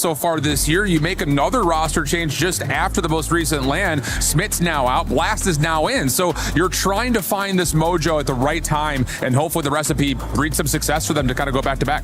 so far this year. You make another roster change just after the most recent LAN. Smith's now out. Blast is now in. So you're trying to find this mojo at the right time, and hopefully the recipe breeds some success for them to kind of go back to back.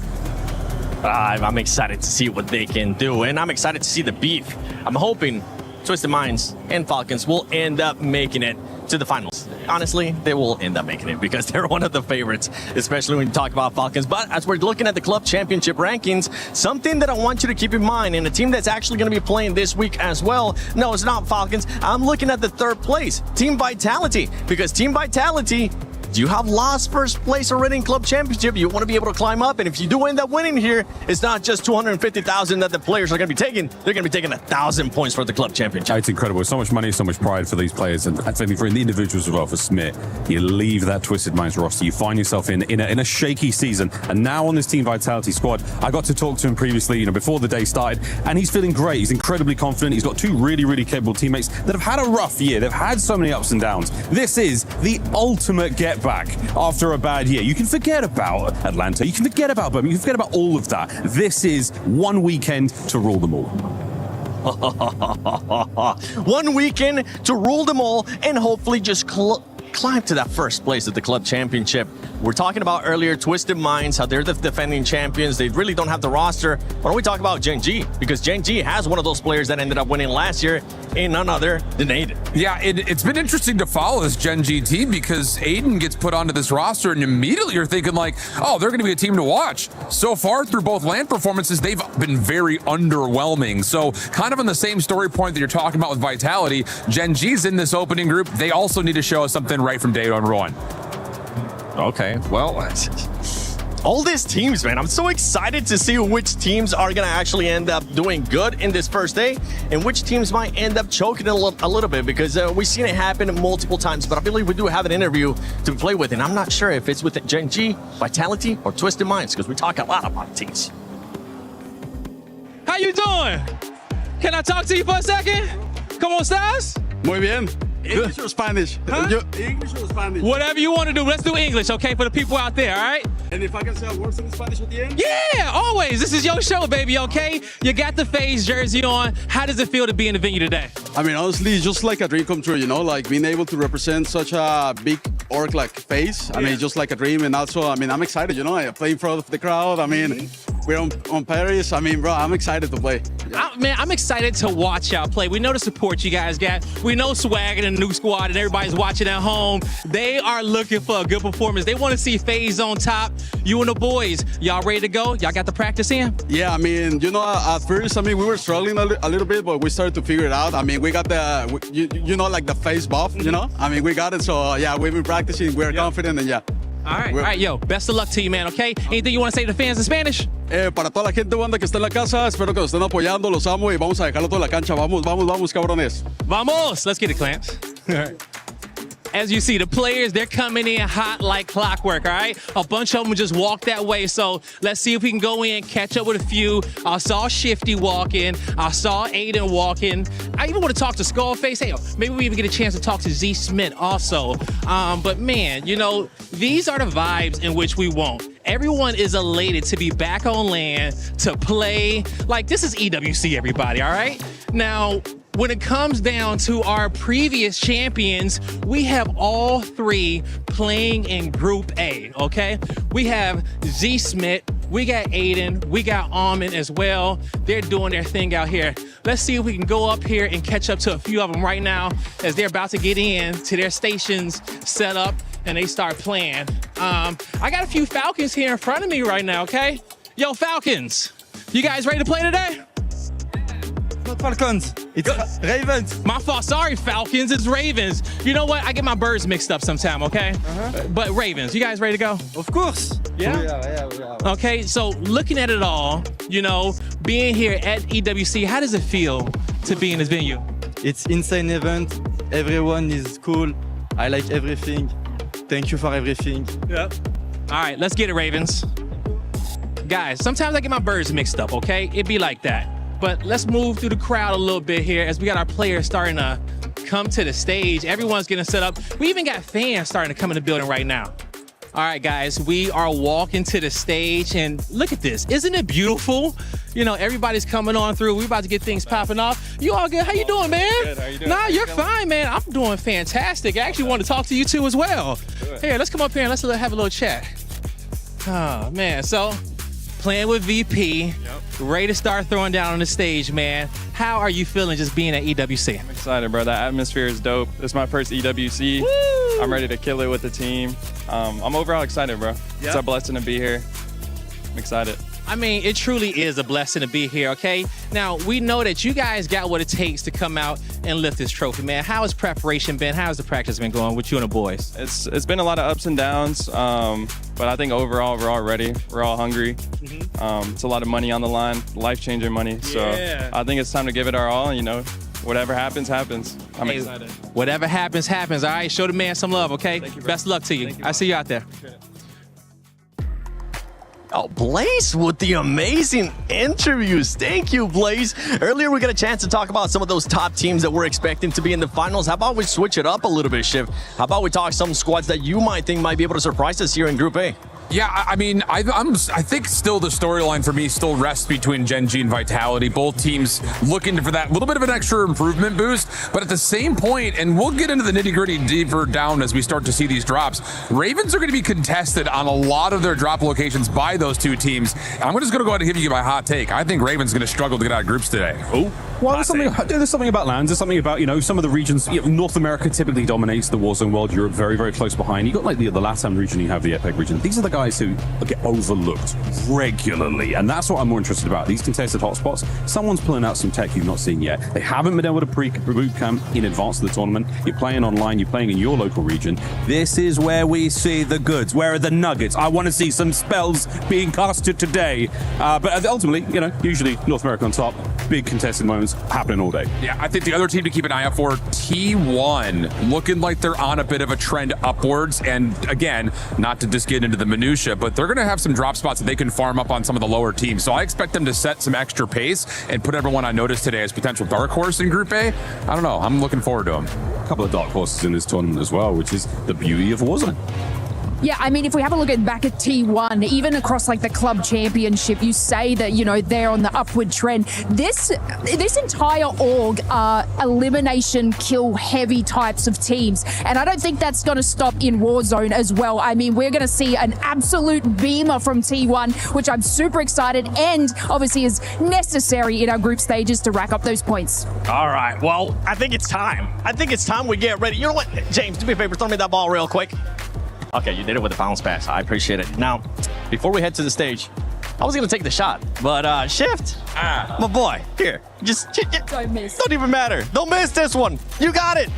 I'm excited to see what they can do, and I'm excited to see the beef. I'm hoping Twisted Minds and Falcons will end up making it to the finals. Honestly, they will end up making it because they're one of the favorites, especially when you talk about Falcons. But as we're looking at the club championship rankings, something that I want you to keep in mind, and a team that's actually going to be playing this week as well, no, it's not Falcons. I'm looking at the third place, Team Vitality, because Team Vitality, you have lost first place already in club championship. You want to be able to climb up, and if you do end up winning here, it's not just 250,000 that the players are going to be taking. They're going to be taking 1,000 points for the club championship. It's incredible. So much money, so much pride for these players, and I think for the individuals as well. For Smith, you leave that Twisted Minds roster, you find yourself in a shaky season, and now on this Team Vitality squad, I got to talk to him previously, before the day started, and he's feeling great. He's incredibly confident. He's got two really, really capable teammates that have had a rough year. They've had so many ups and downs. This is the ultimate get back after a bad year. You can forget about Atlanta, you can forget about Birmingham, you can forget about all of that. This is one weekend to rule them all. One weekend to rule them all and hopefully just climb to that first place at the club championship. We're talking about earlier Twisted Minds, how they're the defending champions. They really don't have the roster. Why don't we talk about Gen G? Because Gen G has one of those players that ended up winning last year, and none other than Aiden. Yeah, it's been interesting to follow this Gen G team because Aiden gets put onto this roster and immediately you're thinking like, oh, they're going to be a team to watch. So far through both LAN performances, they've been very underwhelming. So kind of on the same story point that you're talking about with Vitality, Gen G's in this opening group. They also need to show us something right from day one. Okay, well, all these teams, man, I'm so excited to see which teams are going to actually end up doing good in this first day and which teams might end up choking a little bit, because we've seen it happen multiple times. But I believe we do have an interview to play with, and I'm not sure if it's with Gen G, Vitality, or Twisted Minds, because we talk a lot about teams. How you doing? Can I talk to you for a second? ¿Cómo estás? Muy bien. English or Spanish? Huh? English or Spanish? Whatever you want to do. Let's do English, okay, for the people out there, all right? And if I can say a word in Spanish at the end? Yeah, always. This is your show, baby, okay? You got the FaZe jersey on. How does it feel to be in the venue today? I mean, honestly, it's just like a dream come true, like being able to represent such a big org like FaZe. I mean, just like a dream. And also, I mean, I'm excited, I play in front of the crowd. I mean, we're on Paris. I mean, bro, I'm excited to play. Yeah. Man, I'm excited to watch y'all play. We know the support you guys got. We know Swag and the new squad and everybody's watching at home. They are looking for a good performance. They want to see FaZe on top. You and the boys, y'all ready to go? Y'all got the practice in? Yeah, I mean, at first, I mean, we were struggling a little bit, but we started to figure it out. I mean, we got like the FaZe buff, I mean, we got it. So, yeah, we've been practicing. We're confident, and yeah. All right, yo, best of luck to you, man, okay? Anything you want to say to the fans in Spanish? Para toda la gente banda que está en la casa, espero que nos estén apoyando, los amo y vamos a dejarlo toda la cancha. Vamos, cabrones. Vamos! Let's get it, Clamps. All right. As you see, the players, they're coming in hot like clockwork, all right? A bunch of them just walk that way, so let's see if we can go in, catch up with a few. I saw Shifty walk in. I saw Aiden walk in. I even want to talk to Skullface. Hey, maybe we even get a chance to talk to Z Smith also. But man, these are the vibes in which we want. Everyone is elated to be back on LAN, to play. Like, this is EWC, everybody, all right? Now, when it comes down to our previous champions, we have all three playing in Group A, okay? We have Z Smith, we got Aiden, we got Almond as well. They're doing their thing out here. Let's see if we can go up here and catch up to a few of them right now as they're about to get in to their stations set up and they start playing. I got a few Falcons here in front of me right now, okay? Yo, Falcons, you guys ready to play today? Not Falcons, it's Ravens. My fault, sorry Falcons, it's Ravens. You know what, I get my birds mixed up sometime, okay? But Ravens, you guys ready to go? Of course. Yeah? Yeah. Okay, so looking at it all, being here at EWC, how does it feel to be in this venue? It's insane event, everyone is cool, I like everything. Thank you for everything. Yep. All right, let's get it, Ravens. Guys, sometimes I get my birds mixed up, okay? It be like that. But let's move through the crowd a little bit here as we got our players starting to come to the stage. Everyone's getting set up. We even got fans starting to come in the building right now. All right, guys, we are walking to the stage, and look at this. Isn't it beautiful? You know, everybody's coming on through. We're about to get things popping off. You all good? How you doing, man? Good. How you doing? Nah, you're fine, man. I'm doing fantastic. I actually want to talk to you too as well. Here, let's come up here and let's have a little chat. Oh, man. So, playing with VP, ready to start throwing down on the stage, man. How are you feeling just being at EWC? I'm excited, bro. That atmosphere is dope. This is my first EWC. Woo! I'm ready to kill it with the team. I'm overall excited, bro. It's a blessing to be here. I'm excited. I mean, it truly is a blessing to be here, okay? Now, we know that you guys got what it takes to come out and lift this trophy, man. How has preparation been? How has the practice been going with you and the boys? It's been a lot of ups and downs, but I think overall we're all ready. We're all hungry. It's a lot of money on the line, life-changing money. So I think it's time to give it our all. You know, whatever happens, happens. I'm excited. Whatever happens, happens. All right, show the man some love, okay? Thank you, bro. Best luck to you. I see you out there. Oh, Blaze with the amazing interviews. Thank you, Blaze. Earlier, we got a chance to talk about some of those top teams that we're expecting to be in the finals. How about we switch it up a little bit, Shiv? How about we talk some squads that you might think might be able to surprise us here in Group A? Yeah, I mean, I think still the storyline for me still rests between Gen G and Vitality. Both teams looking for that little bit of an extra improvement boost, but at the same point, and we'll get into the nitty gritty deeper down as we start to see these drops, Ravens are going to be contested on a lot of their drop locations by those two teams. I'm just going to go ahead and give you my hot take. I think Ravens going to struggle to get out of groups today. Oh, well, there's something about lands. There's something about, you know, some of the regions. You know, North America typically dominates the Warzone world. Europe very, very close behind. You got like the LATAM region. You have the Epic region. These are the guys who get overlooked regularly, and that's what I'm more interested about. These contested hotspots. Someone's pulling out some tech you've not seen yet. They haven't been able to pre-boot camp in advance of the tournament. You're playing online. You're playing in your local region. This is where we see the goods. Where are the nuggets? I want to see some spells being casted today. But ultimately, you know, usually North America on top. Big contested moments happening all day. Yeah, I think the other team to keep an eye out for, T1, looking like they're on a bit of a trend upwards. And again, not to just get into the minutia, but they're going to have some drop spots that they can farm up on some of the lower teams. So I expect them to set some extra pace and put everyone on notice today as potential dark horse in Group A. I don't know. I'm looking forward to them. A couple of dark horses in this tournament as well, which is the beauty of Warzone. Yeah, I mean, if we have a look back at T1, even across like the club championship, you say that, you know, they're on the upward trend. This entire org are elimination kill heavy types of teams. And I don't think that's going to stop in Warzone as well. I mean, we're going to see an absolute beamer from T1, which I'm super excited and obviously is necessary in our group stages to rack up those points. All right, well, I think it's time. I think it's time we get ready. You know what, James, do me a favor, throw me that ball real quick. Okay, you did it with a bounce pass. I appreciate it. Now, before we head to the stage, I was going to take the shot, but Shift, my boy, here, just Don't miss. Don't even matter. Don't miss this one. You got it.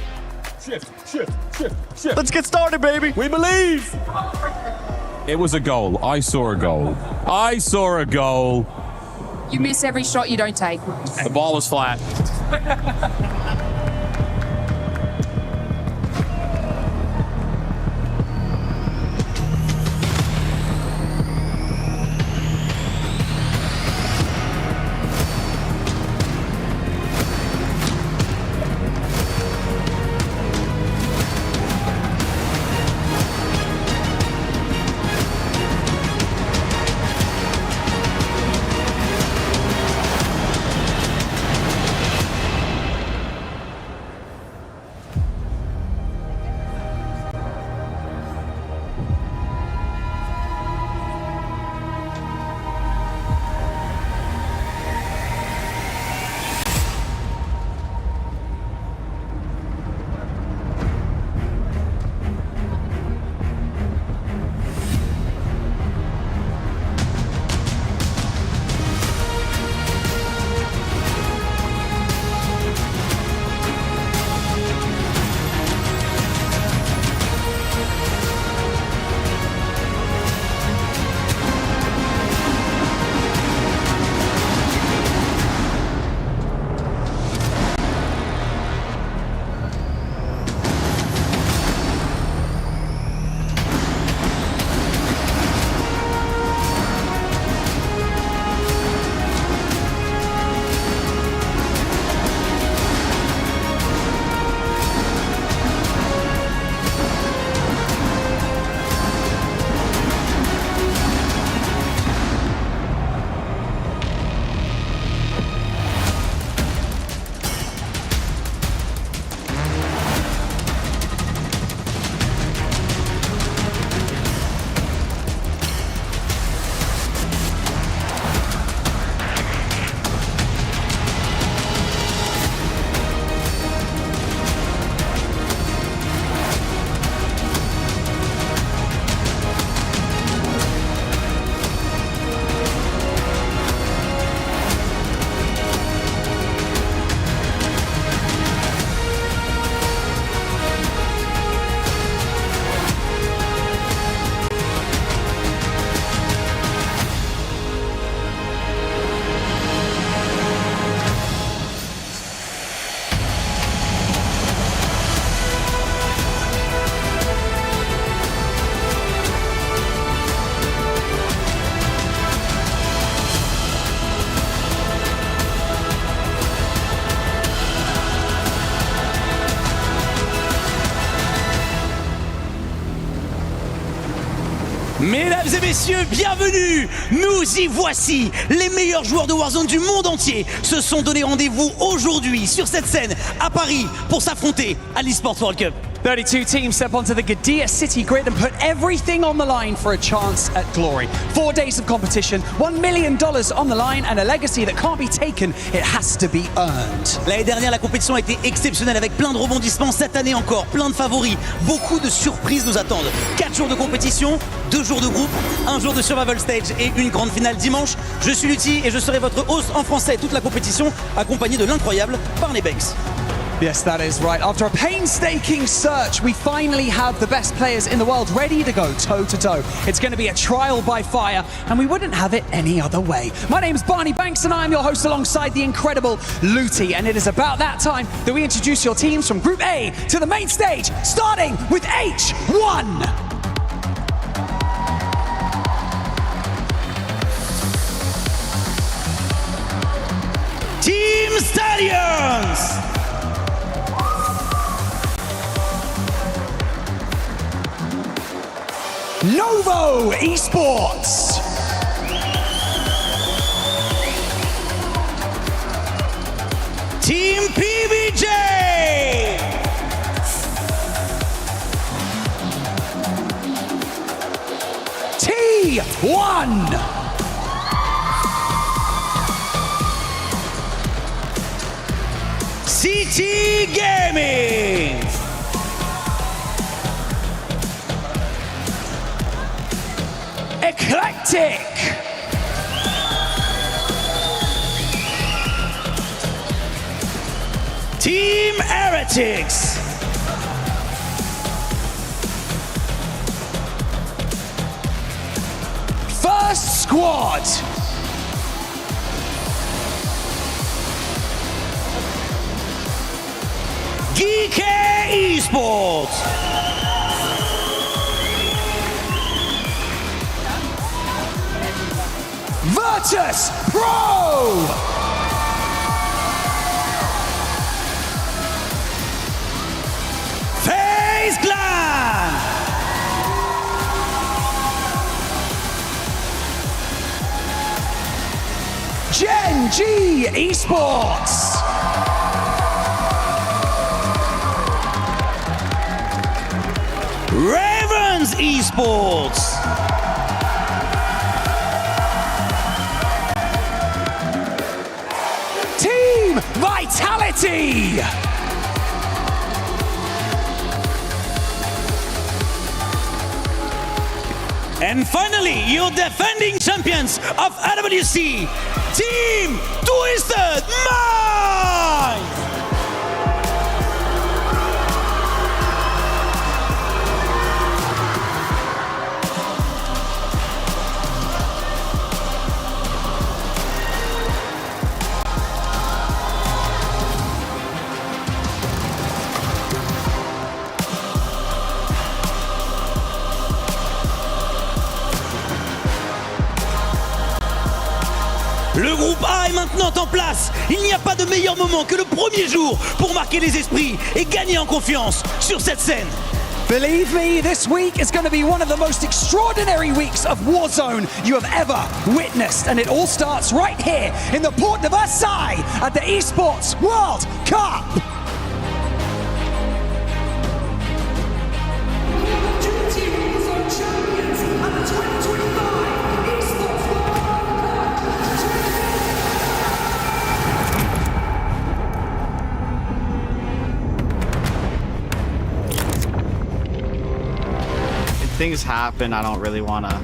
Shift. Let's get started, baby. We believe. It was a goal. I saw a goal. You miss every shot you don't take. The ball was flat. Mesdames et messieurs, bienvenue. Nous y voici. Les meilleurs joueurs de Warzone du monde entier se sont donné rendez-vous aujourd'hui sur cette scène à Paris pour s'affronter à l'Esports World Cup. 32 teams step onto the Gadia City grid and put everything on the line for a chance at glory. 4 days of competition, $1 million on the line, and a legacy that can't be taken, it has to be earned. L'année dernière, la compétition a été exceptionnelle avec plein de rebondissements. Cette année encore, plein de favoris. Beaucoup de surprises nous attendent. 4 jours de compétition, 2 jours de groupe, 1 jour de survival stage et une grande finale dimanche. Je suis Lutti et je serai votre host en français toute la compétition, accompagné de l'incroyable Barney Banks. Yes, that is right. After a painstaking search, we finally have the best players in the world ready to go toe-to-toe. It's going to be a trial by fire, and we wouldn't have it any other way. My name's Barney Banks, and I'm your host alongside the incredible Lutti. And it is about that time that we introduce your teams from Group A to the main stage, starting with H1. Team Stallions! Novo Esports. Team PBJ. T1. CT Gaming. Eclectic. Team Heretics. First Squad. Geek Esports. Virtus Pro. FaZe Clan. Gen G Esports. Ravens Esports. Team Vitality. And finally, your defending champions of EWC, Team Twisted Minds! Le groupe A est maintenant en place. Il n'y a pas de meilleur moment que le premier jour pour marquer les esprits et gagner en confiance sur cette scène. Believe me, this week is going to be one of the most extraordinary weeks of Warzone you have ever witnessed. And it all starts right here in the Port de Versailles at the Esports World Cup. Things happen, I don't really want to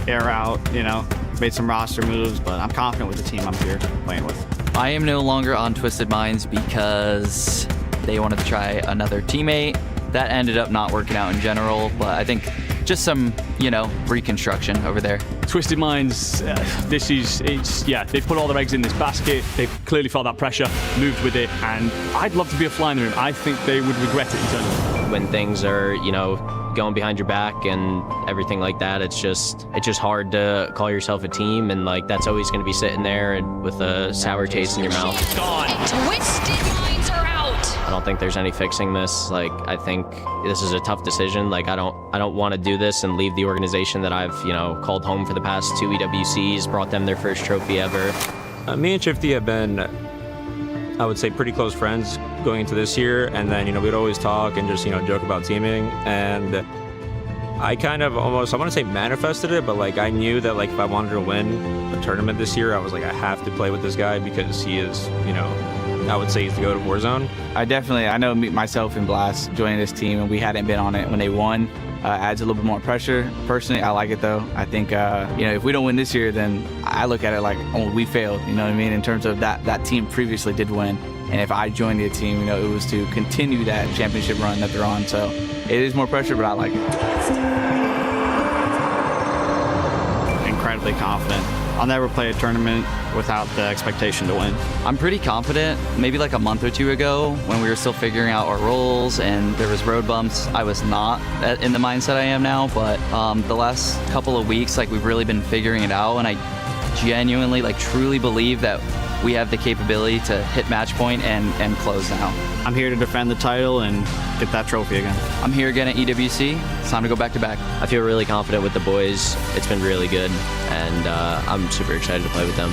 air out, you know, made some roster moves, but I'm confident with the team I'm here playing with. I am no longer on Twisted Minds because they wanted to try another teammate. That ended up not working out in general, but I think just some, you know, reconstruction over there. Twisted Minds, they've put all their eggs in this basket. They've clearly felt that pressure, moved with it, and I'd love to be a fly in the room. I think they would regret it internally. When things are, you know, going behind your back and everything like that, it's just hard to call yourself a team, and like that's always going to be sitting there and with a sour taste in your mouth. Gone. Twisted Minds are out. I don't think there's any fixing this. Like, I think this is a tough decision. Like, I don't want to do this and leave the organization that I've, you know, called home for the past 2 EWCs, brought them their first trophy ever. Me and Shifty have been, I would say, pretty close friends going into this year, and then, you know, we'd always talk and just, you know, joke about teaming, and I kind of almost, I want to say manifested it, but like I knew that like if I wanted to win a tournament this year, I was like, I have to play with this guy because he is, you know, I would say he's the go to Warzone. I know myself and Blast joining this team, and we hadn't been on it when they won. Adds a little bit more pressure. Personally, I like it though. I think, you know, if we don't win this year, then I look at it like, oh, we failed, you know what I mean? In terms of that team previously did win. And if I joined the team, you know, it was to continue that championship run that they're on. So it is more pressure, but I like it. Incredibly confident. I'll never play a tournament without the expectation to win. I'm pretty confident. Maybe like a month or two ago when we were still figuring out our roles and there was road bumps, I was not in the mindset I am now, but the last couple of weeks, like we've really been figuring it out, and I genuinely, like truly believe that we have the capability to hit match point and close now. I'm here to defend the title and get that trophy again. I'm here again at EWC. It's time to go back to back. I feel really confident with the boys. It's been really good, and I'm super excited to play with them.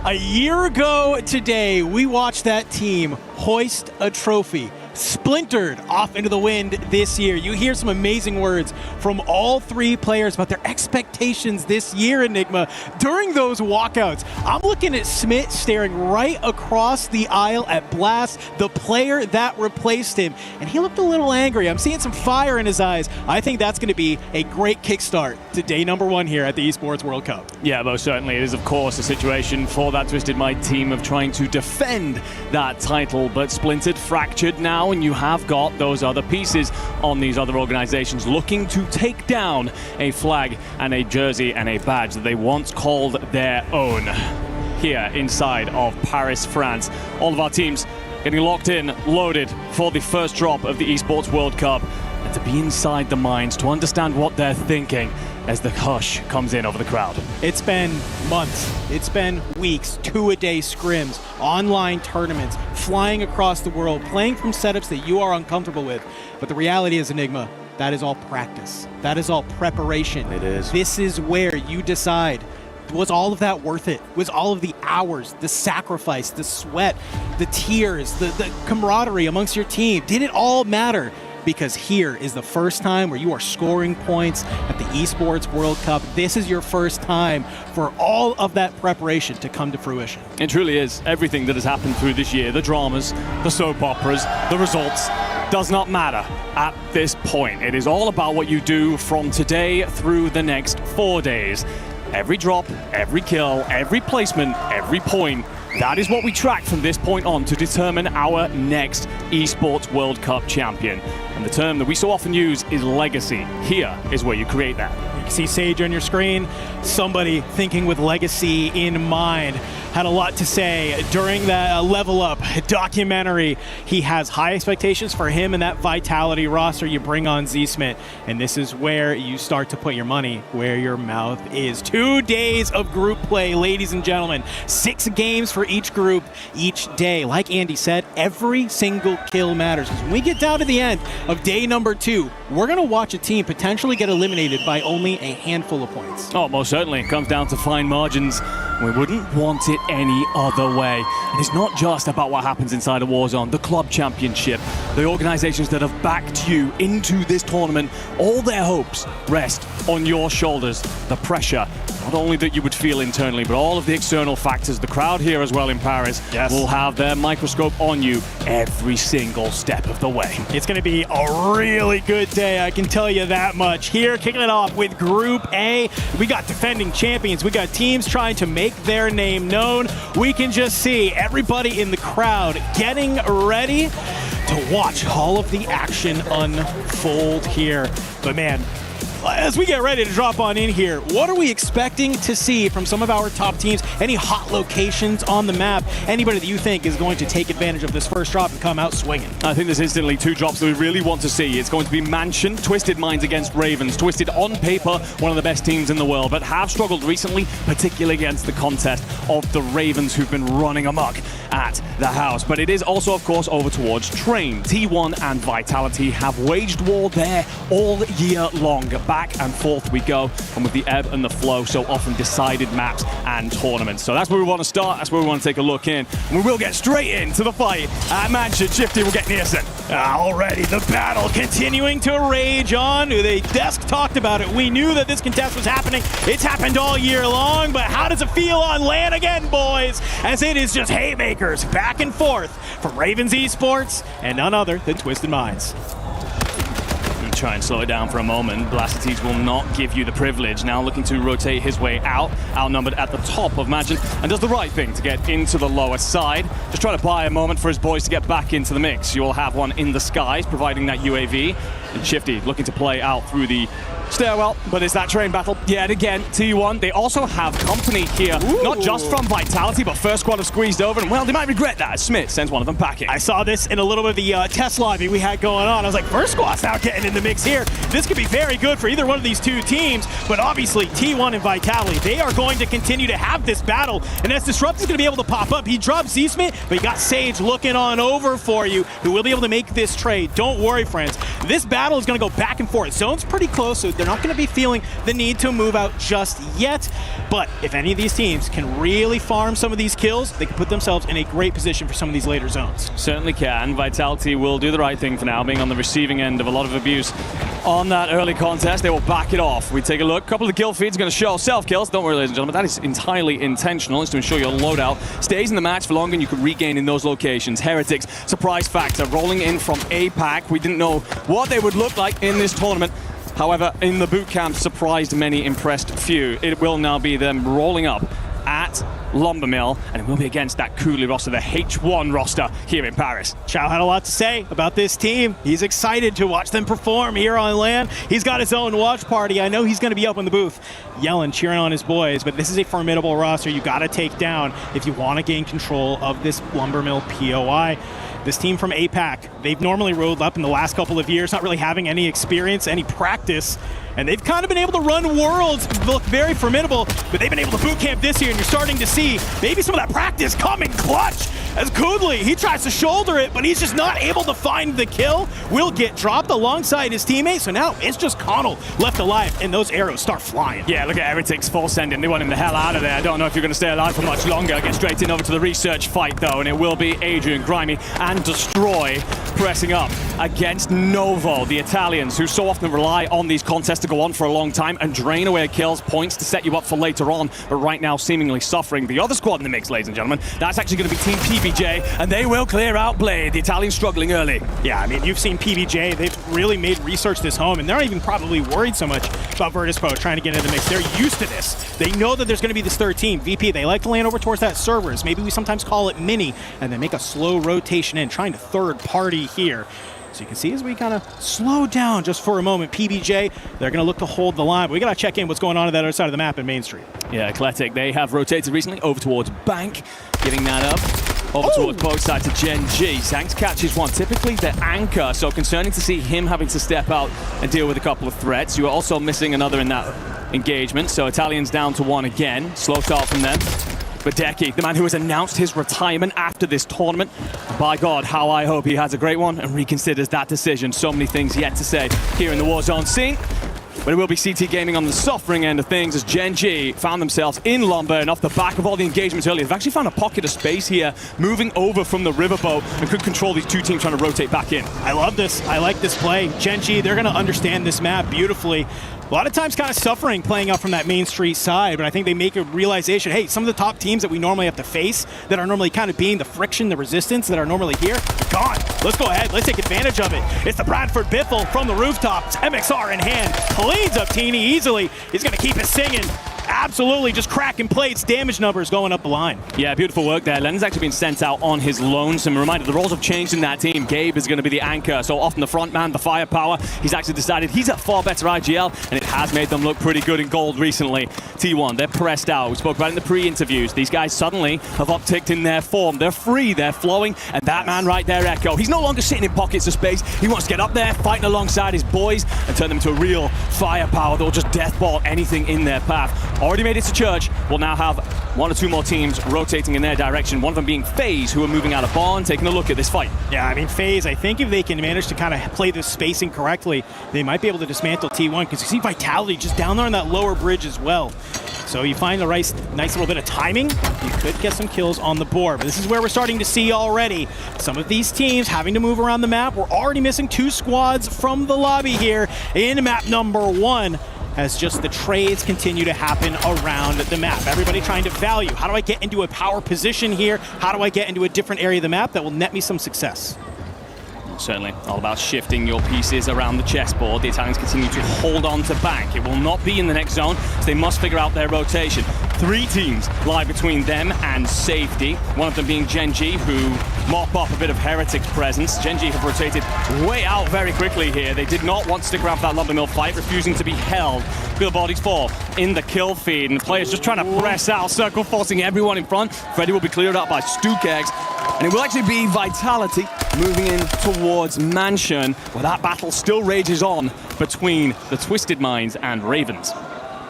A year ago today, we watched that team hoist a trophy, splintered off into the wind this year. You hear some amazing words from all three players about their expectations this year, Enigma. During those walkouts, I'm looking at Smith staring right across the aisle at Blast, the player that replaced him, and he looked a little angry. I'm seeing some fire in his eyes. I think that's going to be a great kickstart to day number 1 here at the Esports World Cup. Yeah, most certainly. It is, of course, a situation for that Twisted Mind team of trying to defend that title, but splintered, fractured now, and you have got those other pieces on these other organizations looking to take down a flag and a jersey and a badge that they once called their own here inside of Paris, France. All of our teams getting locked in, loaded for the first drop of the Esports World Cup, and to be inside the minds, to understand what they're thinking as the hush comes in over the crowd. It's been months, it's been weeks, 2-a-day scrims, online tournaments, flying across the world, playing from setups that you are uncomfortable with. But the reality is, Enigma, that is all practice. That is all preparation. It is. This is where you decide, was all of that worth it? Was all of the hours, the sacrifice, the sweat, the tears, the camaraderie amongst your team, did it all matter? Because here is the first time where you are scoring points at the Esports World Cup. This is your first time for all of that preparation to come to fruition. It truly is. Everything that has happened through this year, the dramas, the soap operas, the results, does not matter at this point. It is all about what you do from today through the next 4 days. Every drop, every kill, every placement, every point, that is what we track from this point on to determine our next Esports World Cup champion. And the term that we so often use is legacy. Here is where you create that. You can see Sage on your screen, somebody thinking with legacy in mind. Had a lot to say during that Level Up documentary. He has high expectations for him and that Vitality roster. You bring on Z-Smith, and this is where you start to put your money where your mouth is. 2 days of group play, ladies and gentlemen. 6 games for each group each day. Like Andy said, every single kill matters. Because when we get down to the end of day number 2, we're going to watch a team potentially get eliminated by only a handful of points. Oh, most certainly. It comes down to fine margins. We wouldn't want it any other way. And it's not just about what happens inside of Warzone, the club championship, the organizations that have backed you into this tournament. All their hopes rest on your shoulders. The pressure, not only that you would feel internally, but all of the external factors. The crowd here as well in Paris will have their microscope on you every single step of the way. It's going to be a really good day, I can tell you that much. Here, kicking it off with Group A, we got defending champions. We got teams trying to make their name known. We can just see everybody in the crowd getting ready to watch all of the action unfold here. But man, as we get ready to drop on in here, what are we expecting to see from some of our top teams? Any hot locations on the map? Anybody that you think is going to take advantage of this first drop and come out swinging? I think there's instantly two drops that we really want to see. It's going to be Mansion, Twisted Minds against Ravens. Twisted, on paper, one of the best teams in the world, but have struggled recently, particularly against the contest of the Ravens, who've been running amok at the house. But it is also, of course, over towards Train. T1 and Vitality have waged war there all year long. Back and forth we go, and with the ebb and the flow, so often decided maps and tournaments. So that's where we want to start, that's where we want to take a look in. And we will get straight into the fight at Mansion. Shifty will get Nielsen. Already the battle continuing to rage on. The desk talked about it. We knew that this contest was happening. It's happened all year long, but how does it feel on LAN again, boys? As it is just haymakers back and forth from Ravens Esports and none other than Twisted Minds. Try and slow it down for a moment. Blastotes will not give you the privilege. Now looking to rotate his way out, outnumbered at the top of Mansion, and does the right thing to get into the lower side. Just try to buy a moment for his boys to get back into the mix. You will have one in the skies, providing that UAV. And Shifty looking to play out through the stairwell, but it's that train battle yet again. T1, they also have company here. Ooh. Not just from Vitality, but first squad have squeezed over, and well, they might regret that as Smith sends one of them packing. I saw this in a little bit of the test lobby we had going on. I was like, first squad's now getting in the mix here. This could be very good for either one of these two teams, but obviously T1 and Vitality, they are going to continue to have this battle, and as Disrupt is going to be able to pop up, he drops Z-Smith, but you got Sage looking on over for you, who will be able to make this trade. Don't worry, friends. This battle is going to go back and forth. Zone's pretty close, so they're not going to be feeling the need to move out just yet. But if any of these teams can really farm some of these kills, they can put themselves in a great position for some of these later zones. Certainly can. Vitality will do the right thing for now, being on the receiving end of a lot of abuse on that early contest. They will back it off. We take a look. A couple of the kill feeds going to show self-kills. Don't worry, ladies and gentlemen, that is entirely intentional. It's to ensure your loadout stays in the match for longer and you can regain in those locations. Heretics, surprise factor, rolling in from APAC. We didn't know what they would look like in this tournament. However, in the boot camp, surprised many, impressed few. It will now be them rolling up at Lumbermill, and it will be against that Cooley roster, the H1 roster here in Paris. Chow had a lot to say about this team. He's excited to watch them perform here on LAN. He's got his own watch party. I know he's going to be up in the booth yelling, cheering on his boys, but this is a formidable roster you got to take down if you want to gain control of this Lumbermill POI. This team from APAC, they've normally rolled up in the last couple of years, not really having any experience, any practice, and they've kind of been able to run Worlds, look very formidable, but they've been able to boot camp this year, and you're starting to see maybe some of that practice coming clutch as Kudley, he tries to shoulder it, but he's just not able to find the kill. Will get dropped alongside his teammate, so now it's just Connell left alive, and those arrows start flying. Yeah, look at Heretics full sending. They want him the hell out of there. I don't know if you're going to stay alive for much longer. Get straight in over to the research fight, though, and it will be Adrian, Grimy, and Destroy pressing up against Novo, the Italians, who so often rely on these contests to go on for a long time and drain away kills, points to set you up for later on, but right now seemingly suffering. The other squad in the mix, ladies and gentlemen, that's actually going to be Team PBJ, and they will clear out Blade. The Italians struggling early. Yeah, I mean, you've seen PBJ. They've really made research this home, and they're not even probably worried so much about Virtus.pro trying to get into the mix. They're used to this. They know that there's going to be this third team. VP, they like to land over towards that servers. Maybe we sometimes call it mini, and then make a slow rotation in, trying to third party here. So you can see as we kind of slow down just for a moment, PBJ, they're going to look to hold the line. But we got to check in what's going on that other side of the map in Main Street. Yeah, Eclectic, they have rotated recently over towards Bank, giving that up. Over towards both sides to Gen G. Sanks catches one, typically the anchor, so concerning to see him having to step out and deal with a couple of threats. You are also missing another in that engagement, so Italians down to one again. Slow start from them. Badeki, the man who has announced his retirement after this tournament. By God, how I hope he has a great one and reconsiders that decision. So many things yet to say here in the Warzone scene. But it will be CT Gaming on the suffering end of things as Gen G found themselves in Lumber, and off the back of all the engagements earlier, they've actually found a pocket of space here, moving over from the riverboat, and could control these two teams trying to rotate back in. I love this. I like this play. Gen G, they're going to understand this map beautifully. A lot of times kind of suffering playing out from that Main Street side, but I think they make a realization, hey, some of the top teams that we normally have to face, that are normally kind of being the friction, the resistance that are normally here, are gone. Let's go ahead. Let's take advantage of it. It's the Bradford Biffle from the rooftops. MXR in hand. Cleans up Teeny easily. He's going to keep it singing. absolutely just cracking plates, damage numbers going up the line. Yeah, beautiful work there. Len's actually been sent out on his lonesome. A reminder, the roles have changed in that team. Gabe is going to be the anchor, so often the front man, the firepower. He's actually decided he's a far better IGL, and it has made them look pretty good in gold recently. T1, they're pressed out. We spoke about it in the pre-interviews. These guys suddenly have upticked in their form. They're free, they're flowing, and that man right there, Echo, he's no longer sitting in pockets of space. He wants to get up there, fighting alongside his boys, and turn them into a real firepower that will just deathball anything in their path. Already made it to church. We'll now have 1 or 2 more teams rotating in their direction. One of them being FaZe, who are moving out of Barn, taking a look at this fight. Yeah, I mean, FaZe, I think if they can manage to kind of play this spacing correctly, they might be able to dismantle T1, because you see Vitality just down there on that lower bridge as well. So you find the nice little bit of timing, you could get some kills on the board. But this is where we're starting to see already some of these teams having to move around the map. We're already missing 2 squads from the lobby here in map number 1. As just the trades continue to happen around the map. Everybody trying to value. How do I get into a power position here? How do I get into a different area of the map that will net me some success? Certainly, all about shifting your pieces around the chessboard. The Italians continue to hold on to bank. It will not be in the next zone, so they must figure out their rotation. 3 teams lie between them and safety. One of them being Gen G, who mop up a bit of Heretics presence. Gen G have rotated way out very quickly here. They did not want to stick around for that lumber mill fight, refusing to be held. Bill bodies fall in the kill feed, and the players just trying to press out, circle forcing everyone in front. Freddy will be cleared up by Stukegs, and it will actually be Vitality moving in towards Mansion, where that battle still rages on between the Twisted Minds and Ravens.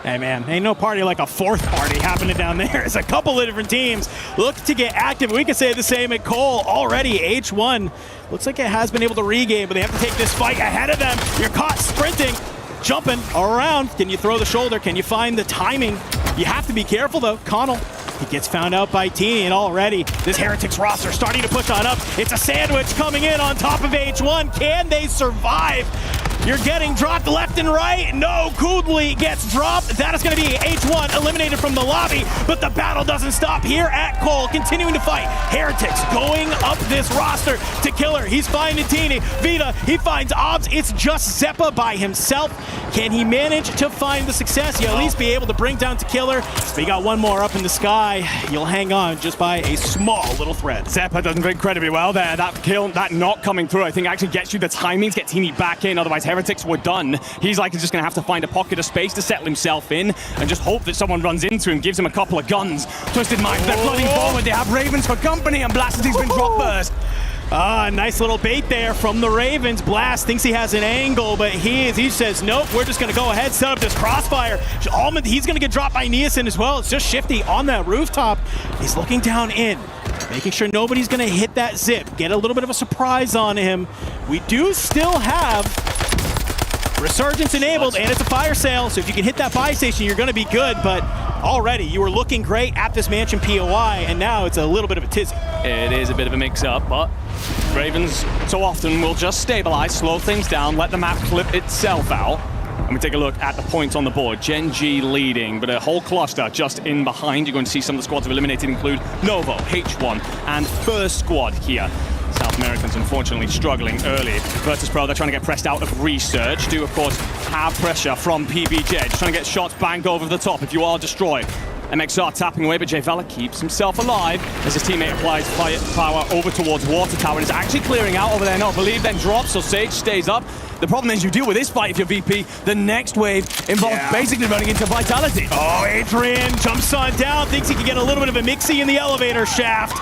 Hey man, ain't no party like a 4th party happening down there. It's a couple of different teams look to get active. We could say the same at Cole already. H1 looks like it has been able to regain, but they have to take this fight ahead of them. You're caught sprinting, jumping around. Can you throw the shoulder? Can you find the timing? You have to be careful though. Connell, he gets found out by Teeny, and already this Heretics roster starting to push on up. It's a sandwich coming in on top of H1. Can they survive? You're getting dropped left and right. No, Kudli gets dropped. That is going to be H1 eliminated from the lobby, but the battle doesn't stop here at Cole, continuing to fight. Heretics going up this roster to Killer. He's finding Teeny. Vita, he finds Obs. It's just Zeppa by himself. Can he manage to find the success? He'll at least be able to bring down to Killer. But you got one more up in the sky. You'll hang on just by a small little thread. Zeppa does incredibly well there. That kill, that not coming through, I think actually gets you the timing to get Teeny back in. Otherwise, Heretics were done. He's like just going to have to find a pocket of space to settle himself in and just hope that someone runs into him, gives him a couple of guns. Twisted Minds, they're flooding forward. They have Ravens for company, and Blastity's been dropped first. Nice little bait there from the Ravens. Blast thinks he has an angle, but he says, nope, we're just going to go ahead, set up this crossfire. Almond, he's going to get dropped by Niasen as well. It's just Shifty on that rooftop. He's looking down in, making sure nobody's going to hit that zip. Get a little bit of a surprise on him. We do still have Resurgence enabled, and it's a fire sale, so if you can hit that buy station, you're going to be good, but already you were looking great at this Mansion POI, and now it's a little bit of a tizzy. It is a bit of a mix-up, but Ravens so often will just stabilize, slow things down, let the map flip itself out. And we take a look at the points on the board. Gen G leading, but a whole cluster just in behind. You're going to see some of the squads have eliminated include Novo, H1, and First Squad here. South Americans unfortunately struggling early. Virtus Pro, they're trying to get pressed out of Research. Do, of course, have pressure from PBJ. Just trying to get shots banged over the top if you are destroyed. MXR tapping away, but Jvella keeps himself alive as his teammate applies firepower over towards Water Tower and is actually clearing out over there. Not believe, then drops, so Sage stays up. The problem is you deal with this fight if you're VP. The next wave involves basically running into Vitality. Oh, Adrian jumps on down, thinks he can get a little bit of a mixie in the elevator shaft.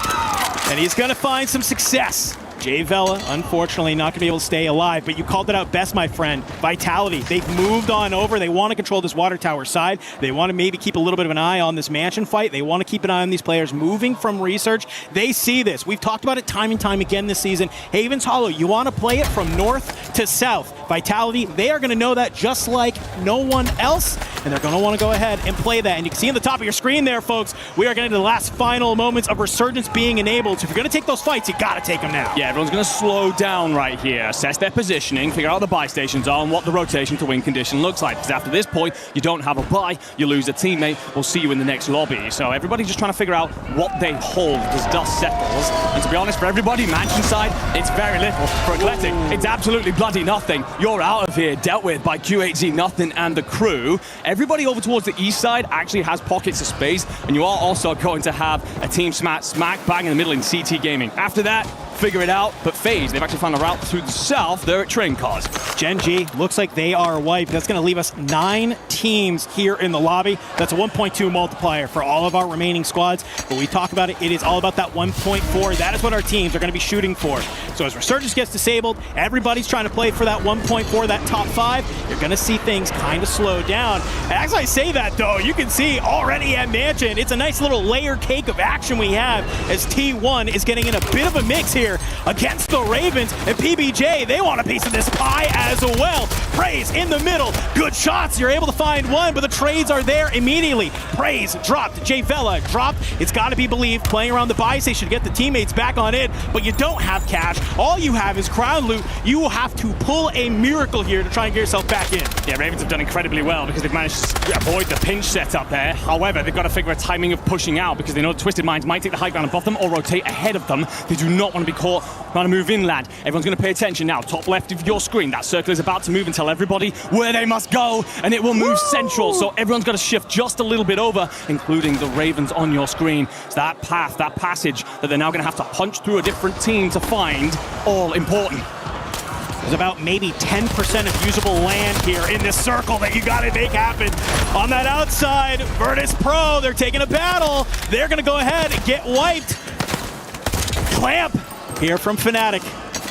And he's going to find some success. Jvella, unfortunately, not going to be able to stay alive, but you called it out best, my friend. Vitality, they've moved on over. They want to control this Water Tower side. They want to maybe keep a little bit of an eye on this Mansion fight. They want to keep an eye on these players moving from Research. They see this. We've talked about it time and time again this season. Haven's Hollow, you want to play it from north to south. Vitality, they are going to know that just like no one else, and they're going to want to go ahead and play that. And you can see on the top of your screen there, folks, we are getting to the last final moments of Resurgence being enabled. So if you're going to take those fights, you got to take them now. Yeah, everyone's going to slow down right here, assess their positioning, figure out the buy stations are and what the rotation to win condition looks like. Because after this point, you don't have a buy, you lose a teammate, we'll see you in the next lobby. So everybody's just trying to figure out what they hold as dust settles. And to be honest, for everybody, Mansion side, it's very little. For Eclectic, it's absolutely bloody nothing. You're out of here, dealt with by Q8Z Nothing and the crew. everybody over towards the east side actually has pockets of space, and you are also going to have a team smack bang in the middle in CT Gaming. After that, figure it out. But FaZe, they've actually found a route through the south. They're at train cars. Gen G looks like they are wiped. That's going to leave us 9 teams here in the lobby. That's a 1.2 multiplier for all of our remaining squads. But we talk about it, it is all about that 1.4. That is what our teams are going to be shooting for. So as Resurgence gets disabled, everybody's trying to play for that 1.4, that top 5. You're going to see things kind of slow down. As I say that, though, you can see already at Mansion, it's a nice little layer cake of action we have as T1 is getting in a bit of a mix here against the Ravens, and PBJ, they want a piece of this pie as well. Praise in the middle, good shots, you're able to find one, but the trades are there immediately. Praise dropped, Jay Vela dropped, it's got to be believed, playing around the buy station, get the teammates back on it, but you don't have cash, all you have is crown loot. You will have to pull a miracle here to try and get yourself back in. Yeah, Ravens have done incredibly well because they've managed to avoid the pinch setup there. However, they've got to figure a timing of pushing out because they know the Twisted Minds might take the high ground above them or rotate ahead of them. They do not want to be caught trying to move inland. Everyone's going to pay attention now. Top left of your screen, that circle is about to move and tell everybody where they must go, and it will move central. So everyone's got to shift just a little bit over, including the Ravens on your screen. It's that path, that passage that they're now going to have to punch through a different team to find, all important. There's about maybe 10% of usable land here in this circle that you gotta make happen. On that outside, Virtus Pro, they're taking a battle. They're gonna go ahead and get wiped. Clamp here from Fnatic.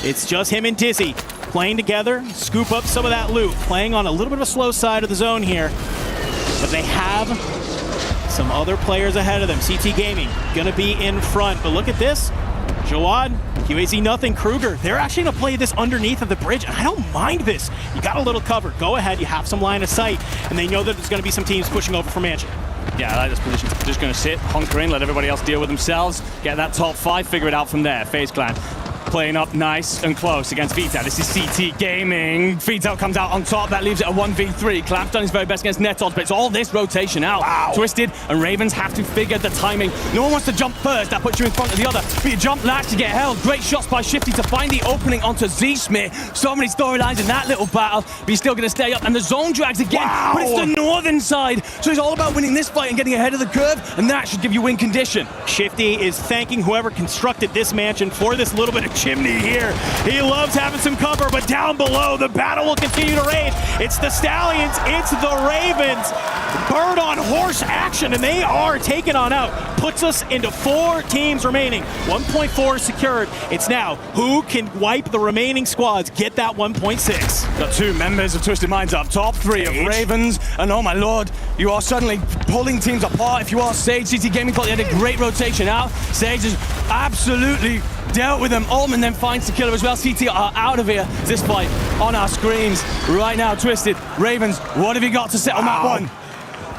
It's just him and Dizzy playing together, scoop up some of that loot, playing on a little bit of a slow side of the zone here. But they have some other players ahead of them. CT Gaming gonna be in front, but look at this. Jawad, QAZ nothing, Kruger. They're actually gonna play this underneath of the bridge, and I don't mind this. You got a little cover, go ahead, you have some line of sight, and they know that there's gonna be some teams pushing over from Mansion. Yeah, I like this position. Just gonna sit, hunker in, let everybody else deal with themselves, get that top 5, figure it out from there. FaZe Clan playing up nice and close against Vita. This is CT Gaming. Vita comes out on top. That leaves it a 1v3. Clamp's done his very best against Netos, but it's all this rotation out. Wow. Twisted and Ravens have to figure the timing. No one wants to jump first. That puts you in front of the other. But you jump last, you get held. Great shots by Shifty to find the opening onto Z-Smith. So many storylines in that little battle, but he's still going to stay up. And the zone drags again, but it's the northern side. So it's all about winning this fight and getting ahead of the curve, and that should give you win condition. Shifty is thanking whoever constructed this mansion for this little bit of chimney here. He loves having some cover, but down below, the battle will continue to rage. It's the Stallions, it's the Ravens. Bird on horse action, and they are taken on out. Puts us into 4 teams remaining. 1.4 secured. It's now who can wipe the remaining squads, get that 1.6. Got 2 members of Twisted Minds up top, 3 of Ravens, and oh my lord, you are suddenly pulling teams apart. If you are Sage, CT Gaming thought they had a great rotation out. Sage is absolutely dealt with them. Altman then finds the killer as well. CT are out of here. This fight on our screens right now. Twisted, Ravens, what have you got to settle that one?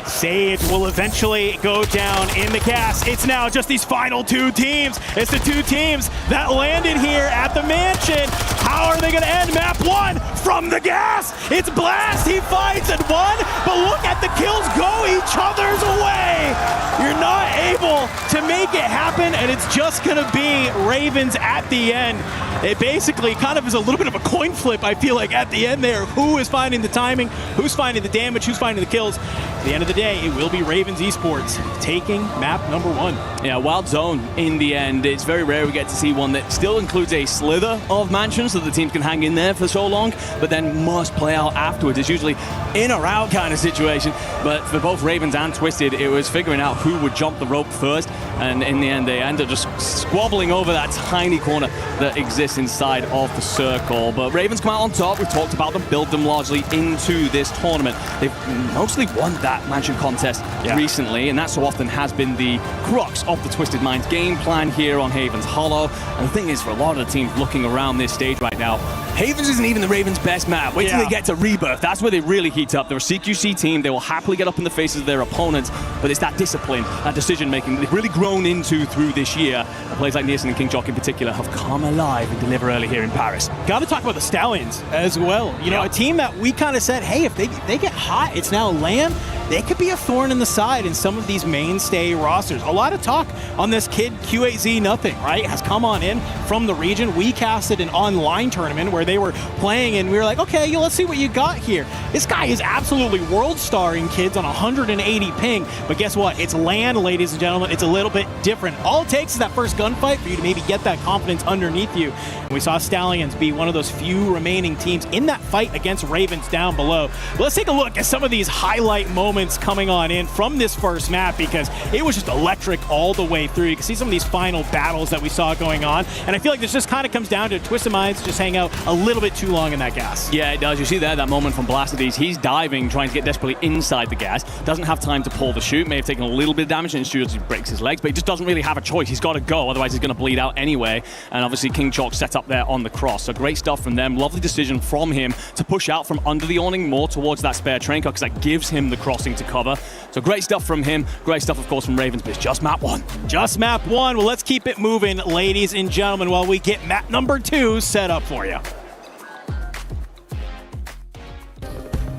Sage will eventually go down in the gas. It's now just these final 2 teams. It's the 2 teams that landed here at the mansion. How are they going to end map 1? From the gas, it's Blast. He fights and won, but look at the kills go each other's way. You're not able to make it happen, and it's just going to be Ravens at the end. It basically kind of is a little bit of a coin flip, I feel like, at the end there. Who is finding the timing? Who's finding the damage? Who's finding the kills? At the end of the day, it will be Ravens Esports taking map number 1. Yeah, Wild Zone in the end. It's very rare we get to see one that still includes a slither of mansions so the teams can hang in there for so long, but then must play out afterwards. It's usually in or out kind of situation. But for both Ravens and Twisted, it was figuring out who would jump the rope first, and in the end, they end up just squabbling over that tiny corner that exists inside of the circle. But Ravens come out on top. We've talked about them, build them largely into this tournament. They've mostly won that mansion contest recently, and that so often has been the crux of the Twisted Minds game plan here on Haven's Hollow. And the thing is, for a lot of the teams looking around this stage right now, Havens isn't even the Ravens' best map. Wait till they get to Rebirth. That's where they really heat up. They're a CQC team. They will happily get up in the faces of their opponents, but it's that discipline, that decision-making that they've really grown into through this year. And players like Nielsen and King Jock in particular have come alive and deliver early here in Paris. Got to talk about the Stallions as well. You know, a team that we kind of said, hey, if they get hot, it's now LAN. they could be a thorn in the side in some of these mainstay rosters. A lot of talk on this kid, QAZ Nothing, right? Has come on in from the region. We casted an online tournament where they were playing, and we were like, okay, let's see what you got here. This guy is absolutely world-starring kids on 180 ping, but guess what? It's LAN, ladies and gentlemen. It's a little bit different. All it takes is that first gunfight for you to maybe get that confidence underneath you. And we saw Stallions be one of those few remaining teams in that fight against Ravens down below. But let's take a look at some of these highlight moments coming on in from this first map, because it was just electric all the way through. You can see some of these final battles that we saw going on, and I feel like this just kind of comes down to Twisted Minds just hang out a little bit too long in that gas. Yeah, it does. You see there, that moment from Blastadies. He's diving, trying to get desperately inside the gas. Doesn't have time to pull the shoot. May have taken a little bit of damage and he breaks his legs, but he just doesn't really have a choice. He's got to go, otherwise he's going to bleed out anyway. And obviously King Chalk set up there on the cross. So great stuff from them. Lovely decision from him to push out from under the awning more towards that spare train car, because that gives him the crossing to cover. So great stuff from him. Great stuff, of course, from Ravens, but it's just map 1. Just map 1. Well, let's keep it moving, ladies and gentlemen, while we get map number 2 set up for you.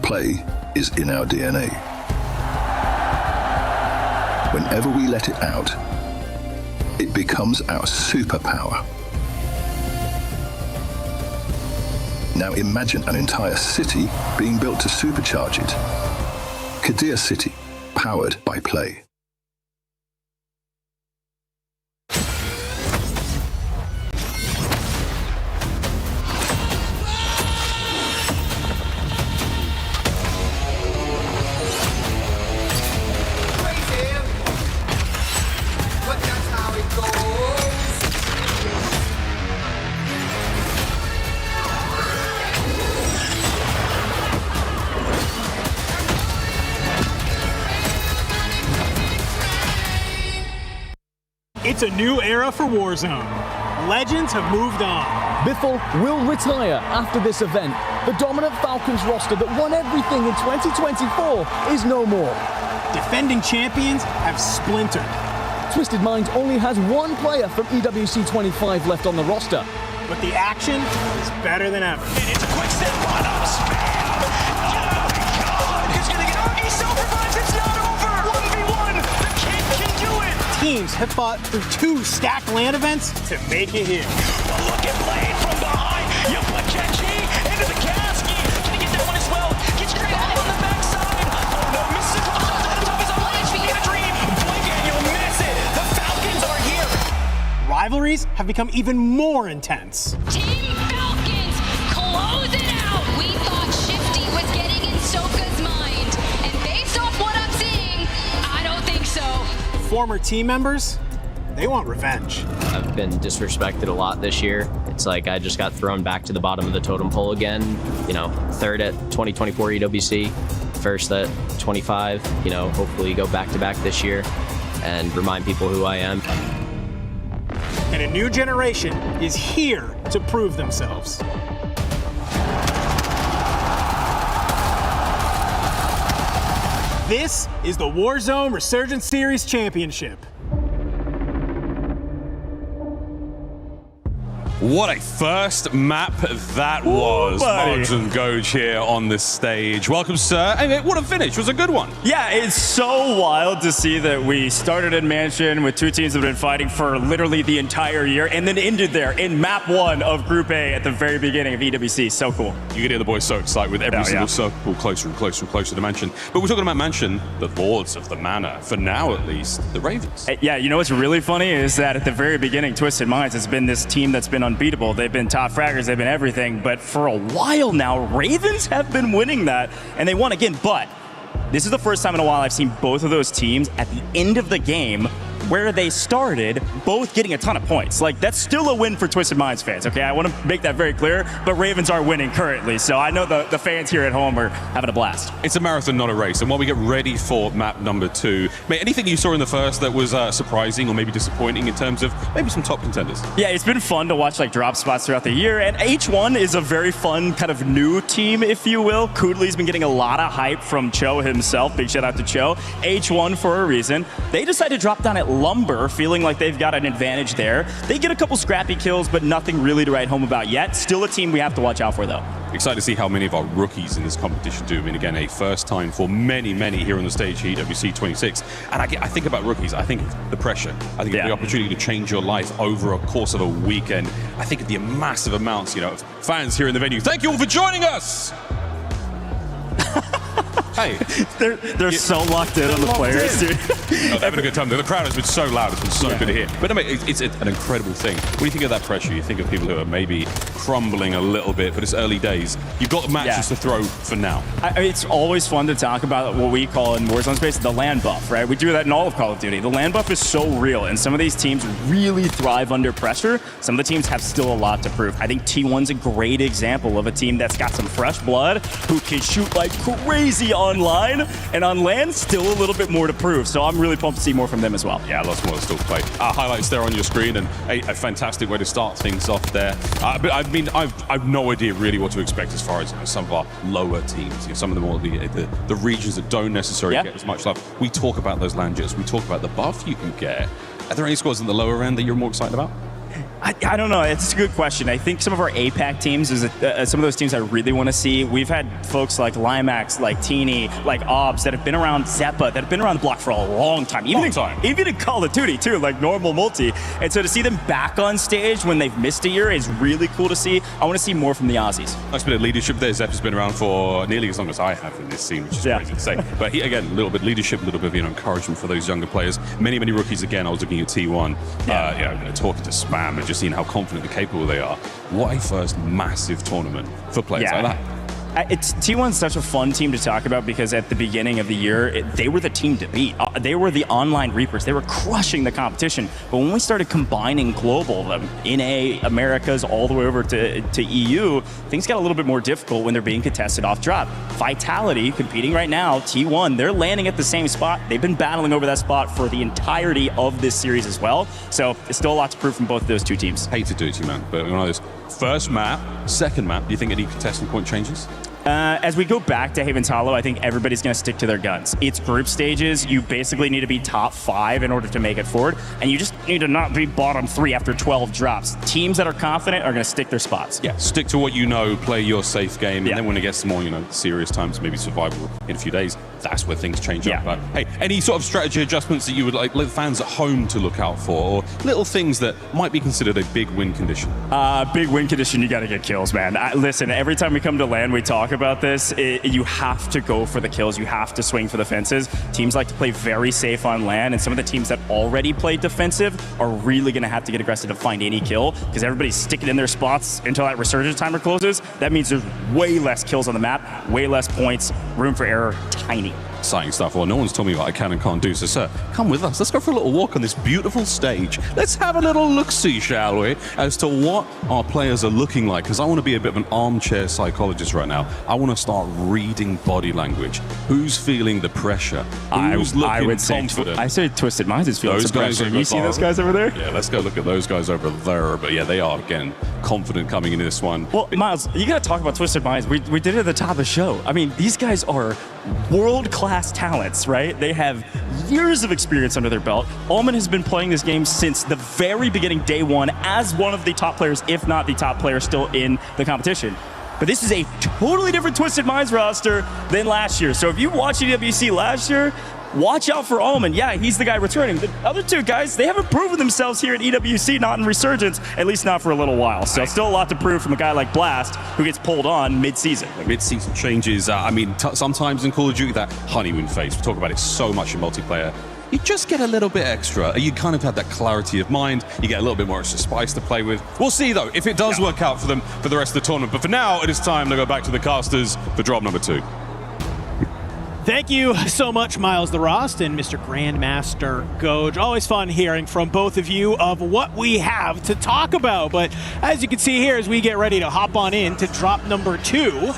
Play is in our DNA. Whenever we let it out, it becomes our superpower. Now imagine an entire city being built to supercharge it. Kadir City, powered by Play. It's a new era for Warzone. Legends have moved on. Biffle will retire after this event. The dominant Falcons roster that won everything in 2024 is no more. Defending champions have splintered. Twisted Minds only has one player from EWC 25 left on the roster. But the action is better than ever. It's a quick step on up, spam! Oh my God! He's gonna get he self-revives, it's not over! 1v1! The kid can do it! Teams have fought through 2 stacked LAN events to make it here. But look at Blade from behind! You put Kenji into the casket! Can he get that one as well? Gets straight out on the backside! Oh no, misses a couple shots on the top of his own ledge! He had a dream! Blink and you'll miss it! The Falcons are here! Rivalries have become even more intense. Team Falcons, close it out! We thought Shifty was getting in Soka's mind, and based off what I'm seeing, I don't think so. Former team members, they want revenge. I've been disrespected a lot this year. It's like I just got thrown back to the bottom of the totem pole again. You know, 3rd at 2024 EWC, 1st at 25. You know, hopefully go back-to-back this year and remind people who I am. And a new generation is here to prove themselves. This is the Warzone Resurgence Series Championship. What a first map that was. Mogs and Goj here on the stage. Welcome, sir. And what a finish. It was a good one. Yeah, it's so wild to see that we started in Mansion with 2 teams that have been fighting for literally the entire year and then ended there in map 1 of Group A at the very beginning of EWC. So cool. You can hear the boys so excited with every single circle closer and closer and closer to Mansion. But we're talking about Mansion, the Lords of the Manor, for now at least, the Ravens. Yeah, you know what's really funny is that at the very beginning, Twisted Minds has been this team that's been unbeatable. They've been top fraggers, they've been everything, but for a while now, Ravens have been winning that, and they won again, but this is the first time in a while I've seen both of those teams at the end of the game where they started both getting a ton of points. Like, that's still a win for Twisted Minds fans, okay? I want to make that very clear, but Ravens are winning currently, so I know the fans here at home are having a blast. It's a marathon, not a race, and while we get ready for map number 2, mate, anything you saw in the first that was surprising or maybe disappointing in terms of maybe some top contenders? Yeah, it's been fun to watch like drop spots throughout the year, and H1 is a very fun kind of new team, if you will. Koodley's been getting a lot of hype from Cho himself. Big shout out to Cho. H1 for a reason. They decided to drop down at Lumber, feeling like they've got an advantage there. They get a couple scrappy kills, but nothing really to write home about yet. Still a team we have to watch out for, though. Excited to see how many of our rookies in this competition do. I mean, again, a first time for many here on the stage here, EWC 26. And I think about rookies, I think of the pressure. I think of the opportunity to change your life over a course of a weekend. I think of the massive amounts, of fans here in the venue. Thank you all for joining us. Hey, they're so locked in on the players, dude. They're having a good time. The crowd has been so loud. It's been so good to hear. But I mean, it's an incredible thing. When you think of that pressure, you think of people who are maybe crumbling a little bit, but it's early days. You've got matches to throw for now. It's always fun to talk about what we call in Warzone space the land buff, right? We do that in all of Call of Duty. The land buff is so real, and some of these teams really thrive under pressure. Some of the teams have still a lot to prove. I think T1's a great example of a team that's got some fresh blood, who can shoot like crazy online, and on land, still a little bit more to prove. So I'm really pumped to see more from them as well. Yeah, lots more to still play. Highlights there on your screen, and a fantastic way to start things off there. But I mean, I've no idea really what to expect as far as some of our lower teams. Some of them, all the regions that don't necessarily get as much love. We talk about those land jets. We talk about the buff you can get. Are there any squads in the lower end that you're more excited about? I don't know. It's a good question. I think some of our APAC teams is some of those teams I really want to see. We've had folks like Limax, like Teeny, like Obs that have been around Zeppa, that have been around the block for a long time. Even in Call of Duty too, like normal multi. And so to see them back on stage when they've missed a year is really cool to see. I want to see more from the Aussies. Nice bit of leadership there. Zeppa's been around for nearly as long as I have in this scene, which is crazy to say. But he, again, a little bit of leadership, a little bit of encouragement for those younger players. Many rookies. Again, I was looking at T1, talking to Spam and just seeing how confident and capable they are. What a first massive tournament for players like that. T1's such a fun team to talk about because at the beginning of the year, they were the team to beat. They were the online Reapers. They were crushing the competition. But when we started combining global, NA, Americas, all the way over to EU, things got a little bit more difficult when they're being contested off drop. Vitality, competing right now, T1, they're landing at the same spot. They've been battling over that spot for the entirety of this series as well. So it's still a lot to prove from both of those two teams. Hate to do it to you, man, but one of those first map, second map, do you think any contestant point changes? As we go back to Haven's Hollow, I think everybody's going to stick to their guns. It's group stages. You basically need to be top 5 in order to make it forward, and you just need to not be bottom 3 after 12 drops. Teams that are confident are going to stick their spots. Yeah, stick to what you know, play your safe game, and then when it gets more, serious times, maybe survival in a few days, that's where things change up. But hey, any sort of strategy adjustments that you would like fans at home to look out for, or little things that might be considered a big win condition? Big win condition, you got to get kills, man. Listen, every time we come to land, we talk about this. You have to go for the kills. You have to swing for the fences. Teams like to play very safe on land, and some of the teams that already play defensive are really going to have to get aggressive to find any kill because everybody's sticking in their spots until that resurgence timer closes. That means there's way less kills on the map, way less points, room for error, tiny. Exciting stuff. Well, no one's told me what I can and can't do, so sir, come with us. Let's go for a little walk on this beautiful stage. Let's have a little look-see, shall we, as to what our players are looking like, because I want to be a bit of an armchair psychologist right now. I want to start reading body language. Who's feeling the pressure? Who's looking confident? I say Twisted Minds is feeling some pressure. You see those guys over there? Yeah, let's go look at those guys over there. But yeah, they are, again, confident coming into this one. Well, Miles, you got to talk about Twisted Minds. We did it at the top of the show. I mean, these guys are world-class talents, right? They have years of experience under their belt. Ullman has been playing this game since the very beginning, day one, as one of the top players, if not the top player still in the competition. But this is a totally different Twisted Minds roster than last year. So if you watched EWC last year, watch out for Ullman. Yeah, he's the guy returning. The other two guys, they haven't proven themselves here at EWC, not in Resurgence, at least not for a little while. So still a lot to prove from a guy like Blast, who gets pulled on mid-season. Mid-season changes. Sometimes in Call of Duty, that honeymoon phase, we talk about it so much in multiplayer, you just get a little bit extra. You kind of have that clarity of mind. You get a little bit more extra spice to play with. We'll see, though, if it does work out for them for the rest of the tournament. But for now, it is time to go back to the casters for drop number 2. Thank you so much, Miles the Rost and Mr. Grandmaster Goj. Always fun hearing from both of you of what we have to talk about. But as you can see here, as we get ready to hop on in to drop number 2,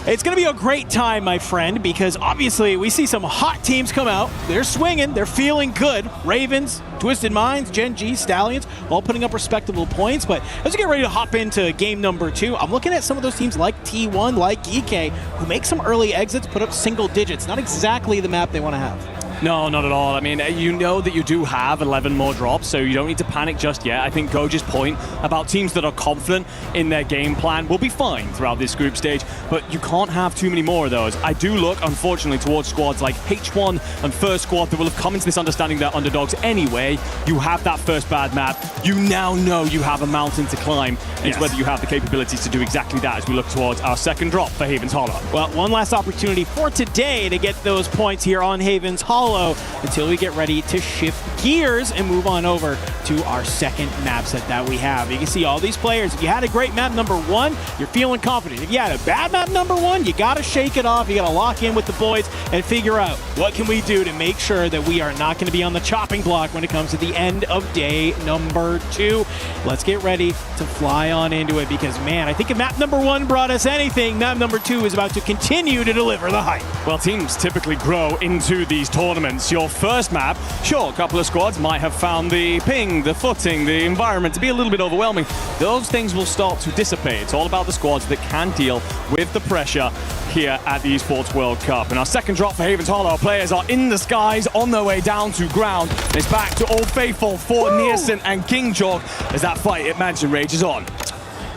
it's going to be a great time, my friend, because obviously we see some hot teams come out. They're swinging. They're feeling good. Ravens, Twisted Minds, Gen G, Stallions, all putting up respectable points. But as we get ready to hop into game number 2, I'm looking at some of those teams like T1, like EK, who make some early exits, put up single digits. Not exactly the map they want to have. No, not at all. I mean, you know that you do have 11 more drops, so you don't need to panic just yet. I think Goge's point about teams that are confident in their game plan will be fine throughout this group stage, but you can't have too many more of those. I do look, unfortunately, towards squads like H1 and First Squad that will have come into this understanding they're underdogs anyway. You have that first bad map. You now know you have a mountain to climb. It's whether you have the capabilities to do exactly that as we look towards our second drop for Haven's Hollow. Well, one last opportunity for today to get those points here on Haven's Hollow until we get ready to shift gears and move on over to our second map set that we have. You can see all these players. If you had a great map number 1, you're feeling confident. If you had a bad map number 1, you got to shake it off. You got to lock in with the boys and figure out what can we do to make sure that we are not going to be on the chopping block when it comes to the end of day number 2. Let's get ready to fly on into it because, man, I think if map number 1 brought us anything, map number 2 is about to continue to deliver the hype. Well, teams typically grow into these tournaments. Your first map, sure, a couple of squads might have found the ping, the footing, the environment to be a little bit overwhelming. Those things will start to dissipate. It's all about the squads that can deal with the pressure here at the Esports World Cup. And our second drop for Haven's Hollow, our players are in the skies on their way down to ground. It's back to Old Faithful for Nearson and King Chalk as that fight at Mansion rages on.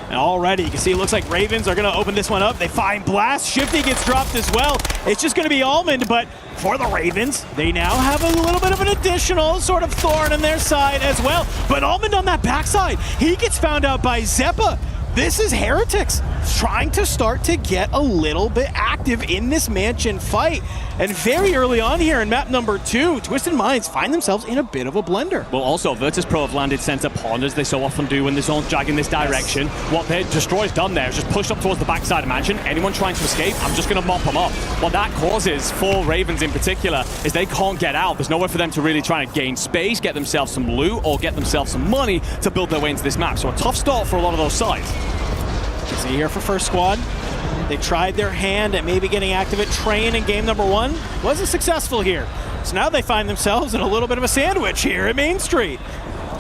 And already, you can see it looks like Ravens are going to open this one up. They find Blast. Shifty gets dropped as well. It's just going to be Almond, but for the Ravens, they now have a little bit of an additional sort of thorn in their side as well. But Almond on that backside, he gets found out by Zeppa. This is Heretics trying to start to get a little bit active in this Mansion fight. And very early on here in map number 2, Twisted Minds find themselves in a bit of a blender. Well, also, Virtus Pro have landed center pond, as they so often do when the zone's dragging this direction. What Destroy's done there is just pushed up towards the backside of Mansion. Anyone trying to escape, I'm just going to mop them up. What that causes for Ravens in particular is they can't get out. There's nowhere for them to really try to gain space, get themselves some loot, or get themselves some money to build their way into this map. So a tough start for a lot of those sides. See here for First Squad. They tried their hand at maybe getting active at Train in game number 1. Wasn't successful here. So now they find themselves in a little bit of a sandwich here at Main Street.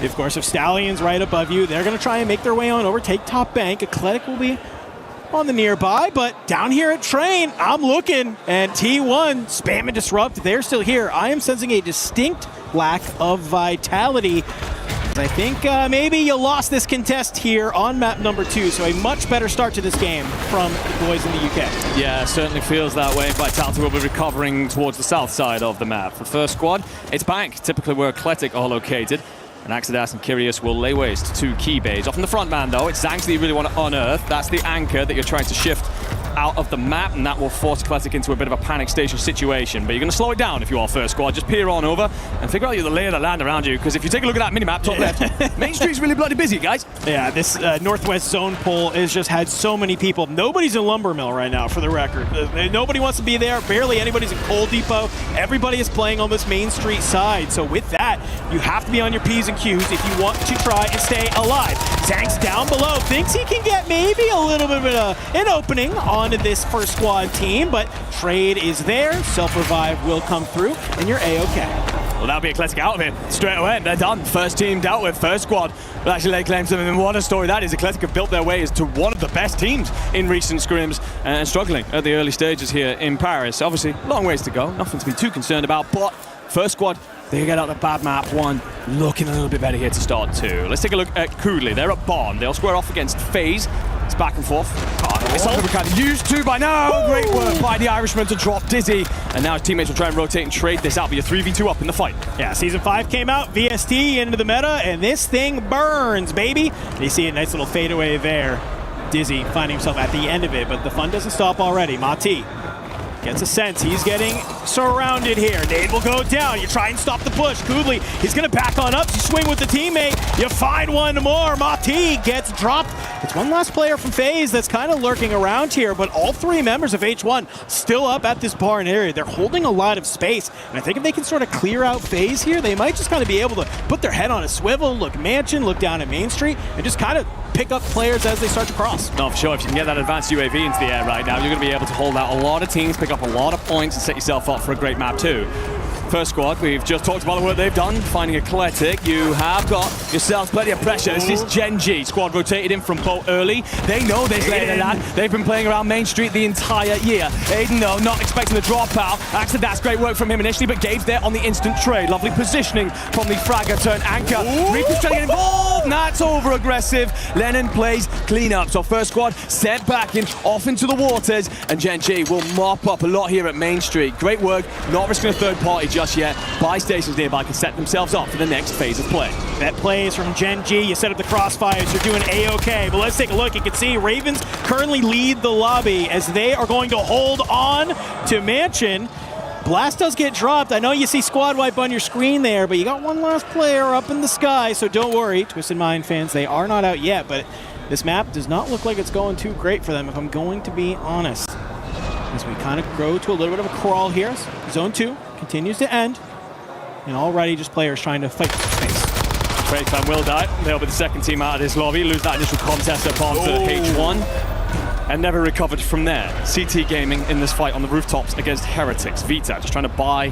Of course, if Stallion's right above you, they're going to try and make their way on over, take top bank. Eclectic will be on the nearby, but down here at Train, I'm looking, and T1, Spam and Disrupt, they're still here. I am sensing a distinct lack of vitality. I think maybe you lost this contest here on map number 2, so a much better start to this game from the boys in the UK. Yeah, certainly feels that way. Vitality will be recovering towards the south side of the map. For First Squad, it's Bank, typically where Eclectic are located. And Axidas and Kyrios will lay waste to 2 key bays. Off in the front man, though, it's Zangs that you really want to unearth. That's the anchor that you're trying to shift out of the map, and that will force Eclectic into a bit of a panic station situation. But you're going to slow it down if you are First Squad. Just peer on over and figure out the lay of the land around you, because if you take a look at that mini-map, top left, Main Street's really bloody busy, guys. Yeah, this Northwest Zone poll has just had so many people. Nobody's in Lumber Mill right now, for the record. Nobody wants to be there. Barely anybody's in Coal Depot. Everybody is playing on this Main Street side. So with that, you have to be on your P's and Q's if you want to try and stay alive. Zanks down below thinks he can get maybe a little bit of an opening on this First Squad team, but trade is there. Self-revive will come through, and you're A-okay. Well, that'll be Eclectic out of it straight away. They're done. First team dealt with. First Squad will actually lay claim to them. And what a story that is. Eclectic have built their way to one of the best teams in recent scrims and struggling at the early stages here in Paris. Obviously, long ways to go. Nothing to be too concerned about, but First Squad, they get out the bad map 1, looking a little bit better here to start 2. Let's take a look at Cooley. They're at Barn. They'll square off against FaZe. It's back and forth. It's something we're kind of used to by now. Great work by the Irishman to drop Dizzy. And now his teammates will try and rotate and trade this out, but you're 3v2 up in the fight. Yeah, Season 5 came out, VST into the meta, and this thing burns, baby. And you see a nice little fadeaway there. Dizzy finding himself at the end of it, but the fun doesn't stop already. Mati gets a sense he's getting surrounded here. Nade will go down. You try and stop the push. Kudli, he's going to back on up. You swing with the teammate. You find one more. Mati gets dropped. It's one last player from FaZe that's kind of lurking around here, but all 3 members of H1 still up at this barn area. They're holding a lot of space, and I think if they can sort of clear out FaZe here, they might just kind of be able to put their head on a swivel, look Mansion, look down at Main Street, and just kind of pick up players as they start to cross. No, for sure. If you can get that advanced UAV into the air right now, you're going to be able to hold out a lot of teams, pick up a lot of points, and set yourself up for a great map too. First squad, we've just talked about the work they've done, finding Eclectic. You have got yourselves plenty of pressure. This is Gen G. Squad rotated in from Poe early. They know there's later lad. They've been playing around Main Street the entire year. Aiden, though, not expecting the dropout. Actually, that's great work from him initially, but Gabe's there on the instant trade. Lovely positioning from the fragger turn anchor. Reaper's trying to get involved, and that's over-aggressive. Lennon plays clean-up. So first squad set back in, off into the waters, and Gen G will mop up a lot here at Main Street. Great work, not risking a third party just yet. Buy stations nearby can set themselves up for the next phase of play. That plays from Gen G. You set up the crossfires. You're doing A-OK. But let's take a look. You can see Ravens currently lead the lobby as they are going to hold on to Mansion. Blast does get dropped. I know you see squad wipe on your screen there, but you got one last player up in the sky, so don't worry. Twisted Mind fans, they are not out yet, but this map does not look like it's going too great for them, if I'm going to be honest. As we kind of grow to a little bit of a crawl here. Zone 2 continues to end. And already just players trying to fight for space. Break time will die. They'll be the second team out of this lobby. Lose that initial contest upon to H1. And never recovered from there. CT Gaming in this fight on the rooftops against Heretics. Vita just trying to buy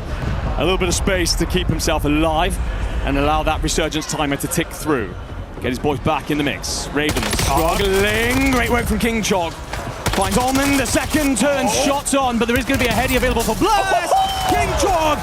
a little bit of space to keep himself alive and allow that resurgence timer to tick through. Get his boys back in the mix. Ravens struggling. Great work from King Chog. Finds Allman, the second turn, shots on, but there is going to be a heady available for Blast! King Chog!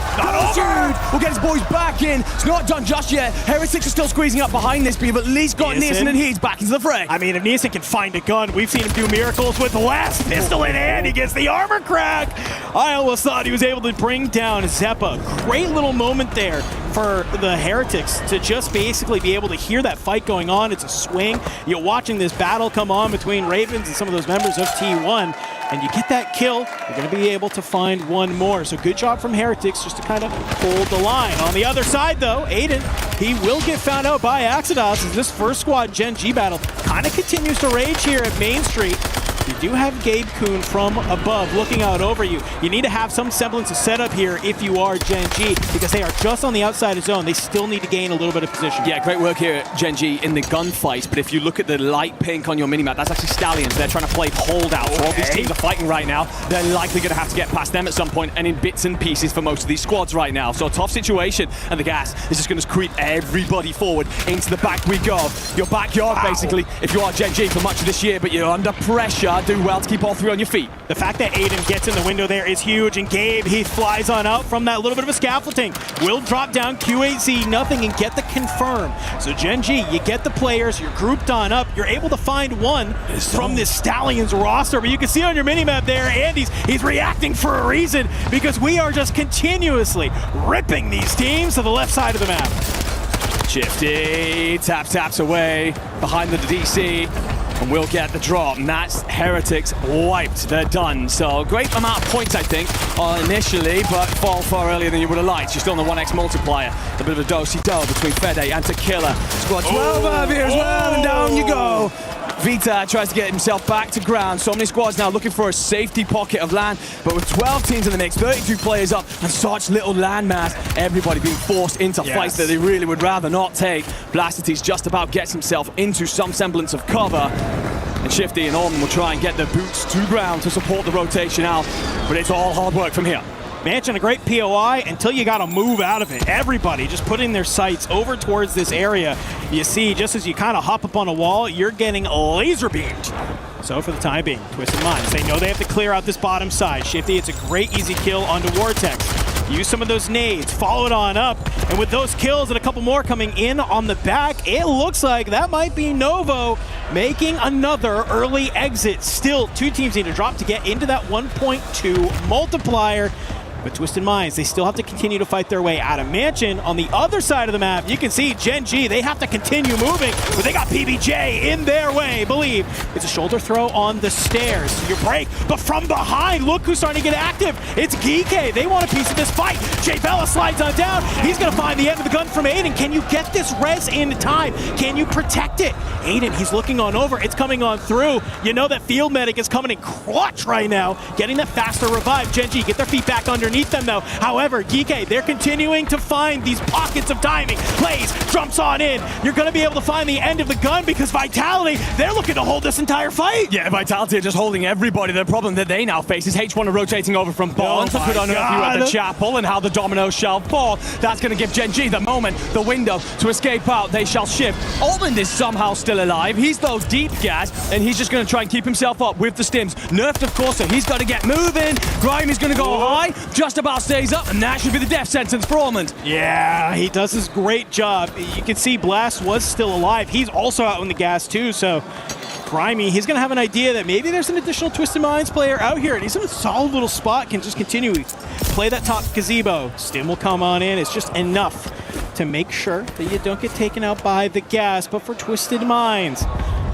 Will get his boys back in. It's not done just yet. Heretics are still squeezing up behind this, but you've at least got Nielsen and Heeds back into the fray. I mean, if Nielsen can find a gun, we've seen him do miracles with the last pistol in hand. He gets the armor crack. I almost thought he was able to bring down Zeppa. Great little moment there for the Heretics to just basically be able to hear that fight going on. It's a swing. You're watching this battle come on between Ravens and some of those members of T1, and you get that kill, you're going to be able to find one more. So good job from Heretics just to kind of hold the line. On the other side, though, Aiden, he will get found out by Axidos as this first squad Gen G battle kind of continues to rage here at Main Street. You do have Gabe Kuhn from above looking out over you. You need to have some semblance of setup here if you are Gen G, because they are just on the outside of zone. They still need to gain a little bit of position. Yeah, great work here at Gen G in the gunfight, but if you look at the light pink on your minimap, that's actually Stallions. They're trying to play holdout. So all these teams are fighting right now. They're likely going to have to get past them at some point, and in bits and pieces for most of these squads right now. So a tough situation, and the gas is just going to creep everybody forward. Into the back we go. Your backyard, basically, if you are Gen G for much of this year, but you're under pressure. Do well to keep all three on your feet. The fact that Aiden gets in the window there is huge, and Gabe, he flies on out from that little bit of a scaffolding. Will drop down Q8Z, nothing, and get the confirm. So Gen G, you get the players, you're grouped on up, you're able to find one from this Stallions roster, but you can see on your minimap there, Andy's, he's reacting for a reason, because we are just continuously ripping these teams to the left side of the map. Shifty, taps away behind the DC. And we'll get the drop, and that's Heretics wiped. They're done. So great amount of points, I think, initially, but fall far earlier than you would have liked. You're still on the 1x multiplier. A bit of a do-si-do between Fede and Tequila. Squad 12 over here as well, and down you go. Vita tries to get himself back to ground. So many squads now looking for a safety pocket of land, but with 12 teams in the mix, 32 players up, and such little land mass, everybody being forced into fights that they really would rather not take. Blastity's just about gets himself into some semblance of cover, and Shifty and Orman will try and get their boots to ground to support the rotation out, but it's all hard work from here. Mansion, a great POI until you got to move out of it. Everybody just putting their sights over towards this area. You see, just as you kind of hop up on a wall, you're getting laser beamed. So for the time being, Twisted Minds, they know they have to clear out this bottom side. Shifty, it's a great easy kill onto Vortex. Use some of those nades, follow it on up, and with those kills and a couple more coming in on the back, it looks like that might be Novo making another early exit. Still, two teams need to drop to get into that 1.2 multiplier. But Twisted Minds, they still have to continue to fight their way out of Mansion. On the other side of the map, you can see Gen G, they have to continue moving, but they got PBJ in their way. Believe it's a shoulder throw on the stairs. Your break, but from behind, look who's starting to get active. It's Geeke. They want a piece of this fight. Jay Bella slides on down. He's going to find the end of the gun from Aiden. Can you get this res in time? Can you protect it? Aiden, he's looking on over. It's coming on through. You know that Field Medic is coming in clutch right now, getting that faster revive. Gen G, get their feet back underneath. underneath them, though. However, Geeky, they're continuing to find these pockets of timing. Plays, jumps on in. You're going to be able to find the end of the gun because Vitality, they're looking to hold this entire fight. Yeah, Vitality are just holding everybody. The problem that they now face is H1 are rotating over from Barnes. I don't know if you at the chapel and how the dominoes shall fall. That's going to give Gen G the moment, the window to escape out. They shall shift. Almond is somehow still alive. He's though deep gas, and he's just going to try and keep himself up with the stims. Nerfed, of course, so he's got to get moving. Grimey's going to go high, just about stays up, and that should be the death sentence for Almond. Yeah, he does his great job. You can see Blast was still alive. He's also out in the gas too, so Grimy, he's going to have an idea that maybe there's an additional Twisted Minds player out here, and he's in a solid little spot, can just continue play that top gazebo. Stim will come on in. It's just enough to make sure that you don't get taken out by the gas. But for Twisted Minds,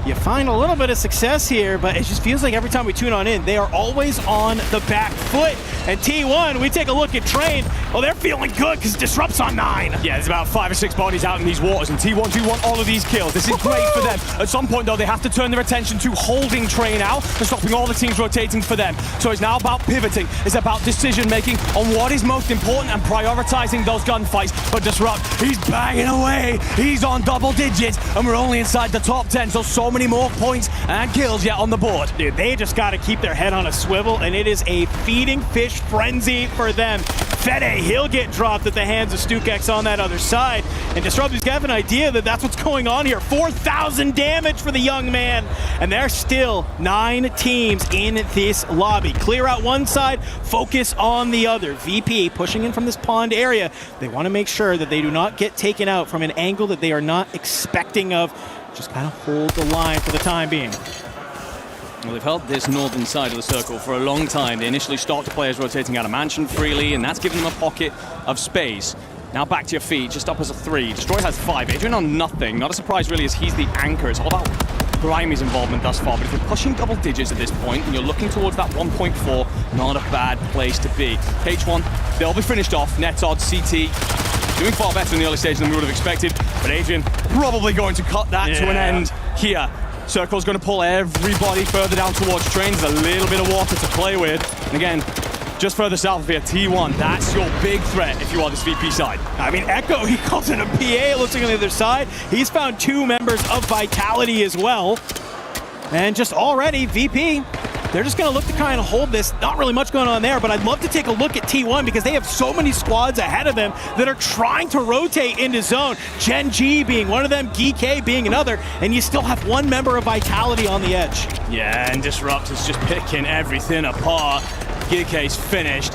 you find a little bit of success here, but it just feels like every time we tune on in, they are always on the back foot. And T1, we take a look at Train. Well, they're feeling good because Disrupt's on 9. Yeah, there's about 5 or 6 bodies out in these waters, and T1 do want all of these kills. This is great for them. At some point, though, they have to turn their attention to holding Train out and stopping all the teams rotating for them. So it's now about pivoting. It's about decision-making on what is most important and prioritizing those gunfights. But Disrupt, he's banging away. He's on double digits, and we're only inside the top 10, so many more points and kills yet on the board. Dude, they just got to keep their head on a swivel, and it is a feeding fish frenzy for them. Fede, he'll get dropped at the hands of StukX on that other side, and Disrupt, he's got an idea that that's what's going on here. 4,000 damage for the young man, and there's still 9 teams in this lobby. Clear out one side, focus on the other. VP pushing in from this pond area. They want to make sure that they do not get taken out from an angle that they are not expecting of. Just kind of hold the line for the time being. Well, they've held this northern side of the circle for a long time. They initially stopped players rotating out of Mansion freely, and that's given them a pocket of space. Now back to your feet, just up as a 3. Destroy has 5. Adrian on nothing. Not a surprise, really, as he's the anchor. It's all about Grimey's involvement thus far, but if you're pushing double digits at this point and you're looking towards that 1.4, not a bad place to be. H1, they'll be finished off. Netod, CT, doing far better in the early stage than we would have expected, but Adrian probably going to cut that to an end here. Circle's going to pull everybody further down towards Trains. A little bit of water to play with. And again, just further south of here, T1, that's your big threat if you are this VP side. I mean, Echo, he calls it a PA, it looks like on the other side. He's found 2 members of Vitality as well. And just already, VP, they're just going to look to kind of hold this. Not really much going on there, but I'd love to take a look at T1 because they have so many squads ahead of them that are trying to rotate into zone. Gen G being one of them, GK being another, and you still have 1 member of Vitality on the edge. Yeah, and Disrupt is just picking everything apart. GK's finished.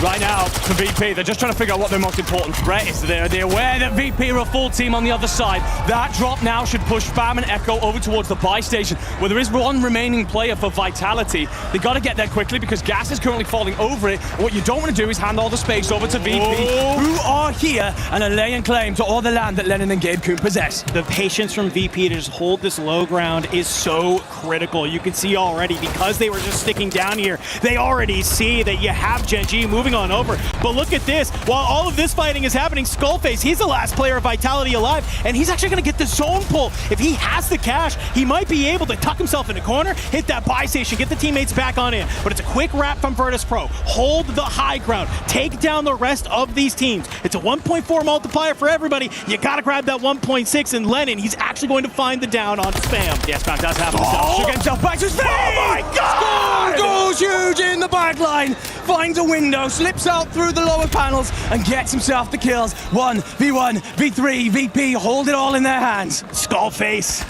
Right now, for VP, they're just trying to figure out what their most important threat is. They're aware that VP are a full team on the other side. That drop now should push Fam and Echo over towards the buy station, where there is 1 remaining player for Vitality. They got to get there quickly because gas is currently falling over it. What you don't want to do is hand all the space over to VP, who are here and are laying claim to all the land that Lennon and Gabe Kuhn possess. The patience from VP to just hold this low ground is so critical. You can see already, because they were just sticking down here, they already see that you have Gen G moving on over. But look at this. While all of this fighting is happening, Skullface, he's the last player of Vitality alive, and he's actually going to get the zone pull. If he has the cash, he might be able to tuck himself in a corner, hit that buy station, get the teammates back on in. But it's a quick wrap from Virtus Pro. Hold the high ground. Take down the rest of these teams. It's a 1.4 multiplier for everybody. You got to grab that 1.6, and Lennon, he's actually going to find the down on Spam. Yes, Spam does have himself. Should get himself back to his feet. Oh my God! Goes huge in the back line. Finds a window, slips out through the lower panels, and gets himself the kills. 1v1, v3, VP, hold it all in their hands. Skullface.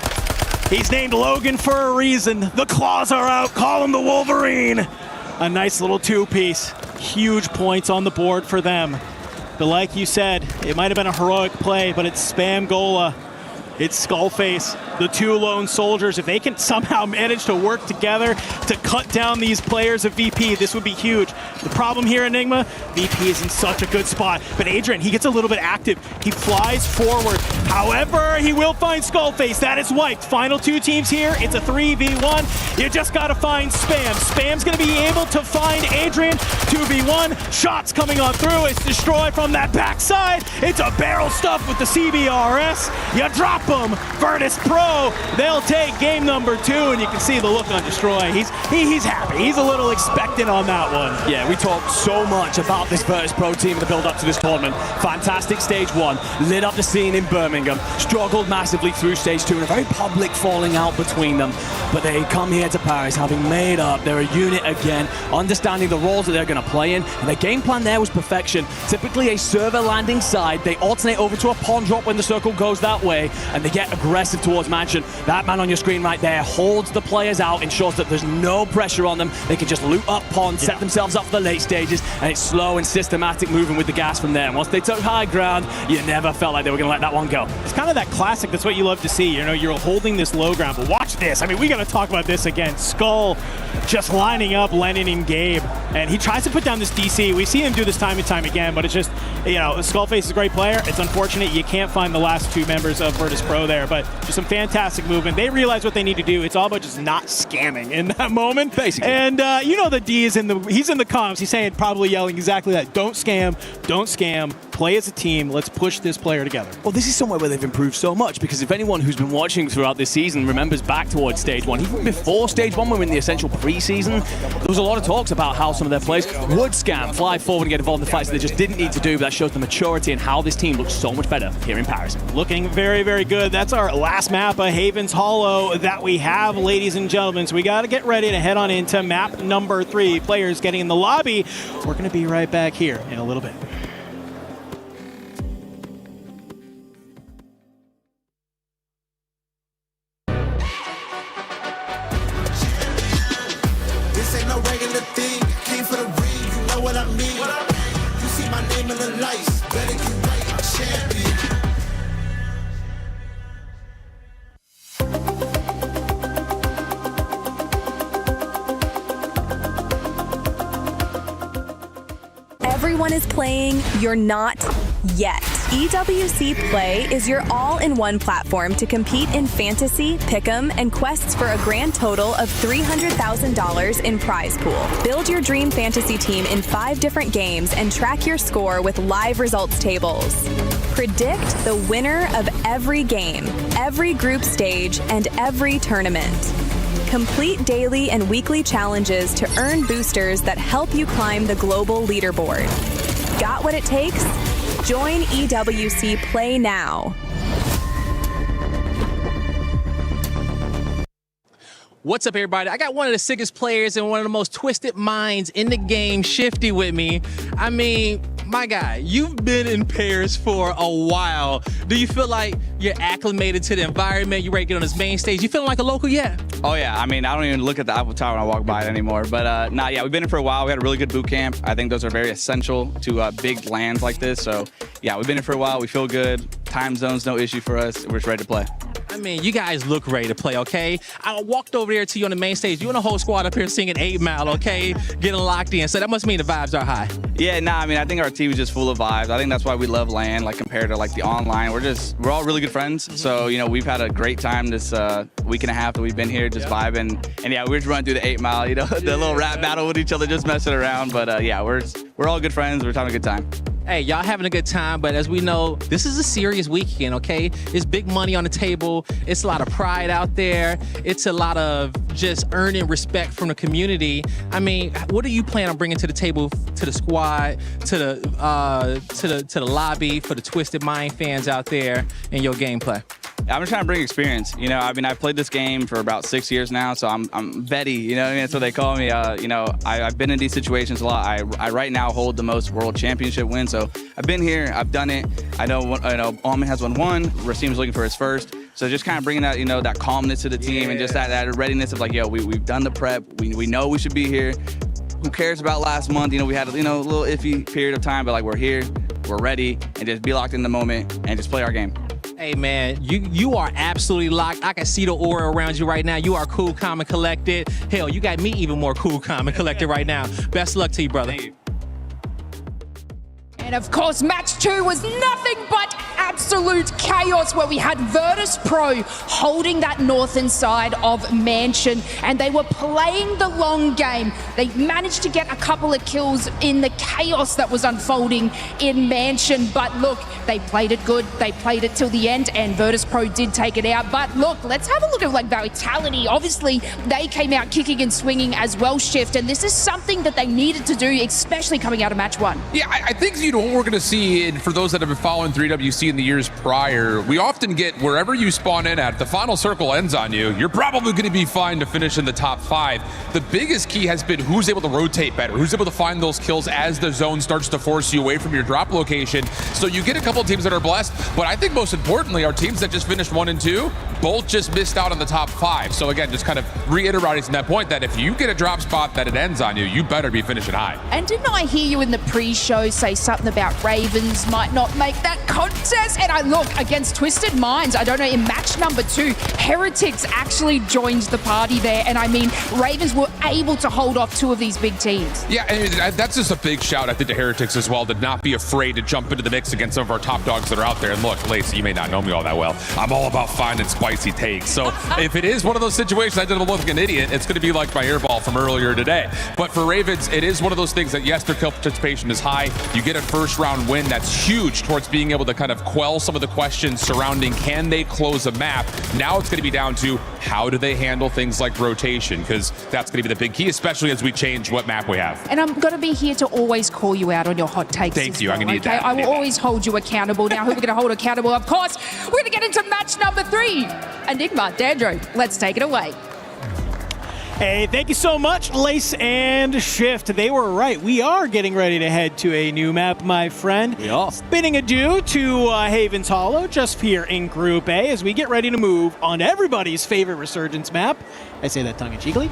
He's named Logan for a reason. The claws are out. Call him the Wolverine. A nice little 2-piece. Huge points on the board for them. But like you said, it might have been a heroic play, but it's Spam Gola. It's Skullface, the 2 lone soldiers. If they can somehow manage to work together to cut down these players of VP, this would be huge. The problem here, Enigma, VP is in such a good spot. But Adrian, he gets a little bit active. He flies forward. However, he will find Skullface. That is wiped. Final 2 teams here. It's a 3v1. You just got to find Spam. Spam's going to be able to find Adrian. 2v1. Shots coming on through. It's destroyed from that backside. It's a barrel stuff with the CBRS. You drop them. Virtus Pro, they'll take game number 2, and you can see the look on Destroy. He's happy. He's a little expectant on that one. Yeah, we talked so much about this Virtus Pro team in the build-up to this tournament. Fantastic stage 1, lit up the scene in Birmingham, struggled massively through stage 2, and a very public falling out between them. But they come here to Paris having made up. They're a unit again, understanding the roles that they're going to play in, and their game plan there was perfection. Typically a server landing side, they alternate over to a pawn drop when the circle goes that way, and they get aggressive towards Mansion. That man on your screen right there holds the players out, ensures that there's no pressure on them. They can just loot up pawns, set themselves up for the late stages, and it's slow and systematic moving with the gas from there. And once they took high ground, you never felt like they were going to let that one go. It's kind of that classic, that's what you love to see. You know, you're holding this low ground, but watch this. I mean, we got to talk about this again. Skull just lining up Lennon and Gabe, and he tries to put down this DC. We see him do this time and time again, but it's just, you know, Skullface is a great player. It's unfortunate you can't find the last 2 members of Virtus Pro there, but just some fantastic movement. They realize what they need to do. It's all about just not scamming in that moment. Basically. And you know, the D is he's in the comms. He's saying, probably yelling exactly that. Don't scam, play as a team. Let's push this player together. Well, this is somewhere where they've improved so much, because if anyone who's been watching throughout this season remembers back towards stage 1, even before stage 1, when we were in the essential preseason, there was a lot of talks about how some of their players would scam, fly forward and get involved in the fights that they just didn't need to do, but that shows the maturity and how this team looks so much better here in Paris. Looking very, very good. That's our last map of Haven's Hollow that we have, ladies and gentlemen. So we got to get ready to head on into map number 3. Players getting in the lobby. We're going to be right back here in a little bit. This ain't no regular thing. Came for the ring, you know what I mean. You see my name in the lights. Better get right, champion. Everyone is playing, you're not yet. EWC Play is your all-in-one platform to compete in fantasy, pick'em, and quests for a grand total of $300,000 in prize pool. Build your dream fantasy team in 5 different games and track your score with live results tables. Predict the winner of every game, every group stage, and every tournament. Complete daily and weekly challenges to earn boosters that help you climb the global leaderboard. Got what it takes? Join EWC Play now. What's up, everybody? I got one of the sickest players and one of the most twisted minds in the game, Shifty, with me. I mean, my guy, you've been in Paris for a while. Do you feel like you're acclimated to the environment? You ready to get on this main stage? You feeling like a local yet? Oh, yeah. I mean, I don't even look at the Eiffel Tower when I walk by it anymore. But, yeah, we've been here for a while. We had a really good boot camp. I think those are very essential to big lands like this. So, yeah, we've been here for a while. We feel good. Time zone's no issue for us. We're just ready to play. I mean, you guys look ready to play, okay? I walked over there to you on the main stage. You and the whole squad up here singing 8 Mile, okay? Getting locked in. So that must mean the vibes are high. Yeah, nah, I mean, I think our team is just full of vibes. I think that's why we love LAN, like, compared to, like, the online. We're all really good friends. So, you know, we've had a great time this week and a half that we've been here just vibing. And, yeah, we're just running through the 8 Mile, you know, the little rap battle with each other, just messing around. But, yeah, we're all good friends. We're having a good time. Hey, y'all having a good time, but as we know, this is a serious weekend, okay? It's big money on the table. It's a lot of pride out there. It's a lot of just earning respect from the community. I mean, what do you plan on bringing to the table, to the squad, to the lobby, for the Twisted Mind fans out there in your gameplay? I'm just trying to bring experience. You know, I mean, I've played this game for about 6 years now, so I'm Betty. You know what I mean? That's what they call me. You know, I've been in these situations a lot. I right now hold the most world championship wins, so I've been here. I've done it. I know Alman has won one. Rasim's looking for his first. So just kind of bringing that, you know, that calmness to the team and just that readiness of like, yo, we've done the prep. We know we should be here. Who cares about last month? You know, we had a little iffy period of time, but like we're here, we're ready, and just be locked in the moment and just play our game. Hey, man, you are absolutely locked. I can see the aura around you right now. You are cool, calm, and collected. Hell, you got me even more cool, calm, and collected right now. Best of luck to you, brother. And of course, match 2 was nothing but absolute chaos where we had Virtus Pro holding that northern side of Mansion, and they were playing the long game. They managed to get a couple of kills in the chaos that was unfolding in Mansion, but look, they played it good. They played it till the end, and Virtus Pro did take it out. But look, let's have a look at like Vitality. Obviously, they came out kicking and swinging as well, Shift, and this is something that they needed to do, especially coming out of match one. Yeah, I think, you know, what we're going to see, and for those that have been following 3WC in the years prior, we often get wherever you spawn in at, the final circle ends on you, you're probably going to be fine to finish in the top 5. The biggest key has been who's able to rotate better, who's able to find those kills as the zone starts to force you away from your drop location. So you get a couple of teams that are blessed, but I think most importantly, our teams that just finished 1 and 2, both just missed out on the top 5. So again, just kind of reiterating that point that if you get a drop spot that it ends on you, you better be finishing high. And didn't I hear you in the pre-show say something about Ravens might not make that contest? And I look, against Twisted Minds, I don't know, in match number 2, Heretics actually joined the party there. And I mean, Ravens were able to hold off 2 of these big teams. Yeah, and that's just a big shout, I think, to Heretics as well, to not be afraid to jump into the mix against some of our top dogs that are out there. And look, Lacey, you may not know me all that well. I'm all about finding spicy takes. So if it is one of those situations I did look like an idiot, it's going to be like my airball from earlier today. But for Ravens, it is one of those things that, yes, their kill participation is high. You get a first round win. That's huge towards being able to kind of quell some of the questions surrounding can they close a map. Now it's going to be down to how do they handle things like rotation, because that's going to be the big key, especially as we change what map we have. And I'm going to be here to always call you out on your hot takes. Thank you. Well, I'm going to need that. I will always hold you accountable. Now, who are we going to hold accountable? Of course, we're going to get into match number 3. Enigma, Dandro, let's take it away. Hey, thank you so much, Lace and Shift. They were right. We are getting ready to head to a new map, my friend. We are. Bidding adieu to Haven's Hollow, just here in Group A, as we get ready to move on to everybody's favorite Resurgence map. I say that tongue-in-cheekly.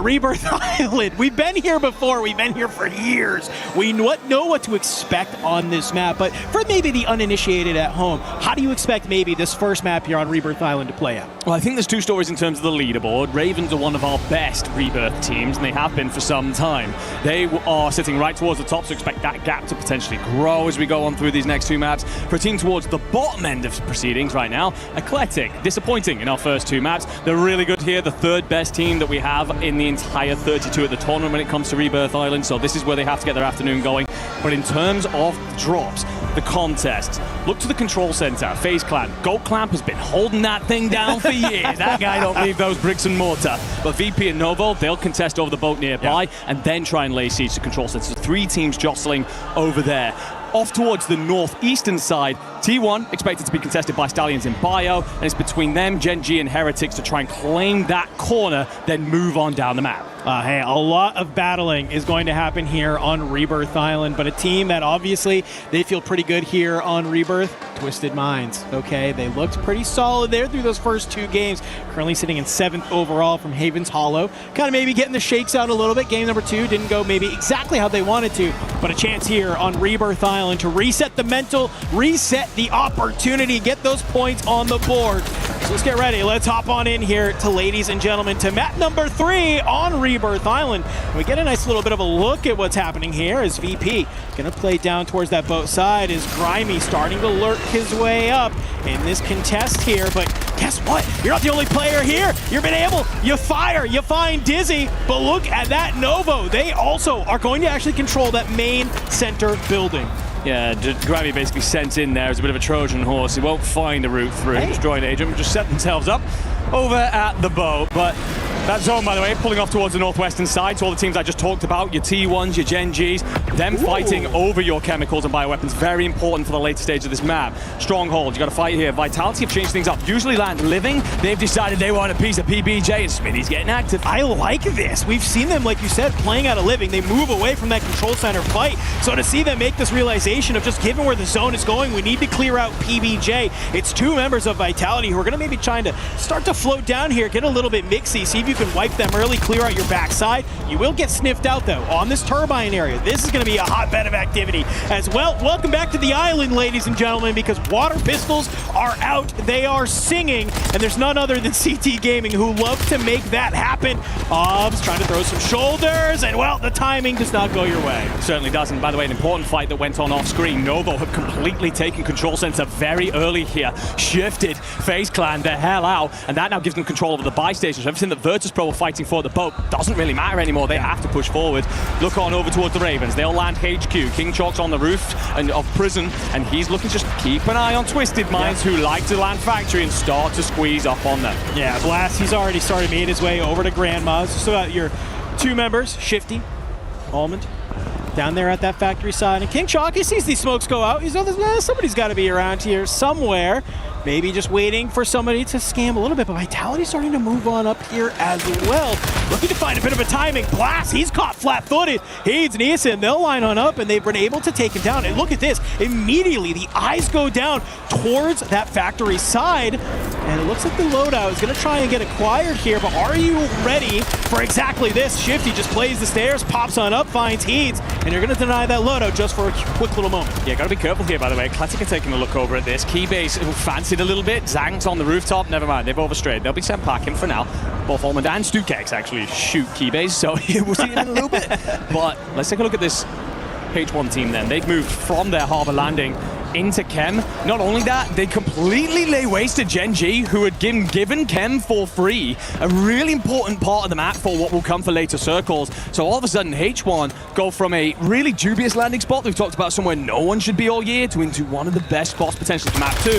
Rebirth Island. We've been here before. We've been here for years. We know what to expect on this map. But for maybe the uninitiated at home, how do you expect maybe this first map here on Rebirth Island to play out? Well, I think there's 2 stories in terms of the leaderboard. Ravens are one of our best Rebirth teams, and they have been for some time. They are sitting right towards the top, so expect that gap to potentially grow as we go on through these next 2 maps. For a team towards the bottom end of proceedings right now, Eclectic, disappointing in our first 2 maps. They're really good here, the 3rd best team that we have in the entire 32 at the tournament when it comes to Rebirth Island, so this is where they have to get their afternoon going. But in terms of drops, the contest, look to the control center. FaZe Clan, Goat Clamp has been holding that thing down for years. That guy don't leave those bricks and mortar. But VP and Novo, they'll contest over the boat nearby and then try and lay siege to control center. So 3 teams jostling over there. Off towards the northeastern side, T1 expected to be contested by Stallions in Bio, and it's between them, Gen G and Heretics to try and claim that corner, then move on down the map. Hey, a lot of battling is going to happen here on Rebirth Island, but a team that obviously they feel pretty good here on Rebirth, Twisted Minds. Okay, they looked pretty solid there through those first 2 games. Currently sitting in 7th overall from Haven's Hollow. Kind of maybe getting the shakes out a little bit. Game number 2 didn't go maybe exactly how they wanted to, but a chance here on Rebirth Island to reset the mental, reset the opportunity, get those points on the board. So let's get ready. Let's hop on in here to, ladies and gentlemen, to map number 3 on Rebirth Island. And we get a nice little bit of a look at what's happening here as VP gonna play down towards that boat side, is Grimy starting to lurk his way up in this contest here. But guess what? You're not the only player here. You've been able, you fire, you find Dizzy, but look at that Novo. They also are going to actually control that main center building. Yeah, Grimy basically sent in there as a bit of a Trojan horse. He won't find a route through. Destroyed Agent, just set themselves up over at the boat. But that zone, by the way, pulling off towards the northwestern side. So all the teams I just talked about, your T1s, your Gen Gs, them fighting over your chemicals and bioweapons. Very important for the later stage of this map. Stronghold, you got to fight here. Vitality have changed things up. Usually land living. They've decided they want a piece of PBJ, and Smitty's getting active. I like this. We've seen them, like you said, playing out of living. They move away from that control center fight. So to see them make this realization of just given where the zone is going, we need to clear out PBJ. It's 2 members of Vitality who are going to maybe trying to start to float down here, get a little bit mixy, see if you can wipe them early, clear out your backside. You will get sniffed out, though, on this turbine area. This is going to be a hotbed of activity as well. Welcome back to the island, ladies and gentlemen, because water pistols are out. They are singing, and there's none other than CT Gaming who love to make that happen. Obs trying to throw some shoulders, and, well, the timing does not go your way. Certainly doesn't. By the way, an important fight that went on off screen. Novo have completely taken control center very early here. Shifted FaZe Clan the hell out, and that now gives them control over the buy station. So everything that Virtus.pro were fighting for at the boat doesn't really matter anymore. They have to push forward. Look on over towards the Ravens. They'll land HQ. King Chalk's on the roof of Prison, and he's looking to just keep an eye on Twisted Minds, who like to land Factory and start to squeeze up on them. Yeah, Blast, he's already started made his way over to Grandma's. So your two members, Shifty, Almond, down there at that factory side. And King Chalk, he sees these smokes go out. He's somebody's got to be around here somewhere. Maybe just waiting for somebody to scam a little bit, but Vitality's starting to move on up here as well. Looking to find a bit of a timing. Blast, he's caught flat-footed. Hades and Eason, they'll line on up, and they've been able to take him down. And look at this. Immediately, the eyes go down towards that factory side, and it looks like the loadout is going to try and get acquired here, but are you ready for exactly this? Shifty just plays the stairs, pops on up, finds Hades, and you're going to deny that loadout just for a quick little moment. Yeah, got to be careful here, by the way. Eclectic are taking a look over at this. Keybase, who fancied a little bit. Zang's on the rooftop. Never mind, they've overstrayed. They'll be sent packing for now. Both Almond and Stukex actually shoot Keybase, so we'll see it in a little bit. But let's take a look at this H1 team then. They've moved from their harbor landing into Chem. Not only that, they completely lay waste to Gen G, who had given Chem for free, a really important part of the map for what will come for later circles. So all of a sudden, H1 go from a really dubious landing spot we've talked about somewhere no one should be all year to into one of the best spots potentially for map 2.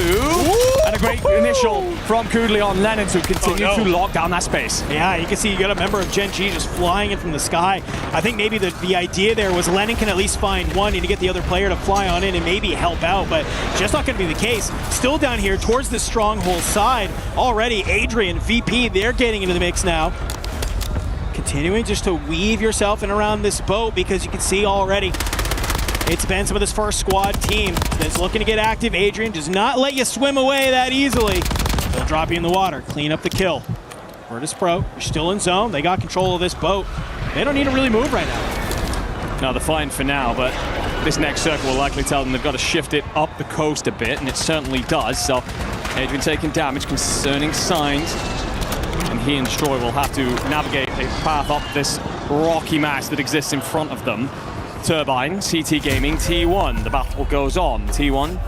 And a great initial from Kudley on Lennon to continue to lock down that space. Yeah, you can see you got a member of Gen G just flying in from the sky. I think maybe the idea there was Lennon can at least find one and to get the other player to fly on in and maybe help out, but just not going to be the case. Still down here towards the stronghold side. Already Adrian, VP, they're getting into the mix now. Continuing just to weave yourself in around this boat, because you can see already it's been some of this first squad team that's looking to get active. Adrian does not let you swim away that easily. They'll drop you in the water, clean up the kill. Virtus.pro, you're still in zone. They got control of this boat. They don't need to really move right now. No, they're fine for now, but this next circle will likely tell them they've got to shift it up the coast a bit, and it certainly does. So Adrian taking damage, concerning signs, and he and Destroy will have to navigate a path up this rocky mass that exists in front of them. Turbine, CT Gaming, T1. The battle goes on. T1,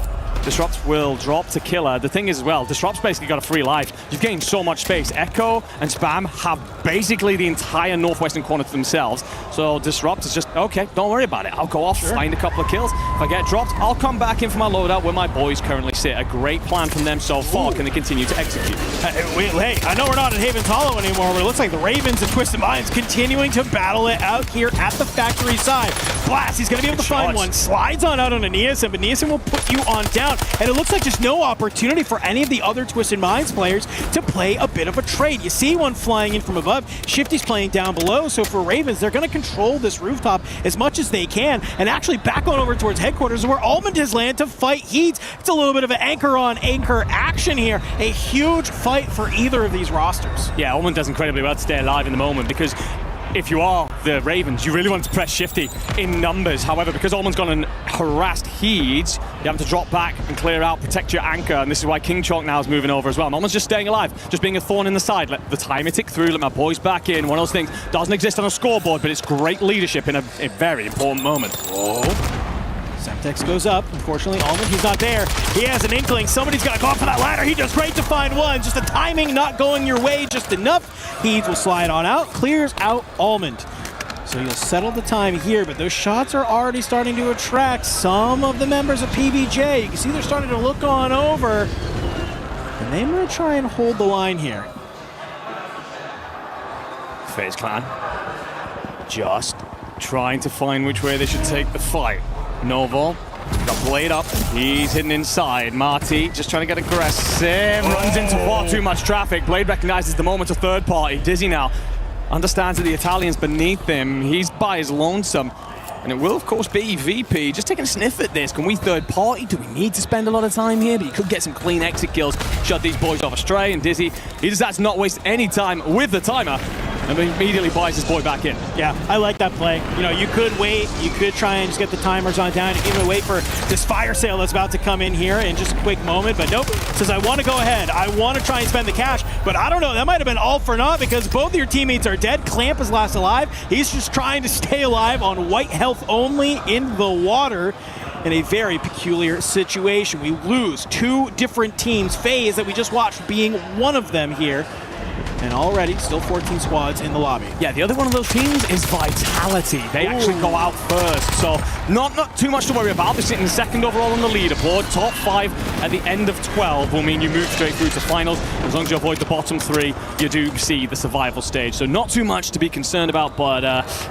Disrupt will drop to Killer. The thing is as well, Disrupt's basically got a free life. You've gained so much space. Echo and Spam have basically the entire northwestern corner to themselves. So Disrupt is just, okay, don't worry about it. I'll go off, find a couple of kills. If I get dropped, I'll come back in for my loadout where my boys currently sit. A great plan from them so far. Can they continue to execute? Hey, I know we're not in Haven's Hollow anymore, but it looks like the Ravens and Twisted Minds continuing to battle it out here at the factory side. Blast, he's going to be able to find one. Slides on out on a Neason, but Neason will put you on down. And it looks like just no opportunity for any of the other Twisted Minds players to play a bit of a trade. You see one flying in from above. Shifty's playing down below. So for Ravens, they're going to control this rooftop as much as they can. And actually back on over towards headquarters where Almond has landed to fight Heats. It's a little bit of an anchor on anchor action here. A huge fight for either of these rosters. Yeah, Almond does incredibly well to stay alive in the moment, because if you are the Ravens, you really want to press Shifty in numbers. However, because Almond's gone and harassed Heeds, you have to drop back and clear out, protect your anchor, and this is why King Chalk now is moving over as well. And Almond's just staying alive, just being a thorn in the side. Let the timer tick through, let my boys back in. One of those things doesn't exist on a scoreboard, but it's great leadership in a very important moment. Semtex goes up. Unfortunately, Almond, he's not there. He has an inkling. Somebody's got to go up for that ladder. He does great to find one. Just the timing not going your way just enough. Heeds will slide on out, clears out Almond. So you'll settle the time here, but those shots are already starting to attract some of the members of PBJ. You can see they're starting to look on over. And they might try and hold the line here. FaZe Clan just trying to find which way they should take the fight. Novo got Blade up, he's hidden inside. Marty just trying to get aggressive, runs into far too much traffic. Blade recognizes the moment of third party. Dizzy now understands that the Italian's beneath him. He's by his lonesome. And it will, of course, be VP. Just taking a sniff at this. Can we third party? Do we need to spend a lot of time here? But you could get some clean exit kills. Shut these boys off astray. And Dizzy, he decides to not waste any time with the timer. and immediately buys his boy back in. Yeah, I like that play. You know, you could wait, you could try and just get the timers on down, and even wait for this fire sale that's about to come in here in just a quick moment, but nope, says I want to go ahead. I want to try and spend the cash, but I don't know, that might have been all for naught because both of your teammates are dead. Clamp is last alive. He's just trying to stay alive on white health only in the water. In a very peculiar situation. We lose 2 different teams. FaZe that we just watched being one of them here. And already still 14 squads in the lobby. Yeah, the other one of those teams is Vitality. They actually go out first, so not too much to worry about. They're sitting second overall on the leaderboard. Top 5 at the end of 12 will mean you move straight through to finals. As long as you avoid the bottom 3, you do see the survival stage. So not too much to be concerned about, but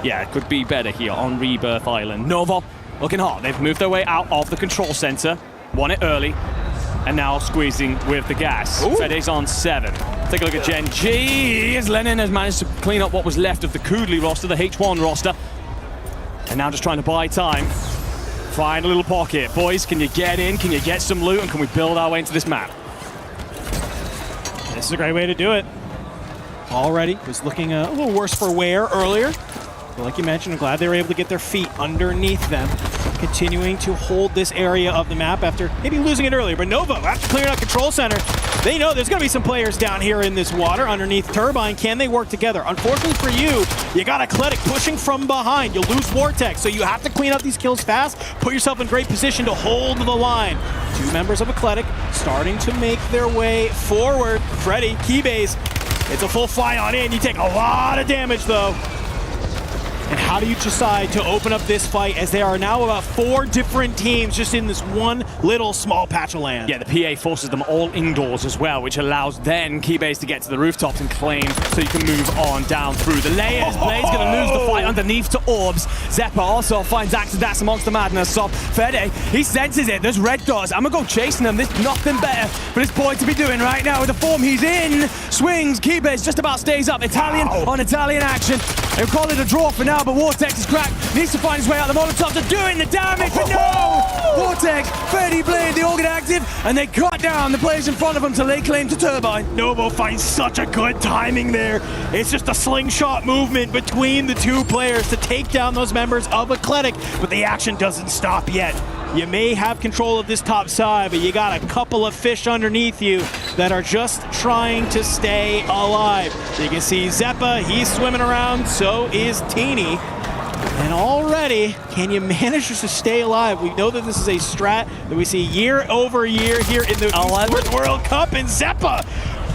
yeah, it could be better here on Rebirth Island. Nova looking hot. They've moved their way out of the control center, won it early, and now squeezing with the gas. Fede's on 7. Take a look at Gen G. As Lennon has managed to clean up what was left of the Koodley roster, the H1 roster. And now just trying to buy time. Find a little pocket. Boys, can you get in? Can you get some loot? And can we build our way into this map? This is a great way to do it. Already was looking a little worse for wear earlier. But like you mentioned, I'm glad they were able to get their feet underneath them. Continuing to hold this area of the map after maybe losing it earlier. But Nova, after clearing out Control Center, they know there's going to be some players down here in this water underneath Turbine. Can they work together? Unfortunately for you, you got Athletic pushing from behind. You'll lose Vortex, so you have to clean up these kills fast, put yourself in great position to hold the line. 2 members of Athletic starting to make their way forward. Freddy, Keybase, it's a full fly on in. You take a lot of damage though. And how do you decide to open up this fight as there are now about 4 different teams just in this one little small patch of land? Yeah, the PA forces them all indoors as well, which allows then Keybase to get to the rooftops and claim so you can move on down through the layers. Blade's going to lose the fight underneath to Orbs. Zeppa also finds Axedax amongst the madness. So Fede, he senses it. There's red dots. I'm going to go chasing them. There's nothing better for this boy to be doing right now with the form he's in. Swings. Keybase just about stays up. Italian on Italian action. They'll call it a draw for now, but Vortex is cracked. Needs to find his way out. The Molotovs are doing the damage, but no! Vortex, Freddy Blade, the organ active, and they cut down the players in front of them to lay claim to Turbine. Novo finds such a good timing there. It's just a slingshot movement between the 2 players to take down those members of Athletic, but the action doesn't stop yet. You may have control of this top side, but you got a couple of fish underneath you that are just trying to stay alive. So you can see Zeppa, he's swimming around, so is Teeny. And already, can you manage to stay alive? We know that this is a strat that we see year over year here in the Esports World Cup, and Zeppa,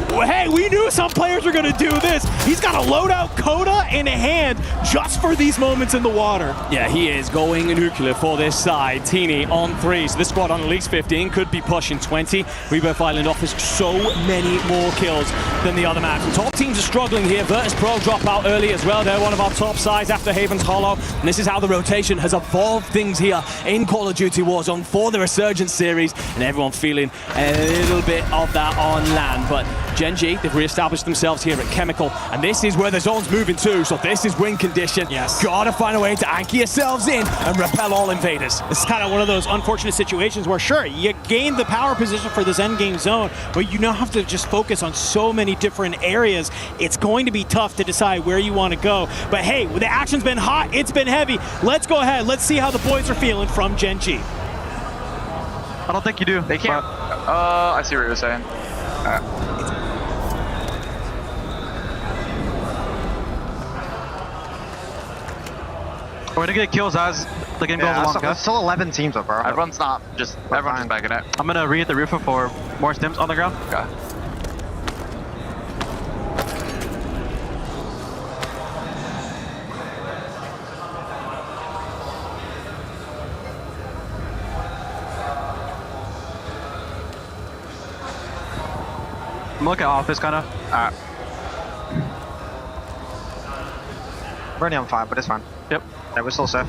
hey, we knew some players were going to do this. He's got a loadout Coda in hand just for these moments in the water. Yeah, he is going nuclear for this side. Teeny on 3, so this squad on at least 15 could be pushing 20. Rebirth Island offers so many more kills than the other maps. And top teams are struggling here. Virtus Pro drop out early as well. They're one of our top sides after Haven's Hollow. And this is how the rotation has evolved things here in Call of Duty Warzone for the Resurgence series. And everyone feeling a little bit of that on land. But Gen G, they've re-established themselves here at Chemical, and this is where the zone's moving to, so this is win condition. Yes. Gotta find a way to anchor yourselves in and repel all invaders. It's kind of one of those unfortunate situations where, sure, you gain the power position for this endgame zone, but you now have to just focus on so many different areas. It's going to be tough to decide where you want to go. But hey, the action's been hot, it's been heavy. Let's go ahead, let's see how the boys are feeling from Gen G. I don't think you do. They can't. I see what you're saying. We're gonna get kills as the game goes along. There's still 11 teams up, bro. Everyone's just backing it. I'm gonna re-hit the roof for more stims on the ground. Okay. I'm looking at office, kind of. Alright. We're only on 5, but it's fine. Yep. Yeah, we're still safe.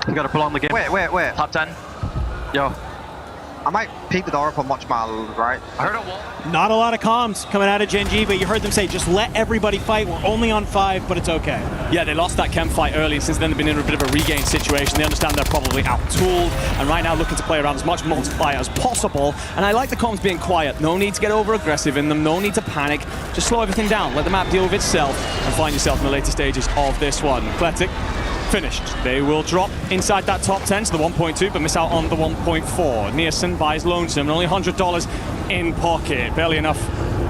You gotta pull on the game. Wait. Top 10. Yo. I might peek the door up and watch my right. I heard a wall. Not a lot of comms coming out of Gen G, but you heard them say, just let everybody fight. We're only on 5, but it's okay. Yeah, they lost that chem fight early, and since then they've been in a bit of a regain situation. They understand they're probably out-tooled, and right now looking to play around as much multiplier as possible. And I like the comms being quiet. No need to get over-aggressive in them, no need to panic. Just slow everything down, let the map deal with itself, and find yourself in the later stages of this one. Athletic finished. They will drop inside that top 10 to the 1.2, but miss out on the 1.4. Nielsen buys Lonesome, and only $100 in pocket. Barely enough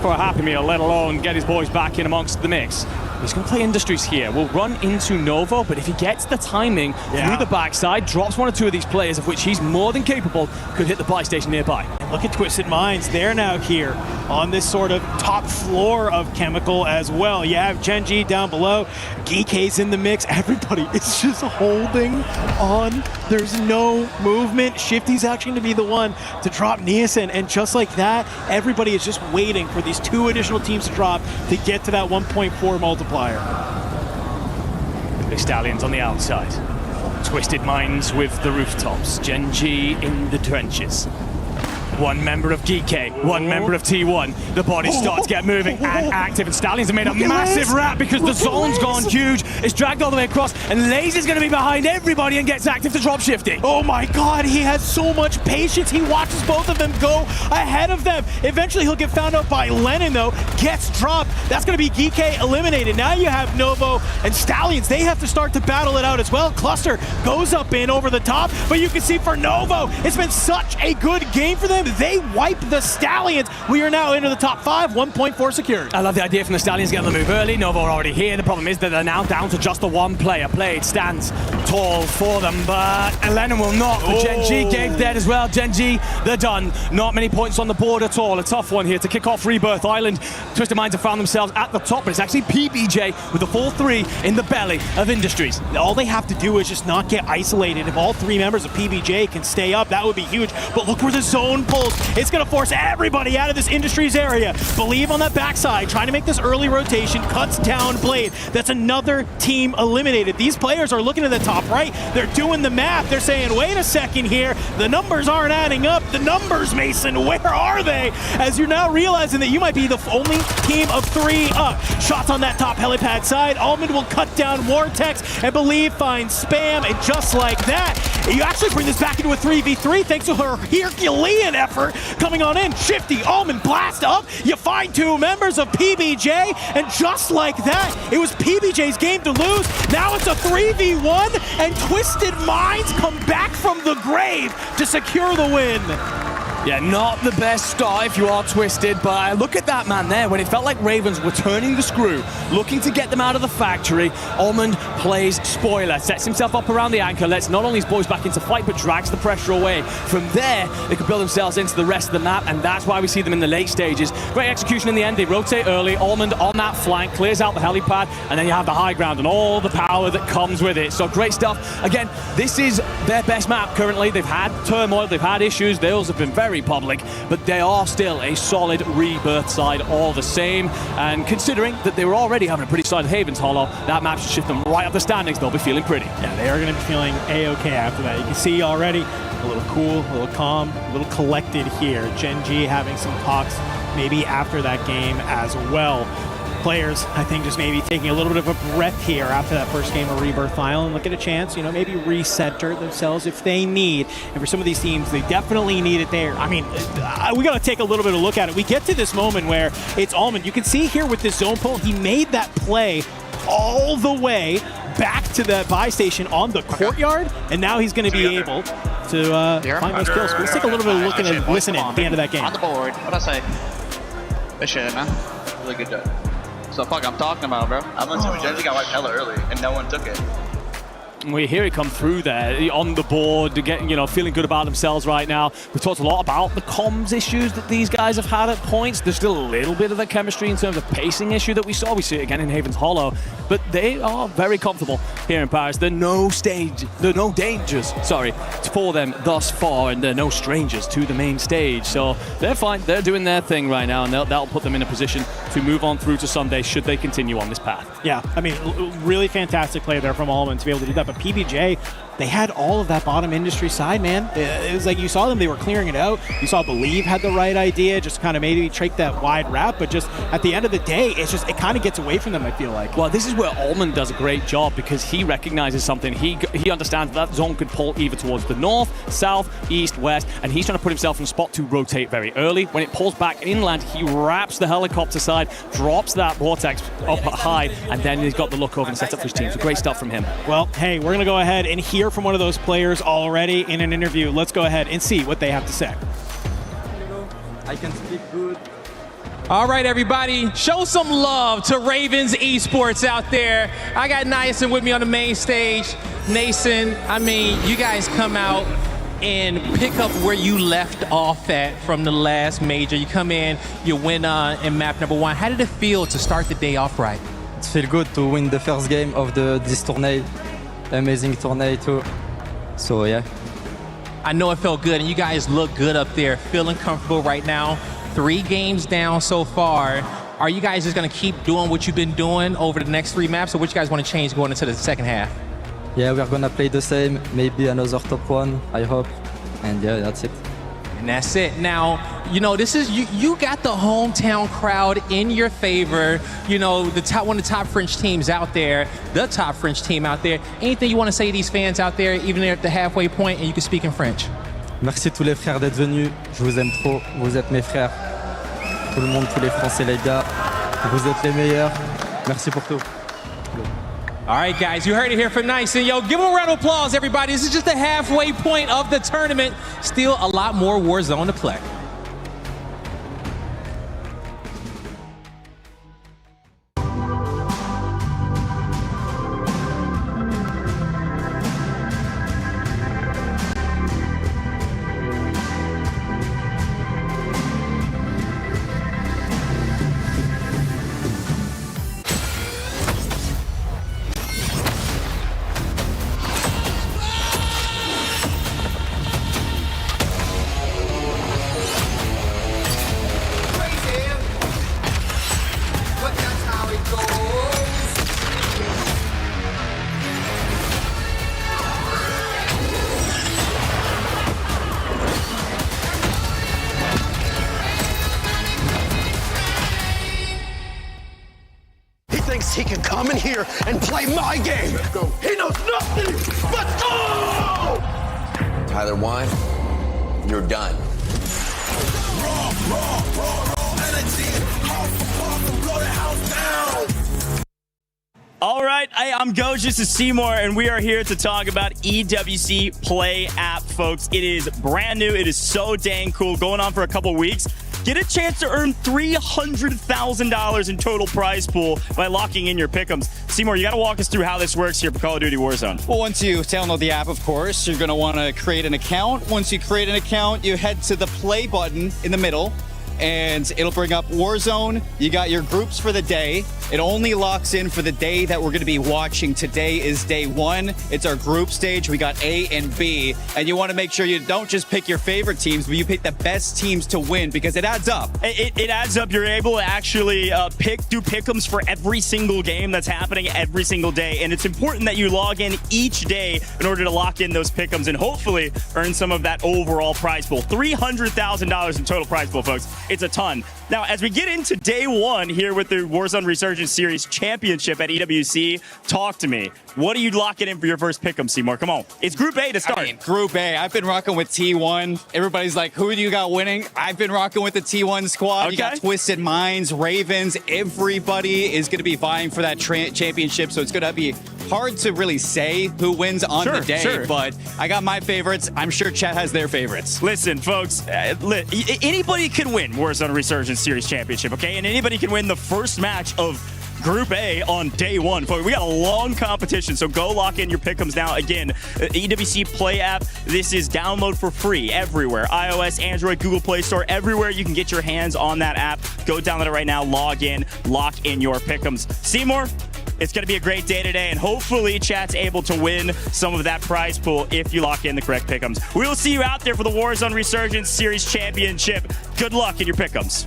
for a Happy Meal, let alone get his boys back in amongst the mix. He's going to play Industries here. We'll run into Novo, but if he gets the timing through the backside, drops one or two of these players, of which he's more than capable, could hit the buy station nearby. Look at Twisted Minds. They're now here on this sort of top floor of Chemical as well. You have Gen G down below. Geek's in the mix. Everybody is just holding on. There's no movement. Shifty's actually going to be the one to drop Nielsen. And just like that, everybody is just waiting for these 2 additional teams to drop to get to that 1.4 multiplier. The Stallions on the outside. Twisted Minds with the rooftops. Gen G in the trenches. One member of GK, one member of T1. The bodies start to get moving and active, and Stallions have made a massive wrap because the zone's gone huge. It's dragged all the way across, and Lazy's going to be behind everybody and gets active to drop Shifty. Oh my god, he has so much patience. He watches both of them go ahead of them. Eventually he'll get found out by Lennon though, gets dropped. That's going to be GK eliminated. Now you have Novo and Stallions. They have to start to battle it out as well. Cluster goes up in over the top, but you can see for Novo, it's been such a good game for them. They wipe the Stallions. We are now into the top 5, 1.4 secured. I love the idea from the Stallions getting the move early. Novo are already here. The problem is that they're now down to just the one player. Played stands tall for them, but Lennon will not. The Gen G game dead as well. Gen G, they're done. Not many points on the board at all. A tough one here to kick off Rebirth Island. Twisted Minds have found themselves at the top, but it's actually PBJ with the full 3 in the belly of Industries. All they have to do is just not get isolated. If all 3 members of PBJ can stay up, that would be huge. But look where the zone pulls. It's going to force everybody out of this Industries area. Believe on that backside, trying to make this early rotation, cuts down Blade. That's another team eliminated. These players are looking at the top right. They're doing the math. They're saying, wait a second here. The numbers aren't adding up. The numbers, Mason, where are they? As you're now realizing that you might be the only team of 3 up. Shots on that top helipad side. Almond will cut down Vortex, and Believe finds Spam, and just like that, you actually bring this back into a 3v3 thanks to her Herculean effort coming on in. Shifty, Almond, blast up. You find 2 members of PBJ, and just like that, it was PBJ's game to lose. Now it's a 3v1, and Twisted Minds come back from the grave to secure the win. Yeah, not the best start if you are Twisted, but look at that man there. When it felt like Ravens were turning the screw, looking to get them out of the factory, Almond plays spoiler, sets himself up around the anchor, lets not only his boys back into fight, but drags the pressure away. From there, they can build themselves into the rest of the map, and that's why we see them in the late stages. Great execution in the end. They rotate early. Almond on that flank, clears out the helipad, and then you have the high ground and all the power that comes with it. So great stuff. Again, this is their best map currently. They've had turmoil, they've had issues. Those have been very public, but they are still a solid Rebirth side all the same. And considering that they were already having a pretty solid Havens Hollow, that map should shift them right up the standings. They'll be feeling pretty. Yeah, they are going to be feeling A-okay after that. You can see already a little cool, a little calm, a little collected here. Gen G having some talks maybe after that game as well. Players, I think, just maybe taking a little bit of a breath here after that first game of Rebirth Island and look at a chance, you know, maybe recenter themselves if they need. And for some of these teams, they definitely need it there. I mean, we got to take a little bit of a look at it. We get to this moment where it's Almond. You can see here with this zone pull, he made that play all the way back to the buy station on the courtyard, and now he's going to be able to find those kills. Let's take a little bit of a look and listen in at the end of that game. On the board. What'd I say? Good shit, man. Really good job. So fuck, I'm talking about, bro. I'm gonna say Gen G got wiped hella early, and no one took it. We hear it come through there on the board, getting, you know, feeling good about themselves right now. We've talked a lot about the comms issues that these guys have had at points. There's still a little bit of the chemistry in terms of pacing issue that we saw. We see it again in Havens Hollow, but they are very comfortable here in Paris. There are no dangers, for them thus far, and there are no strangers to the main stage. So they're fine. They're doing their thing right now, and that'll put them in a position to move on through to Sunday should they continue on this path. Yeah, I mean, really fantastic play there from Almond to be able to do that. But PBJ, they had all of that bottom industry side, man. It was like you saw them, they were clearing it out. You saw Believe had the right idea, just kind of maybe take that wide wrap, but just at the end of the day, it kind of gets away from them, I feel like. Well, this is where Allman does a great job because he recognizes something. He understands that zone could pull either towards the north, south, east, west, and he's trying to put himself in a spot to rotate very early. When it pulls back inland, he wraps the helicopter side, drops that vortex up high, and then he's got the look over and set up for his team. So great stuff from him. Well, hey, we're going to go ahead and hear from one of those players already in an interview. Let's go ahead and see what they have to say. I can speak good. All right, everybody, show some love to Ravens Esports out there. I got Nason with me on the main stage. Nason, I mean, you guys come out and pick up where you left off at from the last major. You come in, you win in map number 1. How did it feel to start the day off right? It feels good to win the first game of this tournament. Amazing tournament too. So yeah. I know it felt good, and you guys look good up there, feeling comfortable right now. 3 games down so far. Are you guys just going to keep doing what you've been doing over the next 3 maps, or what you guys want to change going into the second half? Yeah, we're going to play the same, maybe another top 1, I hope. And yeah, that's it. And that's it. Now, you know, this is you got the hometown crowd in your favor. You know, one of the top French teams out there, the top French team out there. Anything you want to say to these fans out there, even at the halfway point, and you can speak in French? Merci tous les frères d'être venus. Je vous aime trop. Vous êtes mes frères. Tout le monde, tous les Français, les gars. Vous êtes les meilleurs. Merci pour tout. All right, guys, you heard it here from Nason. Yo, give him a round of applause, everybody. This is just the halfway point of the tournament. Still a lot more Warzone to play. He can come in here and play my game. Let's go. He knows nothing. Let's go! Tyler Wine, you're done. All right, I'm Goj, this is Seymour, and we are here to talk about EWC Play app, folks. It is brand new. It is so dang cool. Going on for a couple weeks. Get a chance to earn $300,000 in total prize pool by locking in your pick'ems. Seymour, you got to walk us through how this works here for Call of Duty Warzone. Well, once you download the app, of course, you're going to want to create an account. Once you create an account, you head to the play button in the middle, and it'll bring up Warzone. You got your groups for the day. It only locks in for the day that we're going to be watching. Today is day 1. It's our group stage. We got A and B. And you want to make sure you don't just pick your favorite teams, but you pick the best teams to win because it adds up. It adds up. You're able to actually do pick'ems for every single game that's happening every single day. And it's important that you log in each day in order to lock in those pick'ems and hopefully earn some of that overall prize pool. $300,000 in total prize pool, folks. It's a ton. Now, as we get into day 1 here with the Warzone Resurgence Series Championship at EWC, talk to me. What are you locking in for your first pick'em, Seymour? Come on. It's Group A to start. I mean, Group A. I've been rocking with T1. Everybody's like, who do you got winning? I've been rocking with the T1 squad. Okay. You got Twisted Minds, Ravens. Everybody is going to be vying for that championship, so it's going to be hard to really say who wins on the day, but I got my favorites. I'm sure chat has their favorites. Listen, folks, anybody can win Warzone Resurgence Series Championship, okay? And anybody can win the first match of Group A on day 1. We got a long competition, so go lock in your pick'ems now. Again, EWC Play app, this is download for free everywhere. iOS, Android, Google Play Store, everywhere you can get your hands on that app. Go download it right now, log in, lock in your pick'ems. Seymour, it's going to be a great day today, and hopefully chat's able to win some of that prize pool if you lock in the correct pick'ems. We will see you out there for the Warzone Resurgence Series Championship. Good luck in your pick'ems.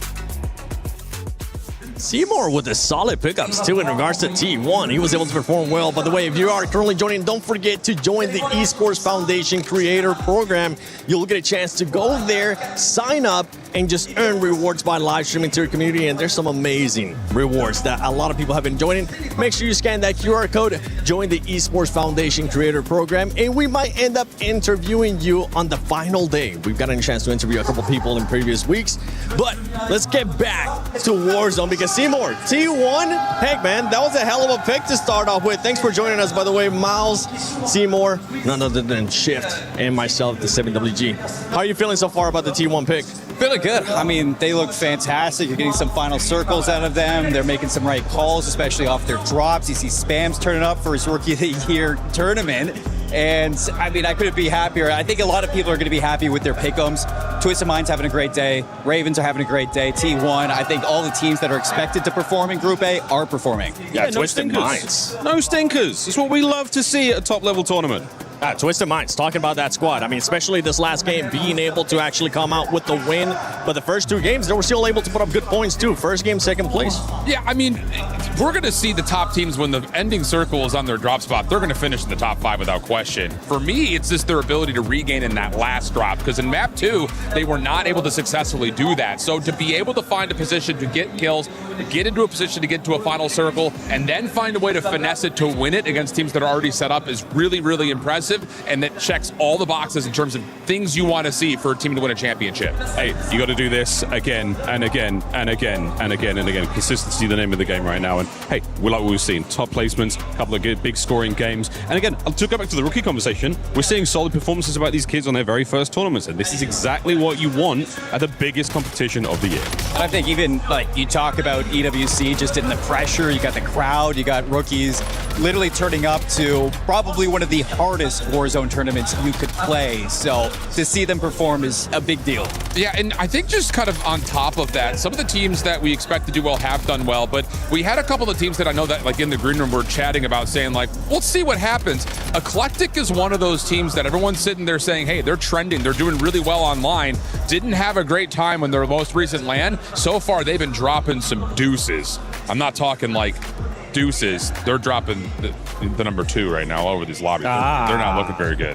Seymour with the solid pickups too in regards to T1. He was able to perform well. By the way, if you are currently joining, don't forget to join the Esports Foundation Creator Program. You'll get a chance to go there, sign up, and just earn rewards by live streaming to your community. And there's some amazing rewards that a lot of people have been joining. Make sure you scan that QR code, join the Esports Foundation Creator Program, and we might end up interviewing you on the final day. We've gotten a chance to interview a couple people in previous weeks, but let's get back to Warzone because Seymour, T1, heck man, that was a hell of a pick to start off with. Thanks for joining us, by the way, Miles, Seymour, none other than Shift, and myself, the 7WG. How are you feeling so far about the T1 pick? Feeling good. I mean, they look fantastic. You're getting some final circles out of them. They're making some right calls, especially off their drops. You see Spams turning up for his Rookie of the Year tournament. And, I mean, I couldn't be happier. I think a lot of people are going to be happy with their pick'ems. Twisted Mind's having a great day. Ravens are having a great day. T1, I think all the teams that are expected to perform in Group A are performing. Yeah, no Twisted stinkers. Minds. No stinkers. It's what we love to see at a top-level tournament. Twisted Minds, talking about that squad. I mean, especially this last game, being able to actually come out with the win. But the first two games, they were still able to put up good points, too. First game, second place. Yeah, I mean, we're going to see the top teams when the ending circle is on their drop spot. They're going to finish in the top 5 without question. For me, it's just their ability to regain in that last drop. Because in map 2, they were not able to successfully do that. So to be able to find a position to get kills, get into a position to get to a final circle, and then find a way to finesse it to win it against teams that are already set up is really, really impressive. And that checks all the boxes in terms of things you want to see for a team to win a championship. Hey, you got to do this again and again and again and again and again. Consistency, the name of the game right now. And hey, we like what we've seen. Top placements, a couple of good, big scoring games. And again, to go back to the rookie conversation, we're seeing solid performances about these kids on their very first tournaments. And this is exactly what you want at the biggest competition of the year. And I think even, like, you talk about EWC just in the pressure. You got the crowd. You got rookies literally turning up to probably one of the hardest Warzone tournaments you could play. So to see them perform is a big deal. Yeah, and I think just kind of on top of that, some of the teams that we expect to do well have done well, but we had a couple of teams that I know that, like, in the green room were chatting about saying, like, let's see what happens. Eclectic is one of those teams that everyone's sitting there saying, hey, they're trending, they're doing really well online, didn't have a great time in their most recent LAN. So far, they've been dropping some deuces. I'm not talking like deuces. They're dropping the number 2 right now all over these lobbies. They're not looking very good.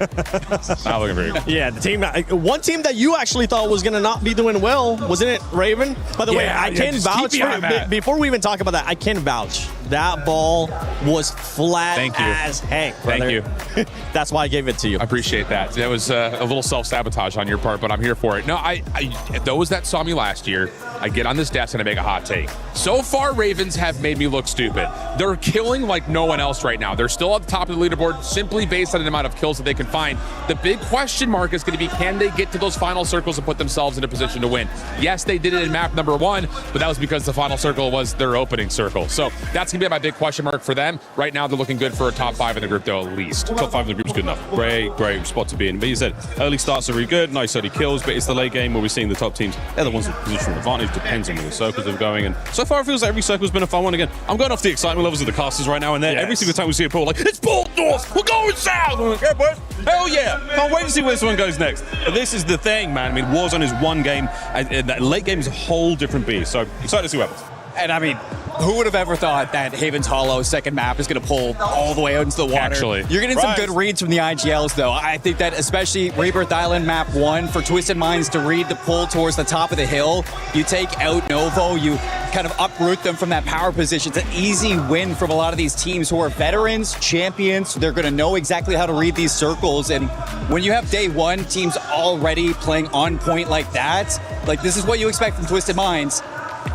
Not looking very good. Yeah, the team. One team that you actually thought was going to not be doing well, wasn't it, Raven? By the way, I can vouch for, before we even talk about that, I can vouch. That ball was flat as heck, brother. Thank you. That's why I gave it to you. I appreciate that. That was a little self-sabotage on your part, but I'm here for it. No, I those that saw me last year, I get on this desk and I make a hot take. So far, Ravens have made me look stupid. They're killing like no one else right now. They're still at the top of the leaderboard simply based on the amount of kills that they can find. The big question mark is going to be, can they get to those final circles and put themselves in a position to win? Yes, they did it in map number 1, but that was because the final circle was their opening circle. So that's going to be my big question mark for them. Right now, they're looking good for a top 5 in the group, though, at least. Top 5 in the group's good enough. Great spot to be in. But you said early starts are really good, nice early kills, but it's the late game where we're seeing the top teams. They're the ones with positional advantage. Depends on where the circles are going. And so far, it feels like every circle's been a fun one. Again, I'm going off the excitement levels of the casters right now, and then every single time we see a pool, like, it's ball north, we're going south. I'm like, yeah, boys, hell yeah. Can't wait to see where this one goes next. But this is the thing, man. I mean, Warzone is one game, and that late game is a whole different beast. So excited to see what happens. And I mean, who would have ever thought that Haven's Hollow second map is going to pull all the way out into the water? Actually. You're getting some good reads from the IGLs, though. I think that especially Rebirth Island map 1, for Twisted Minds to read the pull towards the top of the hill, you take out Novo, you kind of uproot them from that power position. It's an easy win from a lot of these teams who are veterans, champions. They're going to know exactly how to read these circles. And when you have day 1 teams already playing on point like that, like, this is what you expect from Twisted Minds.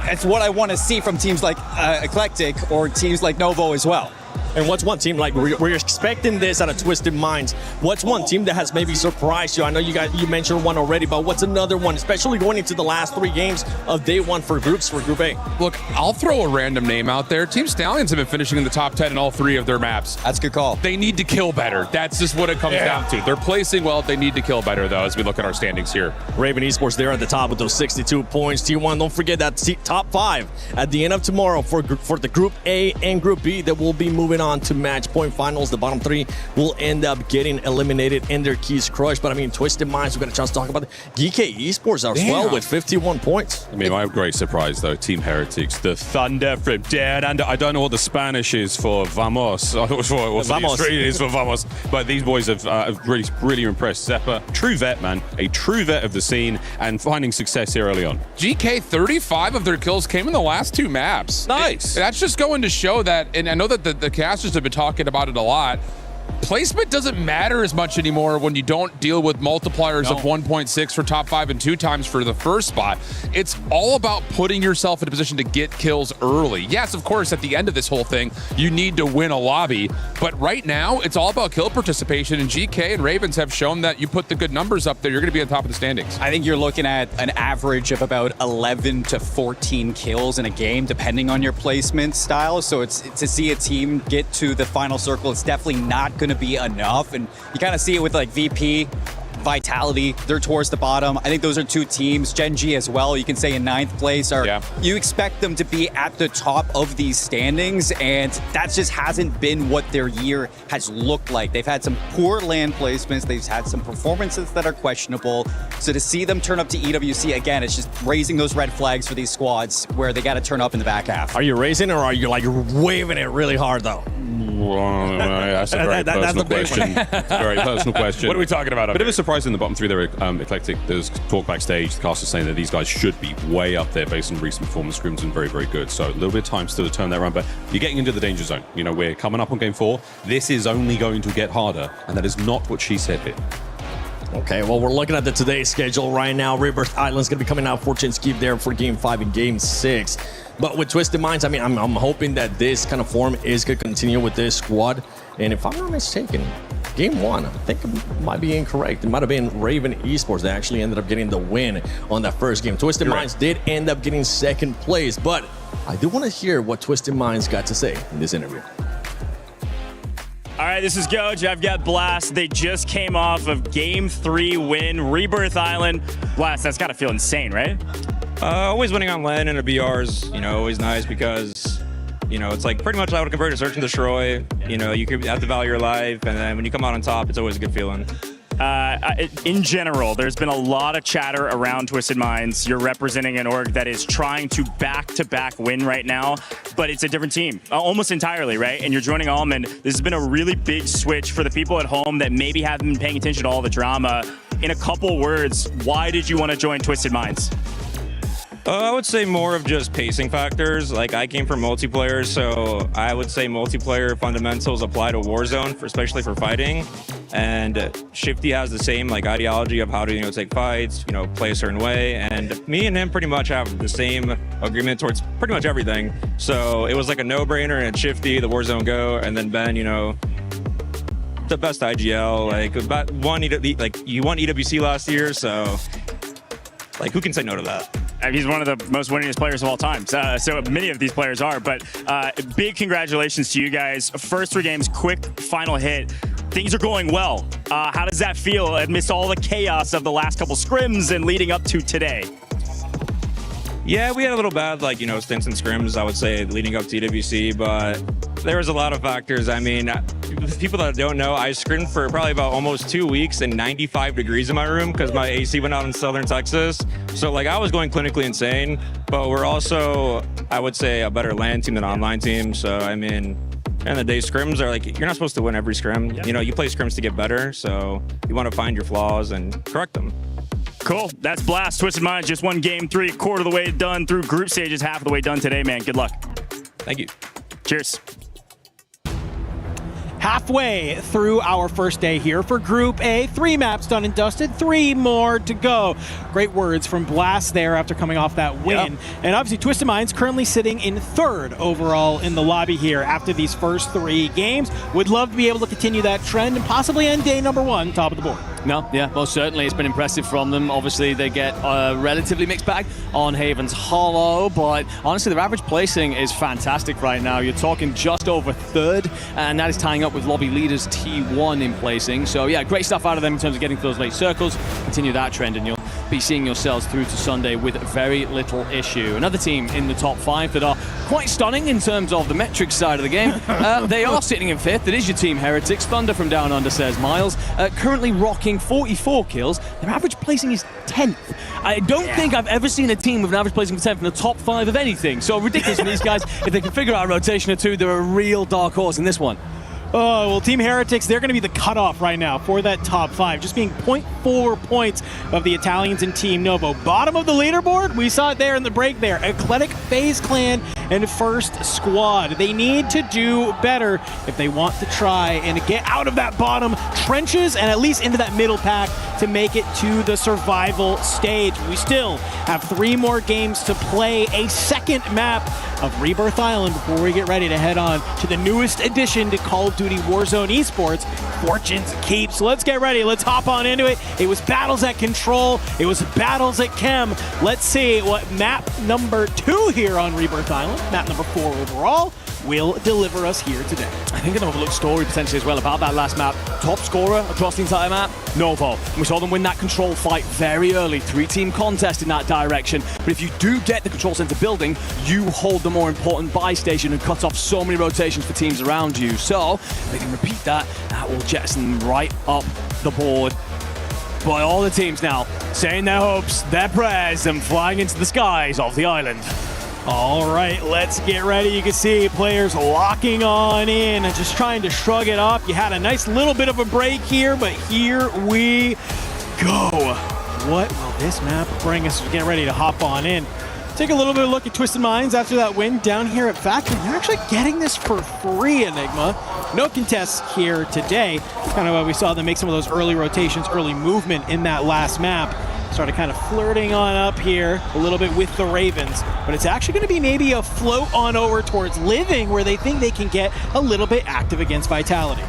It's what I want to see from teams like Eclectic or teams like Novo as well. And what's one team, like, we're expecting this out of Twisted Minds? What's one team that has maybe surprised you? I know you mentioned one already, but what's another one, especially going into the last 3 games of day 1 for groups for Group A? Look, I'll throw a random name out there. Team Stallions have been finishing in the top 10 in all 3 of their maps. That's a good call. They need to kill better. That's just what it comes down to. They're placing well. They need to kill better, though, as we look at our standings here. Raven Esports there at the top with those 62 points. T1, don't forget that top 5 at the end of tomorrow for the Group A and Group B that will be moving on to match point finals. The bottom 3 will end up getting eliminated and their keys crushed. But I mean, Twisted Minds, we've got a chance to talk about it. GK Esports as well with 51 points. I mean, my great surprise, though, Team Heretics, the thunder from down under. I don't know what the Spanish is for Vamos. I thought it was for Vamos. The Australian is for Vamos. But these boys have really impressed. Zeppa, true vet, man. A true vet of the scene and finding success here early on. GK, 35 of their kills came in the last 2 maps. Nice. That's just going to show that, and I know that the casters have been talking about it a lot. Placement doesn't matter as much anymore when you don't deal with multipliers of 1.6 for top 5 and 2 times for the first spot. It's all about putting yourself in a position to get kills early. Yes, of course, at the end of this whole thing, you need to win a lobby, but right now, it's all about kill participation, and GK and Ravens have shown that you put the good numbers up there, you're going to be on top of the standings. I think you're looking at an average of about 11 to 14 kills in a game, depending on your placement style. So it's to see a team get to the final circle, it's definitely not going to be enough. And you kind of see it with like VP, Vitality, they're towards the bottom. I think those are 2 teams. Gen G as well, you can say in 9th place. You expect them to be at the top of these standings, and that just hasn't been what their year has looked like. They've had some poor land placements. They've had some performances that are questionable. So to see them turn up to EWC again, it's just raising those red flags for these squads where they got to turn up in the back half. Are you raising or are you like waving it really hard though? Well, that's a very personal question. It's a very personal question. What are we talking about? A bit of a surprise in the bottom 3 there, Eclectic. There's talk backstage. The cast is saying that these guys should be way up there based on recent performance. Scrim's been very, very good. So a little bit of time still to turn that around, but you're getting into the danger zone. You know, we're coming up on game 4. This is only going to get harder, and that is not what she said here. Okay, well, we're looking at the today's schedule right now. Rebirth Island's going to be coming out. Fortune Skip there for Game 5 and Game 6. But with Twisted Minds, I mean, I'm hoping that this kind of form is going to continue with this squad. And if I'm not mistaken, Game 1, I think it might be incorrect. It might have been Raven Esports that actually ended up getting the win on that first game. Twisted Minds did end up getting 2nd place, but I do want to hear what Twisted Minds got to say in this interview. All right, this is Goj. I've got Blast. They just came off of Game 3 win, Rebirth Island. Blast, that's got to feel insane, right? Always winning on LAN and a BR is, always nice because, it's like pretty much how to convert to search and destroy. You could have to value your life, and then when you come out on top, it's always a good feeling. In general, there's been a lot of chatter around Twisted Minds. You're representing an org that is trying to back-to-back win right now, but it's a different team, almost entirely, right? And you're joining Almond. This has been a really big switch for the people at home that maybe haven't been paying attention to all the drama. In a couple words, why did you want to join Twisted Minds? I would say more of just pacing factors. Like, I came from multiplayer, so I would say multiplayer fundamentals apply to Warzone, especially for fighting. And Shifty has the same ideology of how to take fights, play a certain way. And me and him pretty much have the same agreement towards pretty much everything. So it was like a no-brainer. And Shifty, the Warzone Go, and then Ben, the best IGL. You won EWC last year, so who can say no to that? He's one of the most winningest players of all time. So many of these players are, but big congratulations to you guys. First 3 games, quick final hit. Things are going well. How does that feel amidst all the chaos of the last couple scrims and leading up to today? Yeah, we had a little bad, stints and scrims, I would say, leading up to EWC, but there was a lot of factors. I mean, people that don't know, I scrimmed for probably about almost 2 weeks and 95 degrees in my room because my AC went out in southern Texas. So, I was going clinically insane, but we're also, I would say, a better LAN team than online team. So, I mean, end of the day, scrims are you're not supposed to win every scrim. Yep. You play scrims to get better, so you want to find your flaws and correct them. Cool. That's Blast. Twisted Minds just won Game 3, a quarter of the way done through group stages, half of the way done today, man. Good luck. Thank you. Cheers. Halfway through our first day here for Group A. 3 maps done and dusted, 3 more to go. Great words from Blast there after coming off that win. Yep. And obviously Twisted Minds currently sitting in 3rd overall in the lobby here after these first 3 games. Would love to be able to continue that trend and possibly end day number 1 top of the board. No, yeah, most certainly. It's been impressive from them. Obviously, they get a relatively mixed bag on Haven's Hollow, but honestly, their average placing is fantastic right now. You're talking just over 3rd, and that is tying up with lobby leaders T1 in placing. So, yeah, great stuff out of them in terms of getting to those late circles. Continue that trend, and you'll be seeing yourselves through to Sunday with very little issue. Another team in the top 5 that are quite stunning in terms of the metrics side of the game. They are sitting in 5th. It is your team, Heretics. Thunder from Down Under, says Miles. Currently rocking 44 kills. Their average placing is 10th. I don't think I've ever seen a team with an average placing of 10th in the top 5 of anything. So ridiculous for these guys. If they can figure out a rotation or two, they're a real dark horse in this one. Oh, well, Team Heretics, they're going to be the cutoff right now for that top 5, just being 0.4 points of the Italians and Team Novo. Bottom of the leaderboard, we saw it there in the break there. Eclectic, FaZe Clan, and First Squad. They need to do better if they want to try and get out of that bottom trenches and at least into that middle pack to make it to the survival stage. We still have 3 more games to play, a second map of Rebirth Island before we get ready to head on to the newest addition to Call of Duty Warzone Esports, Fortune's Keep. So let's get ready. Let's hop on into it. It was battles at Control. It was battles at Chem. Let's see what map number 2 here on Rebirth Island, map number 4 overall, will deliver us here today. I think an overlooked story potentially as well about that last map. Top scorer across the entire map, Novo. And we saw them win that control fight very early. 3-team contest in that direction. But if you do get the control center building, you hold the more important buy station and cut off so many rotations for teams around you. So if they can repeat that, that will jettison them right up the board. By all the teams now saying their hopes, their prayers, and flying into the skies of the island. All right, let's get ready. You can see players locking on in and just trying to shrug it off. You had a nice little bit of a break here, but here we go. What will this map bring us? We're getting ready to hop on in. Take a little bit of a look at Twisted Minds after that win down here at Factory. You're actually getting this for free, Enigma. No contests here today. Kind of why we saw them make some of those early rotations, early movement in that last map. Started kind of flirting on up here a little bit with the Ravens, but it's actually going to be maybe a float on over towards Living where they think they can get a little bit active against Vitality.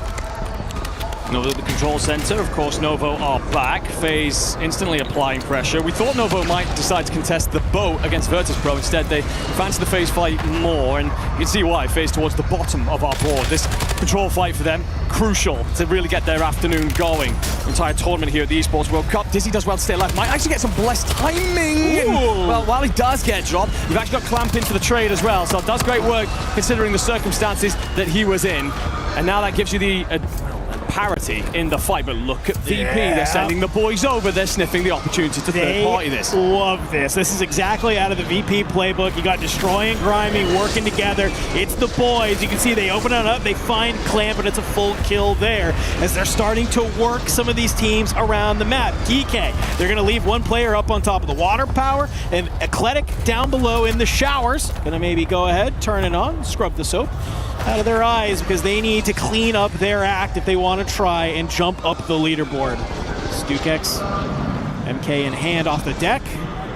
Novo at the control center. Of course, Novo are back. FaZe instantly applying pressure. We thought Novo might decide to contest the boat against Virtus Pro. Instead, they fancy the FaZe fight more, and you can see why. FaZe towards the bottom of our board. This control fight for them, crucial to really get their afternoon going. Entire tournament here at the Esports World Cup. Dizzy does well to stay alive. Might actually get some blessed timing. Well, while he does get dropped, you've actually got Clamp in for the trade as well. So it does great work considering the circumstances that he was in. And now that gives you the parity in the fight, but look at VP. They're sending the boys over. They're sniffing the opportunity to third party this. Love this. This is exactly out of the VP playbook. You got Destroy and Grimy working together. It's the boys. You can see they open it up. They find Clamp, but it's a full kill there as they're starting to work some of these teams around the map. DK, they're going to leave one player up on top of the water power and Eclectic down below in the showers. Going to maybe go ahead, turn it on, scrub the soap out of their eyes because they need to clean up their act if they want to try and jump up the leaderboard. Stukex, MK in hand off the deck.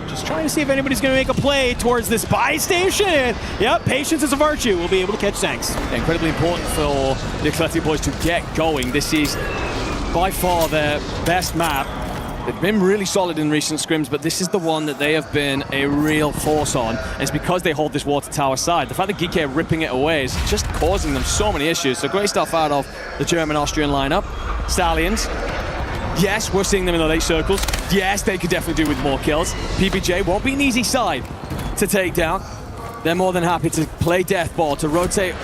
Just trying to see if anybody's going to make a play towards this buy station. Yep, patience is a virtue. We'll be able to catch Zanks. Incredibly important for the Eclectic boys to get going. This is by far their best map. They've been really solid in recent scrims, but this is the one that they have been a real force on. And it's because they hold this water tower side. The fact that Geeky are ripping it away is just causing them so many issues. So great stuff out of the German-Austrian lineup. Stallions. Yes, we're seeing them in the late circles. Yes, they could definitely do with more kills. PBJ won't be an easy side to take down. They're more than happy to play death ball, to rotate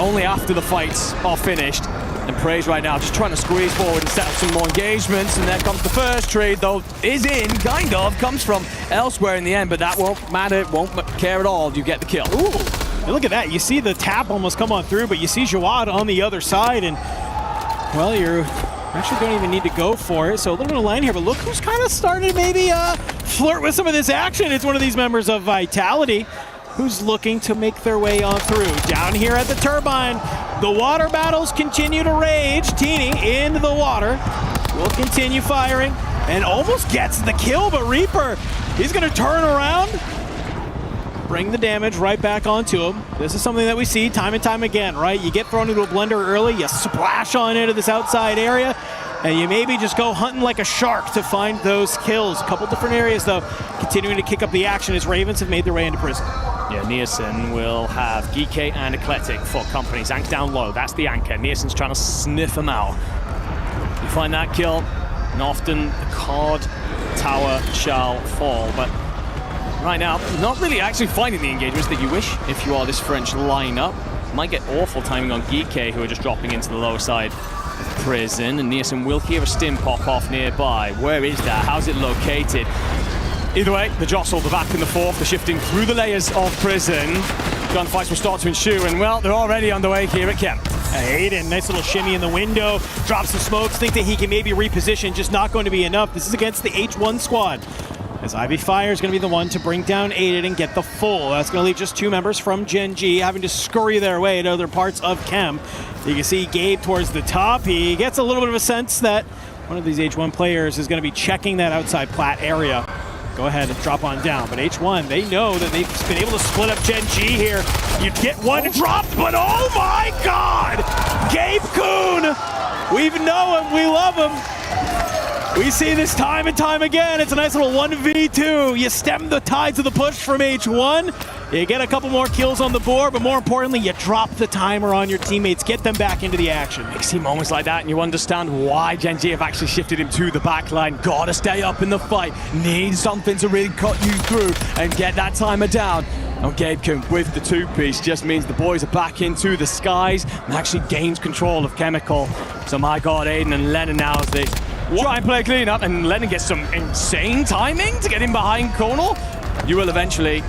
only after the fights are finished. And Praise right now just trying to squeeze forward and set up some more engagements. And there comes the first trade, though, is in, kind of, comes from elsewhere in the end, but that won't matter, won't care at all. You get the kill. Ooh, and look at that. You see the tap almost come on through, but you see Jawad on the other side, and, well, you actually don't even need to go for it. So a little bit of line here, but look who's kind of started to maybe flirt with some of this action. It's one of these members of Vitality who's looking to make their way on through. Down here at the turbine, the water battles continue to rage. Teeny into the water, will continue firing, and almost gets the kill, but Reaper, he's gonna turn around, bring the damage right back onto him. This is something that we see time and time again, right? You get thrown into a blender early, you splash on into this outside area, and you maybe just go hunting like a shark to find those kills. A couple different areas, though, continuing to kick up the action as Ravens have made their way into prison. Yeah, Nielsen will have Geeky and Eclectic for company. Zank down low, that's the anchor. Nielsen's trying to sniff them out. You find that kill, and often the card tower shall fall. But right now, not really actually finding the engagements that you wish if you are this French lineup. Might get awful timing on Geeke, who are just dropping into the lower side of Prison, and Nearson will hear a stim pop off nearby. Where is that? How's it located? Either way, the jostle, the back and the forth, the shifting through the layers of Prison. Gunfights will start to ensue, and well, they're already underway here at Chem. Aiden, nice little shimmy in the window, drops the smokes, think that he can maybe reposition, just not going to be enough. This is against the H1 squad. As Ivy Fire is going to be the one to bring down Aiden and get the full. That's going to leave just 2 members from Gen G having to scurry their way to other parts of Chem. You can see Gabe towards the top. He gets a little bit of a sense that one of these H1 players is going to be checking that outside plat area. Go ahead and drop on down. But H1, they know that they've been able to split up Gen G here. You get one dropped, but oh my God! Gabe Kuhn! We know him, we love him. We see this time and time again. It's a nice little 1v2. You stem the tides of the push from H1. You get a couple more kills on the board, but more importantly, you drop the timer on your teammates, get them back into the action. You see moments like that and you understand why Gen G have actually shifted him to the back line. Gotta stay up in the fight. Need something to really cut you through and get that timer down. Now Gabe Kuhn with the 2-piece just means the boys are back into the skies and actually gains control of Chemical. So my God, Aiden and Lennon now as they try and play clean up, and Lennon gets some insane timing to get in behind Conal. You will eventually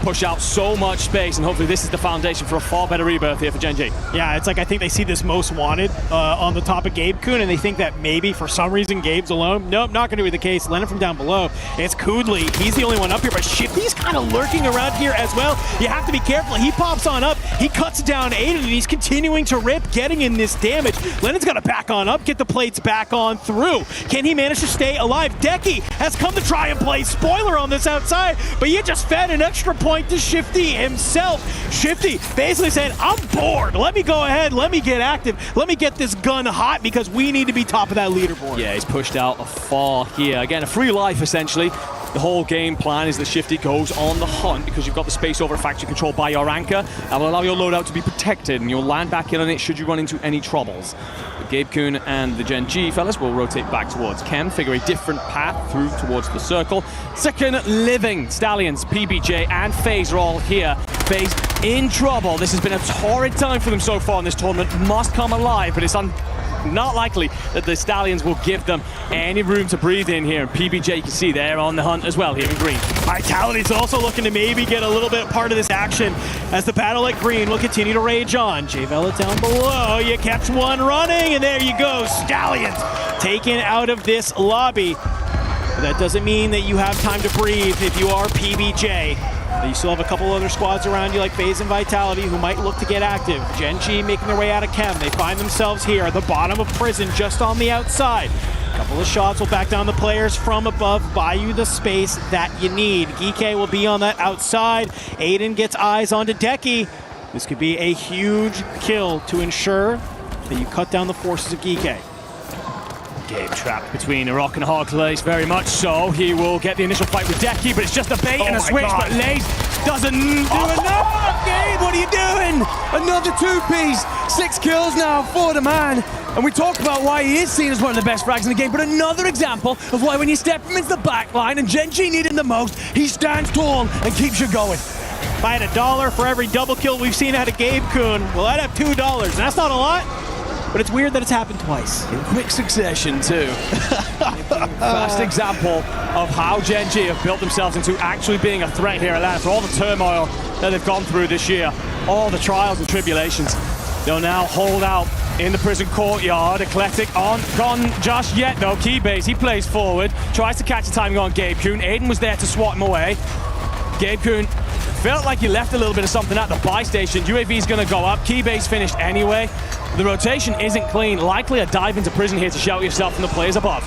push out so much space, and hopefully this is the foundation for a far better rebirth here for Gen G. Yeah, it's like I think they see this most wanted on the top of Gabe Kuhn, and they think that maybe for some reason Gabe's alone. Nope, not going to be the case. Lennon from down below. It's Kudley. He's the only one up here, but Shifty's kind of lurking around here as well. You have to be careful. He pops on up. He cuts down Aiden, and he's continuing to rip, getting in this damage. Lennon's got to back on up, get the plates back on through. Can he manage to stay alive? Decky has come to try and play spoiler on this outside, but you just fed an extra point to Shifty himself. Shifty basically said, I'm bored. Let me go ahead. Let me get active. Let me get this gun hot because we need to be top of that leaderboard. Yeah, he's pushed out far here. Again, a free life essentially. The whole game plan is that Shifty goes on the hunt because you've got the space over factory control by your anchor. That will allow your loadout to be protected and you'll land back in on it should you run into any troubles. But Gabe Kuhn and the Gen G fellas will rotate back towards Chem, figure a different path through towards the circle. Second Living, Stallions, PBJ, and FaZe are all here. FaZe in trouble. This has been a torrid time for them so far in this tournament. Must come alive, but it's not likely that the Stallions will give them any room to breathe in here. And PBJ, you can see they're on the hunt as well here in green. Vitality's also looking to maybe get a little bit part of this action as the battle at green will continue to rage on. J-Vela down below, you catch one running, and there you go. Stallions taken out of this lobby. But that doesn't mean that you have time to breathe if you are PBJ. You still have a couple other squads around you like FaZe and Vitality who might look to get active. Gen G making their way out of Chem. They find themselves here at the bottom of Prison, just on the outside. A couple of shots will back down the players from above, buy you the space that you need. Geeke will be on that outside. Aiden gets eyes onto Decky. This could be a huge kill to ensure that you cut down the forces of Geeke. Gabe trapped between a rock and a hard place, very much so. He will get the initial fight with Decky, but it's just a bait and a switch, but Lace doesn't do enough. Gabe, what are you doing? Another 2-piece. 6 kills now for the man. And we talk about why he is seen as one of the best frags in the game, but another example of why when you step him into the back line and Gen G need him the most, he stands tall and keeps you going. If I had $1 for every double kill we've seen out of Gabe Kuhn, well, I'd have $2. And that's not a lot. But it's weird that it's happened twice. In quick succession, too. Fast example of how Gen G have built themselves into actually being a threat here at last. For all the turmoil that they've gone through this year, all the trials and tribulations, they'll now hold out in the prison courtyard. Eclectic aren't gone just yet, though. Keybase, he plays forward, tries to catch the timing on Gabe Kuhn. Aiden was there to swat him away. Gabe Kuhn felt like he left a little bit of something at the buy station. UAV's going to go up. Keybase finished anyway. The rotation isn't clean. Likely a dive into prison here to shelter yourself from the players above.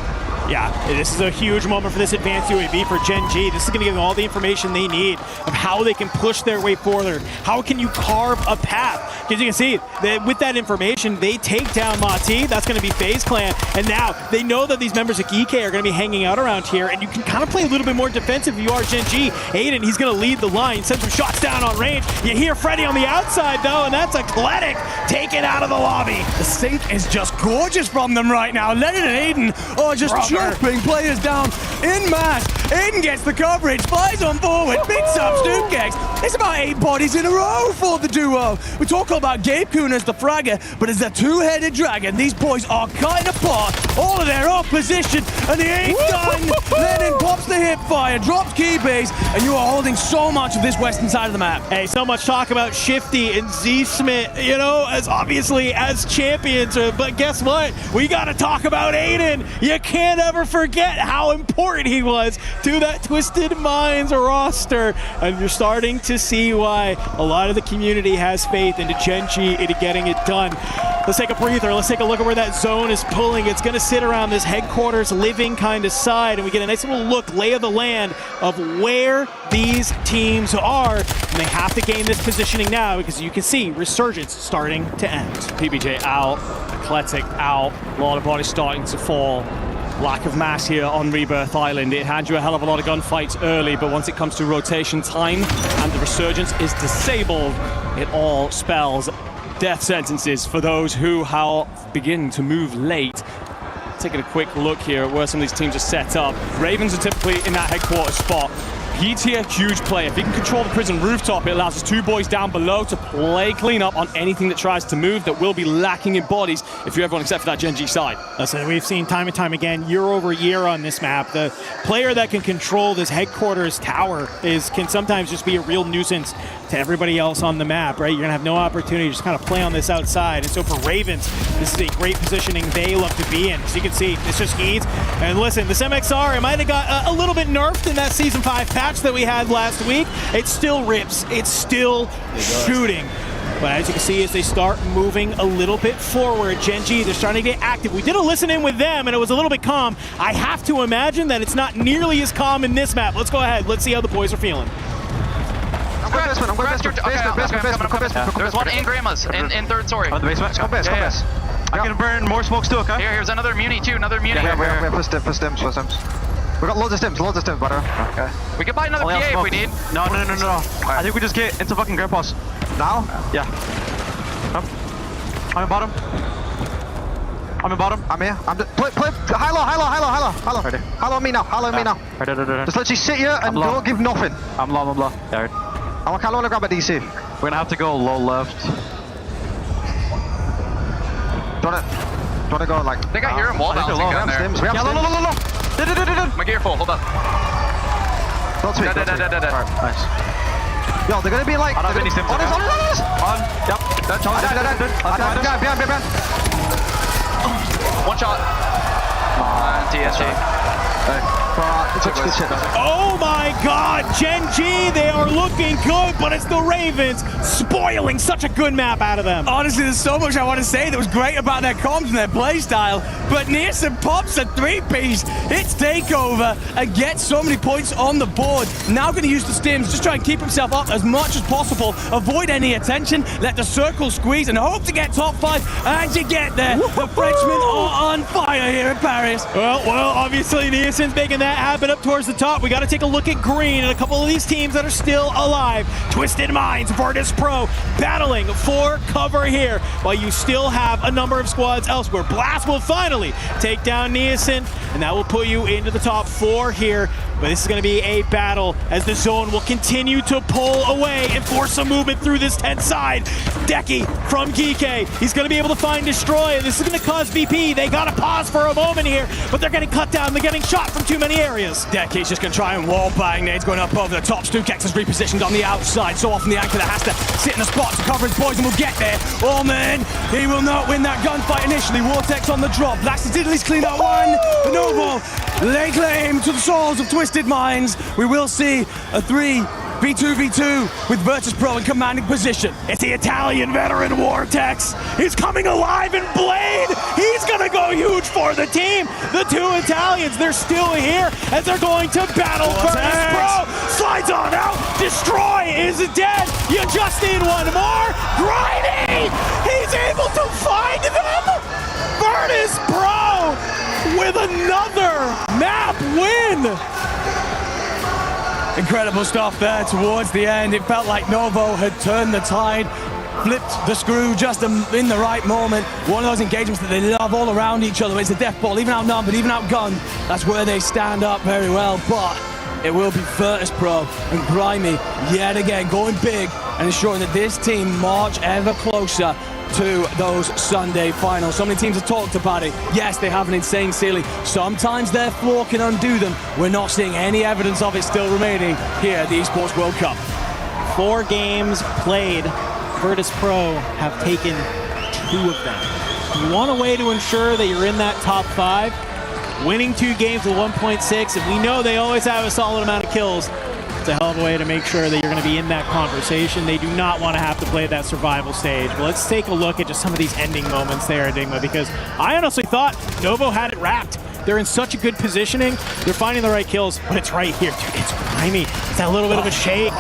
Yeah, this is a huge moment for this advanced UAV for Gen G. This is going to give them all the information they need of how they can push their way forward. How can you carve a path? Because you can see that with that information, they take down Mati. That's going to be FaZe Clan. And now they know that these members of Geeke are going to be hanging out around here. And you can kind of play a little bit more defensive if you are Gen G. Aiden, he's going to lead the line, send some shots down on range. You hear Freddy on the outside, though, and that's Eclectic taken out of the lobby. The sync is just gorgeous from them right now. Lennon and Aiden are just Slurping players down in mass. Aiden gets the coverage, flies on forward, picks up Stukex. It's about 8 bodies in a row for the duo. We talk about Gabe Kuhn as the fragger, but as a two-headed dragon, these boys are cutting apart all of their opposition, and he ain't done. Lennon pops the hip fire, drops key base, and you are holding so much of this western side of the map. Hey, so much talk about Shifty and Z-Smith, you know, as obviously as champions, but guess what? We gotta talk about Aiden. You can't ever forget how important he was to that Twisted Minds roster, and you're starting to see why a lot of the community has faith into Genji, into getting it done. Let's take a breather. Let's take a look at where that zone is pulling. It's going to sit around this headquarters living kind of side, and we get a nice little look, lay of the land of where these teams are, and they have to gain this positioning now because you can see Resurgence starting to end. PBJ out, Eclectic out, a lot of bodies starting to fall. Lack of mass here on Rebirth Island. It had you a hell of a lot of gunfights early, but once it comes to rotation time and the Resurgence is disabled, it all spells death sentences for those who begin to move late. Taking a quick look here at where some of these teams are set up. Ravens are typically in that headquarters spot. He's here, huge play. If he can control the prison rooftop, it allows his 2 boys down below to play clean up on anything that tries to move that will be lacking in bodies if you're everyone except for that Genji side. Listen, we've seen time and time again, year over year on this map, the player that can control this headquarters tower can sometimes just be a real nuisance to everybody else on the map, right? You're gonna have no opportunity to just kind of play on this outside. And so for Ravens, this is a great positioning they love to be in. As you can see, it's just Heat. And listen, this MXR, it might have got a little bit nerfed in that Season 5 patch that we had last week. It still rips, it's still shooting. But as you can see, as they start moving a little bit forward, Genji, they're starting to get active. We did a listen in with them, and it was a little bit calm. I have to imagine that it's not nearly as calm in this map. Let's go ahead. Let's see how the boys are feeling. I'm going basement, There's one in Grandma's, in third story. On the basement? Go base, go base. I'm gonna burn more smokes too, okay? Here's another muni too, another muni. Yeah, for stims. We got loads of stims, brother. Okay. We can buy another PA if we need. No. I think we just get into fucking Grandpa's. Now? Yeah. I'm in bottom. I'm here. Play. High low. Ready. High low me now. Ready. Just literally sit here and don't give nothing. I'm low. Yeah. I want to grab a DC. We're gonna have to go low left. Do you want to go like... I think I hear him wall bouncing down there. We have low. My gear full, hold up. Don't speak. Alright, nice. Yo, they're gonna be like... I don't have any stims. On. Yep. That's on. Behind. One shot. TSG. Oh my god, Genji, they are looking good, but it's the Ravens spoiling such a good map out of them. Honestly, there's so much I want to say that was great about their comms and their playstyle, but Nielsen pops a 3-piece, hits takeover, and gets so many points on the board. Now going to use the stims, just try and keep himself up as much as possible, avoid any attention, let the circle squeeze, and hope to get top 5, and you get there. The Frenchmen are on fire here in Paris. Well, obviously Nielsen's making that happen up towards the top. We got to take a look at green and a couple of these teams that are still alive. Twisted Minds, Virtus Pro, battling for cover here, while you still have a number of squads elsewhere. Blast will finally take down Nielsen, and that will put you into the top 4 here. But this is going to be a battle as the zone will continue to pull away and force some movement through this tent side. Decky from Geeke. He's going to be able to find Destroy. This is going to cause VP. They got to pause for a moment here, but they're getting cut down. They're getting shot from too many areas. Decky's just going to try and wall bang. Nade's going up over the top. Stukex is repositioned on the outside. So often the anchor that has to sit in a spot to cover his boys and will get there. Oh man, he will not win that gunfight initially. Vortex on the drop. Blasted Diddley's cleaned out one. The Noble lay claim to the souls of Twisted Minds. We will see a 3v2v2 with Virtus Pro in commanding position. It's the Italian veteran Vortex. He's coming alive in Blade. He's going to go huge for the team. The 2 Italians, they're still here as they're going to battle Virtus Pro. Slides on out. Destroy is dead. You just need one more. Grinding. He's able to find them. Virtus Pro with another map win. Incredible stuff there towards the end. It felt like Novo had turned the tide. flipped the screw just in the right moment. One of those engagements that they love all around each other. It's a death ball, even outnumbered, even outgunned. That's where they stand up very well, but it will be Virtus Pro and Grimy yet again going big and ensuring that this team march ever closer to those Sunday finals. So many teams have talked about it. Yes, they have an insane ceiling. Sometimes their floor can undo them. We're not seeing any evidence of it still remaining here at the Esports World Cup. 4 games played. Virtus Pro have taken 2 of them. You want a way to ensure that you're in that top 5. Winning 2 games with 1.6, and we know they always have a solid amount of kills. It's a hell of a way to make sure that you're going to be in that conversation. They do not want to have to play that survival stage. But let's take a look at just some of these ending moments there, Enigma, because I honestly thought Novo had it wrapped. They're in such a good positioning. They're finding the right kills, but it's right here. Dude, it's grimy. It's that little bit of a shake.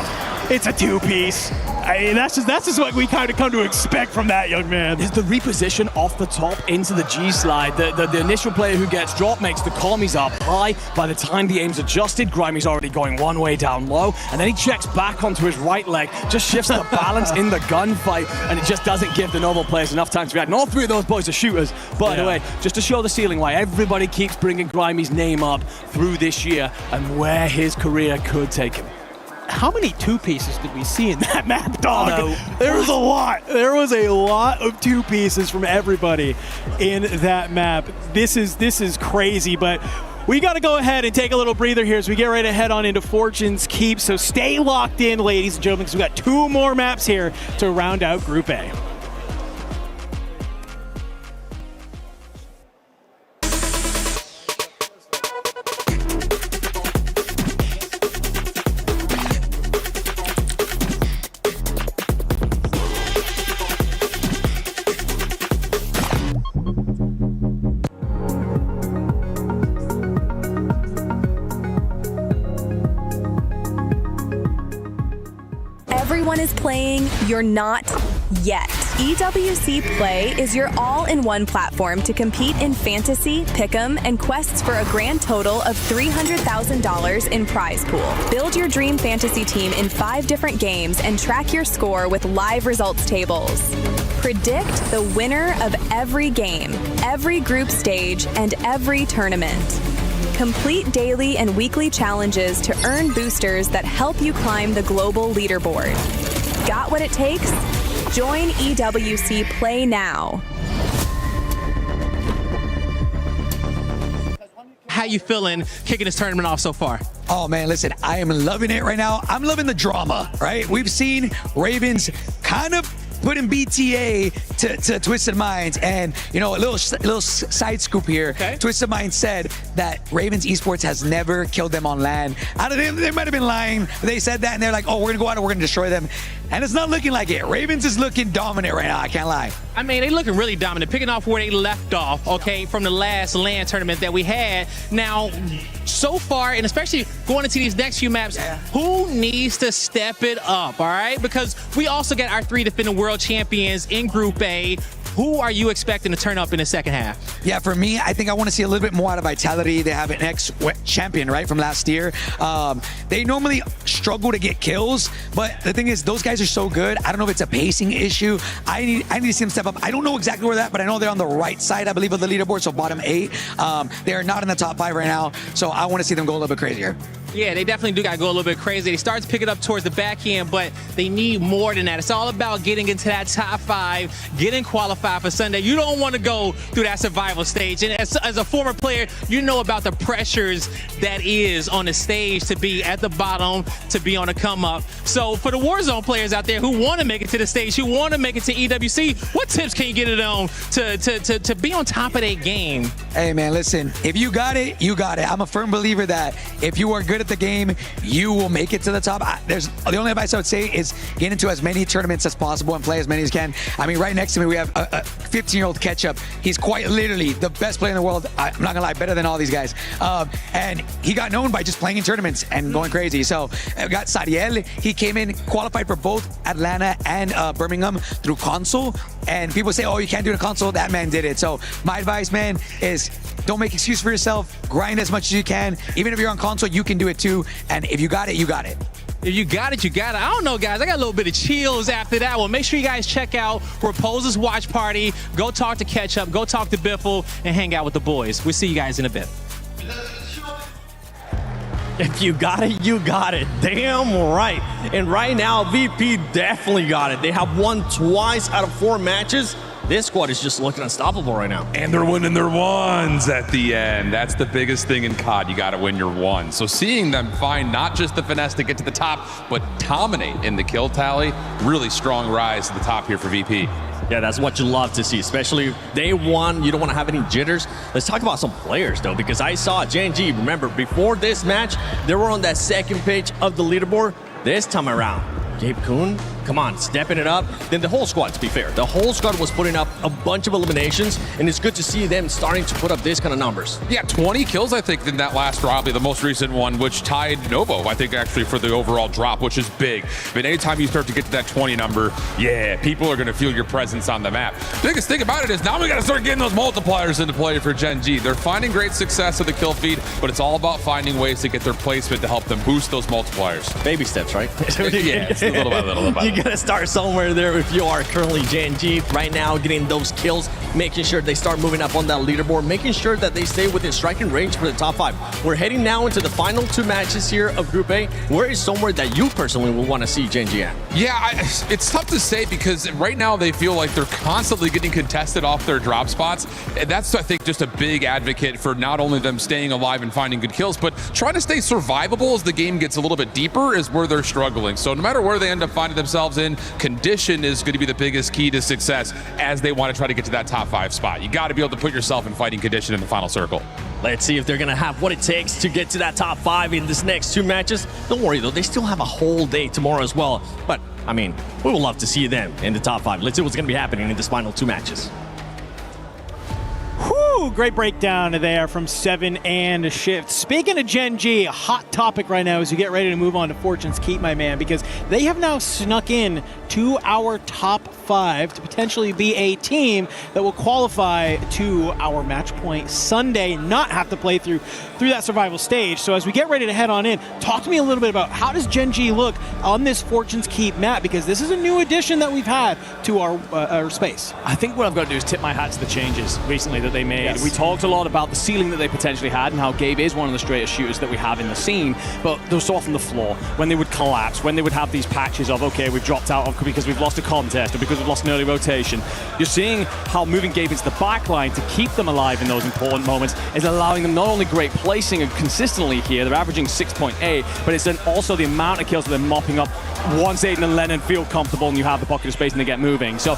It's a 2-piece. I mean, that's just what we kind of come to expect from that young man. Is the reposition off the top into the G slide. The initial player who gets dropped makes the commies up high. By the time the aim's adjusted, Grimy's already going one way down low, and then he checks back onto his right leg, just shifts the balance in the gunfight, and it just doesn't give the Novo players enough time to react. And all 3 of those boys are shooters, by the way, just to show the ceiling why everybody keeps bringing Grimy's name up through this year and where his career could take him. How many 2-pieces did we see in that map, dog? There was a lot. There was a lot of 2-pieces from everybody in that map. This is crazy, but we got to go ahead and take a little breather here as we get ready to head on into Fortune's Keep. So stay locked in, ladies and gentlemen, because we got 2 more maps here to round out Group A. Everyone is playing, you're not yet. EWC Play is your all-in-one platform to compete in fantasy, pick'em, and quests for a grand total of $300,000 in prize pool. Build your dream fantasy team in 5 different games and track your score with live results tables. Predict the winner of every game, every group stage, and every tournament. Complete daily and weekly challenges to earn boosters that help you climb the global leaderboard. Got what it takes? Join EWC Play now. How you feeling kicking this tournament off so far? Oh man, listen, I am loving it right now. I'm loving the drama, right? We've seen Ravens kind of putting BTA to Twisted Minds, and you know, a little side scoop here. Okay. Twisted Minds said that Ravens Esports has never killed them on LAN. I don't know, they might have been lying. They said that, and they're like, "Oh, we're gonna go out and we're gonna destroy them," and it's not looking like it. Ravens is looking dominant right now. I can't lie. I mean, they looking really dominant, picking off where they left off, okay, from the last LAN tournament that we had. Now, so far, and especially going into these next few maps, who needs to step it up, all right? Because we also got our 3 defending world champions in Group A. Who are you expecting to turn up in the second half? Yeah, for me, I think I want to see a little bit more out of Vitality. They have an ex-champion, right, from last year. They normally struggle to get kills, but the thing is, those guys are so good. I don't know if it's a pacing issue. I need to see them step up. I don't know exactly where they're at, but I know they're on the right side, I believe, of the leaderboard, so bottom 8. They are not in the top 5 right now, so I want to see them go a little bit crazier. Yeah, they definitely do got to go a little bit crazy. They start to pick it up towards the back end, but they need more than that. It's all about getting into that top 5, getting qualified for Sunday. You don't want to go through that survival stage. And as a former player, you know about the pressures that is on the stage to be at the bottom, to be on the come up. So for the Warzone players out there who want to make it to the stage, who want to make it to EWC, what tips can you get it on to be on top of their game? Hey, man, listen, if you got it, you got it. I'm a firm believer that if you are good at the game, you will make it to the top. The only advice I would say is get into as many tournaments as possible and play as many as you can. I mean, right next to me, we have a 15-year-old Ketchup. He's quite literally the best player in the world. I'm not gonna lie, better than all these guys. And he got known by just playing in tournaments and going crazy. So I've got Sariel. He came in, qualified for both Atlanta and Birmingham through console. And people say, oh, you can't do it in console. That man did it. So my advice, man, is don't make excuse for yourself. Grind as much as you can. Even if you're on console, you can do it too. And if you got it, you got it. If you got it, you got it. I don't know, guys. I got a little bit of chills after that one. Make sure you guys check out Raposa's watch party. Go talk to Ketchup. Go talk to Biffle and hang out with the boys. We'll see you guys in a bit. If you got it, you got it. Damn right. And right now, VP definitely got it. They have won twice out of 4 matches. This squad is just looking unstoppable right now. And they're winning their ones at the end. That's the biggest thing in COD. You got to win your ones. So seeing them find not just the finesse to get to the top, but dominate in the kill tally, really strong rise to the top here for VP. Yeah, that's what you love to see, especially day one. You don't want to have any jitters. Let's talk about some players, though, because I saw Gen.G. Remember, before this match, they were on that second page of the leaderboard. This time around, Gabe Kuhn, come on, stepping it up. Then the whole squad, to be fair, the whole squad was putting up a bunch of eliminations, and it's good to see them starting to put up this kind of numbers. Yeah, 20 kills, I think, in that last Robbie, the most recent one, which tied Novo, I think, actually, for the overall drop, which is big. But anytime you start to get to that 20 number, yeah, people are going to feel your presence on the map. Biggest thing about it is now we got to start getting those multipliers into play for Gen.G. They're finding great success with the kill feed, but it's all about finding ways to get their placement to help them boost those multipliers. Baby steps, right? Yeah, it's little by little. You gotta start somewhere there if you are currently Gen.G right now, getting those kills, making sure they start moving up on that leaderboard, making sure that they stay within striking range for the top 5. We're heading now into the final 2 matches here of Group A. Where is somewhere that you personally will want to see Gen.G at? Yeah, it's tough to say because right now they feel like they're constantly getting contested off their drop spots. And that's, I think, just a big advocate for not only them staying alive and finding good kills, but trying to stay survivable as the game gets a little bit deeper is where they're struggling. So no matter where they end up finding themselves in, condition is going to be the biggest key to success as they want to try to get to that top 5 spot. You got to be able to put yourself in fighting condition in the final circle. Let's see if they're going to have what it takes to get to that top 5 in this next 2 matches. Don't worry, though. They still have a whole day tomorrow as well. But, I mean, we would love to see them in the top 5. Let's see what's going to be happening in this final 2 matches. Whew, great breakdown there from 7 and Shift. Speaking of Gen.G, a hot topic right now as you get ready to move on to Fortune's Keep, my man, because they have now snuck in to our top 5 to potentially be a team that will qualify to our Match Point Sunday, not have to play through that survival stage. So as we get ready to head on in, talk to me a little bit about how does Gen.G look on this Fortune's Keep map, because this is a new addition that we've had to our space. I think what I've got to do is tip my hat to the changes recently that they made. Yes. We talked a lot about the ceiling that they potentially had and how Gabe is one of the straightest shooters that we have in the scene, but there was so often the floor when they would collapse, when they would have these patches of, okay, we've dropped out because we've lost a contest or because we've lost an early rotation. You're seeing how moving Gabe into the back line to keep them alive in those important moments is allowing them not only great placing and consistently here, they're averaging 6.8, but it's then also the amount of kills that they're mopping up once Aiden and Lennon feel comfortable and you have the pocket of space and they get moving. So,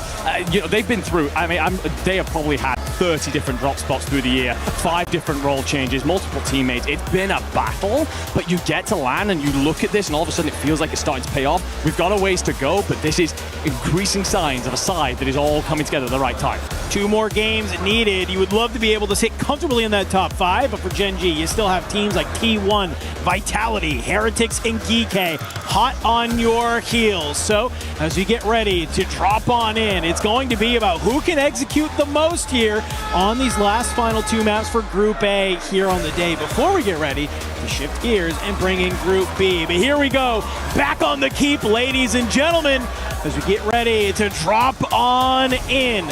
they've been through, they have probably had 30 different drop spots through the year, 5 different role changes, multiple teammates. It's been a battle, but you get to land and you look at this and all of a sudden it feels like it's starting to pay off. We've got a ways to go, but this is increasing signs of a side that is all coming together at the right time. 2 more games needed. You would love to be able to sit comfortably in that top 5, but for Gen.G, you still have teams like T1, Vitality, Heretics, and Geekay hot on your heels. So as we get ready to drop on in, it's going to be about who can execute the most here on these last final 2 maps for Group A here on the day before we get ready to shift gears and bring in Group B. But here we go, back on the keep, ladies and gentlemen, as we get ready to drop on in.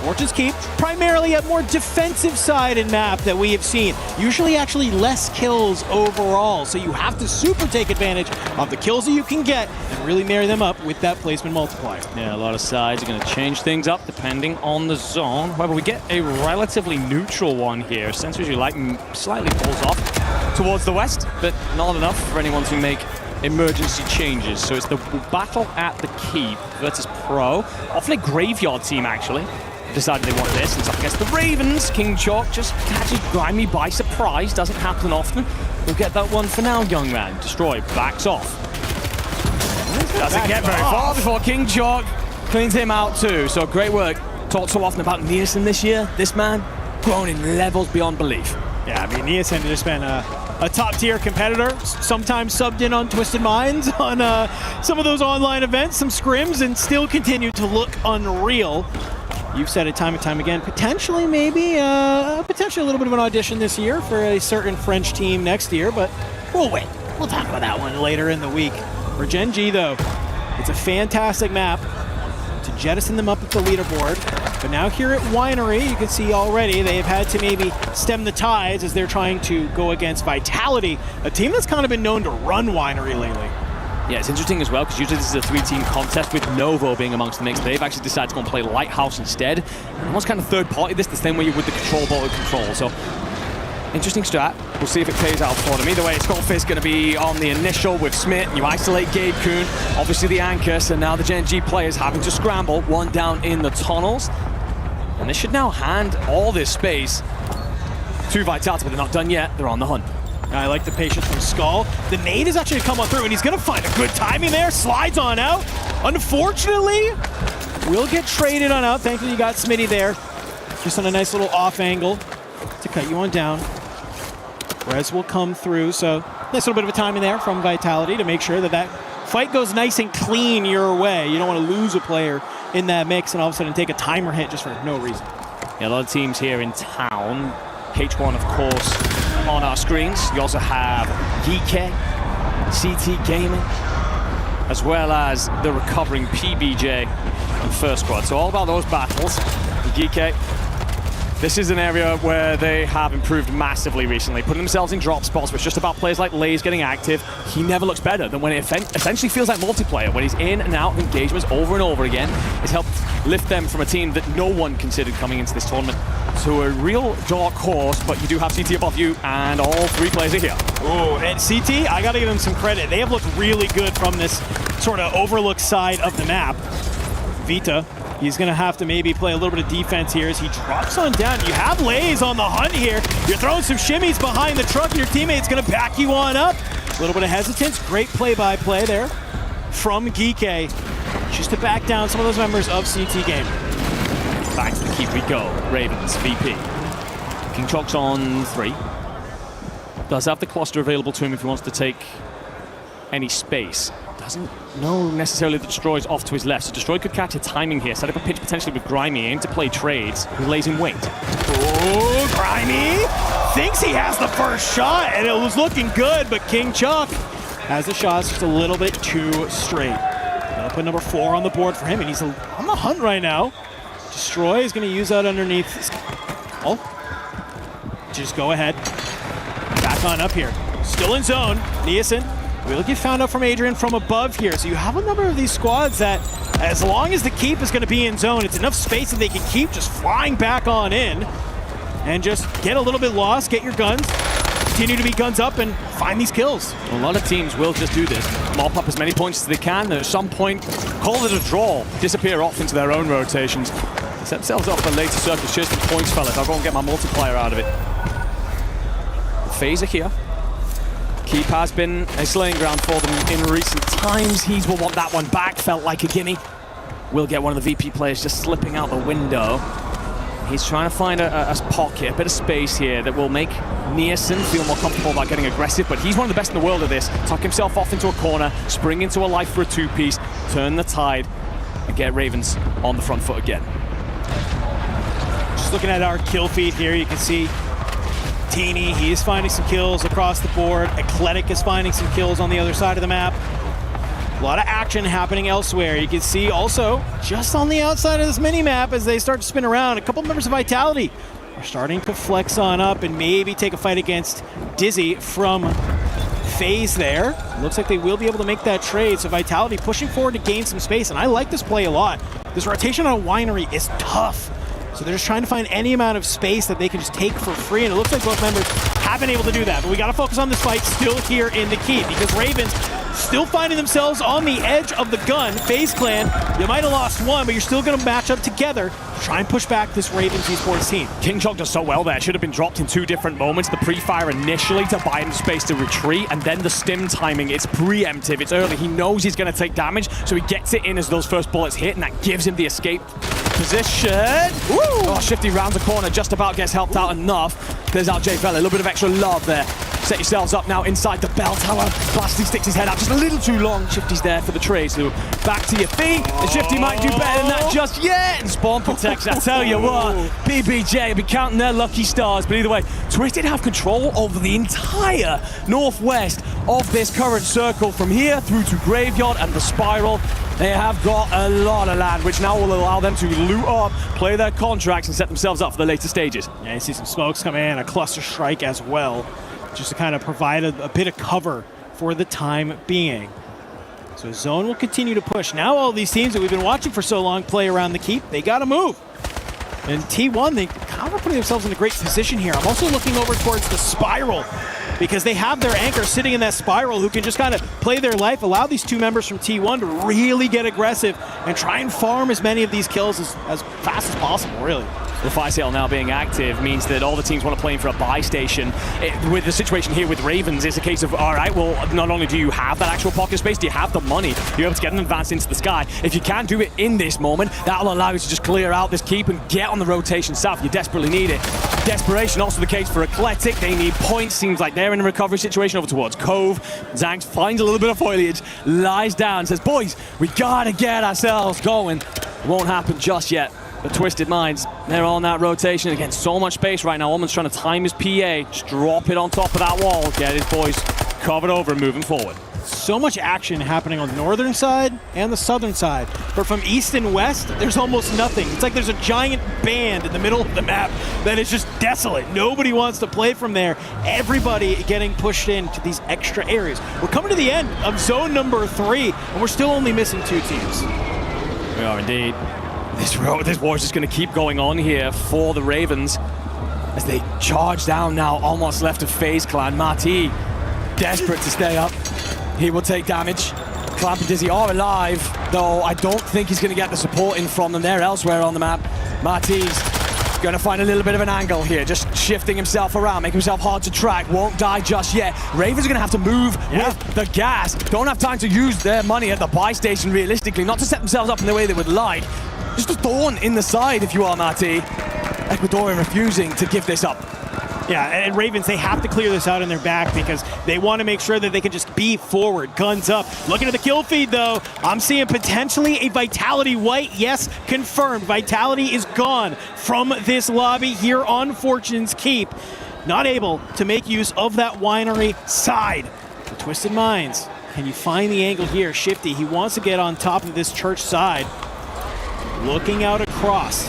Fortune's Keep, primarily a more defensive sided map that we have seen. Usually actually less kills overall, so you have to super take advantage of the kills that you can get and really marry them up with that placement multiplier. Yeah, a lot of sides are going to change things up depending on the zone. However, we get a relatively neutral one here. Sensors you like slightly pulls off towards the west, but not enough for anyone to make emergency changes. So it's the battle at the Keep versus Pro. Often a graveyard team, actually. Decided they want this, and it's up against the Ravens. King Chalk just catches Grimy by surprise. Doesn't happen often. We'll get that one for now, young man. Destroy, backs off. Doesn't get very far before King Chalk cleans him out too. So great work. Talked so often about Nielsen this year. This man, grown in levels beyond belief. Yeah, I mean, Nielsen has been a top-tier competitor, sometimes subbed in on Twisted Minds on some of those online events, some scrims, and still continue to look unreal. You've said it time and time again, potentially maybe a little bit of an audition this year for a certain French team next year, but we'll wait. We'll talk about that one later in the week. For Gen G, though, it's a fantastic map to jettison them up at the leaderboard. But now here at Winery, you can see already they've had to maybe stem the tides as they're trying to go against Vitality, a team that's kind of been known to run Winery lately. Yeah, it's interesting as well because usually this is a 3-team contest with Novo being amongst the mix. They've actually decided to go and play Lighthouse instead. Almost kind of third party this, the same way you would the control ball with control. So interesting strat. We'll see if it pays out for them. Either way, Skullfist going to be on the initial with Smith. You isolate Gabe Kuhn, obviously the anchor, so now the Gen G players having to scramble, one down in the tunnels. And they should now hand all this space to Vitality, but they're not done yet. They're on the hunt. I like the patience from Skull. The nade is actually come on through, and he's going to find a good timing there. Slides on out. Unfortunately, will get traded on out. Thankfully, you got Smitty there. Just on a nice little off angle to cut you on down. Rez will come through, so nice little bit of a timing there from Vitality to make sure that that fight goes nice and clean your way. You don't want to lose a player in that mix and all of a sudden take a timer hit just for no reason. Yeah, a lot of teams here in town. H1, of course, on our screens. You also have DK, CT Gaming, as well as the recovering PBJ and First Squad. So all about those battles. DK, this is an area where they have improved massively recently, putting themselves in drop spots, but it's just about players like Lays getting active. He never looks better than when it essentially feels like multiplayer, when he's in and out of engagements over and over again. It's helped lift them from a team that no one considered coming into this tournament to a real dark horse, but you do have CT above you, and all three players are here. Oh, and CT, I gotta give them some credit. They have looked really good from this sort of overlooked side of the map. Vita, he's gonna have to maybe play a little bit of defense here as he drops on down. You have Lays on the hunt here. You're throwing some shimmies behind the truck, and your teammate's gonna back you on up. A little bit of hesitance, great play-by-play there from Geeke, just to back down some of those members of CT Game. Back to the keep we go. Ravens, VP. King Chalk's on 3. Does have the cluster available to him if he wants to take any space. Doesn't know necessarily that Destroy's off to his left, so Destroy could catch a timing here, set up a pitch potentially with Grimy, aim to play trades. He lays in wait. Oh, Grimy thinks he has the first shot, and it was looking good, but King Chuck has the shots just a little bit too straight. Gonna put number 4 on the board for him, and he's on the hunt right now. Destroy is going to use that underneath. Oh, just go ahead. Back on up here. Still in zone. Niasen will get found out from Adrian from above here. So you have a number of these squads that, as long as the keep is going to be in zone, it's enough space that they can keep just flying back on in and just get a little bit lost, get your guns, continue to be guns up and find these kills. A lot of teams will just do this. Mop up as many points as they can, and at some point, call it a draw, disappear off into their own rotations. Set themselves up for later circles. Cheers for the points, fellas. I'll go and get my multiplier out of it. Phaser here. Keep has been a slaying ground for them in recent times. He's will want that one back. Felt like a gimme. We'll get one of the VP players just slipping out the window. He's trying to find a pocket, a bit of space here that will make Niasen feel more comfortable about getting aggressive, but he's one of the best in the world at this. Tuck himself off into a corner, spring into a life for a 2-piece, turn the tide, and get Ravens on the front foot again. Just looking at our kill feed here, you can see Teeny, he is finding some kills across the board. Eclectic is finding some kills on the other side of the map. A lot of action happening elsewhere. You can see also, just on the outside of this mini-map as they start to spin around, a couple members of Vitality are starting to flex on up and maybe take a fight against Dizzy from FaZe there. Looks like they will be able to make that trade, so Vitality pushing forward to gain some space, and I like this play a lot. This rotation on Winery is tough. So they're just trying to find any amount of space that they can just take for free, and it looks like both members have been able to do that. But we got to focus on this fight still here in the keep, because Ravens still finding themselves on the edge of the gun. FaZe Clan, you might have lost one, but you're still going to match up together to try and push back this Ravens Esports team. King Chog does so well there. Should have been dropped in 2 different moments. The pre-fire initially to buy him space to retreat, and then the stim timing. It's preemptive. It's early. He knows he's going to take damage, so he gets it in as those first bullets hit, and that gives him the escape position. Woo! Oh, Shifty rounds the corner, just about gets helped out enough. There's out J Vela, a little bit of extra love there. Set yourselves up now inside the bell tower. Blasty sticks his head out just a little too long. Shifty's there for the trade, so back to your feet. And Shifty might do better than that just yet. And Spawn protects, I tell you what. BBJ will be counting their lucky stars. But either way, Twisted have control over the entire northwest of this current circle from here through to Graveyard and the Spiral. They have got a lot of land, which now will allow them to loot up, play their contracts, and set themselves up for the later stages. Yeah, you see some smokes coming in, a cluster strike as well, just to kind of provide a bit of cover for the time being. So Zone will continue to push. Now all these teams that we've been watching for so long play around the keep. They got to move. And T1, they kind of putting themselves in a great position here. I'm also looking over towards the Spiral, because they have their anchor sitting in that Spiral who can just kind of play their life, allow these two members from T1 to really get aggressive and try and farm as many of these kills as fast as possible, really. The fire sale now being active means that all the teams want to play in for a buy station. With the situation here with Ravens, it's a case of, all right, well, not only do you have that actual pocket space, do you have the money? You're able to get an advance into the sky. If you can't do it in this moment, that'll allow you to just clear out this keep and get on the rotation south. You desperately need it. Desperation also the case for Eclectic. They need points. Seems like they're in a recovery situation over towards Cove. Zanx finds a little bit of foliage, lies down, says, boys, we gotta get ourselves going. It won't happen just yet. The Twisted Minds, they're on that rotation. Again, so much space right now. Alman's trying to time his PA. Just drop it on top of that wall. Get his boys covered over and moving forward. So much action happening on the northern side and the southern side. But from east and west, there's almost nothing. It's like there's a giant band in the middle of the map that is just desolate. Nobody wants to play from there. Everybody getting pushed into these extra areas. We're coming to the end of zone number 3, and we're still only missing 2 teams. We are indeed. This war is just going to keep going on here for the Ravens as they charge down now, almost left of FaZe Clan. Marty, desperate to stay up. He will take damage. Clamp and Dizzy are alive, though I don't think he's going to get the support in from them. They're elsewhere on the map. Marty's going to find a little bit of an angle here, just shifting himself around, making himself hard to track. Won't die just yet. Ravens are going to have to move with the gas. Don't have time to use their money at the buy station, realistically. Not to set themselves up in the way they would like. Just a thorn in the side if you are Marty. Ecuadorian refusing to give this up. Yeah, and Ravens, they have to clear this out in their back because they want to make sure that they can just be forward, guns up. Looking at the kill feed, though, I'm seeing potentially a Vitality White. Yes, confirmed. Vitality is gone from this lobby here on Fortune's Keep. Not able to make use of that winery side. The Twisted Minds, can you find the angle here? Shifty, he wants to get on top of this church side. Looking out across.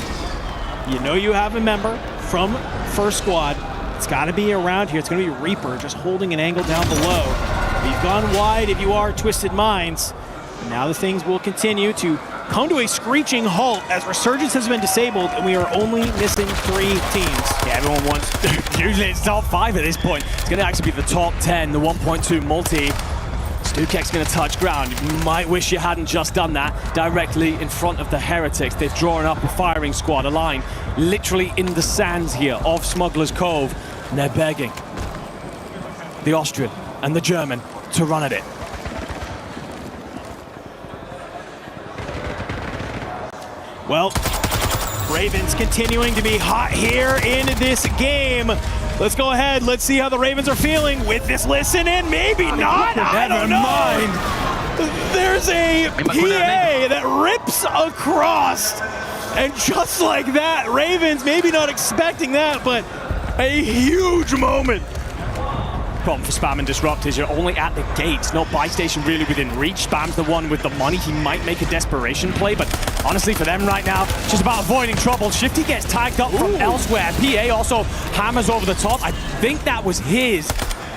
You know you have a member from First Squad. It's got to be around here. It's going to be Reaper just holding an angle down below. You've gone wide if you are Twisted Minds. And now the things will continue to come to a screeching halt as Resurgence has been disabled and we are only missing 3 teams. Yeah, everyone wants, usually it's top 5 at this point. It's going to actually be the top 10, the 1.2 multi. Stukek's going to touch ground. You might wish you hadn't just done that directly in front of the Heretics. They've drawn up a firing squad, a line, literally in the sands here of Smuggler's Cove. And they're begging the Austrian and the German to run at it. Well, Ravens continuing to be hot here in this game. Let's go ahead. Let's see how the Ravens are feeling with this listen in. Maybe not. I don't know. There's a PA that rips across. And just like that, Ravens maybe not expecting that, but a huge moment. Problem for Spam and Disrupt is you're only at the gates, no buy station really within reach. Spam's the one with the money. He might make a desperation play, but honestly for them right now, it's just about avoiding trouble. Shifty gets tagged up from elsewhere. PA also hammers over the top. I think that was his.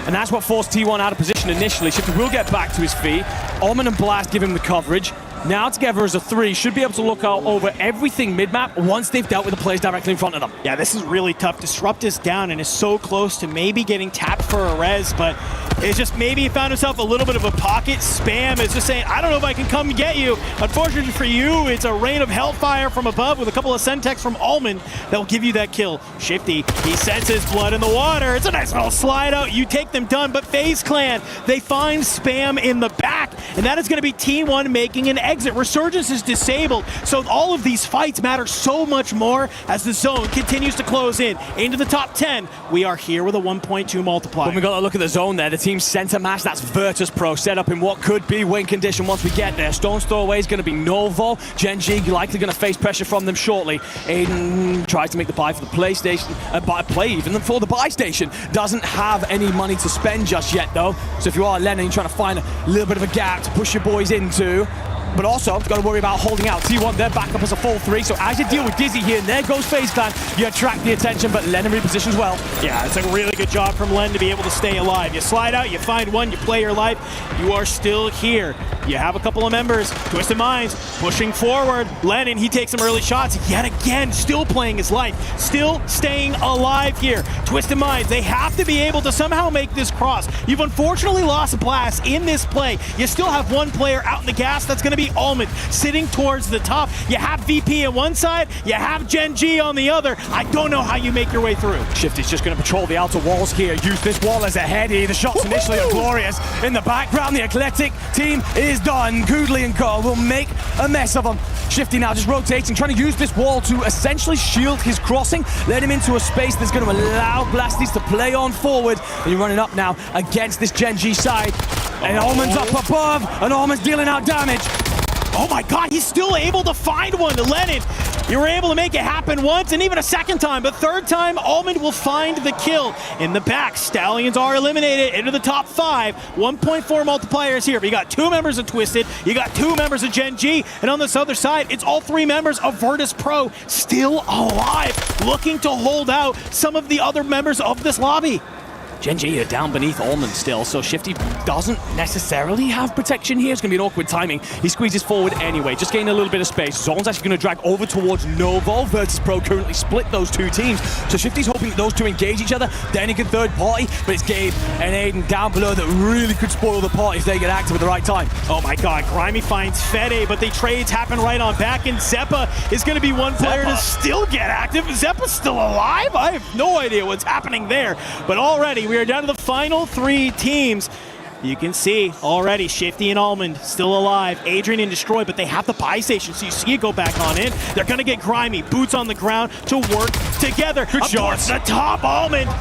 And that's what forced T1 out of position initially. Shifty will get back to his feet. Omen and Blast give him the coverage. Now together as a 3, should be able to look out over everything mid-map once they've dealt with the players directly in front of them. Yeah, this is really tough. Disrupt is down and is so close to maybe getting tapped for a res, but it's just maybe he found himself a little bit of a pocket. Spam is just saying, I don't know if I can come get you. Unfortunately for you, it's a rain of hellfire from above with a couple of Sentex from Almond that will give you that kill. Shifty, he senses blood in the water. It's a nice little slide out. You take them done, but FaZe Clan, they find Spam in the back, and that is going to be T1 making an exit. Resurgence is disabled, so all of these fights matter so much more as the zone continues to close in into the top 10. We are here with a 1.2 multiplier. When we got a look at the zone there, the team's center match, that's Virtus Pro, set up in what could be win condition once we get there. Stone's throw away is going to be Novo. Gen G likely going to face pressure from them shortly. Aiden tries to make the buy for the PlayStation, even for the buy station. Doesn't have any money to spend just yet though. So if you are Lennon, you're trying to find a little bit of a gap to push your boys into. But also, got to worry about holding out. T1, they're back up as a full 3. So as you deal with Dizzy here, and there goes FaZe Clan, you attract the attention, but Lennon repositions well. Yeah, it's a really good job from Len to be able to stay alive. You slide out, you find one, you play your life, you are still here. You have a couple of members, Twisted Minds, pushing forward. Lennon, he takes some early shots, yet again, still playing his life, still staying alive here. Twisted Minds, they have to be able to somehow make this cross. You've unfortunately lost a blast in this play. You still have one player out in the gas, that's going to be Almond sitting towards the top. You have VP on one side, you have Gen G on the other. I don't know how you make your way through. Shifty's just going to patrol the outer walls here. Use this wall as a heady. The shots initially are glorious. In the background, the Eclectic team is done. Goodley and Co will make a mess of them. Shifty now just rotating, trying to use this wall to essentially shield his crossing, let him into a space that's going to allow Blasties to play on forward. And you're running up now against this Gen G side. And Almond's up above, and Almond's dealing out damage. Oh my God, he's still able to find one. Lennon, you were able to make it happen once and even a second time, but third time, Almond will find the kill. In the back, Stallions are eliminated into the top 5. 1.4 multipliers here, but you got 2 members of Twisted, you got 2 members of Gen G, and on this other side, it's all 3 members of Virtus Pro still alive, looking to hold out some of the other members of this lobby. Gen G are down beneath Almond still, so Shifty doesn't necessarily have protection here. It's going to be an awkward timing. He squeezes forward anyway, just gaining a little bit of space. Zone's actually going to drag over towards Novo. Virtus Pro currently split those 2 teams, so Shifty's hoping that those 2 engage each other, then he can third party, but it's Gabe and Aiden down below that really could spoil the party if they get active at the right time. Oh my God, Grimy finds Fede, but the trades happen right on back, and Zeppa is going to be one player to still get active. Zeppa's still alive? I have no idea what's happening there, but already we are down to the final 3 teams. You can see already Shifty and Almond still alive. Adrian and Destroy, but they have the buy station, so you see it go back on in. They're going to get Grimy, boots on the ground to work together. Good shots. The top, Almond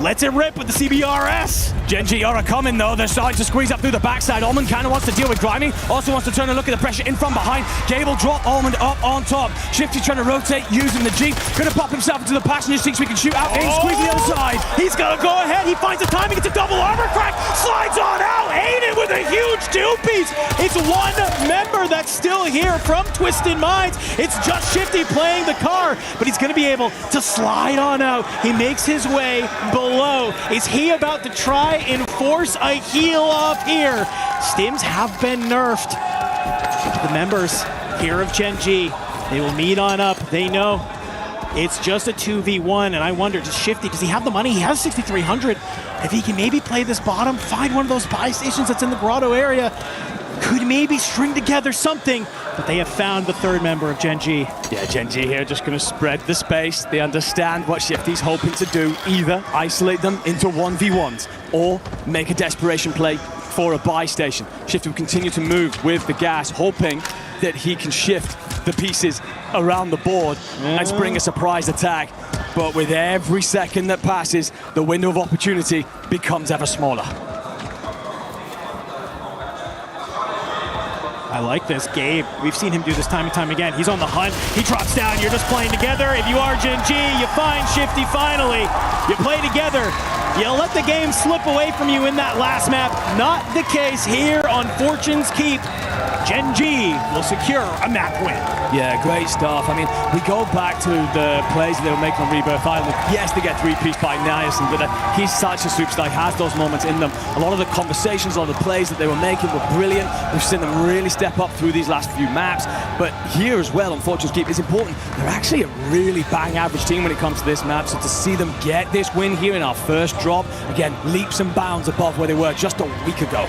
lets it rip with the CBRS. Gen G are coming though. They're starting to squeeze up through the backside. Almond kind of wants to deal with Grimy. Also wants to turn and look at the pressure in from behind. Gable drop Almond up on top. Shifty trying to rotate using the Jeep. Gonna pop himself into the passenger seat so we can shoot out and squeeze the other side. He's gonna go ahead. He finds the timing. It's a double armor crack. Slides on out. Aiden with a huge 2-piece. It's 1 member that's still here from Twisted Minds. It's just Shifty playing the car, but he's gonna be able to slide on out. He makes his way below. Is he about to try and force a heal off here? Stims have been nerfed. The members here of Gen G, they will meet on up. They know it's just a 2v1, and I wonder, does Shifty, does he have the money? He has 6,300. If he can maybe play this bottom, find one of those buy stations that's in the grotto area, could maybe string together something, but they have found the 3rd member of Gen G. Yeah, Gen G here just going to spread the space. They understand what Shifty's hoping to do. Either isolate them into 1v1s or make a desperation play for a buy station. Shifty will continue to move with the gas, hoping that he can shift the pieces around the board and spring a surprise attack. But with every second that passes, the window of opportunity becomes ever smaller. I like this. Gabe, we've seen him do this time and time again. He's on the hunt. He drops down. You're just playing together. If you are Gen G, you find Shifty finally. You play together. You let the game slip away from you in that last map. Not the case here on Fortune's Keep. Gen G will secure a map win. Yeah, great stuff. I mean, we go back to the plays that they were making on Rebirth Island. Yes, they get 3-piece by Niacin, but he's such a superstar. He has those moments in them. A lot of the conversations on the plays that they were making were brilliant. We've seen them really step up through these last few maps. But here as well, on Fortune's Keep, it's important. They're actually a really bang average team when it comes to this map. So to see them get this win here in our first drop, again, leaps and bounds above where they were just a week ago.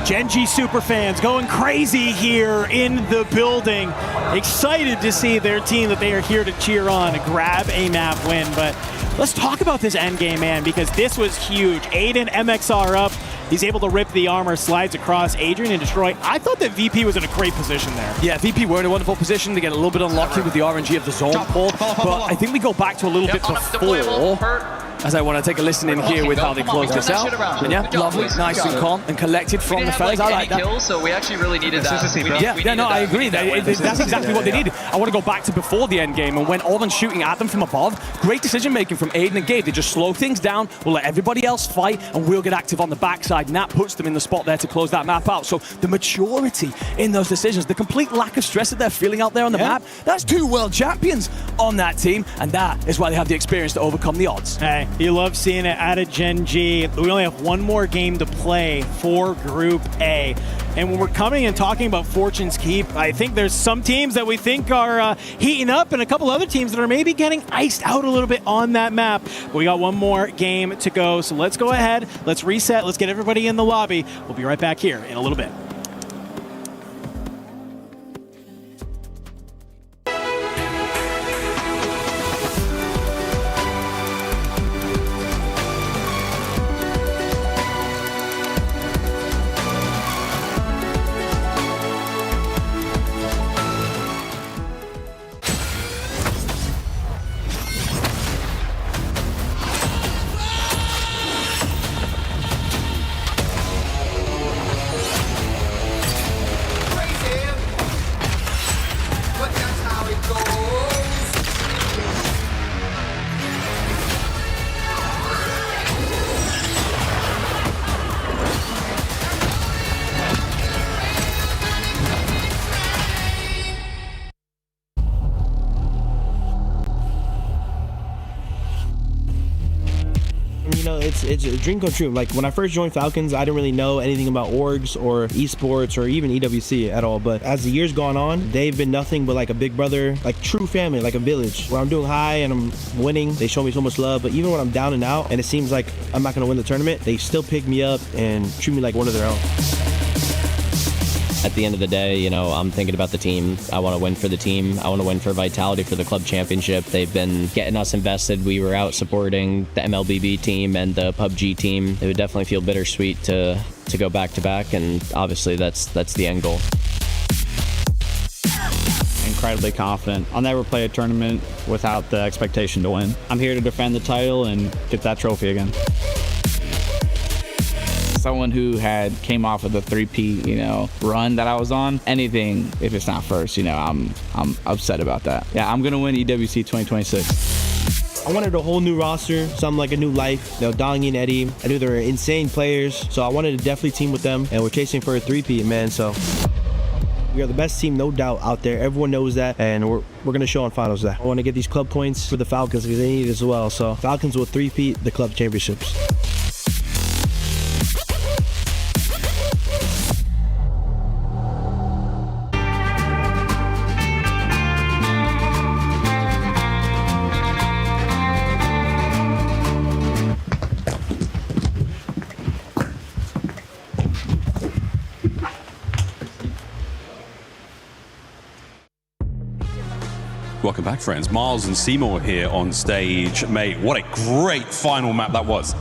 Gen G superfans going crazy here in the building. Excited to see their team that they are here to cheer on, to grab a map win. But let's talk about this endgame, man, because this was huge. Aiden MXR up. He's able to rip the armor, slides across Adrian and Destroy. I thought that VP was in a great position there. Yeah, VP were in a wonderful position to get a little bit unlucky with the RNG of the zone pull. But I think we go back to a little bit before, as I want to take a listen in here with how they close this out. And yeah, lovely, nice and calm and collected from the fellas. I like that. Kills, so we actually really needed that. Yeah, no, I agree. That's exactly what they need. I want to go back to before the end game, and when Orban's shooting at them from above, great decision making from Aiden and Gabe. They just slow things down, we'll let everybody else fight, and we'll get active on the backside, and that puts them in the spot there to close that map out. So the maturity in those decisions, the complete lack of stress that they're feeling out there on the map, that's 2 world champions on that team, and that is why they have the experience to overcome the odds. Hey, you love seeing it out of Gen G. We only have one more game to play for Group A. And when we're coming and talking about Fortune's Keep, I think there's some teams that we think are heating up and a couple other teams that are maybe getting iced out a little bit on that map. But we got one more game to go, so let's go ahead, let's reset, let's get everybody in the lobby. We'll be right back here in a little bit. It's a dream come true. Like when I first joined Falcons, I didn't really know anything about orgs or esports or even EWC at all. But as the years gone on, they've been nothing but like a big brother, like true family, like a village. When I'm doing high and I'm winning, they show me so much love. But even when I'm down and out and it seems like I'm not gonna win the tournament, they still pick me up and treat me like one of their own. At the end of the day, you know, I'm thinking about the team. I want to win for the team. I want to win for Vitality for the club championship. They've been getting us invested. We were out supporting the MLBB team and the PUBG team. It would definitely feel bittersweet to go back to back, and obviously that's the end goal. Incredibly confident. I'll never play a tournament without the expectation to win. I'm here to defend the title and get that trophy again. Someone who came off of the 3P, run that I was on, anything if it's not first, I'm upset about that. Yeah, I'm gonna win EWC 2026. I wanted a whole new roster, something like a new life. Dongy and Eddie, I knew they were insane players, so I wanted to definitely team with them, and we're chasing for a 3P, man, so. We are the best team, no doubt, out there. Everyone knows that, and we're going to show on finals that. I want to get these club points for the Falcons because they need it as well, so Falcons will 3P the club championships. Welcome back, friends. Miles and Seymour here on stage. Mate, what a great final map that was.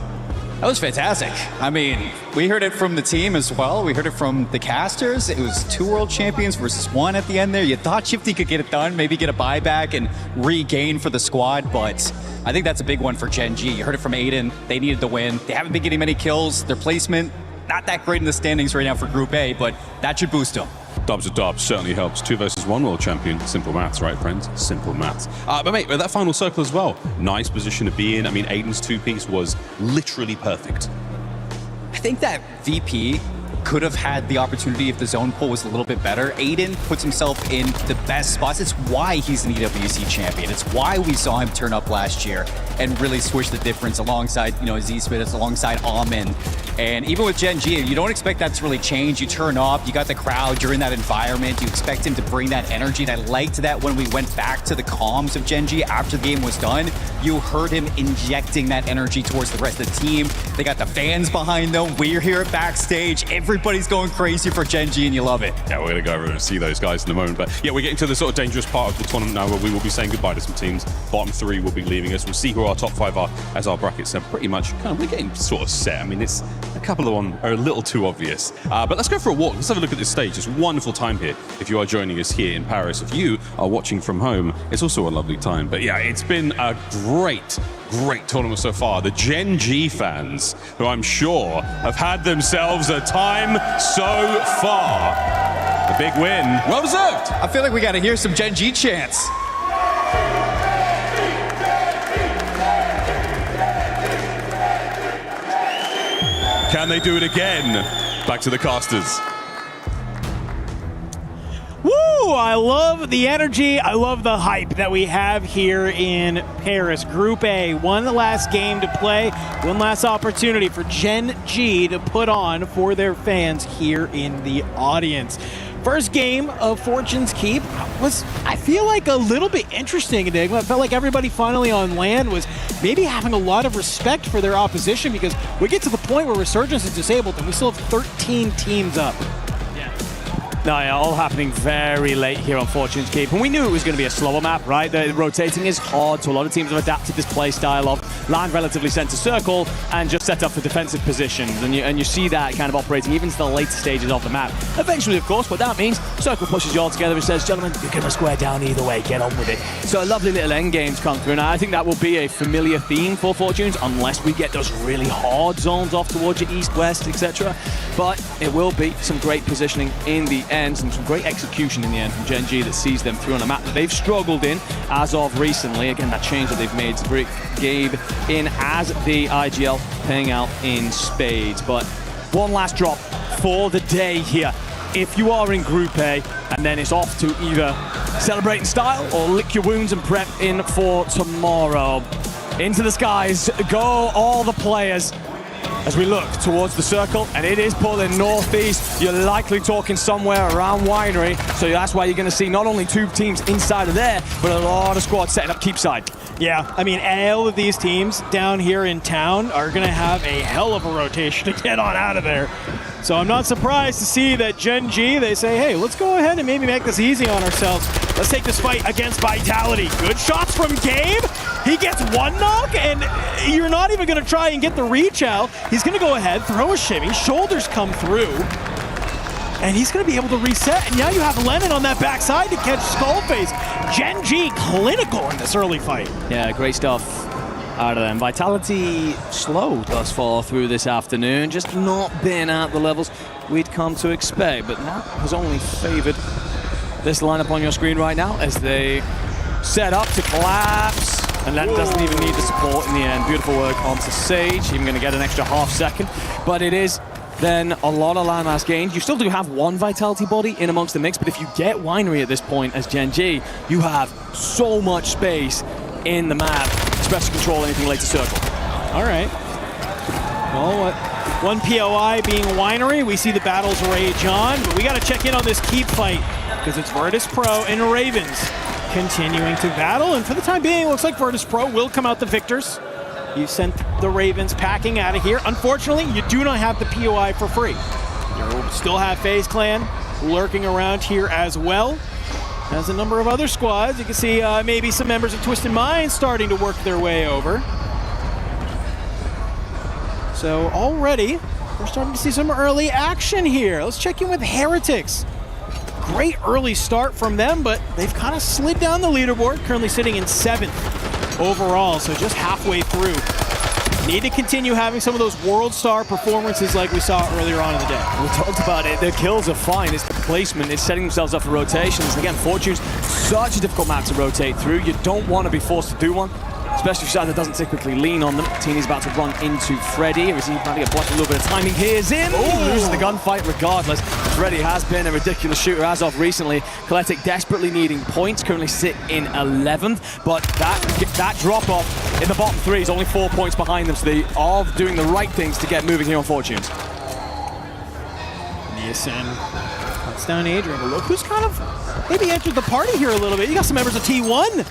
That was fantastic. I mean, we heard it from the team as well. We heard it from the casters. It was 2 world champions versus 1 at the end there. You thought Shifty could get it done, maybe get a buyback and regain for the squad, but I think that's a big one for Gen G. You heard it from Aiden. They needed the win. They haven't been getting many kills. Their placement, not that great in the standings right now for Group A, but that should boost them. Dubs of dubs certainly helps. 2 versus 1 world champion. Simple maths, right, friends? Simple maths. But mate, that final circle as well. Nice position to be in. I mean, Aiden's 2-piece was literally perfect. I think that VP could have had the opportunity if the zone pull was a little bit better. Aiden puts himself in the best spots. It's why he's an EWC champion. It's why we saw him turn up last year and really switch the difference alongside, Z-Spit, alongside Almond. And even with Gen G, you don't expect that to really change. You turn up, you got the crowd, you're in that environment. You expect him to bring that energy. And I liked that when we went back to the comms of Gen G after the game was done, you heard him injecting that energy towards the rest of the team. They got the fans behind them. We're here at backstage. Every everybody's going crazy for Gen G, and you love it. Yeah, we're going to go over and see those guys in a moment. But yeah, we're getting to the sort of dangerous part of the tournament now where we will be saying goodbye to some teams. Bottom 3 will be leaving us. We'll see who our top 5 are as our brackets are pretty much we're getting sort of set. I mean, it's a couple of them are a little too obvious. But let's go for a walk. Let's have a look at this stage. It's a wonderful time here if you are joining us here in Paris. If you are watching from home, it's also a lovely time. But yeah, it's been a great tournament so far. The Gen G fans, who I'm sure have had themselves a time so far. A big win. Well deserved. I feel like we got to hear some Gen G chants. Can they do it again? Back to the casters. Woo! I love the energy. I love the hype that we have here in Paris. Group A, one last game to play, one last opportunity for Gen G to put on for their fans here in the audience. First game of Fortune's Keep was, I feel like, a little bit interesting, Enigma. It felt like everybody finally on land was maybe having a lot of respect for their opposition, because we get to the point where Resurgence is disabled and we still have 13 teams up. No, yeah, all happening very late here on Fortune's Keep. And we knew it was going to be a slower map, right? The rotating is hard, so a lot of teams have adapted this play style of land relatively center circle and just set up for defensive positions. And you see that kind of operating even to the later stages of the map. Eventually, of course, what that means, circle pushes you all together and says, gentlemen, you're going to square down either way, get on with it. So a lovely little end games come through, and I think that will be a familiar theme for Fortunes, unless we get those really hard zones off towards your east, west, etc. But it will be some great positioning in the end, and some great execution in the end from Gen G that sees them through on a map that they've struggled in as of recently. Again, that change that they've made to bring Gabe in as the IGL, paying out in spades. But one last drop for the day here. If you are in Group A, and then it's off to either celebrate in style or lick your wounds and prep in for tomorrow. Into the skies go all the players as we look towards the circle, and it is pulling northeast. You're likely talking somewhere around Winery, so that's why you're going to see not only 2 teams inside of there, but a lot of squads setting up Keepside. Yeah, I mean, all of these teams down here in town are going to have a hell of a rotation to get on out of there. So I'm not surprised to see that Gen G, they say, hey, let's go ahead and maybe make this easy on ourselves. Let's take this fight against Vitality. Good shots from Gabe. He gets one knock, and you're not even going to try and get the reach out. He's going to go ahead, throw a shimmy, shoulders come through, and he's going to be able to reset. And now you have Lennon on that backside to catch Skullface. Gen G clinical in this early fight. Yeah, great stuff out of them. Vitality slow thus far through this afternoon, just not been at the levels we'd come to expect, but that has only favored this lineup on your screen right now as they set up to collapse, and that doesn't even need the support in the end. Beautiful work onto Sage, even going to get an extra half second, but it is then a lot of landmass gains. You still do have one Vitality body in amongst the mix, but if you get Winery at this point as Gen G, you have so much space in the map, especially control anything later circle. All right. Well, one POI being Winery. We see the battles rage on, but we got to check in on this Keep fight because it's Virtus Pro and Ravens continuing to battle, and for the time being, it looks like Virtus Pro will come out the victors. You sent the Ravens packing out of here. Unfortunately, you do not have the POI for free. You still have FaZe Clan lurking around here as well. As a number of other squads, you can see maybe some members of Twisted Minds starting to work their way over. So already, we're starting to see some early action here. Let's check in with Heretics. Great early start from them, but they've kind of slid down the leaderboard, currently sitting in 7th overall, so just halfway through. Need to continue having some of those world star performances like we saw earlier on in the day. We talked about it. Their kills are fine. It's the placement. It's setting themselves up for rotations. And again, Fortune's such a difficult map to rotate through. You don't want to be forced to do one, especially if Shadow doesn't typically lean on them. Teeny's about to run into Freddy. Is he about to get blocked a little bit of timing? Here's him. He loses the gunfight regardless. Freddy has been a ridiculous shooter as of recently. Koletic desperately needing points, currently sit in 11th, but that drop off in the bottom 3 is only 4 points behind them, so they are doing the right things to get moving here on Fortunes. Nielsen cuts down Adrian, but look who's kind of maybe entered the party here a little bit. You got some members of T1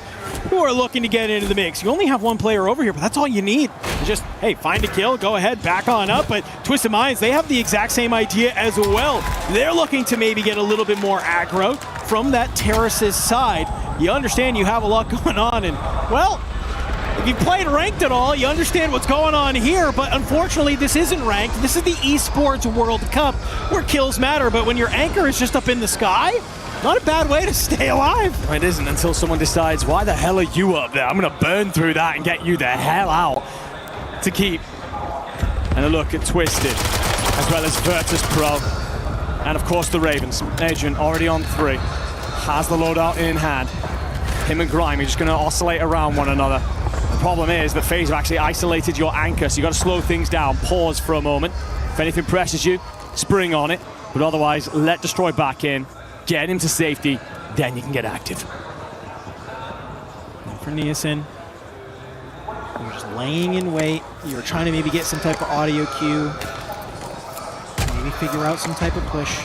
who are looking to get into the mix. You only have one player over here, but that's all you need. You just, hey, find a kill, go ahead, back on up. But Twisted Minds, they have the exact same idea as well. They're looking to maybe get a little bit more aggro from that Terrace's side. You understand you have a lot going on, and, well, if you've played ranked at all, you understand what's going on here, but unfortunately this isn't ranked. This is the Esports World Cup where kills matter, but when your anchor is just up in the sky, not a bad way to stay alive. It isn't until someone decides, why the hell are you up there? I'm going to burn through that and get you the hell out to keep. And a look at Twisted, as well as Virtus Pro, and of course the Ravens. Adrian already on 3, has the loadout in hand. Him and Grimy just going to oscillate around one another. The problem is that FaZe have actually isolated your anchor, so you got to slow things down, pause for a moment. If anything presses you, spring on it, but otherwise let Destroy back in, get him to safety, then you can get active. For Niacin, you're just laying in wait. You're trying to maybe get some type of audio cue, maybe figure out some type of push.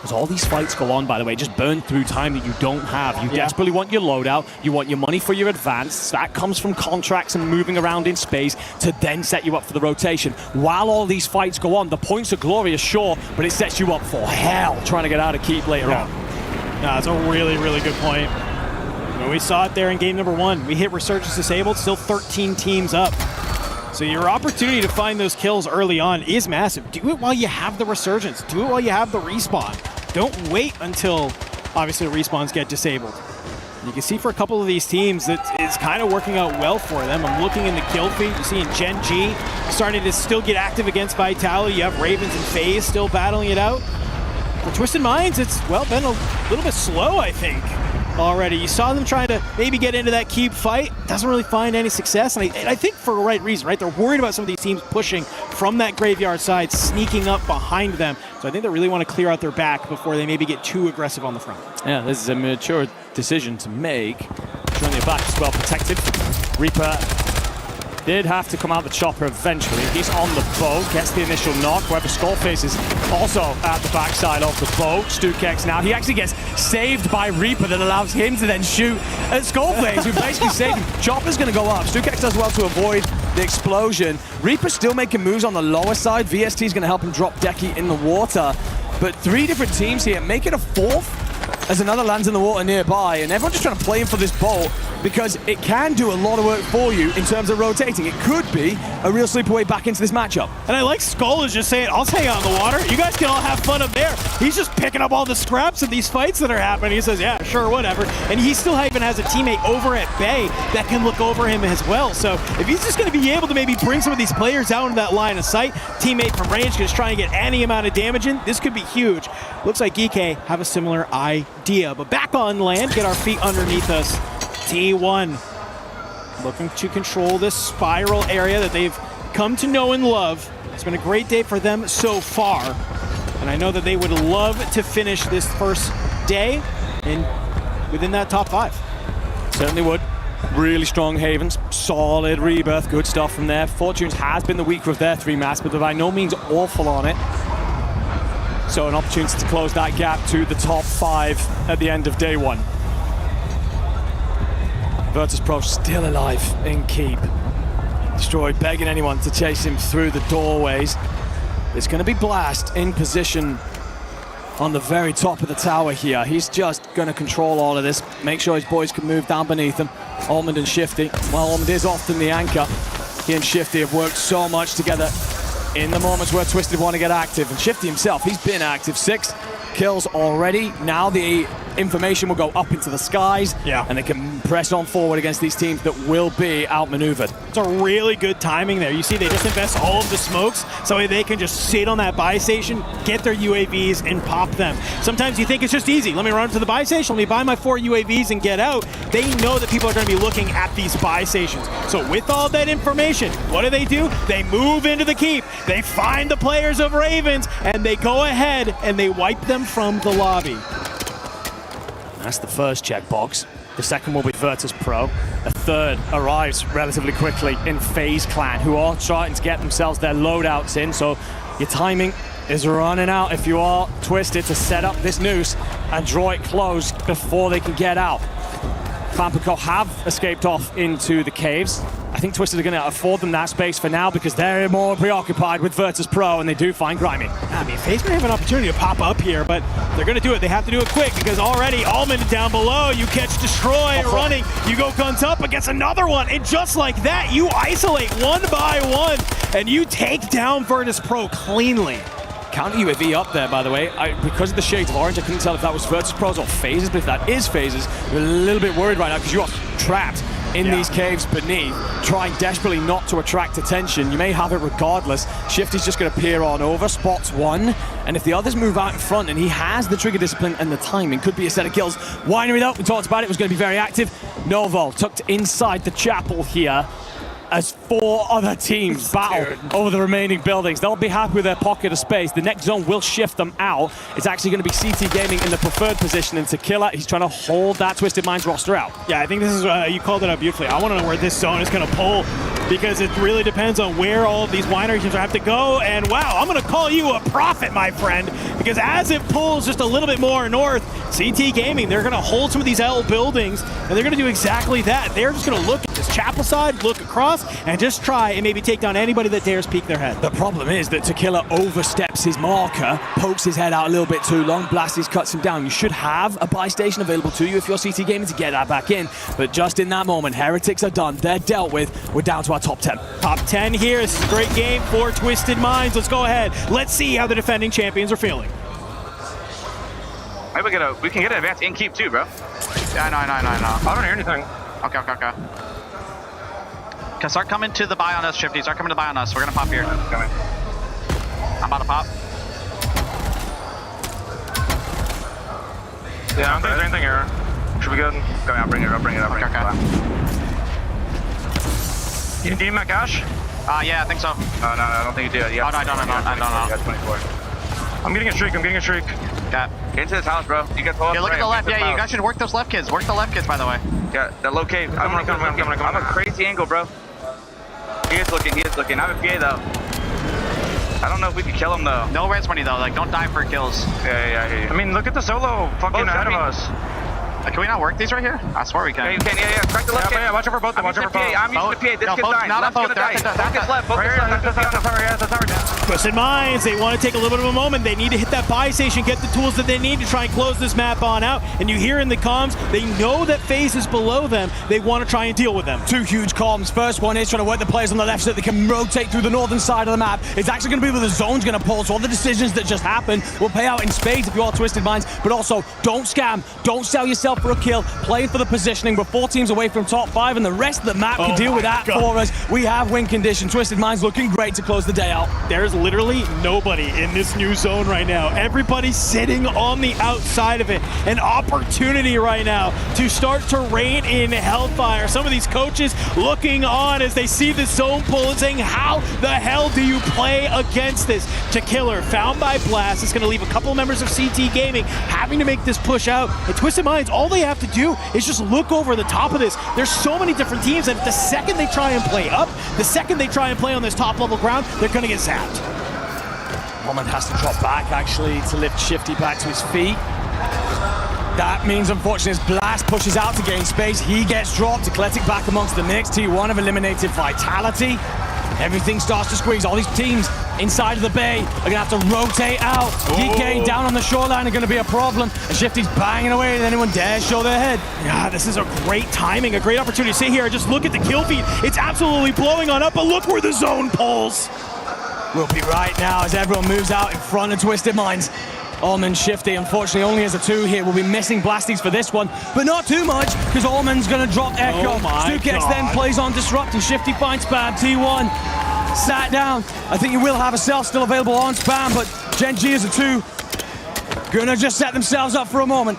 As all these fights go on, by the way, just burn through time that you don't have. You desperately want your loadout, you want your money for your advance. That comes from contracts and moving around in space to then set you up for the rotation. While all these fights go on, the points are glorious, sure, but it sets you up for hell trying to get out of keep later on. That's a really, really good point. We saw it there in game number 1. We hit Resurgence disabled, still 13 teams up. So your opportunity to find those kills early on is massive. Do it while you have the Resurgence. Do it while you have the respawn. Don't wait until, obviously, the respawns get disabled. You can see for a couple of these teams that it's kind of working out well for them. I'm looking in the kill feed. You're seeing Gen G starting to still get active against Vitality. You have Ravens and FaZe still battling it out. For Twisted Minds, it's, well, been a little bit slow, I think, already. You saw them trying to maybe get into that keep fight. Doesn't really find any success, and I think for the right reason, right? They're worried about some of these teams pushing from that graveyard side, sneaking up behind them. So I think they really want to clear out their back before they maybe get too aggressive on the front. Yeah, this is a mature decision to make. Showing their back is well protected. Reaper did have to come out the chopper eventually. He's on the boat, gets the initial knock. However, Skullface is also at the backside of the boat. Stukex now, he actually gets saved by Reaper that allows him to then shoot at Skullface, who basically saved him. Chopper's going to go up. Stukex does well to avoid the explosion. Reaper's still making moves on the lower side. VST is going to help him drop Decky in the water. But 3 different teams here, make it a 4th as another lands in the water nearby, and everyone's just trying to play him for this bolt because it can do a lot of work for you in terms of rotating. It could be a real sleepaway back into this matchup. And I like Skull is just saying, I'll stay out in the water. You guys can all have fun up there. He's just picking up all the scraps of these fights that are happening. He says, yeah, sure, whatever. And he still even has a teammate over at Bay that can look over him as well. So if he's just going to be able to maybe bring some of these players out into that line of sight, teammate from range can just try and get any amount of damage in, this could be huge. Looks like GK have a similar idea. But back on land, get our feet underneath us. T1 looking to control this spiral area that they've come to know and love. It's been a great day for them so far, and I know that they would love to finish this first day within that top 5. Certainly would. Really strong Havens, solid rebirth, good stuff from there. Fortunes has been the weaker of their 3 maps, but they're by no means awful on it. So an opportunity to close that gap to the top 5 at the end of day 1. Virtus Pro still alive in keep. Destroy begging anyone to chase him through the doorways. It's going to be Blast in position on the very top of the tower here. He's just going to control all of this, make sure his boys can move down beneath him. Almond and Shifty, well, Almond is often the anchor. He and Shifty have worked so much together in the moments where Twisted want to get active. And Shifty himself, he's been active. 6 kills already. Now the information will go up into the skies, and they can press on forward against these teams that will be outmaneuvered. It's a really good timing there. You see they just invest all of the smokes so they can just sit on that buy station, get their UAVs, and pop them. Sometimes you think it's just easy. Let me run to the buy station, let me buy my 4 UAVs and get out. They know that people are going to be looking at these buy stations. So with all that information, what do? They move into the keep. They find the players of Ravens, and they go ahead and they wipe them from the lobby. That's the first checkbox. The second will be Virtus Pro. A third arrives relatively quickly in FaZe Clan, who are starting to get themselves their loadouts in. So your timing is running out if you are Twisted to set up this noose and draw it close before they can get out. Clampico have escaped off into the caves. I think Twisted are going to afford them that space for now because they're more preoccupied with Virtus Pro, and they do find Grimy. I mean, FaZe may have an opportunity to pop up here, but they're going to do it. They have to do it quick because already Almond down below. You catch Destroy running. You go guns up against another one, and just like that, you isolate one by one, and you take down Virtus Pro cleanly. Counter UAV up there, by the way. Because of the shades of orange, I couldn't tell if that was Virtus Pros or FaZes, but if that is FaZes, we're a little bit worried right now because you are trapped in these caves beneath, trying desperately not to attract attention. You may have it regardless. Shifty's just going to peer on over, spots one, and if the others move out in front and he has the trigger discipline and the timing, could be a set of kills. Winery though, we talked about it, was going to be very active. Novo tucked inside the chapel here as 4 other teams battle over the remaining buildings. They'll be happy with their pocket of space. The next zone will shift them out. It's actually going to be CT Gaming in the preferred position, and Tequila, he's trying to hold that Twisted Minds roster out. Yeah, I think this is, you called it out beautifully. I want to know where this zone is going to pull because it really depends on where all of these winery teams have to go. And wow, I'm going to call you a prophet, my friend, because as it pulls just a little bit more north, CT Gaming, they're going to hold some of these L buildings, and they're going to do exactly that. They're just going to look at this chapel side, look across, and just try and maybe take down anybody that dares peek their head. The problem is that Tequila oversteps his marker, pokes his head out a little bit too long, Blasties cuts him down. You should have a buy station available to you if you're CT Gaming to get that back in, but just in that moment, Heretics are done. They're dealt with. We're down to our top 10. Top 10 here. This is a great game for Twisted Minds. Let's go ahead. Let's see how the defending champions are feeling. Maybe we can get an advance in keep too, bro. Yeah, no. I don't hear anything. Okay. Okay, start coming to the buy on us, Shifty. Start coming to buy on us. We're gonna pop here. Coming. I'm about to pop. Yeah, I don't think there's anything here. Should be good. Okay, I'll bring it up. Okay. You need my cash? Yeah, I think so. No, I don't think you do. Yeah. Oh, no, I don't. You got 24. I'm getting a streak. Okay. Get into this house, bro. You guys pull up. Yeah, look at the left. Yeah, you guys should work those left kids. Work the left kids, by the way. Yeah, that low cave. I'm a crazy angle, bro. He is looking. I have a PA, though. I don't know if we can kill him, though. No res money, though. Like, don't die for kills. Yeah. I mean, look at the solo fucking ahead of us. Can we not work these right here? I swear we can. Yeah, you can. Yeah. Crack the left kid. Yeah, watch over both. I'm using the PA. This kid's dying. Left's gonna die. Focus left. That's our Twisted Minds, they want to take a little bit of a moment. They need to hit that buy station, get the tools that they need to try and close this map on out. And you hear in the comms, they know that FaZe is below them. They want to try and deal with them. 2 huge comms. First one is trying to work the players on the left so that they can rotate through the northern side of the map. It's actually going to be where the zone's going to pull, so all the decisions that just happened will pay out in spades if you are Twisted Minds. But also, don't scam. Don't sell yourself for a kill. Play for the positioning. We're 4 teams away from top 5, and the rest of the map can deal with that for us. We have win condition. Twisted Minds looking great to close the day out. There's literally nobody in this new zone right now. Everybody's sitting on the outside of it. An opportunity right now to start to rein in Hellfire. Some of these coaches looking on as they see the zone pull and saying, how the hell do you play against this? Tequila found by Blast. It's going to leave a couple of members of CT Gaming having to make this push out. And Twisted Minds, all they have to do is just look over the top of this. There's so many different teams that the second they try and play up, the second they try and play on this top level ground, they're going to get zapped. Roman has to drop back, actually, to lift Shifty back to his feet. That means, unfortunately, as Blast pushes out to gain space, he gets dropped. Eclectic back amongst the mix. T1 have eliminated Vitality. Everything starts to squeeze. All these teams inside of the bay are going to have to rotate out. DK down on the shoreline are going to be a problem. And Shifty's banging away, and anyone dares show their head. Yeah, this is a great timing, a great opportunity to sit here and just look at the kill feed. It's absolutely blowing on up, but look where the zone pulls. We'll be right now as everyone moves out in front of Twisted Minds. Allman Shifty, unfortunately, only has a 2 here. We'll be missing Blasties for this one, but not too much, because Allman's going to drop Echo. Stukex then plays on Disrupt, and Shifty finds Spam. T1 sat down. I think you will have a self still available on Spam, but Gen G is a 2. Gonna just set themselves up for a moment.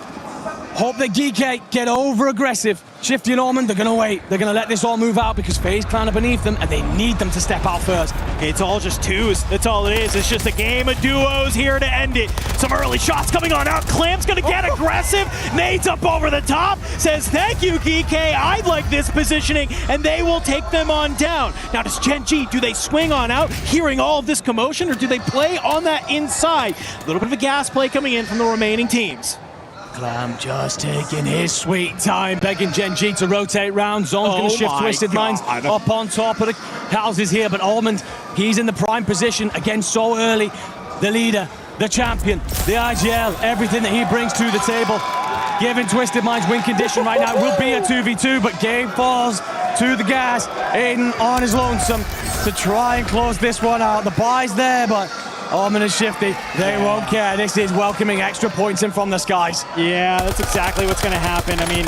Hope that GK get over aggressive. Shifty and Allman, they're going to wait. They're going to let this all move out because FaZe Clan are beneath them, and they need them to step out first. It's all just 2s. That's all it is. It's just a game of duos here to end it. Some early shots coming on out. Clamp's going to get aggressive. Nate's up over the top. Says, thank you, GK. I'd like this positioning, and they will take them on down. Now, does Gen G, do they swing on out, hearing all of this commotion, or do they play on that inside? A little bit of a gas play coming in from the remaining teams. Clam just taking his sweet time, begging Gen G to rotate round. Zone's going to shift Twisted Minds up on top of the houses here, but Almond, he's in the prime position, again so early. The leader, the champion, the IGL, everything that he brings to the table. Giving Twisted Minds win condition right now. It will be a 2v2, but game falls to the gas. Aiden on his lonesome to try and close this one out. The buy's there, but Almond and Shifty, they won't care. This is welcoming extra points in from the skies. Yeah, that's exactly what's going to happen. I mean,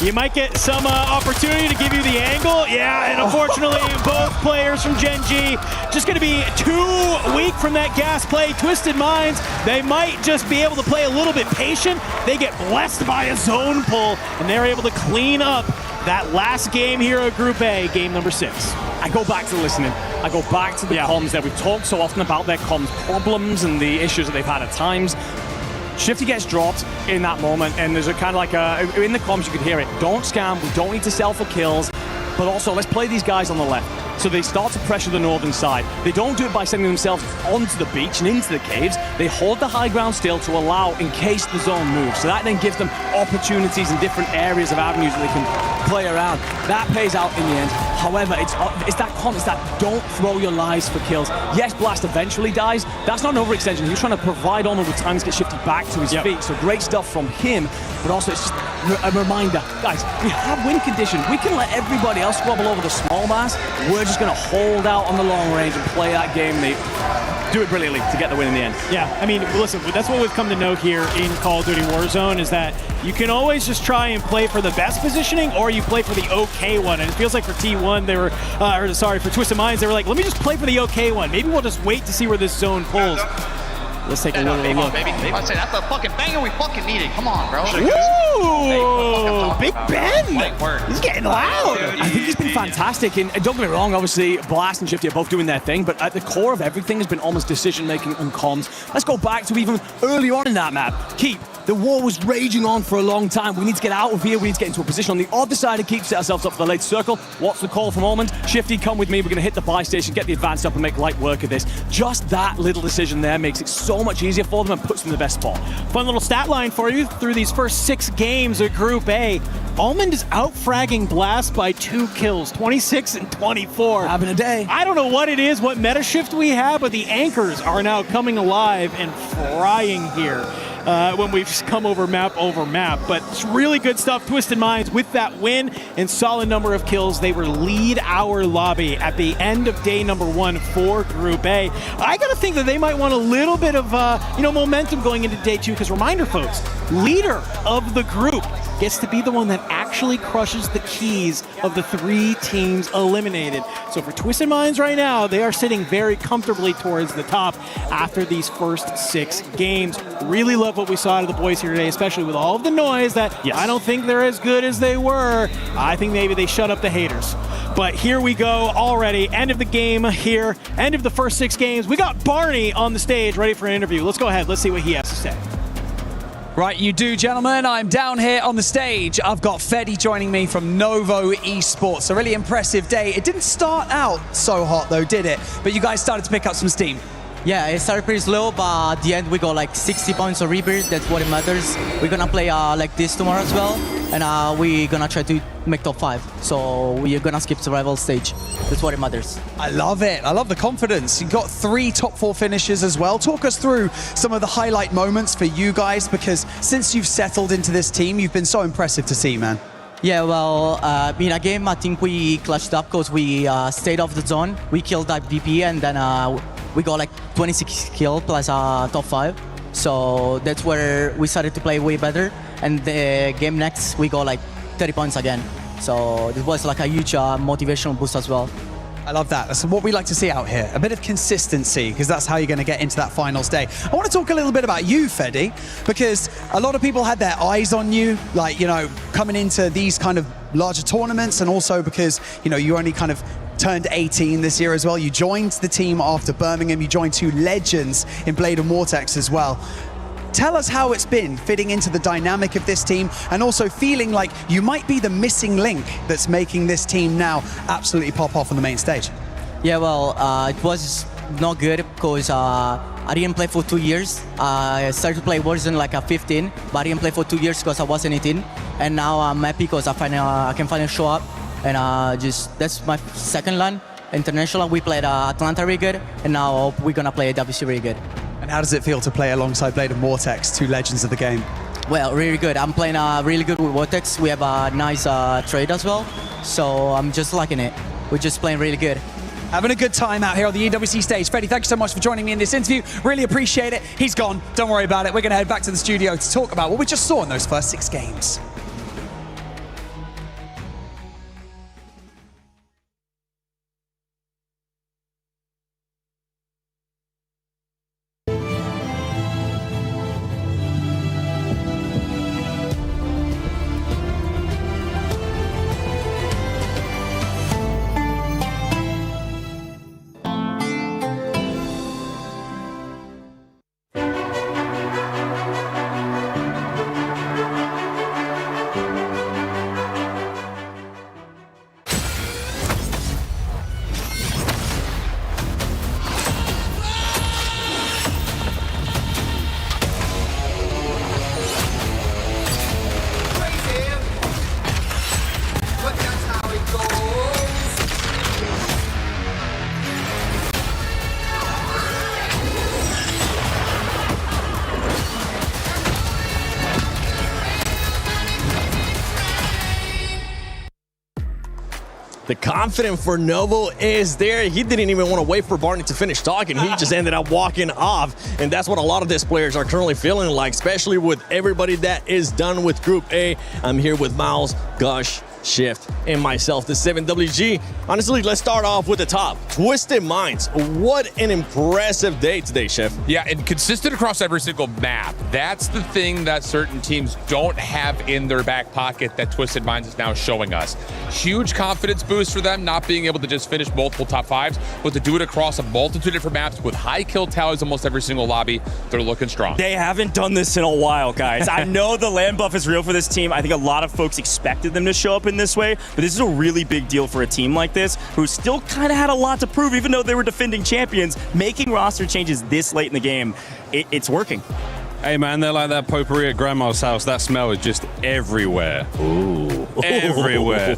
you might get some opportunity to give you the angle. Yeah, and unfortunately, both players from Gen G just going to be too weak from that gas play. Twisted Minds, they might just be able to play a little bit patient. They get blessed by a zone pull, and they're able to clean up that last game here at Group A, game number 6. I go back to listening. I go back to the comms that we've talked so often about their comms problems and the issues that they've had at times. Shifty gets dropped in that moment, and there's a kind of like in the comms you could hear it. Don't scam, we don't need to sell for kills, but also let's play these guys on the left. So they start to pressure the northern side. They don't do it by sending themselves onto the beach and into the caves. They hold the high ground still to allow in case the zone moves. So that then gives them opportunities in different areas of avenues that they can play around. That pays out in the end. However, it's that comment, it's that don't throw your lives for kills. Yes, Blast eventually dies. That's not an overextension. He was trying to provide Almond with time to get Shifty back to his feet. So great stuff from him, but also it's just a reminder. Guys, we have win condition. We can let everybody else squabble over the small mass. We're just going to hold out on the long range and play that game. They do it brilliantly to get the win in the end. Yeah, I mean, listen, that's what we've come to know here in Call of Duty Warzone is that you can always just try and play for the best positioning, or you play for the okay one. And it feels like for T1, they were, for Twisted Minds, they were like, let me just play for the okay one. Maybe we'll just wait to see where this zone pulls. Let's take a little look. I say that's the fucking banger we fucking needed. Come on, bro. Ooh, Big Ben. He's getting loud. I think he's been fantastic. And don't get me wrong, obviously, Blast and Shifty are both doing their thing, but at the core of everything has been almost decision-making on comms. Let's go back to even early on in that map. Keep. The war was raging on for a long time. We need to get out of here. We need to get into a position on the other side and keep set ourselves up for the late circle. What's the call from Almond? Shifty, come with me. We're going to hit the buy station, get the advance up, and make light work of this. Just that little decision there makes it so much easier for them and puts them in the best spot. Fun little stat line for you. Through these first 6 games of Group A, Almond is out-fragging Blast by 2 kills, 26 and 24. Having a day. I don't know what it is, what meta shift we have, but the anchors are now coming alive and frying here. When we've come over map, but it's really good stuff. Twisted Minds with that win and solid number of kills. They were lead our lobby at the end of day number 1 for Group A. I gotta think that they might want a little bit of momentum going into day 2, because reminder, folks, leader of the group gets to be the one that actually crushes the keys of the 3 teams eliminated. So for Twisted Minds right now, they are sitting very comfortably towards the top after these first 6 games. Really love what we saw out of the boys here today, especially with all of the noise that I don't think they're as good as they were. I think maybe they shut up the haters. But here we go already. End of the game here. End of the first 6 games. We got Barney on the stage ready for an interview. Let's go ahead. Let's see what he has to say. Right, you do, gentlemen. I'm down here on the stage. I've got Fedi joining me from Novo Esports. A really impressive day. It didn't start out so hot, though, did it? But you guys started to pick up some steam. Yeah, it started pretty slow, but at the end we got like 60 points of rebirth. That's what it matters. We're gonna play like this tomorrow as well, and we're gonna try to make top 5. So we're gonna skip survival stage. That's what it matters. I love it. I love the confidence. You got 3 top 4 finishes as well. Talk us through some of the highlight moments for you guys, because since you've settled into this team, you've been so impressive to see, man. Yeah, well, in a game, I think we clutched up because we stayed off the zone. We killed that VP, and then we got like 26 kills plus top 5. So that's where we started to play way better. And the game next, we got like 30 points again. So it was like a huge motivational boost as well. I love that. That's what we like to see out here. A bit of consistency, because that's how you're going to get into that finals day. I want to talk a little bit about you, Fedi, because a lot of people had their eyes on you, like, coming into these kind of larger tournaments, and also because, you only kind of turned 18 this year as well. You joined the team after Birmingham. You joined 2 legends in Blade and Vortex as well. Tell us how it's been fitting into the dynamic of this team, and also feeling like you might be the missing link that's making this team now absolutely pop off on the main stage. Yeah, well, it was not good because I didn't play for 2 years. I started to play Warzone like at 15, but I didn't play for 2 years because I wasn't 18. And now I'm happy because I can finally show up. And that's my second LAN. International, we played Atlanta really good, and now we're gonna play WC really good. And how does it feel to play alongside Blade and Vortex, two legends of the game? Well, really good. I'm playing really good with Vortex. We have a nice trade as well, so I'm just liking it. We're just playing really good. Having a good time out here on the EWC stage. Freddy, thank you so much for joining me in this interview. Really appreciate it. He's gone. Don't worry about it. We're going to head back to the studio to talk about what we just saw in those first 6 games. The confidence for Novo is there. He didn't even want to wait for Barney to finish talking. He just ended up walking off. And that's what a lot of these players are currently feeling like, especially with everybody that is done with Group A. I'm here with Miles, Gush, Shift, and myself, the 7WG. Honestly, let's start off with the top. Twisted Minds. What an impressive day today, Shift. Yeah, and consistent across every single map. That's the thing that certain teams don't have in their back pocket that Twisted Minds is now showing us. Huge confidence boost for them, not being able to just finish multiple top 5s, but to do it across a multitude of different maps with high kill tallies almost every single lobby. They're looking strong. They haven't done this in a while, guys. I know the land buff is real for this team. I think a lot of folks expected them to show up in this way, but this is a really big deal for a team like this who still kind of had a lot to prove, even though they were defending champions. Making roster changes this late in the game, it's working. Hey man, they're like that potpourri at grandma's house. That smell is just everywhere. Ooh. Everywhere.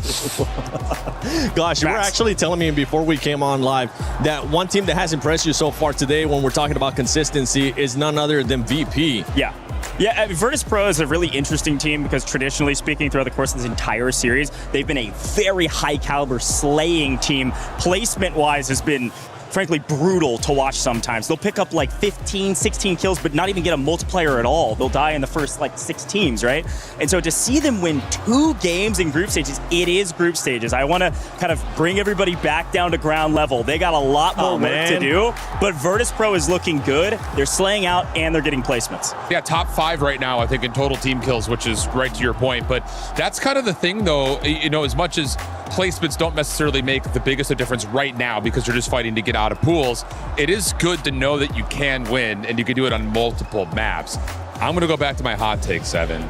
Gosh, you were actually telling me before we came on live that one team that has impressed you so far today when we're talking about consistency is none other than VP. Yeah. Yeah, Virtus Pro is a really interesting team because traditionally speaking, throughout the course of this entire series, they've been a very high caliber slaying team. Placement-wise has been frankly brutal to watch sometimes. They'll pick up like 15, 16 kills, but not even get a multiplier at all. They'll die in the first like 6 teams, right? And so to see them win 2 games in group stages, it is group stages. I want to kind of bring everybody back down to ground level. They got a lot more work to do, but Virtus Pro is looking good. They're slaying out and they're getting placements. Yeah, top 5 right now, I think, in total team kills, which is right to your point. But that's kind of the thing, though, you know, as much as placements don't necessarily make the biggest of difference right now because you're just fighting to get out of pools, it is good to know that you can win and you can do it on multiple maps. I'm going to go back to my hot take, 7.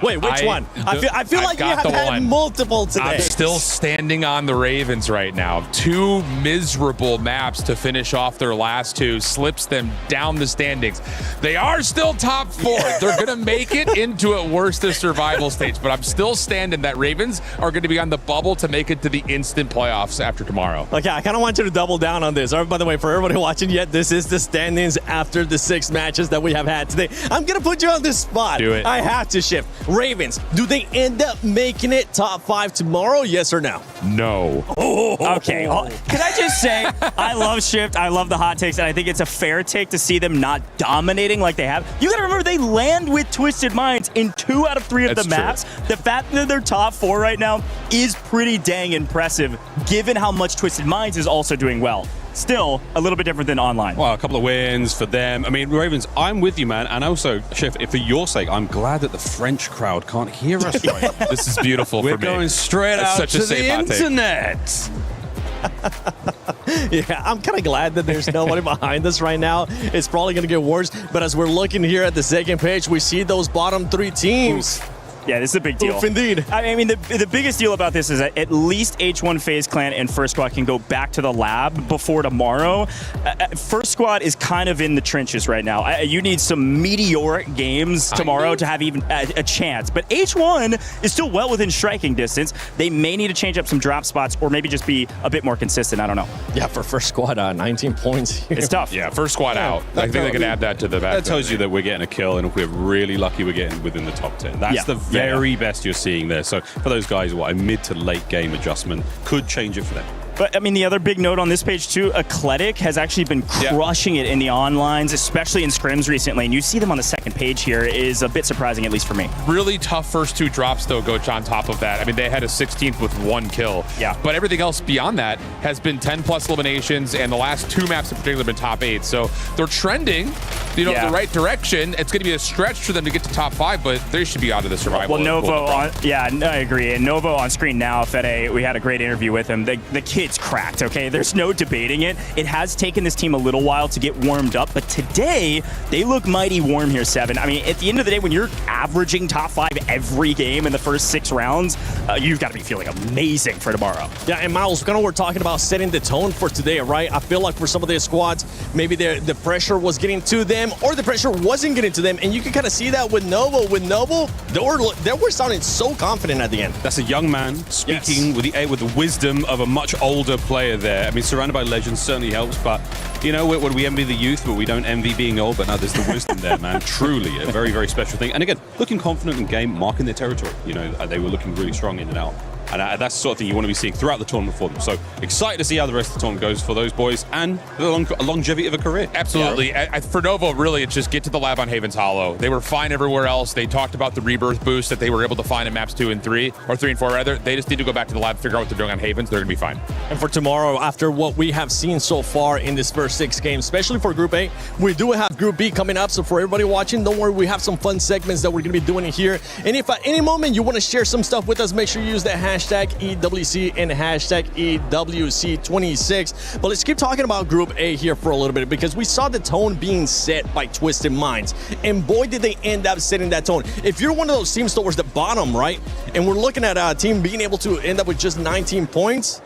Wait, which one? I feel like you have had multiple today. I'm still standing on the Ravens right now. 2 miserable maps to finish off their last 2, slips them down the standings. They are still top 4. They're going to make it into a worst of survival stage, but I'm still standing that Ravens are going to be on the bubble to make it to the instant playoffs after tomorrow. Okay, I kind of want you to double down on this. By the way, for everybody watching, this is the standings after the 6 matches that we have had today. I'm going to put you on this spot. Do it. I have to Shift. Ravens, do they end up making it top 5 tomorrow? Yes or no? No. Okay. Can I just say, I love Shift. I love the hot takes, and I think it's a fair take to see them not dominating like they have. You got to remember, they land with Twisted Minds in 2 out of 3 of the maps. The fact that they're top 4 right now is pretty dang impressive, given how much Twisted Minds is also doing well. Still, a little bit different than online. Well, a couple of wins for them. I mean, Ravens, I'm with you, man. And also, Chef, for your sake, I'm glad that the French crowd can't hear us right now. This is beautiful for me. We're going straight out to the internet. Yeah, I'm kind of glad that there's nobody behind us right now. It's probably going to get worse. But as we're looking here at the second page, we see those bottom 3 teams. Yeah, this is a big deal. Oof, indeed. I mean, the biggest deal about this is that at least H1 FaZe Clan and First Squad can go back to the lab before tomorrow. First Squad is kind of in the trenches right now. You need some meteoric games tomorrow to have even a chance. But H1 is still well within striking distance. They may need to change up some drop spots or maybe just be a bit more consistent. I don't know. Yeah, for First Squad, 19 points. It's tough. Yeah, First Squad out. I think they can add that to the back. That tells you that we're getting a kill, and if we're really lucky, we're getting within the top 10. That's the very best you're seeing there. So for those guys, a mid to late game adjustment could change it for them. But, I mean, the other big note on this page, too, Eclectic has actually been crushing it in the onlines, especially in scrims recently. And you see them on the second page here is a bit surprising, at least for me. Really tough first 2 drops, though, Goach, on top of that. I mean, they had a 16th with 1 kill. Yeah. But everything else beyond that has been 10-plus eliminations, and the last 2 maps in particular have been top 8. So they're trending, the right direction. It's going to be a stretch for them to get to top 5, but they should be out of the survival. Well, Novo, I agree. And Novo on screen now, Fede, we had a great interview with him. The kid's cracked, okay? There's no debating it. It has taken this team a little while to get warmed up, but today, they look mighty warm here, Seven. I mean, at the end of the day, when you're averaging top 5 every game in the first 6 rounds, you've got to be feeling amazing for tomorrow. Yeah, and Miles, kind of we're talking about setting the tone for today, right? I feel like for some of their squads, maybe the pressure was getting to them or the pressure wasn't getting to them, and you can kind of see that with Novo. With Novo, they were sounding so confident at the end. That's a young man speaking with the wisdom of a much older player there. I mean, surrounded by legends certainly helps, but when we envy the youth, but we don't envy being old. But now there's the wisdom there, man. Truly a very, very special thing. And again, looking confident in game, marking their territory. They were looking really strong in and out. And that's the sort of thing you want to be seeing throughout the tournament for them. So excited to see how the rest of the tournament goes for those boys and the longevity of a career. Absolutely. Yeah. For Novo, really, it's just get to the lab on Haven's Hollow. They were fine everywhere else. They talked about the rebirth boost that they were able to find in maps 2 and 3, or 3 and 4 rather. They just need to go back to the lab, figure out what they're doing on Havens. They're going to be fine. And for tomorrow, after what we have seen so far in this first 6 games, especially for Group A, we do have Group B coming up. So for everybody watching, don't worry, we have some fun segments that we're going to be doing here. And if at any moment you want to share some stuff with us, make sure you use that hashtag EWC and hashtag EWC26. But let's keep talking about Group A here for a little bit, because we saw the tone being set by Twisted Minds. And boy, did they end up setting that tone. If you're one of those teams towards the bottom, right, and we're looking at a team being able to end up with just 19 points,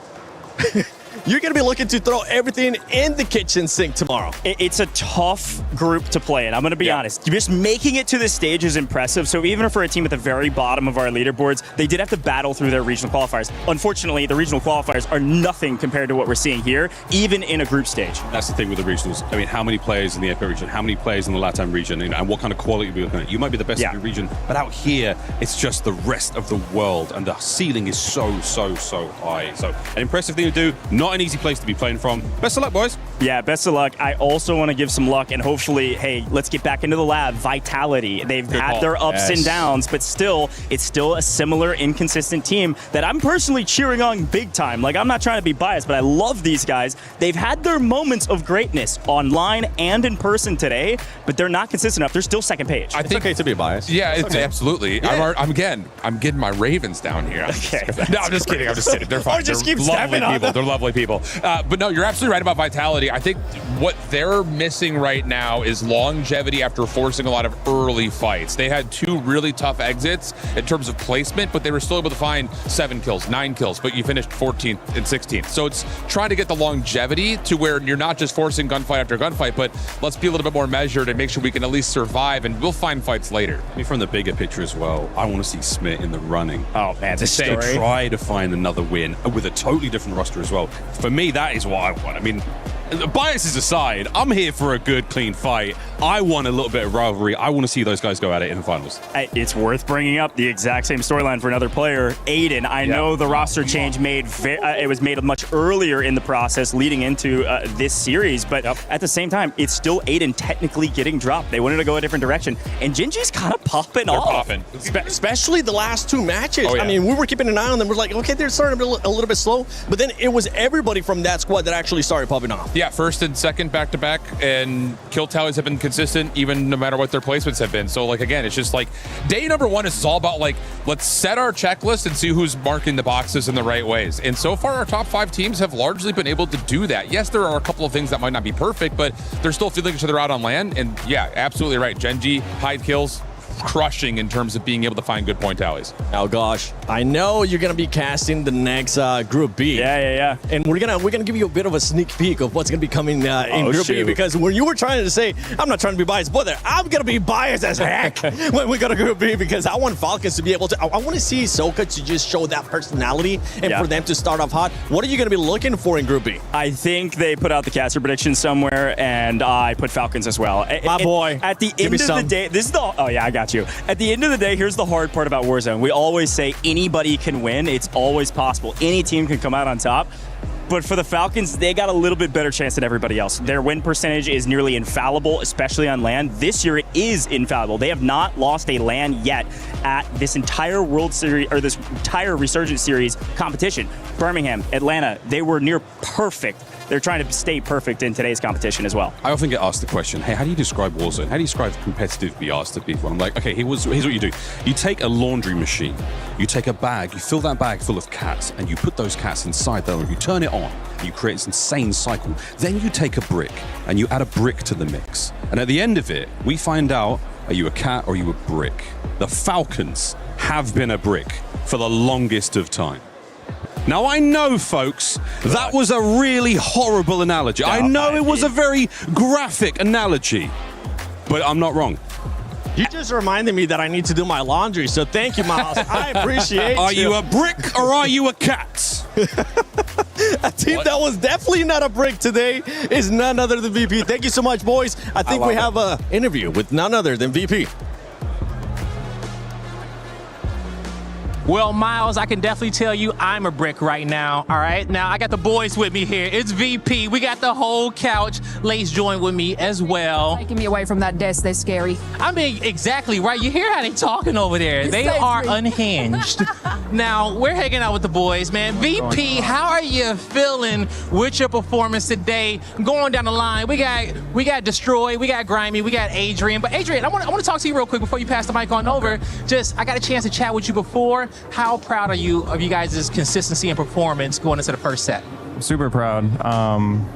you're going to be looking to throw everything in the kitchen sink tomorrow. It's a tough group to play in. I'm going to be honest. Just making it to this stage is impressive. So even for a team at the very bottom of our leaderboards, they did have to battle through their regional qualifiers. Unfortunately, the regional qualifiers are nothing compared to what we're seeing here, even in a group stage. That's the thing with the regionals. I mean, how many players in the APAC region, how many players in the LATAM region, and what kind of quality we're looking at? You might be the best in your region, but out here, it's just the rest of the world, and the ceiling is so high. So an impressive thing to do. Not an easy place to be playing from. Best of luck, boys. Yeah, best of luck. I also want to give some luck, and hopefully, hey, let's get back into the lab. Vitality. They've had their ups and downs, but it's still a similar inconsistent team that I'm personally cheering on big time. Like, I'm not trying to be biased, but I love these guys. They've had their moments of greatness online and in person today, but they're not consistent enough. They're still second page. I think it's okay to be biased. Yeah, it's okay. Absolutely. Yeah. I'm getting my Ravens down here. I'm just kidding. They're fine. Just They're keep lovely on people. them. They're lovely people. But no, you're absolutely right about Vitality. I think what they're missing right now is longevity after forcing a lot of early fights. They had 2 really tough exits in terms of placement, but they were still able to find 7 kills, 9 kills, but you finished 14th and 16th. So it's trying to get the longevity to where you're not just forcing gunfight after gunfight, but let's be a little bit more measured and make sure we can at least survive, and we'll find fights later. I mean, from the bigger picture as well, I want to see Smit in the running. Oh, man, this story. To try to find another win with a totally different roster as well. For me, that is what I want. I mean, biases aside, I'm here for a good, clean fight. I want a little bit of rivalry. I want to see those guys go at it in the finals. It's worth bringing up the exact same storyline for another player, Aiden. I know the roster change it was made much earlier in the process leading into this series, but at the same time, it's still Aiden technically getting dropped. They wanted to go a different direction, and Gingy's kind of popping off. Popping. Especially the last 2 matches. Oh, yeah. I mean, we were keeping an eye on them. We're like, okay, they're starting a little bit slow, but then it was everybody from that squad that actually started popping off. Yeah, first and second back-to-back, and kill tallies have been consistent even no matter what their placements have been. So, like, again, it's just like day number 1 is all about, like, let's set our checklist and see who's marking the boxes in the right ways. And so far, our top 5 teams have largely been able to do that. Yes, there are a couple of things that might not be perfect, but they're still feeling each other out on land. And yeah, absolutely right. Genji, hide kills, crushing in terms of being able to find good point tallies. Oh gosh, I know you're gonna be casting the next Group B. Yeah. And we're gonna give you a bit of a sneak peek of what's gonna be coming in Group B, because when you were trying to say, I'm not trying to be biased, but I'm gonna be biased as heck when we go to Group B, because I want Falcons to be able to. I want to see Soka to just show that personality and for them to start off hot. What are you gonna be looking for in Group B? I think they put out the caster prediction somewhere, and I put Falcons as well. My boy. At the end of the day, this is the. Oh yeah, I got you. At the end of the day, here's the hard part about Warzone. We always say anybody can win. It's always possible. Any team can come out on top. But for the Falcons, they got a little bit better chance than everybody else. Their win percentage is nearly infallible, especially on LAN. This year, it is infallible. They have not lost a LAN yet at this entire World Series, or this entire Resurgence Series competition. Birmingham, Atlanta, they were near perfect. They're trying to stay perfect in today's competition as well. I often get asked the question, hey, how do you describe Warzone? How do you describe competitive BRs to people? I'm like, okay, here's what you do. You take a laundry machine, you take a bag, you fill that bag full of cats, and you put those cats inside there, and you turn it on, and you create this insane cycle. Then you take a brick, and you add a brick to the mix. And at the end of it, we find out, are you a cat or are you a brick? The Falcons have been a brick for the longest of time. Now, I know, folks, that was a really horrible analogy. I know it was a very graphic analogy, but I'm not wrong. You just reminded me that I need to do my laundry, so thank you, Miles. I appreciate Are you a brick or are you a cat? A team that was definitely not a brick today is none other than VP. Thank you so much, boys. I think we have an interview with none other than VP. Well, Miles, I can definitely tell you I'm a brick right now, all right? Now, I got the boys with me here. It's VP. We got the whole couch. Lace joined with me as well. Taking me away from that desk. They're scary. I mean, exactly, right? You hear how they talking over there. They are unhinged. Now, we're hanging out with the boys, man. VP, how are you feeling with your performance today? Going down the line, we got Destroy, we got Grimy, we got Adrian. But Adrian, I want to talk to you real quick before you pass the mic on over. I got a chance to chat with you before. How proud are you of you guys' consistency and performance going into the first set? I'm super proud.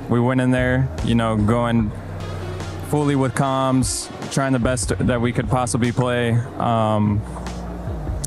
We went in there, going fully with comms, trying the best that we could possibly play. I'm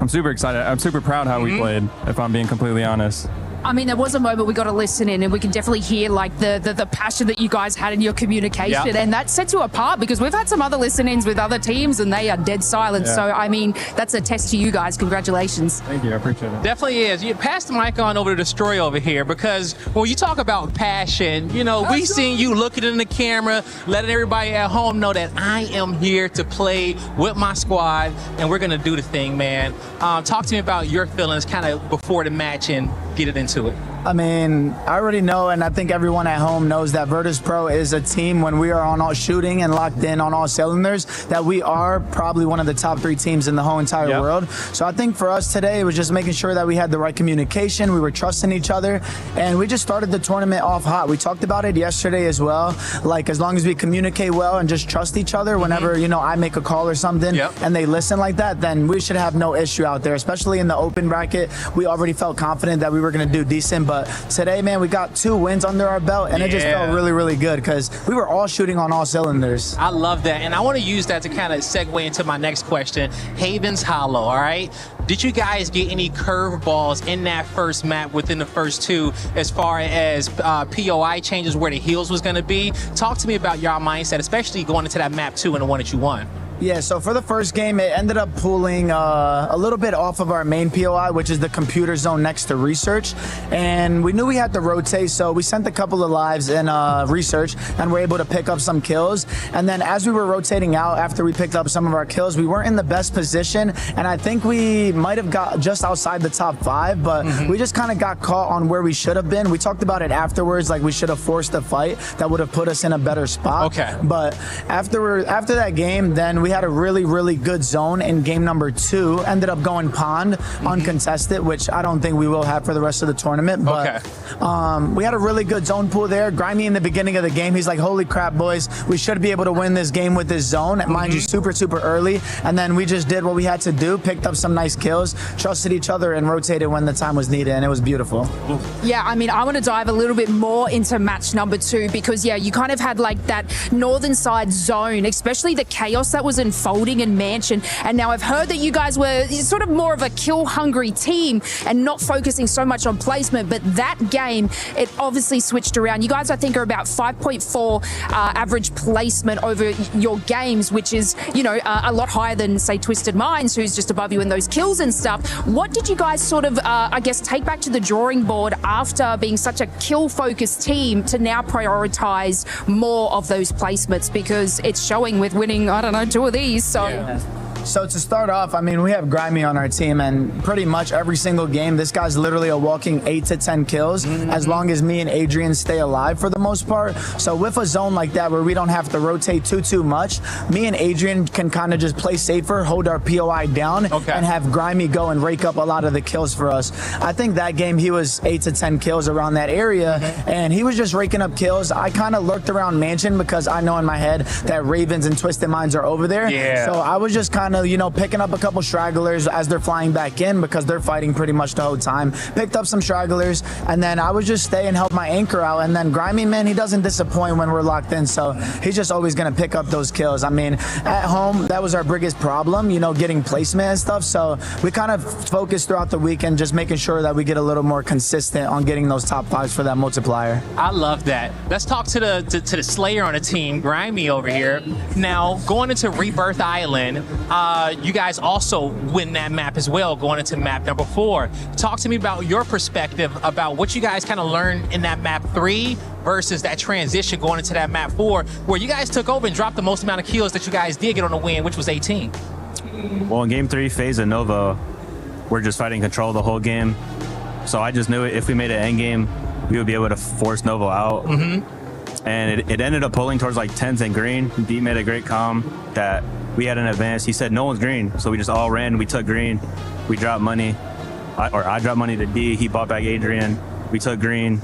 super excited. I'm super proud how we played, if I'm being completely honest. I mean, there was a moment we got to listen in, and we can definitely hear like the passion that you guys had in your communication, and that sets you apart, because we've had some other listen-ins with other teams, and they are dead silent. So, I mean, that's a test to you guys. Congratulations. Thank you. I appreciate it. Definitely is. You pass the mic on over to Destroy over here, because when you talk about passion, we seen you looking in the camera, letting everybody at home know that I am here to play with my squad, and we're gonna do the thing, man. Talk to me about your feelings kind of before the match and get it into it. I mean, I already know, and I think everyone at home knows that Virtus Pro is a team when we are on all shooting and locked in on all cylinders, that we are probably one of the top 3 teams in the whole entire world. So I think for us today, it was just making sure that we had the right communication, we were trusting each other, and we just started the tournament off hot. We talked about it yesterday as well. Like, as long as we communicate well and just trust each other, whenever, I make a call or something and they listen like that, then we should have no issue out there, especially in the open bracket. We already felt confident that we were going to do decent, but today, man, we got 2 wins under our belt, and it just felt really, really good because we were all shooting on all cylinders. I love that, and I want to use that to kind of segue into my next question. Haven's Hollow, all right? Did you guys get any curveballs in that first map within the first 2 as far as POI changes where the heals was going to be? Talk to me about your mindset, especially going into that map 2 and the one that you won. Yeah, so for the first game, it ended up pulling a little bit off of our main POI, which is the computer zone next to research. And we knew we had to rotate, so we sent a couple of lives in research and were able to pick up some kills. And then as we were rotating out, after we picked up some of our kills, we weren't in the best position. And I think we might have got just outside the top 5, but we just kind of got caught on where we should have been. We talked about it afterwards, like we should have forced a fight that would have put us in a better spot. Okay. But after that game, then we had a really, really good zone in game number 2. Ended up going pond uncontested, which I don't think we will have for the rest of the tournament. But we had a really good zone pool there. Grimy in the beginning of the game, he's like, holy crap, boys, we should be able to win this game with this zone. Mind you, super, super early. And then we just did what we had to do, picked up some nice kills, trusted each other, and rotated when the time was needed, and it was beautiful. Yeah, I mean, I want to dive a little bit more into match number 2 because, you kind of had like that northern side zone, especially the chaos that was kills in Folding and Mansion. And now I've heard that you guys were sort of more of a kill-hungry team and not focusing so much on placement, but that game, it obviously switched around. You guys, I think, are about 5.4 average placement over your games, which is, you know, a lot higher than, say, Twisted Minds, who's just above you in those kills and stuff. What did you guys sort of, I guess, take back to the drawing board after being such a kill-focused team to now prioritize more of those placements? Because it's showing with winning, I don't know, 2 of these, so... Yeah. So to start off, I mean, we have Grimy on our team, and pretty much every single game, this guy's literally a walking 8 to 10 kills, as long as me and Adrian stay alive for the most part. So with a zone like that where we don't have to rotate too much, me and Adrian can kind of just play safer, hold our POI down, and have Grimy go and rake up a lot of the kills for us. I think that game he was 8 to 10 kills around that area, and he was just raking up kills. I kind of lurked around Mansion because I know in my head that Ravens and Twisted Minds are over there. So I was just kind of, you know, picking up a couple stragglers as they're flying back in because they're fighting pretty much the whole time. Picked up some stragglers, and then I would just stay and help my anchor out. And then Grimy, man, he doesn't disappoint when we're locked in, so he's just always going to pick up those kills. I mean, at home, that was our biggest problem, you know, getting placement and stuff. So we kind of focused throughout the weekend just making sure that we get a little more consistent on getting those top 5s for that multiplier. I love that. Let's talk to the Slayer on the team, Grimy over here. Now, going into Rebirth Island, you guys also win that map as well, going into map number 4. Talk to me about your perspective about what you guys kind of learned in that map 3 versus that transition going into that map 4, where you guys took over and dropped the most amount of kills that you guys did get on the win, which was 18. Well, in game 3, FaZe and Nova, we're just fighting control the whole game. So I just knew if we made an end game, we would be able to force Nova out. And it ended up pulling towards like 10s and green. D made a great comm that we had an advance. He said no one's green, so we just all ran. We took green. We dropped money, I dropped money to D. He bought back Adrian. We took green,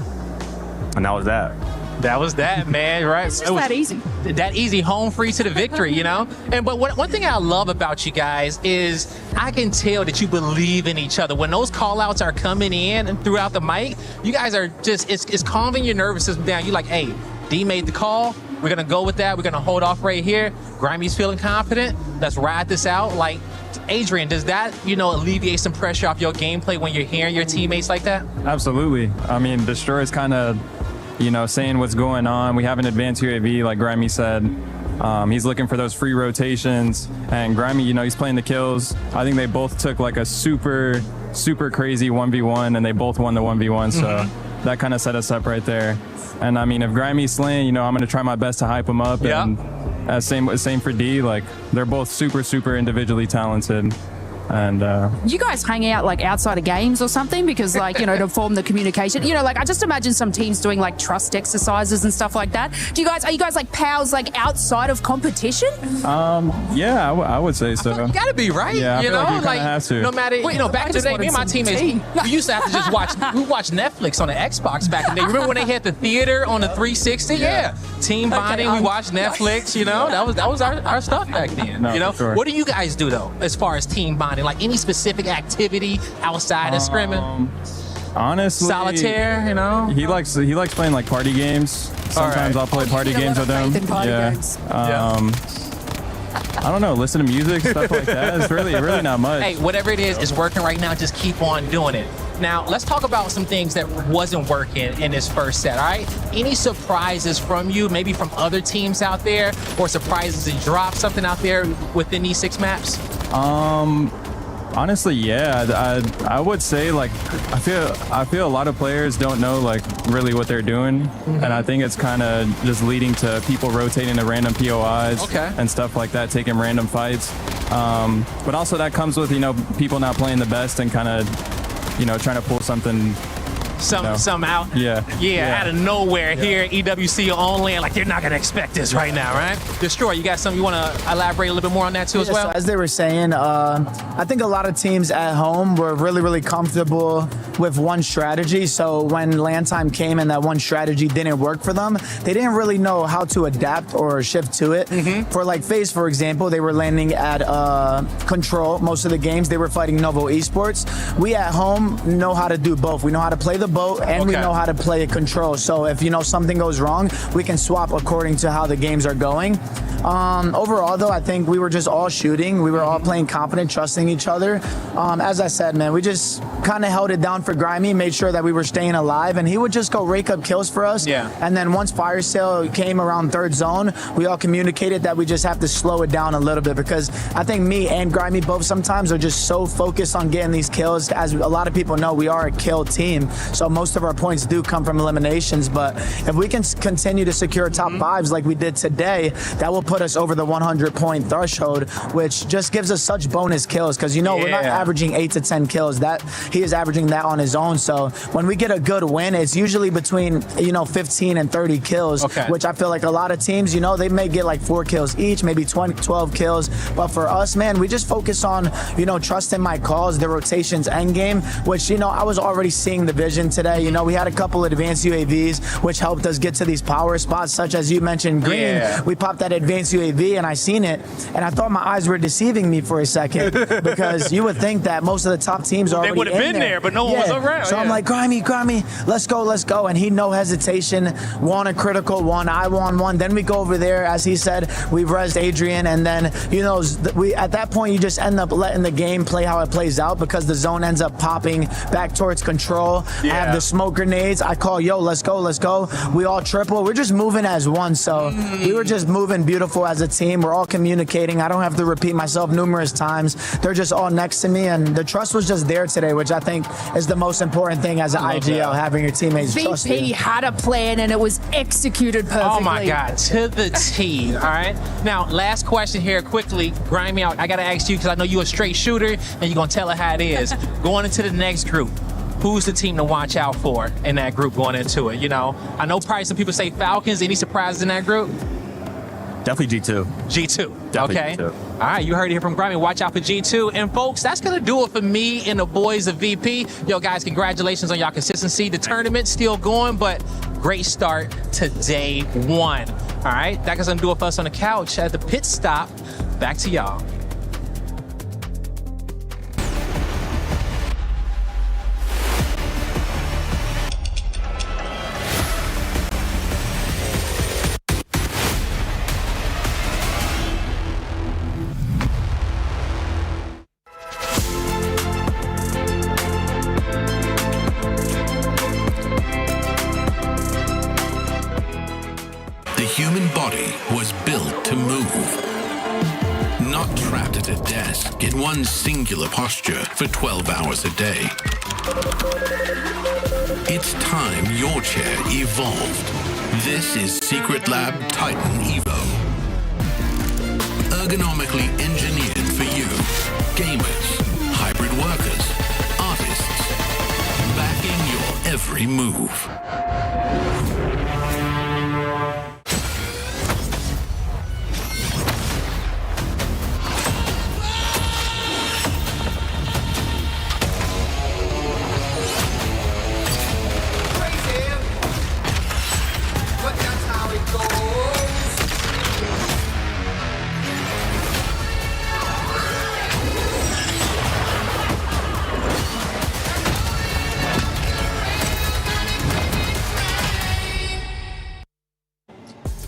and that was that. That was that, man, right? It's just that easy. That easy, home free to the victory, you know? But one thing I love about you guys is I can tell that you believe in each other. When those call-outs are coming in and throughout the mic, you guys are just, it's calming your nervous system down. You're like, hey, D made the call. We're going to go with that. We're going to hold off right here. Grimy's feeling confident. Let's ride this out. Like, Adrian, does that, you know, alleviate some pressure off your gameplay when you're hearing your teammates like that? Absolutely. I mean, Destroy's kind of, you know, saying what's going on. We have an advanced UAV, like Grimy said. He's looking for those free rotations. And Grimy, you know, he's playing the kills. I think they both took like a super crazy 1v1, and they both won the 1v1. So that kind of set us up right there. And I mean, if Grimy's slaying, you know, I'm going to try my best to hype him up. And same for D. Like, they're both super individually talented. And you guys hang out like outside of games or something, because like, you know, to form the communication, you know, like I just imagine some teams doing like trust exercises and stuff like that. Are you guys like pals like outside of competition? Yeah, I would say so. You gotta be, right? Yeah, I you feel know, like you kind of have to. No matter, you know, back in the day, me and my teammates, we used to have to just watch Netflix on the Xbox back in the day. Remember when they had the theater on the 360? Yeah. Team bonding, we watched Netflix, you know, that was our stuff back then. No, you know, for sure. What do you guys do though, as far as team bonding? Like any specific activity outside of scrimming? Honestly, solitaire, you know. He likes playing like party games. Sometimes I'll play party games with him. I don't know, listen to music, stuff like that. It's really not much. Hey, whatever it is working right now. Just keep on doing it. Now, let's talk about some things that wasn't working in this first set, all right? Any surprises from you, maybe from other teams out there, or surprises to drop something out there within these 6 maps? Honestly, yeah. I would say, like, I feel a lot of players don't know, like, really what they're doing. And I think it's kind of just leading to people rotating to random POIs and stuff like that, taking random fights. But also that comes with, you know, people not playing the best and kind of, you know, trying to pull something. Some out. Out of nowhere here, EWC only, and like they're not gonna expect this right now, right? Destroy, you got something you want to elaborate a little bit more on that too as well? So as they were saying, I think a lot of teams at home were really comfortable with one strategy. So when LAN time came and that one strategy didn't work for them, they didn't really know how to adapt or shift to it. For like FaZe, for example, they were landing at Control most of the games. They were fighting Novo Esports. We at home know how to do both. We know how to play the boat and we know how to play Control. So if something goes wrong, we can swap according to how the games are going. Overall, though, I think we were just all shooting. We were all playing confident, trusting each other. As I said, man, we just kind of held it down for Grimy, made sure that we were staying alive, and he would just go rake up kills for us. And then once Fire Sale came around third zone, we all communicated that we just have to slow it down a little bit, because I think me and Grimy both sometimes are just so focused on getting these kills. As a lot of people know, we are a kill team, so most of our points do come from eliminations. But if we can continue to secure top fives like we did today, that will put us over the 100-point threshold, which just gives us such bonus kills, because we're not averaging 8 to 10 kills. That he is averaging that on his own. So when we get a good win, it's usually between 15 and 30 kills, which I feel like a lot of teams, they may get like 4 kills each, maybe 12 kills. But for us, man, we just focus on trusting my calls, the rotations end game, which I was already seeing the vision today. We had a couple of advanced UAVs which helped us get to these power spots, such as you mentioned, green. We popped that advanced UAV and I seen it, and I thought my eyes were deceiving me for a second, because you would think that most of the top teams are already They would have been there, but no one was around. So I'm like, Grimy, let's go. And he, no hesitation, won a critical one. I won one. Then we go over there, as he said, we rezzed Adrian, and then we at that point you just end up letting the game play how it plays out, because the zone ends up popping back towards Control. I have the smoke grenades. I call, yo, let's go. We all triple. We're just moving as one. So we were just moving beautiful as a team. We're all communicating. I don't have to repeat myself numerous times. They're just all next to me, and the trust was just there today, which I think is the most important thing as an IGL, having your teammates trust you. VP had a plan and it was executed perfectly. Oh my God, to the T. All right. Now, last question here, quickly, Grimy. I gotta ask you, because I know you're a straight shooter, and you're gonna tell it how it is. Going into the next group, who's the team to watch out for in that group going into it? I know probably some people say Falcons. Any surprises in that group? Definitely G2. G2. Definitely okay. G2. All right, you heard it here from Grimy. Watch out for G2. And folks, that's going to do it for me and the boys of VP. Yo, guys, congratulations on y'all consistency. The tournament's still going, but great start to day 1. All right, that's going to do it for us on the couch at the pit stop. Back to y'all. The human body was built to move, not trapped at a desk in one singular posture for 12 hours a day. It's time your chair evolved. This is Secret Lab Titan Evo. Ergonomically engineered for you, gamers, hybrid workers, artists, backing your every move.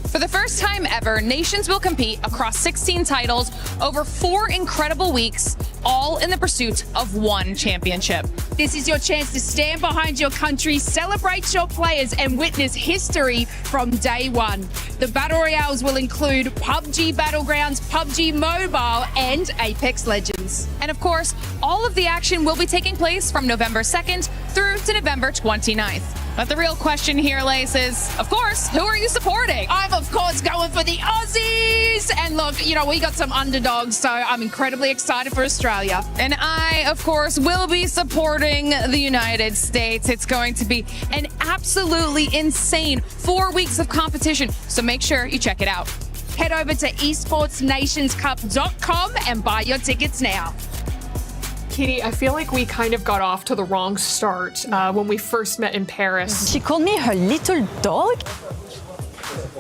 For the first time ever, nations will compete across 16 titles over 4 incredible weeks, all in the pursuit of one championship. This is your chance to stand behind your country, celebrate your players, and witness history from day 1. The Battle Royales will include PUBG Battlegrounds, PUBG Mobile, and Apex Legends. And of course, all of the action will be taking place from November 2nd through to November 29th. But the real question here, Lace, is, of course, who are you supporting? I'm, of course, going for the Aussies. And look, we got some underdogs, so I'm incredibly excited for Australia. And I, of course, will be supporting the United States. It's going to be an absolutely insane 4 weeks of competition, so make sure you check it out. Head over to esportsnationscup.com and buy your tickets now. Katie, I feel like we kind of got off to the wrong start when we first met in Paris. She called me her little dog.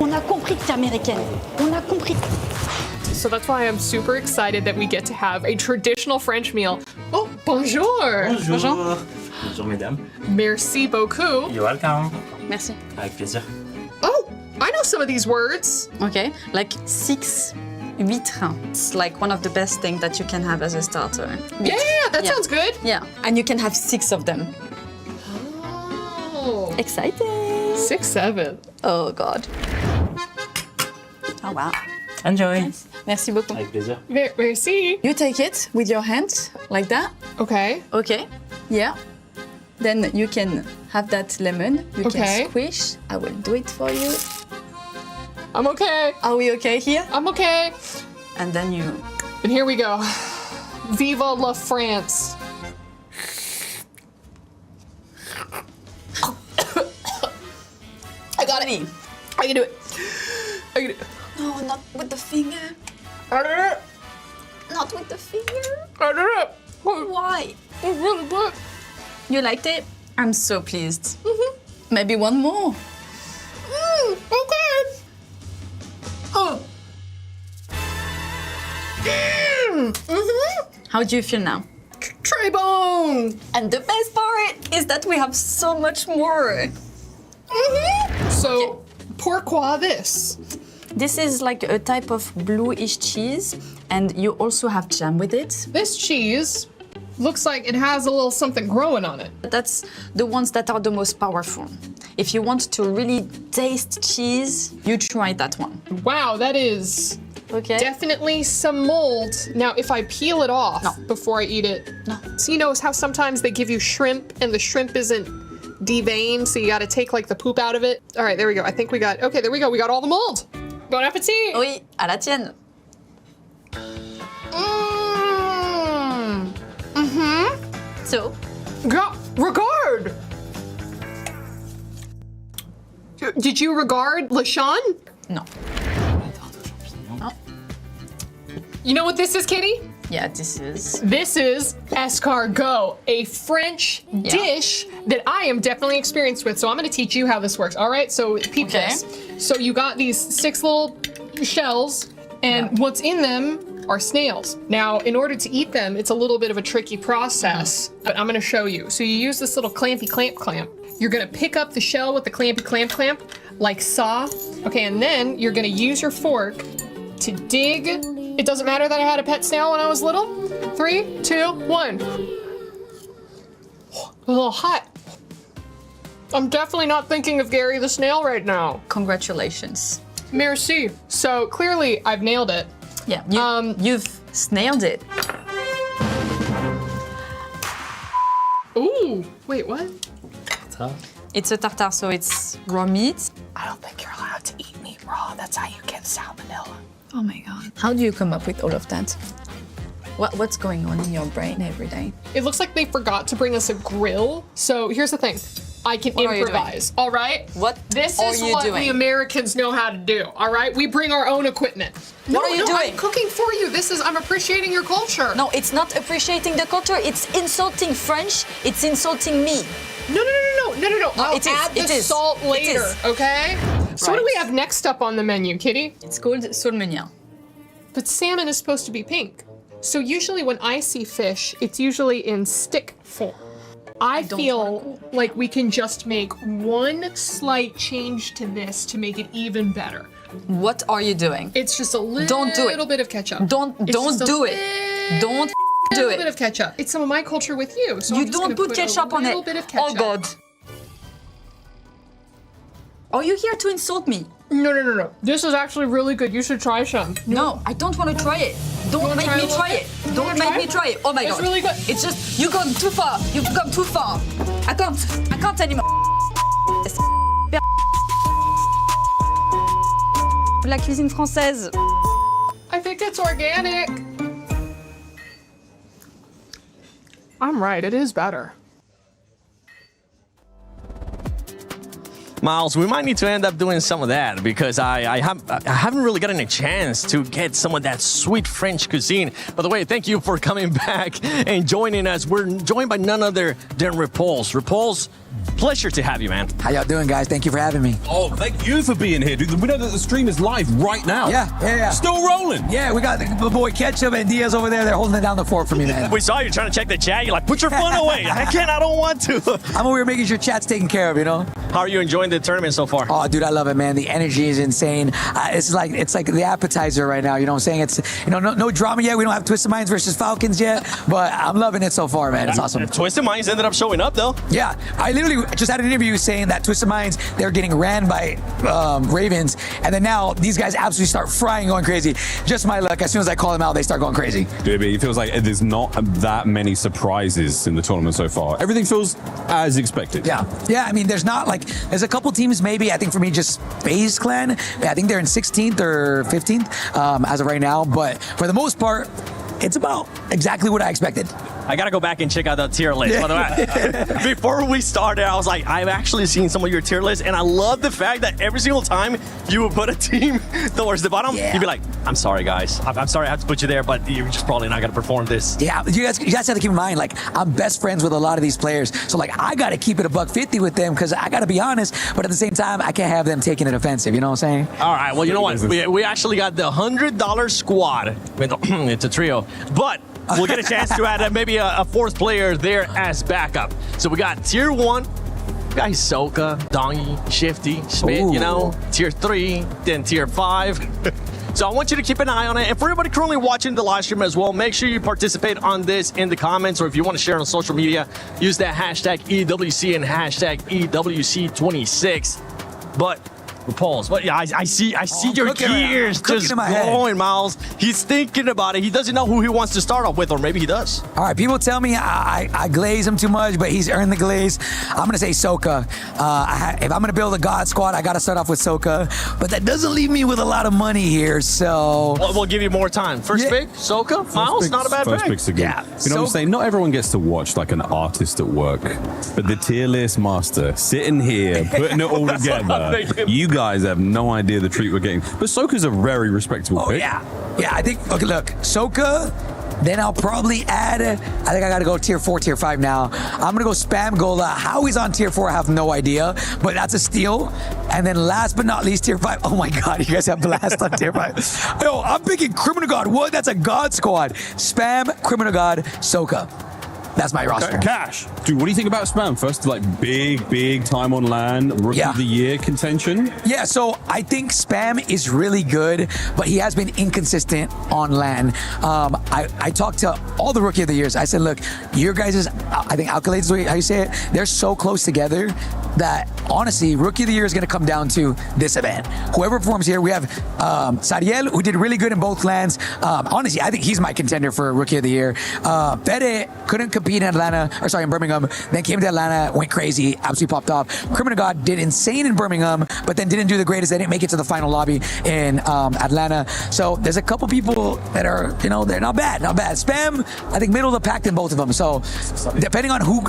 On a compris que t'es américaine. On a compris. So that's why I'm super excited that we get to have a traditional French meal. Oh, bonjour. Bonjour. Bonjour, mesdames. Merci beaucoup. You're welcome. Merci. Avec plaisir. Oh, I know some of these words. Okay, like 6 huîtres. It's like one of the best things that you can have as a starter. Yeah, that sounds good. Yeah, and you can have 6 of them. Oh. Exciting. 6, 7. Oh, God. Oh, wow. Enjoy. Nice. Merci beaucoup. Avec plaisir. Merci. You take it with your hands like that. Okay. Okay. Yeah. Then you can have that lemon. You Okay. can squish. I will do it for you. I'm okay. Are we okay here? I'm okay. And then you... And here we go. Viva la France. I got it. I can do it. I can do it. No, not with the finger. I did it. Not with the finger. I did it. Why? It's really good. You liked it? I'm so pleased. Maybe one more. Okay. Oh. How do you feel now? Très bon. And the best part is that we have so much more. So, pourquoi this? This is like a type of bluish cheese, and you also have jam with it. This cheese looks like it has a little something growing on it. That's the ones that are the most powerful. If you want to really taste cheese, you try that one. Wow, that is definitely some mold. Now, if I peel it off before I eat it, so you know how sometimes they give you shrimp and the shrimp isn't deveined, so you gotta take like the poop out of it. All right, there we go. I think we got, okay, there we go. We got all the mold. Bon appétit! Oui, à la tienne. So? Regard! Did you regard LaShawn? No. You know what this is, Kitty? Yeah, this is. This is escargot, a French dish that I am definitely experienced with. So I'm gonna teach you how this works. All right, so peep this. So you got these 6 little shells, and what's in them are snails. Now, in order to eat them, it's a little bit of a tricky process, but I'm gonna show you. So you use this little clampy clamp. You're gonna pick up the shell with the clampy clamp, like saw. Okay, and then you're gonna use your fork to dig. It doesn't matter that I had a pet snail when I was little. 3, 2, 1. A little hot. I'm definitely not thinking of Gary the snail right now. Congratulations. Merci. So clearly I've nailed it. Yeah, you've snailed it. Ooh, wait, what? It's a tartare, so it's raw meat. I don't think you're allowed to eat meat raw. That's how you get salmonella. Oh my God. How do you come up with all of that? What's going on in your brain every day? It looks like they forgot to bring us a grill. So here's the thing. I can What are you improvise, all right? What This are is you what doing? the Americans know how to do, all right? We bring our own equipment. What are you doing? I'm cooking for you. I'm appreciating your culture. No, it's not appreciating the culture. It's insulting French. It's insulting me. No. I'll it is, add the it is. salt It later, is. okay? So what do we have next up on the menu, Kitty? It's called solmenia. But salmon is supposed to be pink. So usually when I see fish, it's usually in stick form. I feel like we can just make one slight change to this to make it even better. What are you doing? It's just a little Don't do it. bit of ketchup. Don't do it. Don't do little it. bit of ketchup. It's some of my culture with you. So You I'm just don't gonna put ketchup a on it. little bit of ketchup. Oh God. Are you here to insult me? No. This is actually really good. You should try some. No, I don't want to try it. Don't make me try it. Don't make me try it. Oh my God. It's really good. It's just, you've gone too far. You've gone too far. I can't anymore. La cuisine française. I think it's organic. I'm right, it is better. Miles, we might need to end up doing some of that because I haven't really gotten a chance to get some of that sweet French cuisine. By the way, thank you for coming back and joining us. We're joined by none other than Repulse. Repulse, pleasure to have you, man. How y'all doing, guys? Thank you for having me. Oh, thank you for being here, dude. We know that the stream is live right now. Yeah. Still rolling. Yeah, we got the boy Ketchup and Diaz over there. They're holding it down the fort for me, man. We saw you trying to check the chat. You're like, put your phone away. I don't want to. I'm over here making sure chat's taken care of, you know? How are you enjoying the tournament so far? Oh, dude, I love it, man. The energy is insane. It's like the appetizer right now. You know what I'm saying? It's no drama yet. We don't have Twisted Minds versus Falcons yet, but I'm loving it so far, man. It's awesome. Twisted Minds ended up showing up though. Yeah, I literally just had an interview saying that Twisted Minds, they're getting ran by Ravens, and then now these guys absolutely start frying, going crazy. Just my luck. As soon as I call them out, they start going crazy. Dude, it feels like there's not that many surprises in the tournament so far. Everything feels as expected. Yeah. I mean, there's a couple teams maybe. I think for me, just FaZe Clan. I think they're in 16th or 15th as of right now. But for the most part, it's about exactly what I expected. I gotta go back and check out the tier list. By the way, before we started, I was like, I've actually seen some of your tier lists, and I love the fact that every single time you would put a team towards the bottom, you'd be like, I'm sorry, guys. I'm sorry I have to put you there, but you're just probably not gonna perform this. Yeah, you guys have to keep in mind, like, I'm best friends with a lot of these players, so like, I gotta keep it $150 with them because I gotta be honest, but at the same time, I can't have them taking it offensive. You know what I'm saying? All right. Well, you know what? We actually got the $100 squad. It's a trio, but we'll get a chance to add maybe a fourth player there as backup. So we got tier 1, guys, Soka, Dongy, Shifty, Smith, you know, tier 3, then tier 5. So I want you to keep an eye on it. And for everybody currently watching the live stream as well, make sure you participate on this in the comments, or if you want to share on social media, use that hashtag EWC and hashtag EWC26. But Repulse, but yeah, I see your gears just going, Miles. He's thinking about it. He doesn't know who he wants to start off with, or maybe he does. All right, people tell me I glaze him too much, but he's earned the glaze. I'm gonna say Soka. If I'm gonna build a God squad, I gotta start off with Soka, but that doesn't leave me with a lot of money here. So we'll give you more time. First pick, Soka. Miles, not a bad pick. First pick's again. Yeah, you know what I'm saying? Not everyone gets to watch like an artist at work, but the tier list master sitting here putting it all together. You guys have no idea the treat we're getting. But Soka's a very respectable pick. Yeah, I think, okay, look, Soka, then I'll probably add, I think I gotta go tier 4, tier 5 now. I'm gonna go Spam Gola. How he's on tier 4, I have no idea, but that's a steal. And then last but not least, tier 5. Oh my God, you guys have Blast on tier 5. Yo, I'm picking Criminal God. What? That's a God squad. Spam, Criminal God, Soka. That's my roster. Cash. Dude, what do you think about Spam? First, like, big time on LAN, Rookie of the Year contention? Yeah, so I think Spam is really good, but he has been inconsistent on LAN. I talked to all the Rookie of the Years. I said, look, your guys' I think accolades is how you say it, they're so close together that honestly, Rookie of the Year is going to come down to this event. Whoever performs here, we have Sariel, who did really good in both LANs. Honestly, I think he's my contender for Rookie of the Year. Fede couldn't compete in Birmingham, then came to Atlanta, went crazy, absolutely popped off. Criminal God did insane in Birmingham, but then didn't do the greatest. They didn't make it to the final lobby in Atlanta. So there's a couple people that are, you know, they're not bad. Spam, I think middle of the pack in both of them. So depending on who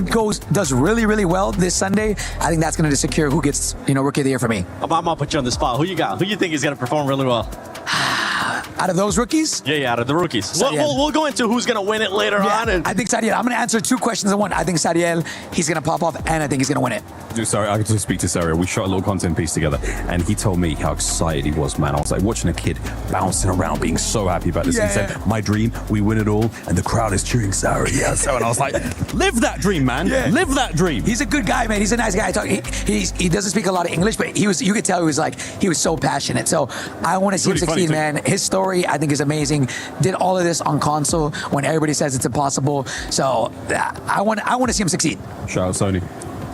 does really well this Sunday, I think that's going to secure who gets, you know, Rookie of the Year for me. I'm going to put you on the spot. Who you got? Who you think is going to perform really well? Out of those rookies? Yeah, out of the rookies. We'll go into who's going to win it later on. I think Sariel. I'm going to answer 2 questions in one. I think Sariel, he's going to pop off, and I think he's going to win it. Dude, sorry, I got to speak to Sariel. We shot a little content piece together, and he told me how excited he was, man. I was like watching a kid bouncing around, being so happy about this. He said, my dream, we win it all, and the crowd is cheering Sariel. So, and I was like, live that dream, man. Yeah. Live that dream. He's a good guy, man. He's a nice guy. He doesn't speak a lot of English, but you could tell he was so passionate. So I want to see him succeed, man. His story, I think, is amazing. Did all of this on console when everybody says it's impossible. So I want to see him succeed. Shout out Sony.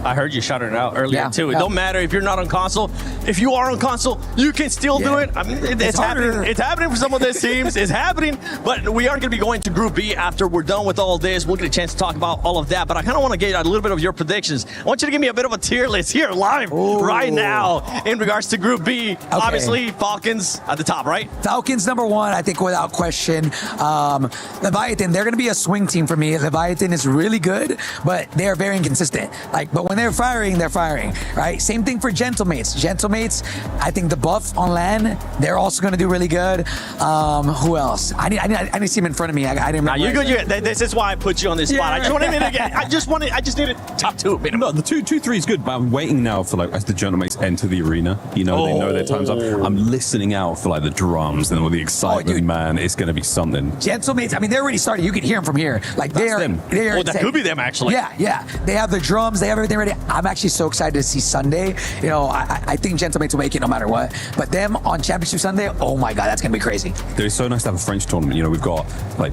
I heard you shouted it out earlier too. It don't matter if you're not on console. If you are on console, you can still do it. I mean, it's happening. It's happening for some of these teams. It's happening. But we are going to be going to Group B after we're done with all this. We'll get a chance to talk about all of that. But I kind of want to get a little bit of your predictions. I want you to give me a bit of a tier list here live right now in regards to Group B. Okay. Obviously, Falcons at the top, right? Falcons number 1, I think, without question. Leviathan, they're going to be a swing team for me. Leviathan is really good, but they are very inconsistent. But when they're firing, right? Same thing for Gentlemates. Gentlemates, I think the buff on LAN, they're also going to do really good. Who else? I need to see him in front of me. I didn't. Nah, you're good. This is why I put you on this spot. I just wanted to get. I just needed top 2 minimum. No, the 2-3 is good, but I'm waiting now for as the Gentlemates enter the arena. They know their time's up. I'm listening out for the drums and all the excitement. Man, it's going to be something. Gentlemates, I mean, they're already started. You can hear them from here. They're that could be them actually. Yeah. They have the drums. They have everything ready. I'm actually so excited to see Sunday. I think Gentlemates will make it no matter what. But them on Championship Sunday, oh my God, that's going to be crazy. It's so nice to have a French tournament. We've got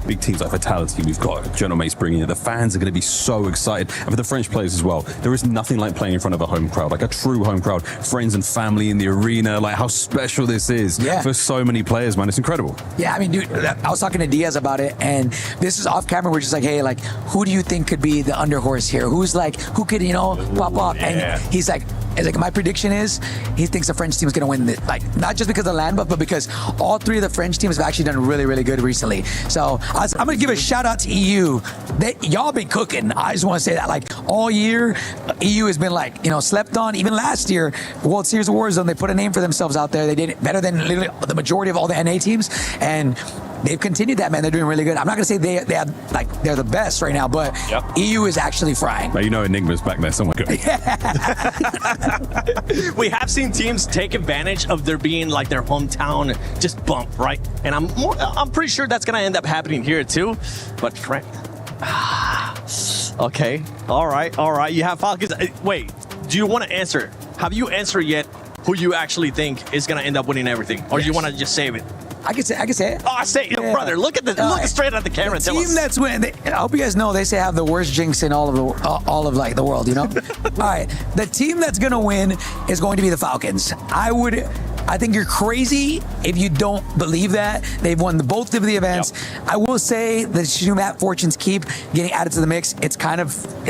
big teams like Vitality. We've got Gentlemates bringing it. The fans are going to be so excited. And for the French players as well, there is nothing like playing in front of a home crowd, like a true home crowd, friends and family in the arena, how special this is for so many players, man. It's incredible. Yeah, I mean, dude, I was talking to Diaz about it, and this is off camera. We're just hey, who do you think could be the underhorse here? Who's who could, pop up? Yeah. And he's my prediction is he thinks the French team is going to win this. Not just because of land buff, but because all 3 of the French teams have actually done really, really good recently. So I'm going to give a shout out to EU. Y'all been cooking. I just want to say that all year, EU has been slept on. Even last year, World Series of Warzone, they put a name for themselves out there. They did it better than literally the majority of all the NA teams. And they've continued that, man. They're doing really good. I'm not going to say they're the best right now, but EU is actually frying. But Enigma's back there somewhere. We have seen teams take advantage of there being their hometown just bump, right? And I'm pretty sure that's going to end up happening here too. But Frank, okay, all right. You have Falcons. Wait, do you want to answer? Have you answered yet who you actually think is going to end up winning everything, or do you want to just save it? I can say it. Oh, I say it. Brother, look straight at the camera and tell us. The team that's winning, I hope you guys know they say have the worst jinx in all of the world, All right, the team that's going to win is going to be the Falcons. I think you're crazy if you don't believe that. They've won both of the events. I will say the Shumat Fortunes keep getting added to the mix. It's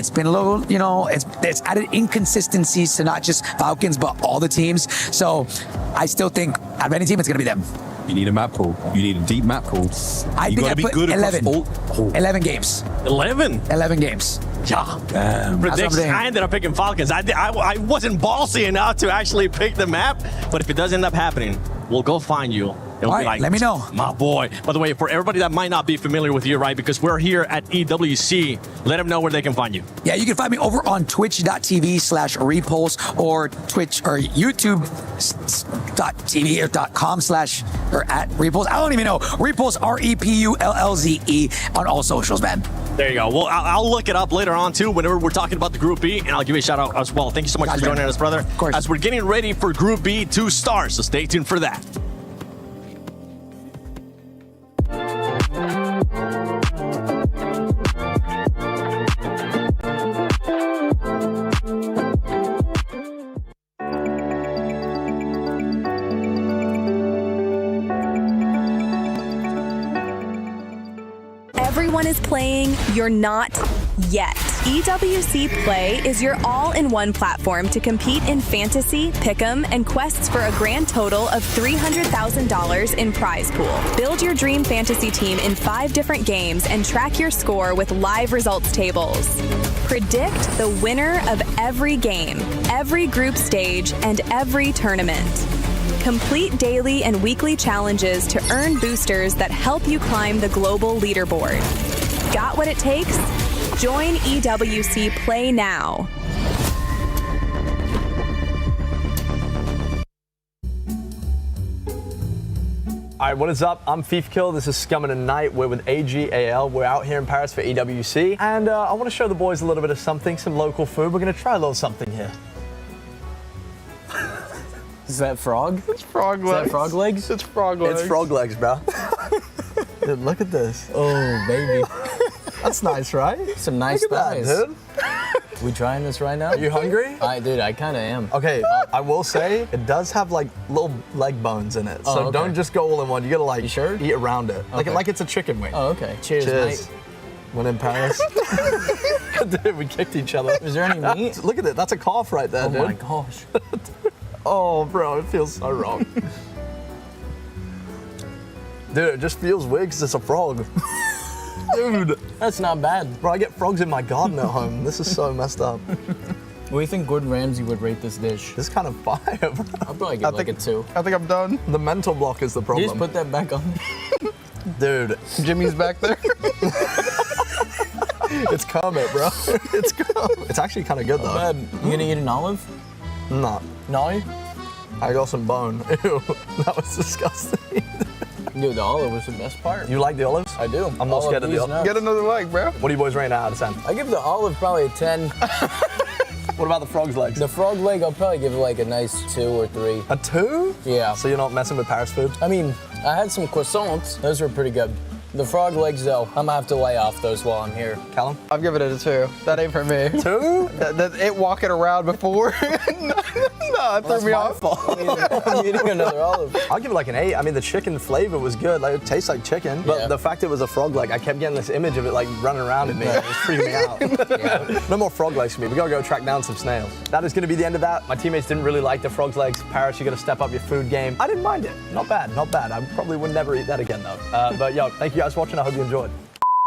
been a little, it's added inconsistencies to not just Falcons, but all the teams. So I still think out of any team, it's going to be them. You need a map pool. You need a deep map pool. I think I put 11. 11 games. 11? 11 games. Yeah. Prediction. I ended up picking Falcons. I wasn't ballsy enough to actually pick the map, but if it does end up happening, we'll go find you. All right, let me know. My boy. By the way, for everybody that might not be familiar with you, right, because we're here at EWC, let them know where they can find you. Yeah, you can find me over on twitch.tv/repulse or Twitch or YouTube.tv or .com/ or at repulse. I don't even know. Repulse, REPULLZE on all socials, man. There you go. Well, I'll look it up later on, too, whenever we're talking about the Group B, and I'll give you a shout out as well. Thank you so much for joining us, brother. Of course. As we're getting ready for Group B 2 stars, so stay tuned for that. Everyone is playing, you're not yet. EWC Play is your all-in-one platform to compete in fantasy, pick'em, and quests for a grand total of $300,000 in prize pool. Build your dream fantasy team in 5 different games and track your score with live results tables. Predict the winner of every game, every group stage, and every tournament. Complete daily and weekly challenges to earn boosters that help you climb the global leaderboard. Got what it takes? Join EWC Play now. All right, what is up? I'm Thiefkill. This is Scum in the Night. We're with AGAL. We're out here in Paris for EWC. And I want to show the boys a little bit of something, some local food. We're going to try a little something here. Is that frog? It's frog legs. Is that frog legs? It's frog legs. It's frog legs, bro. Dude, look at this. Oh, baby. That's nice, right? Some nice look at thighs. that, dude. We trying this right now? Are you hungry? Dude, I kind of am. Okay, I will say it does have like little leg bones in it, so okay. don't just go all in one. You gotta like you sure? eat around it, like it's a chicken wing. Oh, okay. Cheers, mate. When in Paris, dude, we kicked each other. Is there any meat? Look at it. That's a calf right there, dude. Oh my gosh. Oh, bro, it feels so wrong. Dude, it just feels weird because it's a frog. Dude. That's not bad. Bro, I get frogs in my garden at home. This is so messed up. What do you think Gordon Ramsay would rate this dish? This is kind of fire, bro. I'll probably give like a 2. I think I'm done. The mental block is the problem. Just put that back on. Dude. Jimmy's back there. It's Kermit, bro. It's Kermit. It's actually kind of good, though. Bad. You gonna eat an olive? No. No? I got some bone. Ew. That was disgusting. Dude, the olive was the best part. You like the olives? I do. I'm not scared of the olives. Get another leg, bro. What are you boys rating out of 10? I give the olive probably a 10. What about the frog's legs? The frog leg, I'll probably give it like a nice 2 or 3. A 2? Yeah. So you're not messing with Paris food? I mean, I had some croissants. Those were pretty good. The frog legs, though, I'm gonna have to lay off those while I'm here. Callum? I've given it a 2. That ain't for me. 2? It walking around before. No, it threw me off. I'm eating another olive. I'll give it like an 8. I mean, the chicken flavor was good. Like, it tastes like chicken. But the fact it was a frog leg, I kept getting this image of it like running around in me. It was freaking me out. No more frog legs for me. We gotta go track down some snails. That is gonna be the end of that. My teammates didn't really like the frog's legs. Paris, you gotta step up your food game. I didn't mind it. Not bad, not bad. I probably would never eat that again though. But yo, thank you guys for watching. I hope you enjoyed.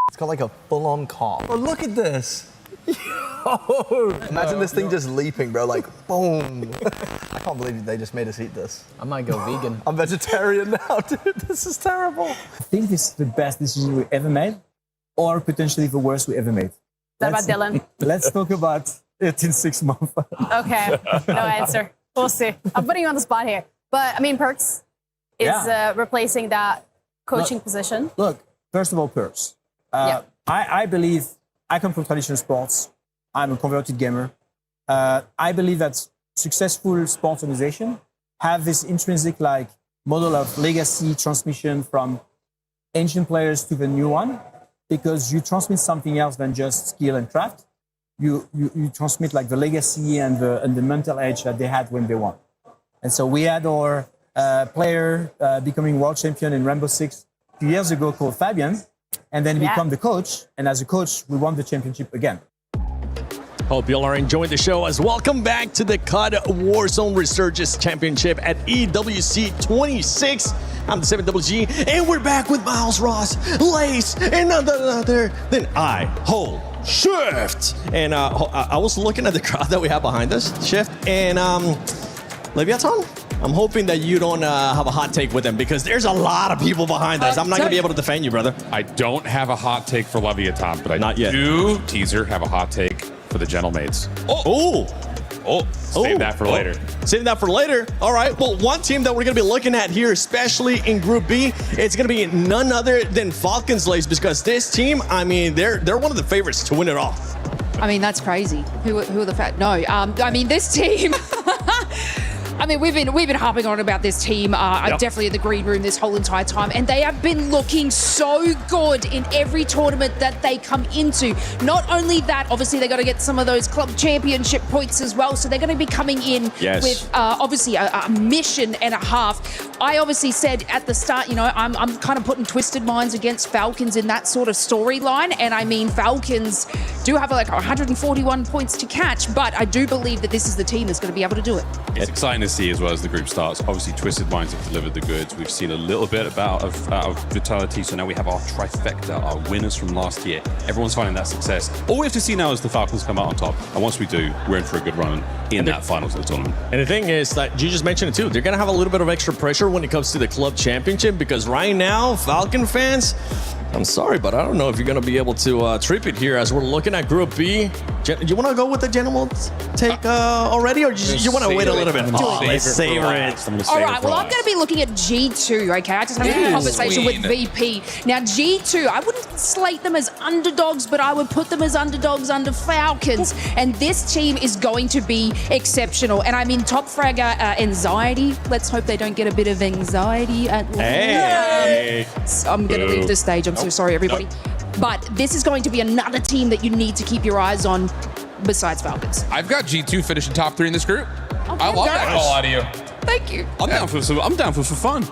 It's got like a full-on carb. Oh, look at this. Yo, imagine this thing just leaping, bro, like boom. I can't believe they just made us eat this. I might go vegan. I'm vegetarian now, dude. This is terrible. I think this is the best decision we ever made, or potentially the worst we ever made. What about Dylan? Let's talk about it in 6 months. Okay, no answer. We'll see. I'm putting you on the spot here. But, I mean, Perks is replacing that coaching position. Look, first of all, Perks. I believe I come from traditional sports. I'm a converted gamer. I believe that successful sports organizations have this intrinsic like model of legacy transmission from ancient players to the new one, because you transmit something else than just skill and craft. You transmit like the legacy and the mental edge that they had when they won. And so we had our player becoming world champion in Rainbow Six a few years ago called Fabian, and then become the coach. And as a coach, we won the championship again. Hope y'all are enjoying the show as welcome back to the CUD Warzone Resurgence Championship at EWC 26. I'm the 7WG, and we're back with Miles Ross, Lace, and none other than Hold Shift. And I was looking at the crowd that we have behind us, Shift, and Leviathan. I'm hoping that you don't have a hot take with him, because there's a lot of people behind us. I'm not going to be able to defend you, brother. I don't have a hot take for Leviathan, but I do, teaser, have a hot take for the Gentlemates. Save that for later. Save that for later. All right. Well, one team that we're going to be looking at here, especially in Group B, it's going to be none other than Falcons, Lace, because this team, I mean, they're one of the favorites to win it all. I mean, that's crazy. Who are the fat? No, I mean, this team. I mean, we've been harping on about this team. Definitely in the green room this whole entire time, and they have been looking so good in every tournament that they come into. Not only that, obviously they got to get some of those club championship points as well. So they're going to be coming in with obviously a mission and a half. I obviously said at the start, you know, I'm kind of putting Twisted Minds against Falcons in that sort of storyline, and I mean Falcons do have like 141 points to catch, but I do believe that this is the team that's going to be able to do it. It's exciting to see as well as the group starts. Obviously, Twisted Minds have delivered the goods. We've seen a little bit out of Vitality, so now we have our trifecta, our winners from last year. Everyone's finding that success. All we have to see now is the Falcons come out on top, and once we do, we're in for a good run in that finals of the tournament. And the thing is that you just mentioned it too. They're going to have a little bit of extra pressure when it comes to the club championship, because right now, Falcon fans, I'm sorry, but I don't know if you're going to be able to trip it here as we're looking at Group B. Do you want to go with the gentleman's take already, or do you want to wait a little bit? Let's savor it. All right, well, I'm going to be looking at G2, okay? I just had a conversation with VP. Now, G2, I wouldn't slate them as underdogs, but I would put them as underdogs under Falcons. And this team is going to be exceptional. And I mean, top fragger anxiety. Let's hope they don't get a bit of anxiety at so I'm going to leave the stage. I'm so sorry, everybody. But this is going to be another team that you need to keep your eyes on besides Falcons. I've got G2 finishing top 3 in this group. I love that call out of you. Thank you. I'm down for fun.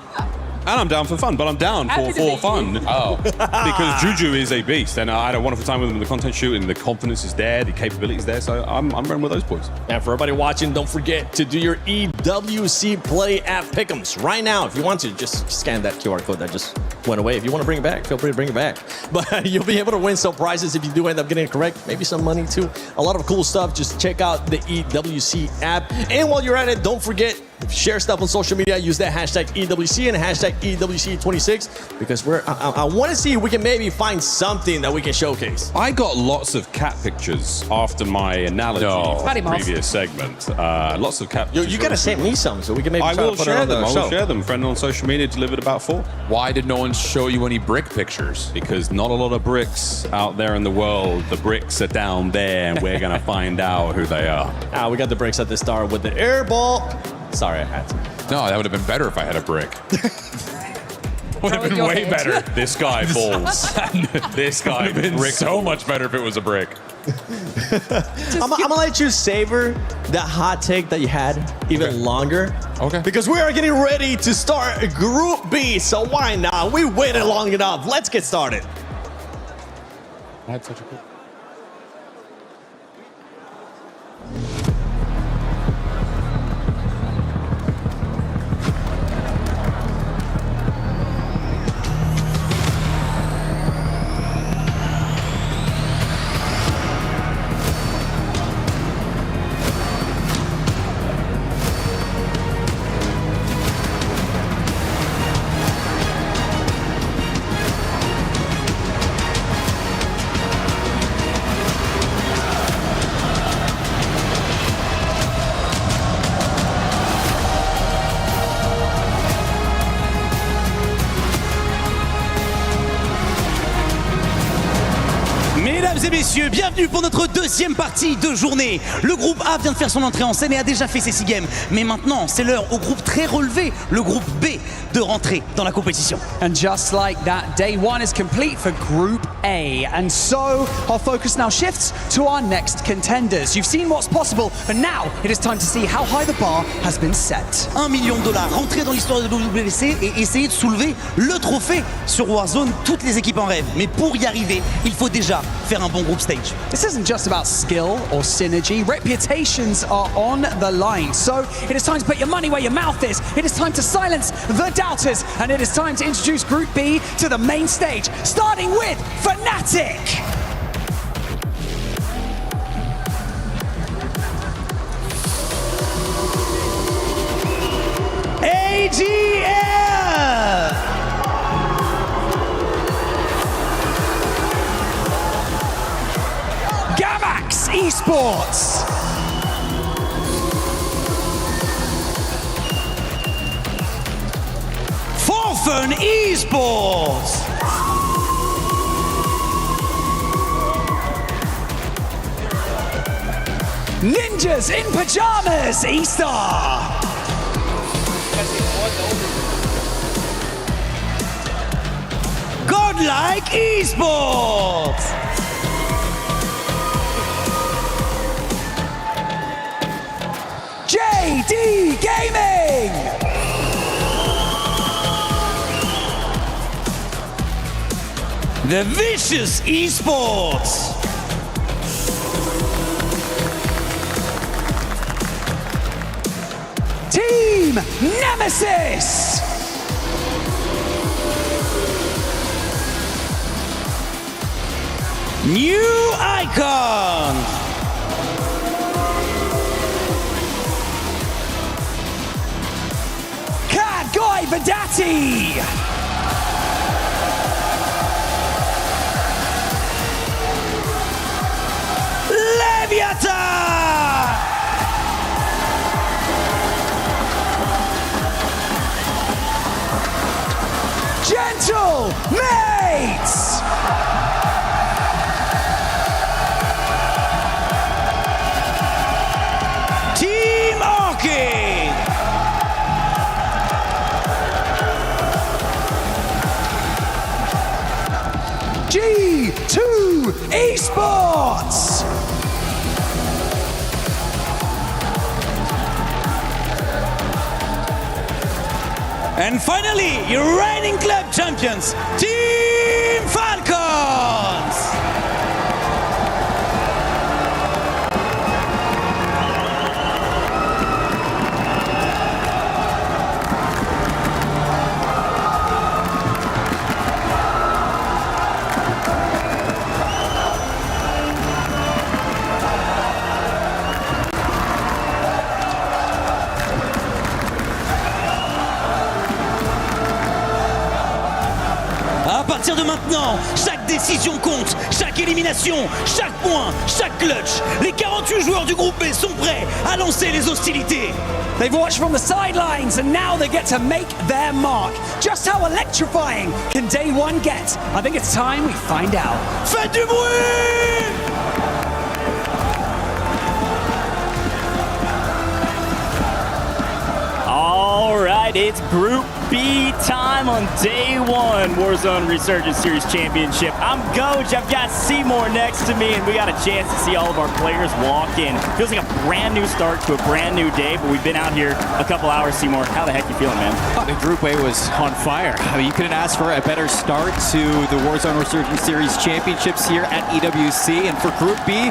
And I'm down for fun, but I'm down for fun. Because Juju is a beast, and I had a wonderful time with him in the content shoot, and the confidence is there, the capability is there, so I'm running with those boys. And for everybody watching, don't forget to do your EWC play at Pick'ems right now. If you want to, just scan that QR code that just went away. If you want to bring it back, feel free to bring it back. But you'll be able to win some prizes if you do end up getting it correct. Maybe some money too. A lot of cool stuff. Just check out the EWC app. And while you're at it, don't forget, share stuff on social media. Use that hashtag EWC and hashtag EWC26 because I want to see if we can maybe find something that we can showcase. I got lots of cat pictures after my analogy from the previous segment. Lots of cat pictures. You gotta send me some so we can maybe I try will to put share it on them. the I show. will share them. Friend on social media delivered about 4. Why did no one show you any brick pictures? Because not a lot of bricks out there in the world. The bricks are down there, and we're gonna find out who they are. We got the bricks at the start with the air ball. Sorry, I had to. No, that would have been better if I had a brick. Would have been way better. This guy balls. This guy would have been bricks. so much better if it was a brick. I'm gonna let you savor that hot take that you had even longer. Okay. Because we are getting ready to start Group B. So why not? We waited long enough. Let's get started. I had such a good. Mesdames et messieurs, bienvenue pour notre deuxième partie de journée. Le groupe A vient de faire son entrée en scène et a déjà fait ses 6 games. Mais maintenant, c'est l'heure au groupe très relevé, le groupe B, de rentrer dans la compétition. And just like that, day 1 is complete for Group A. And so, our focus now shifts to our next contenders. You've seen what's possible, but now it is time to see how high the bar has been set. $1 million, rentrer dans l'histoire de WRC et essayer de soulever le trophée sur Warzone, toutes les équipes en rêvent. Mais pour y arriver, il faut déjà faire un bon group stage. This isn't just about skill or synergy. Reputations are on the line. So it is time to put your money where your mouth is. It is time to silence the doubters. And it is time to introduce Group B to the main stage, starting with Fnatic. AGL! Gamax Esports. Forfun Esports. Ninjas in Pajamas E-Star. Godlike Esports. JD Gaming. The Vicious Esports. Team Nemesis. New Icon. Cat Guy Vadati. Leviathan. Gentle Mates. Team Arcade. G2 Esports. And finally, your reigning club champions, Team Falcons. partir de maintenant, chaque décision compte, chaque élimination, chaque point, chaque clutch. Les 48 joueurs du groupe B sont prêts à lancer les hostilités. They've watched from the sidelines and now they get to make their mark. Just how electrifying can day one get? I think it's time we find out. Faites du bruit! All right, it's Group B time on day one, Warzone Resurgence Series Championship. I'm Goj, I've got Seymour next to me, and we got a chance to see all of our players walk in. Feels like a brand new start to a brand new day, but we've been out here a couple hours, Seymour. How the heck you feeling, man? I mean, Group A was on fire. I mean, you couldn't ask for a better start to the Warzone Resurgence Series Championships here at EWC, and for Group B,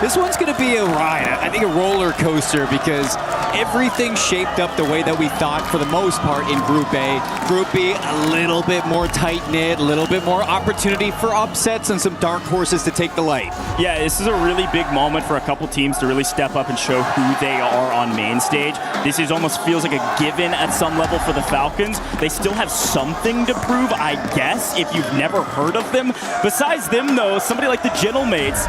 this one's going to be a ride. I think a roller coaster, because everything shaped up the way that we thought for the most part in Group A. Group B, a little bit more tight-knit, a little bit more opportunity for upsets and some dark horses to take the light. Yeah, this is a really big moment for a couple teams to really step up and show who they are on main stage. This is almost feels like a given at some level for the Falcons. They still have something to prove, I guess, if you've never heard of them. Besides them, though, somebody like the Gentlemates,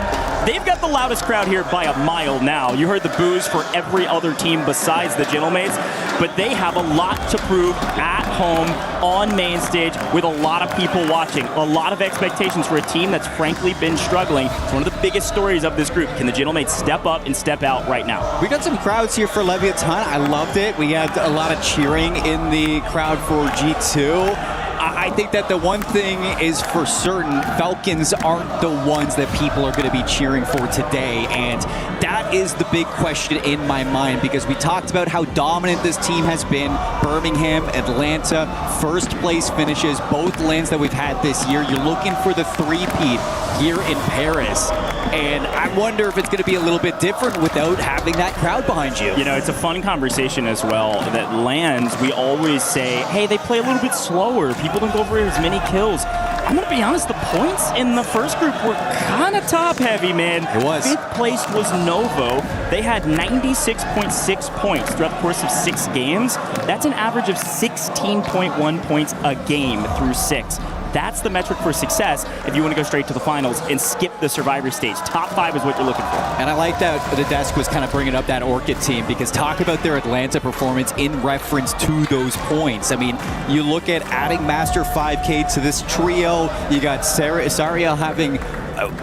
they've got the loudest crowd here by a mile now. You heard the boos for every other team besides the Gentlemates, but they have a lot to prove at home on main stage with a lot of people watching. A lot of expectations for a team that's frankly been struggling. It's one of the biggest stories of this group. Can the Gentlemates step up and step out right now? We got some crowds here for Leviathan. I loved it. We had a lot of cheering in the crowd for G2. I think that the one thing is for certain, Falcons aren't the ones that people are going to be cheering for today, and that is the big question in my mind, because we talked about how dominant this team has been. Birmingham, Atlanta, first place finishes, both lands that we've had this year. You're looking for the three-peat here in Paris, and I wonder if it's going to be a little bit different without having that crowd behind you. You know, it's a fun conversation as well, that lands, we always say, hey, they play a little bit slower. People don't go for as many kills. I'm going to be honest, the points in the first group were kind of top-heavy, man. It was. Fifth place was Novo. They had 96.6 points throughout the course of 6 games. That's an average of 16.1 points a game through 6. That's the metric for success if you want to go straight to the finals and skip the survivor stage. Top 5 is what you're looking for. And I like that the desk was kind of bringing up that Orchid team, because talk about their Atlanta performance in reference to those points. I mean, you look at adding Master 5K to this trio. You got Sariel having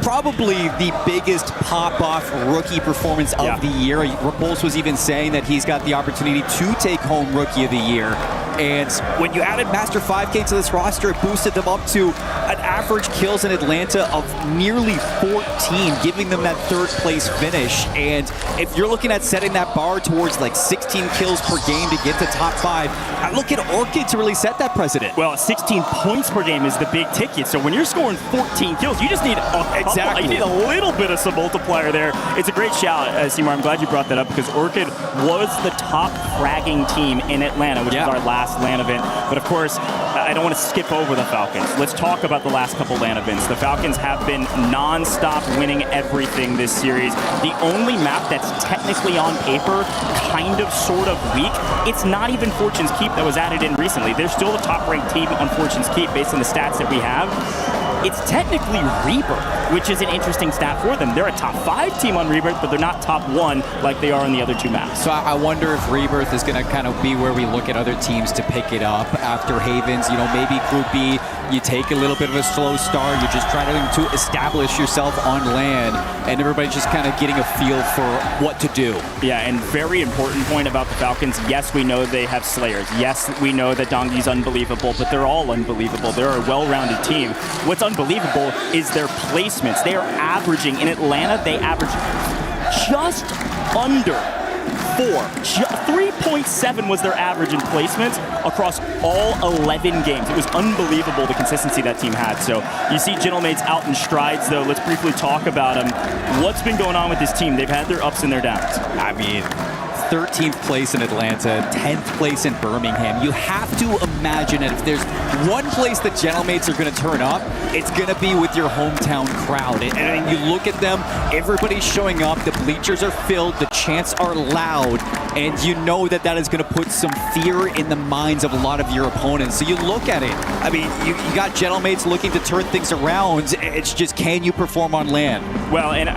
probably the biggest pop-off rookie performance of the year. Repulse was even saying that he's got the opportunity to take home Rookie of the Year. And when you added Master 5K to this roster, it boosted them up to an average kills in Atlanta of nearly 14, giving them that third place finish. And if you're looking at setting that bar towards like 16 kills per game to get to top 5, I look at Orchid to really set that precedent. Well, 16 points per game is the big ticket. So when you're scoring 14 kills, you just need Exactly. You need a little bit of some multiplier there. It's a great shout, Seymour. I'm glad you brought that up, because Orchid was the top fragging team in Atlanta, which was our last LAN event. But of course, I don't want to skip over the Falcons. Let's talk about the last couple LAN events. The Falcons have been non-stop winning everything this series. The only map that's technically on paper kind of sort of weak, it's not even Fortune's Keep that was added in recently. They're still the top-ranked team on Fortune's Keep based on the stats that we have. It's technically Rebirth, which is an interesting stat for them. They're a top 5 team on Rebirth, but they're not top 1 like they are on the other 2 maps. So I wonder if Rebirth is going to kind of be where we look at other teams to pick it up after Havens. You know, maybe Group B, you take a little bit of a slow start. You're just trying to establish yourself on land, and everybody's just kind of getting a feel for what to do. Yeah, and very important point about the Falcons. Yes, we know they have Slayers. Yes, we know that Dongi's unbelievable, but they're all unbelievable. They're a well-rounded team. What's unbelievable is their placements. They are averaging, in Atlanta, they average just under 4. 3.7 was their average in placements across all 11 games. It was unbelievable, the consistency that team had. So you see Gentlemates out in strides, though. Let's briefly talk about them. What's been going on with this team? They've had their ups and their downs. I mean, 13th place in Atlanta, 10th place in Birmingham. You have to imagine that if there's one place the Gentlemates are going to turn up, it's going to be with your hometown crowd. And you look at them, everybody's showing up, the bleachers are filled, the chants are loud. and you know that that is going to put some fear in the minds of a lot of your opponents. So you look at it. I mean, you got Gentlemates looking to turn things around. It's just, can you perform on land? Well, and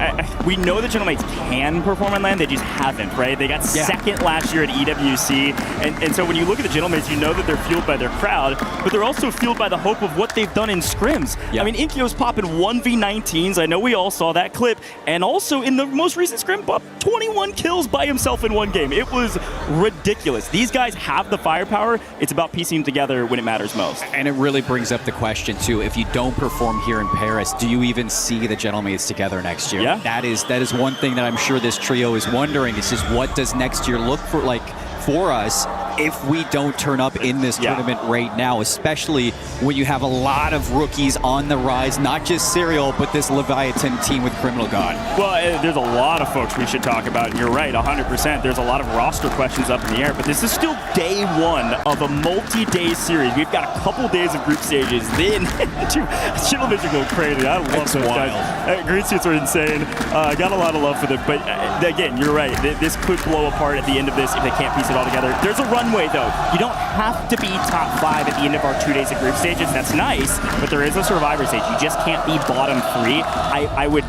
we know that Gentlemates can perform on land. They just haven't, right? They got second last year at EWC. And so when you look at the Gentlemates, you know that they're fueled by their crowd, but they're also fueled by the hope of what they've done in scrims. I mean, Inkyo's popping 1v19s. I know we all saw that clip. And also in the most recent scrim, pop 21 kills by himself in one game. It was ridiculous. These guys have the firepower. It's about piecing them together when it matters most. And it really brings up the question, too, if you don't perform here in Paris, do you even see the Gentlemates together next year? Yeah. That is one thing that I'm sure this trio is wondering. It's just, what does next year look for us if we don't turn up in this tournament right now, especially when you have a lot of rookies on the rise, not just Serial, but this Leviathan team with Criminal God. Well, there's a lot of folks we should talk about, and you're right, 100%. There's a lot of roster questions up in the air, but this is still day one of a multi-day series. We've got a couple days of group stages, then Gentlemates are going crazy. I love those guys. Green suits are insane. I got a lot of love for them, but again, you're right. This could blow apart at the end of this if they can't piece it all together. There's a runway, though. You don't have to be top 5 at the end of our 2 days of group stages. That's nice, but there is a survivor stage. You just can't be bottom 3. I would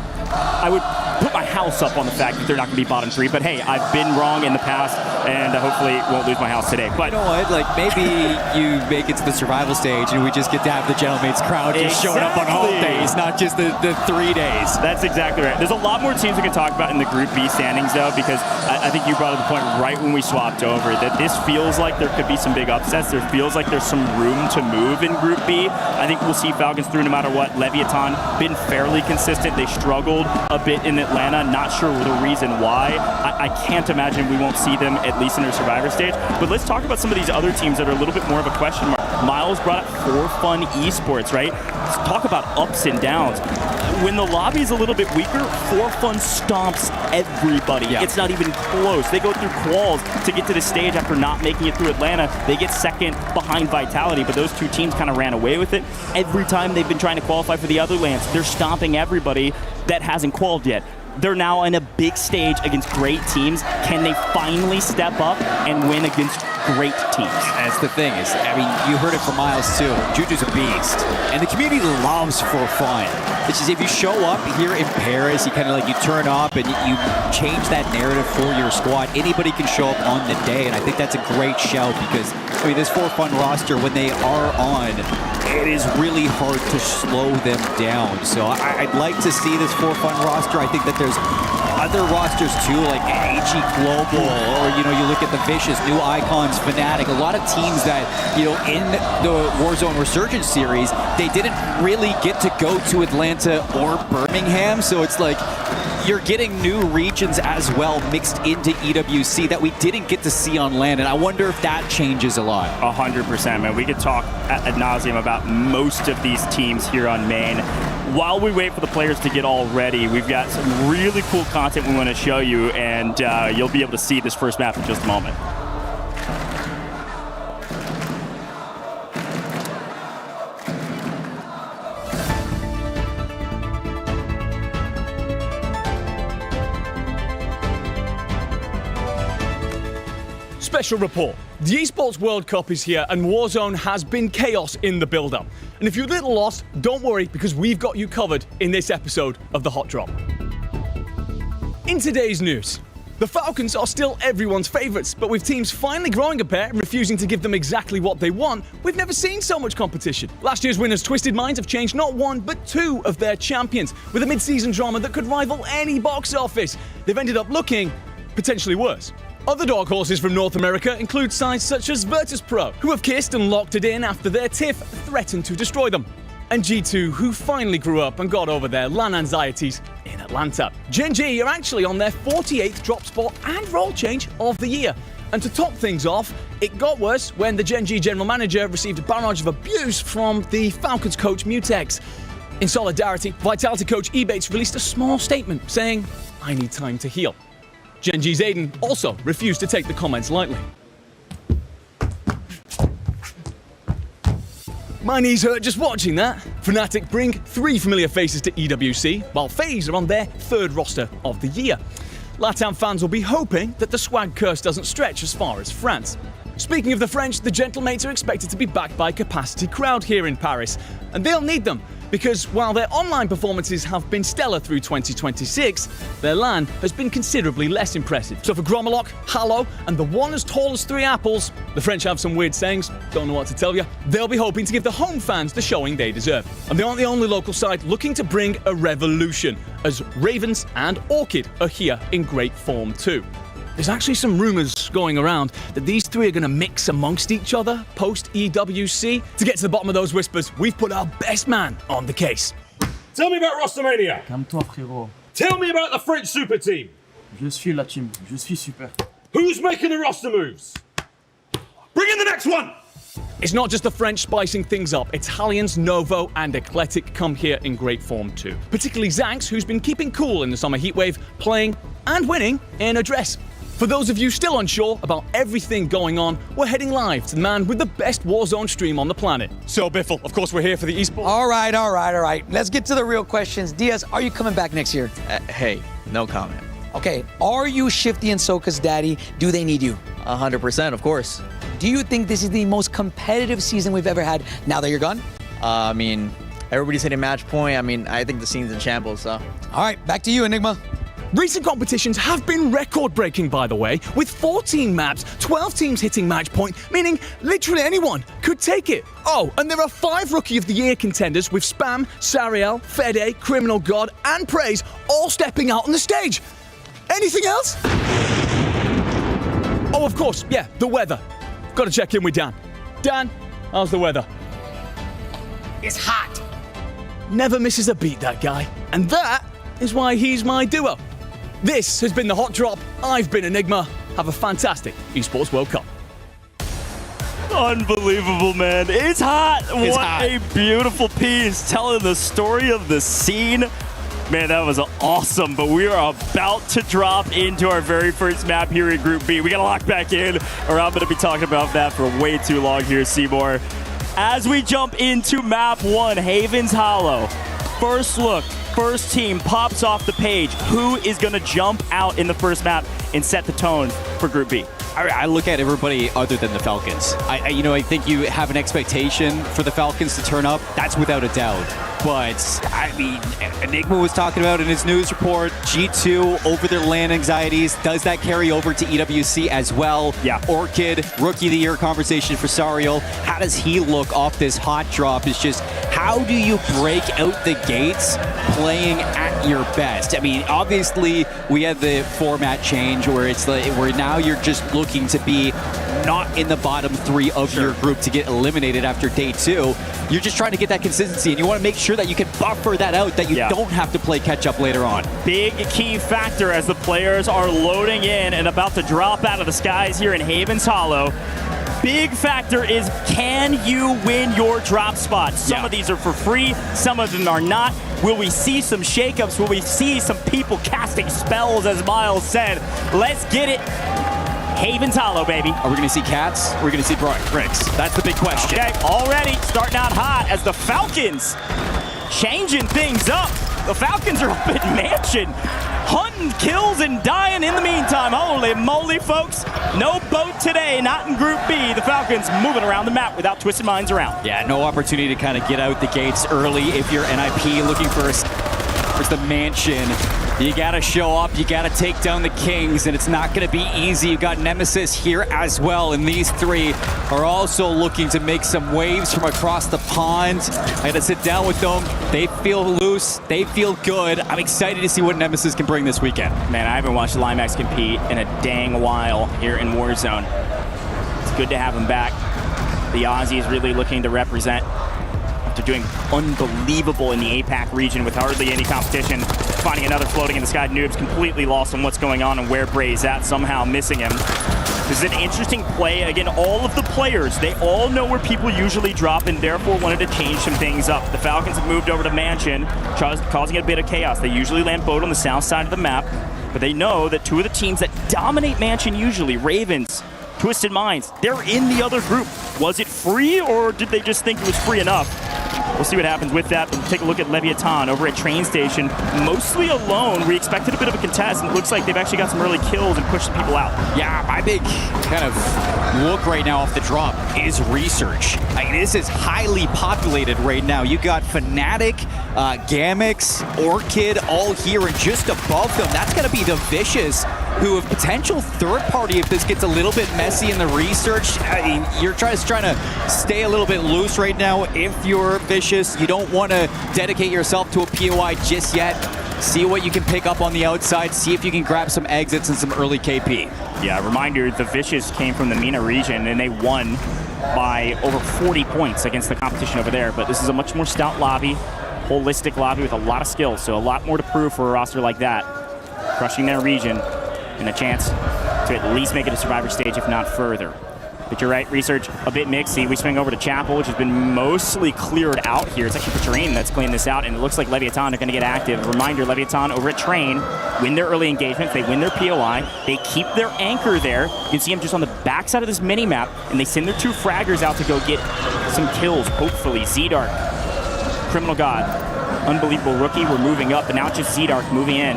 put my house up on the fact that they're not going to be bottom 3, but hey, I've been wrong in the past, and hopefully won't lose my house today. But you know what? Like, maybe you make it to the survival stage, and we just get to have the Gentlemates crowd just showing up on all days, not just the 3 days. That's exactly right. There's a lot more teams we can talk about in the Group B standings, though, because I think you brought up the point right when we swapped over that this feels like there could be some big upsets. There feels like there's some room to move in Group B. I think we'll see Falcons through no matter what. Leviathan been fairly consistent. They struggled a bit in Atlanta. Not sure the reason why. I can't imagine we won't see them at least in their survivor stage. But let's talk about some of these other teams that are a little bit more of a question mark. Miles brought up For Fun Esports, right? Let's talk about ups and downs. When the lobby's a little bit weaker, For Fun stomps everybody. It's not even close. They go through quals to get to the stage after not making it through Atlanta. They get second behind Vitality, but those two teams kind of ran away with it. Every time they've been trying to qualify for the other lands, they're stomping everybody that hasn't qualified yet. They're now on a big stage against great teams. Can they finally step up and win against great teams? That's the thing. I mean, you heard it from Miles too. Juju's a beast, and the community loves For Fun. It's just, if you show up here in Paris, you kind of you turn up and you change that narrative for your squad. Anybody can show up on the day, and I think that's a great shout because I mean, this For Fun roster, when they are on, it is really hard to slow them down. So I'd like to see this For Fun roster. I think that there's other rosters too, like AG Global, or you look at the Vicious, New Icons, Fnatic, a lot of teams that in the Warzone Resurgence series, they didn't really get to go to Atlanta or Birmingham. So it's like you're getting new regions as well mixed into EWC that we didn't get to see on land, and I wonder if that changes a lot. 100%, man. We could talk ad nauseum about most of these teams here on main. While we wait for the players to get all ready, we've got some really cool content we want to show you, and you'll be able to see this first map in just a moment. Special report. The Esports World Cup is here and Warzone has been chaos in the build-up. And if you're a little lost, don't worry because we've got you covered in this episode of The Hot Drop. In today's news, the Falcons are still everyone's favourites, but with teams finally growing a pair and refusing to give them exactly what they want, we've never seen so much competition. Last year's winners Twisted Minds have changed not one, but two of their champions, with a mid-season drama that could rival any box office. They've ended up looking potentially worse. Other dark horses from North America include sides such as Virtus Pro, who have kissed and locked it in after their TIFF threatened to destroy them, and G2, who finally grew up and got over their LAN anxieties in Atlanta. Gen G are actually on their 48th drop spot and role change of the year. And to top things off, it got worse when the Gen G general manager received a barrage of abuse from the Falcons coach Mutex. In solidarity, Vitality coach Ebates released a small statement saying, "I need time to heal." Gen G's Aiden also refused to take the comments lightly. My knees hurt just watching that. Fnatic bring 3 familiar faces to EWC, while FaZe are on their 3rd roster of the year. LATAM fans will be hoping that the swag curse doesn't stretch as far as France. Speaking of the French, the Gentlemates are expected to be backed by a capacity crowd here in Paris, and they'll need them, because while their online performances have been stellar through 2026, their LAN has been considerably less impressive. So for Gromelok, Hallow, and the one as tall as 3 apples, the French have some weird sayings, don't know what to tell you, they'll be hoping to give the home fans the showing they deserve. And they aren't the only local side looking to bring a revolution, as Ravens and Orchid are here in great form too. There's actually some rumours going around that these 3 are going to mix amongst each other post-EWC. To get to the bottom of those whispers, we've put our best man on the case. Tell me about Rostermania. Calme-toi, frérot. Tell me about the French super team. Je suis la team. Je suis super. Who's making the roster moves? Bring in the next one! It's not just the French spicing things up, Italians, Novo, and Eclectic come here in great form too. Particularly Zanx, who's been keeping cool in the summer heatwave, playing and winning in a dress. For those of you still unsure about everything going on, we're heading live to the man with the best Warzone stream on the planet. So Biffle, of course we're here for the Esports. All right. Let's get to the real questions. Diaz, are you coming back next year? Hey, no comment. Okay, are you Shifty and Soka's daddy? Do they need you? 100%, of course. Do you think this is the most competitive season we've ever had now that you're gone? I mean, everybody's hitting match point. I mean, I think the scene's in shambles, so. All right, back to you, Enigma. Recent competitions have been record-breaking, by the way, with 14 maps, 12 teams hitting match point, meaning literally anyone could take it. Oh, and there are 5 Rookie of the Year contenders with Spam, Sariel, Fede, Criminal God, and Praise all stepping out on the stage. Anything else? Oh, of course, yeah, the weather. Got to check in with Dan. Dan, how's the weather? It's hot. Never misses a beat, that guy. And that is why he's my duo. This has been The Hot Drop. I've been Enigma. Have a fantastic Esports World Cup. Unbelievable, man. It's hot. It's what hot. a beautiful piece telling the story of the scene. Man, that was awesome, but we are about to drop into our very first map here in Group B. We got to lock back in, or I'm going to be talking about that for way too long here, Seymour. As we jump into map 1, Haven's Hollow. First look, first team pops off the page. Who is going to jump out in the first map and set the tone for Group B? I look at everybody other than the Falcons. I think you have an expectation for the Falcons to turn up. That's without a doubt. But, I mean, Enigma was talking about in his news report, G2 over their LAN anxieties. Does that carry over to EWC as well? Yeah. Orchid, Rookie of the Year conversation for Sariel. How does he look off this hot drop? It's just, how do you break out the gates playing at your best? I mean, obviously, we had the format change where it's like, where now you're just looking to be not in the bottom 3 of your group to get eliminated after day 2. You're just trying to get that consistency, and you want to make sure that you can buffer that out, that you don't have to play catch up later on. Big key factor as the players are loading in and about to drop out of the skies here in Haven's Hollow. Big factor is, can you win your drop spots? Some of these are for free, some of them are not. Will we see some shakeups? Will we see some people casting spells, as Miles said? Let's get it. Haven's Hollow, baby. Are we going to see Cats? Or are we going to see Bricks? That's the big question. Okay, already starting out hot as the Falcons changing things up. The Falcons are up in Mansion, hunting kills and dying in the meantime. Holy moly, folks. No boat today, not in Group B. The Falcons moving around the map without Twisted Minds around. Yeah, no opportunity to kind of get out the gates early if you're NIP looking for the Mansion. You gotta show up, you gotta take down the Kings, and it's not gonna be easy. You got Nemesis here as well, and these 3 are also looking to make some waves from across the pond. I gotta sit down with them. They feel loose, they feel good. I'm excited to see what Nemesis can bring this weekend. Man, I haven't watched Limax compete in a dang while here in Warzone. It's good to have him back. The Aussie is really looking to represent. They're doing unbelievable in the APAC region with hardly any competition. Finding another floating in the sky. Noob's completely lost on what's going on and where Bray's at, somehow missing him. This is an interesting play. Again, all of the players, they all know where people usually drop and therefore wanted to change some things up. The Falcons have moved over to Mansion, causing a bit of chaos. They usually land boat on the south side of the map, but they know that 2 of the teams that dominate Mansion usually, Ravens, Twisted Minds, they're in the other group. Was it free, or did they just think it was free enough? we'll see what happens with that. But take a look at Leviathan over at train station, mostly alone. We expected a bit of a contest, and it looks like they've actually got some early kills and pushed some people out. Yeah, my big kind of look right now off the drop is research. I mean, this is highly populated right now. You got Fnatic, Gamix, Orchid all here, and just above them, that's going to be the Vicious, who have potential third party if this gets a little bit messy in the research. I mean, you're trying to stay a little bit loose right now. If you're Vicious, you don't want to dedicate yourself to a POI just yet. See what you can pick up on the outside. See if you can grab some exits and some early KP. Yeah, reminder, the Vicious came from the MENA region, and they won by over 40 points against the competition over there. But this is a much more stout lobby, holistic lobby with a lot of skills, so a lot more to prove for a roster like that. Crushing their region and a chance to at least make it a survivor stage, if not further. But you're right, research a bit mixy. We swing over to Chapel, which has been mostly cleared out here. It's actually Train that's cleaned this out, and it looks like Leviathan are going to get active. Reminder, Leviathan over at Train win their early engagements. They win their POI. They keep their anchor there. You can see them just on the backside of this mini-map, and they send their 2 fraggers out to go get some kills, hopefully. Z-Dark, Criminal God, unbelievable rookie. We're moving up, but now it's just Z-Dark moving in,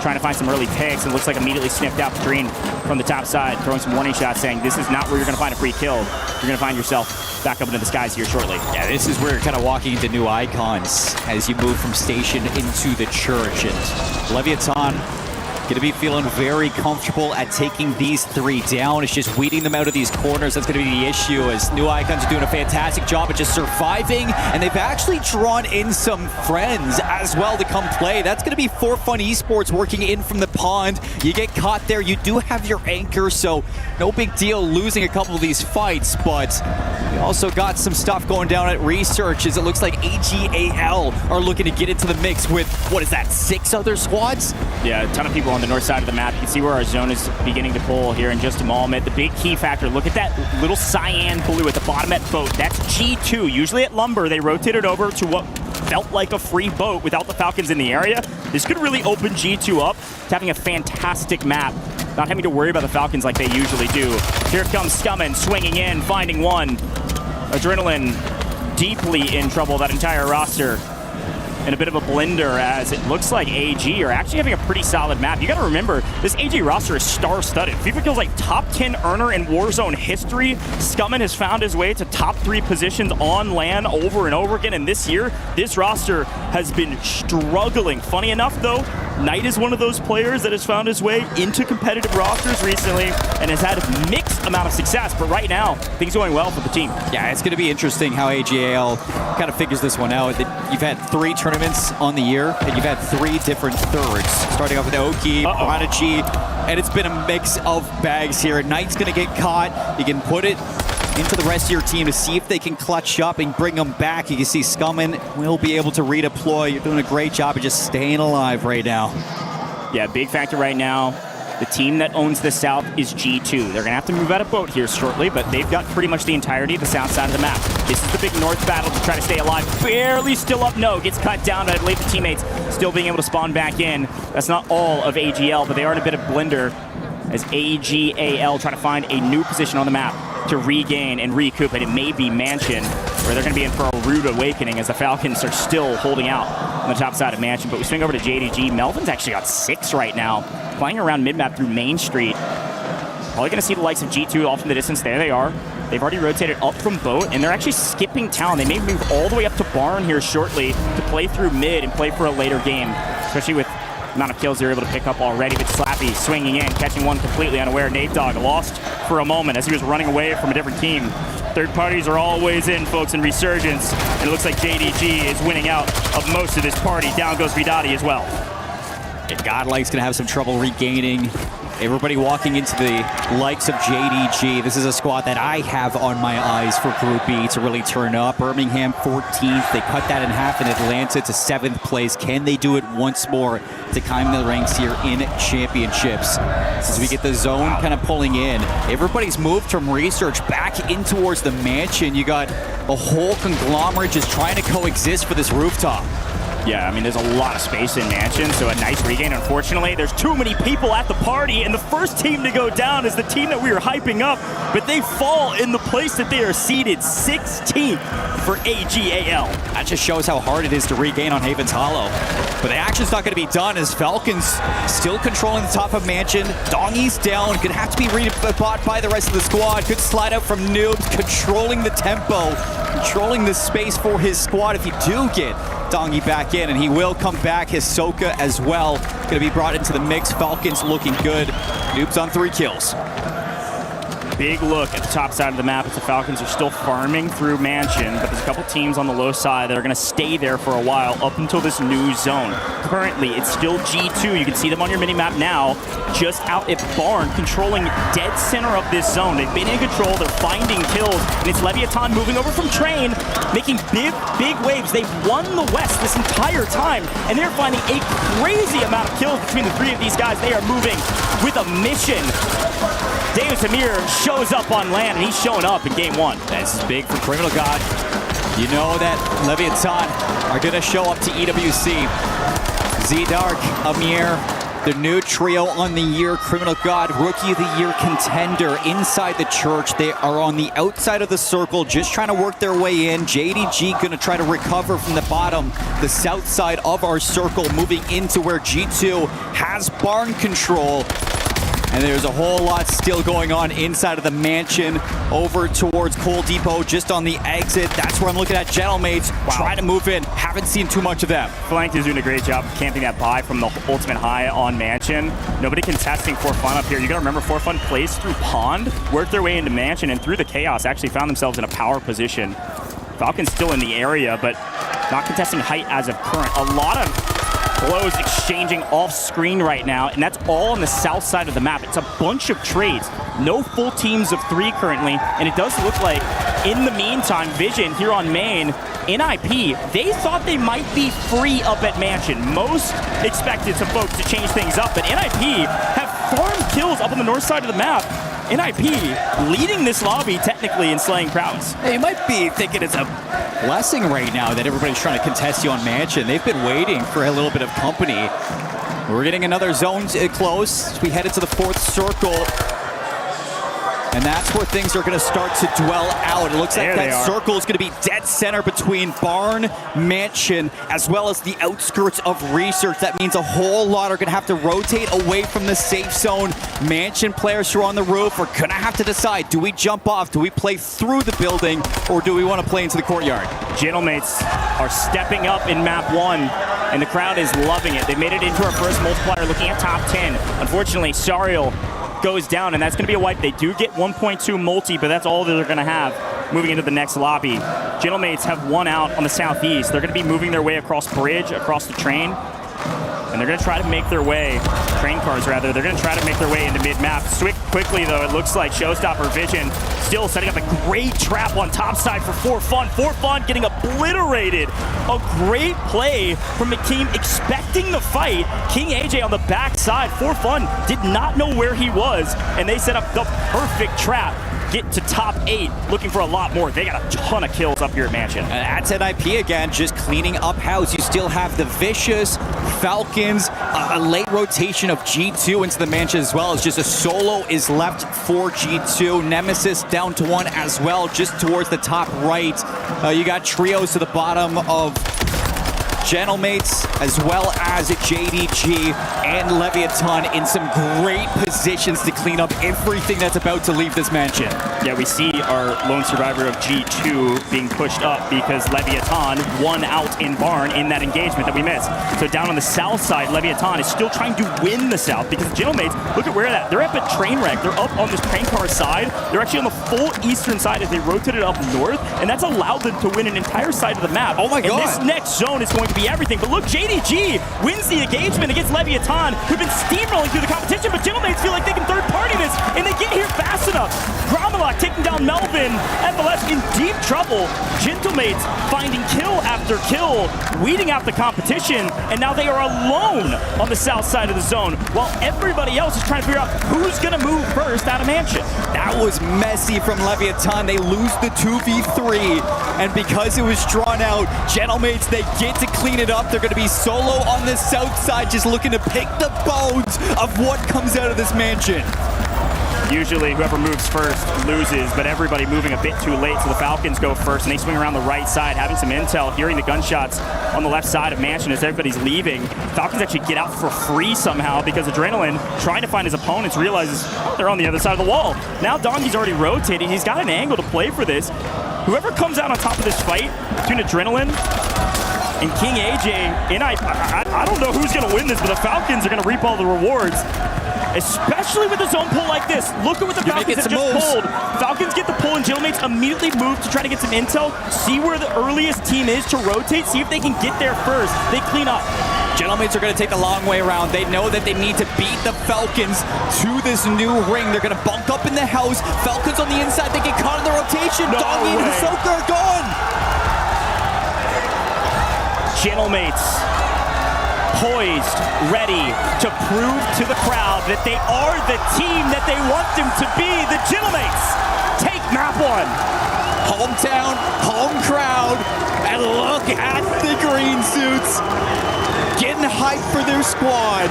trying to find some early picks. It looks like immediately sniffed out Green from the top side, throwing some warning shots, saying this is not where you're going to find a free kill. You're going to find yourself back up into the skies here shortly. Yeah, this is where you're kind of walking into new icons as you move from station into the church. And Leviathan going to be feeling very comfortable at taking these 3 down. It's just weeding them out of these corners. That's going to be the issue, as New Icons are doing a fantastic job at just surviving, and they've actually drawn in some friends as well to come play. That's going to be For Fun Esports working in from the pond. You get caught there. You do have your anchor, so no big deal losing a couple of these fights, but we also got some stuff going down at Research, as it looks like AGAL are looking to get into the mix with, what is that, 6 other squads? Yeah, a ton of people on the north side of the map. You can see where our zone is beginning to pull here in just a moment. The big key factor, look at that little cyan blue at the bottom at boat. That's G2. Usually at Lumber, they rotated over to what felt like a free boat without the Falcons in the area. This could really open G2 up to having a fantastic map, not having to worry about the Falcons like they usually do. Here comes Scummin, swinging in, finding one. Adrenaline deeply in trouble, that entire roster. And a bit of a blender, as it looks like AG are actually having a pretty solid map. You got to remember, this AG roster is star-studded. FIFA feels like top 10 earner in Warzone history. Scummin has found his way to top 3 positions on LAN over and over again, and this year, this roster has been struggling. Funny enough, though, Knight is one of those players that has found his way into competitive rosters recently and has had a mixed amount of success, but right now, things are going well for the team. Yeah, it's going to be interesting how AGAL kind of figures this one out. You've had 3 tournaments on the year, and you've had 3 different thirds, starting off with Oki, Prodigy, and it's been a mix of bags here. Knight's going to get caught. You can put it into the rest of your team to see if they can clutch up and bring them back. You can see Scummin will be able to redeploy. You're doing a great job of just staying alive right now. Yeah, big factor right now. The team that owns the south is G2. They're going to have to move out of boat here shortly, but they've got pretty much the entirety of the south side of the map. This is the big north battle to try to stay alive. Barely still up. No, gets cut down, but I believe the teammates still being able to spawn back in. That's not all of AGL, but they are in a bit of blender as AGAL try to find a new position on the map to regain and recoup it. It may be Mansion, where they're going to be in for a rude awakening as the Falcons are still holding out on the top side of Mansion. But we swing over to JDG. Melvin's actually got 6 right now, flying around mid-map through Main Street. Probably going to see the likes of G2 off in the distance. There they are. They've already rotated up from boat, and they're actually skipping town. They may move all the way up to Barn here shortly to play through mid and play for a later game, especially with the amount of kills they're able to pick up already. But Slappy swinging in, catching one completely unaware. Nate Dogg lost for a moment as he was running away from a different team. Third parties are always in, folks, in Resurgence, and it looks like JDG is winning out of most of this party. Down goes Vidati as well. And Godlike's going to have some trouble regaining. Everybody walking into the likes of JDG. This is a squad that I have on my eyes for Group B to really turn up. Birmingham 14th. They cut that in half in Atlanta to 7th place. Can they do it once more to climb the ranks here in championships? As we get the zone kind of pulling in, everybody's moved from Research back in towards the Mansion. You got a whole conglomerate just trying to coexist for this rooftop. Yeah, I mean, there's a lot of space in Mansion, so a nice regain. Unfortunately, there's too many people at the party, and the first team to go down is the team that we were hyping up, but they fall in the place that they are seeded 16th for AGAL. That just shows how hard it is to regain on Haven's Hollow. But the action's not going to be done as Falcons still controlling the top of Mansion. Dongy's down, going to have to be rebought by the rest of the squad. Good slide out from Noobs, controlling the tempo, controlling the space for his squad if you do get Dongy back in, and he will come back. Hisoka as well going to be brought into the mix. Falcons looking good. Noobs on 3 kills. Big look at the top side of the map as the Falcons are still farming through Mansion, but there's a couple teams on the low side that are going to stay there for a while up until this new zone. Currently, it's still G2. You can see them on your minimap now, just out at Barn, controlling dead center of this zone. They've been in control. They're finding kills, and it's Leviathan moving over from Train, making big waves. They've won the West this entire time, and they're finding a crazy amount of kills between the 3 of these guys. They are moving with a mission. Davis Amir shows up on land, and he's showing up in game 1. This is big for Criminal God. You know that Leviathan are going to show up to EWC. Z-Dark, Amir, the new trio on the year. Criminal God, Rookie of the Year contender inside the church. They are on the outside of the circle, just trying to work their way in. JDG going to try to recover from the bottom, the south side of our circle, moving into where G2 has barn control. And there's a whole lot still going on inside of the Mansion, over towards Coal Depot, just on the exit. That's where I'm looking at Gentlemates, trying to move in. Haven't seen too much of them. Flanked is doing a great job camping that buy from the ultimate high on Mansion. Nobody contesting For Fun up here. You gotta remember, For Fun plays through Pond, worked their way into Mansion, and through the chaos actually found themselves in a power position. Falcons still in the area, but not contesting height as of current. A lot of blows exchanging off screen right now, and that's all on the south side of the map. It's a bunch of trades. No full teams of 3 currently, and it does look like in the meantime, Vision here on main, NIP, they thought they might be free up at Mansion. Most expected some folks to change things up, but NIP have farmed kills up on the north side of the map. NIP leading this lobby technically in slaying prowess. Hey, you might be thinking it's a blessing right now that everybody's trying to contest you on Mansion. They've been waiting for a little bit of company. We're getting another zone close as we head into the 4th circle. And that's where things are going to start to dwell out. It looks like that circle is going to be dead center between Barn, Mansion, as well as the outskirts of Research. That means a whole lot are going to have to rotate away from the safe zone. Mansion players who are on the roof are going to have to decide, do we jump off, do we play through the building, or do we want to play into the courtyard? Gentlemates are stepping up in map 1, and the crowd is loving it. They made it into our first multiplier, looking at top 10. Unfortunately, Sariel goes down, and that's going to be a wipe. They do get 1.2 multi, but that's all they're going to have moving into the next lobby. Gentlemates have 1 out on the southeast. They're going to be moving their way across bridge, across the train, and they're going to try to make their way, train cars rather, they're going to try to make their way into mid-map. Quickly though, it looks like Showstopper Vision still setting up a great trap on top side for Fun. For Fun getting obliterated. A great play from the team expecting the fight. King AJ on the backside. For Fun did not know where he was, and they set up the perfect trap. Get to top 8, looking for a lot more. They got a ton of kills up here at Mansion. And that's NIP again, just cleaning up house. You still have the Vicious, Falcons, a late rotation of G2 into the Mansion as well. As just a solo is left for G2. Nemesis down to 1 as well, just towards the top right. You got trios to the bottom of Gentlemates, as well as JDG and Leviathan in some great positions to clean up everything that's about to leave this Mansion. Yeah, we see our lone survivor of G2 being pushed up because Leviathan won out in Barn in that engagement that we missed. So down on the south side, Leviathan is still trying to win the south because Gentlemates, look at where they're at a train wreck. They're up on this train car side. They're actually on the full eastern side as they rotated up north, and that's allowed them to win an entire side of the map. Oh my God. And this next zone is going to be everything. But look, JDG wins the engagement against Leviathan, who've been steamrolling through the competition, but Gentlemates feel like they can third-party this, and they get here fast enough. enough. Gromelok taking down Melvin. FLS in deep trouble. Gentlemates finding kill after kill, weeding out the competition, and now they are alone on the south side of the zone, while everybody else is trying to figure out who's going to move first out of Mansion. That was messy from Leviathan. They lose the 2v3, and because it was drawn out, Gentlemates, they get to clean it up. They're going to be solo on the south side, just looking to pick the bones of what comes out of this Mansion. Usually whoever moves first loses, but everybody moving a bit too late, so the Falcons go first, and they swing around the right side, having some intel, hearing the gunshots on the left side of Mansion as everybody's leaving. Falcons actually get out for free somehow because Adrenaline, trying to find his opponents, realizes they're on the other side of the wall. Now Donkey's already rotating. He's got an angle to play for this. Whoever comes out on top of this fight between Adrenaline and King AJ, and I don't know who's going to win this, but the Falcons are going to reap all the rewards. Especially with a zone pull like this. Look at what the Falcons have just pulled. Falcons get the pull, and Gentlemates immediately move to try to get some intel, see where the earliest team is to rotate, see if they can get there first. They clean up. Gentlemates are going to take the long way around. They know that they need to beat the Falcons to this new ring. They're going to bunk up in the house. Falcons on the inside, they get caught in the rotation. No Doggy and way. Hisoka are gone. Gentlemates poised, ready to prove to the crowd that they are the team that they want them to be. The Gentlemates take map one. Hometown, home crowd, and look at the green suits. Getting hyped for their squad.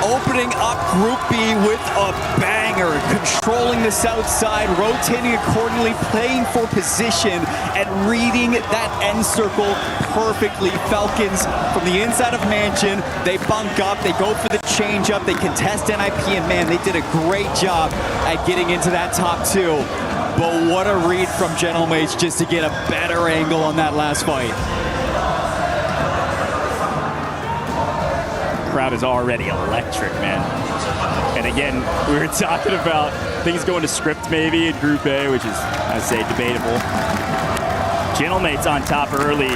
Opening up Group B with a banger. Controlling the south side, rotating accordingly, playing for position, and reading that end circle perfectly. Falcons from the inside of Mansion, they bunk up, they go for the change up, they contest NIP, and man, they did a great job at getting into that top two. But what a read from Gentlemates just to get a better angle on that last fight. Crowd is already electric, man. And again, we were talking about things going to script maybe in Group A, which is, I say, debatable. Gentlemates on top early,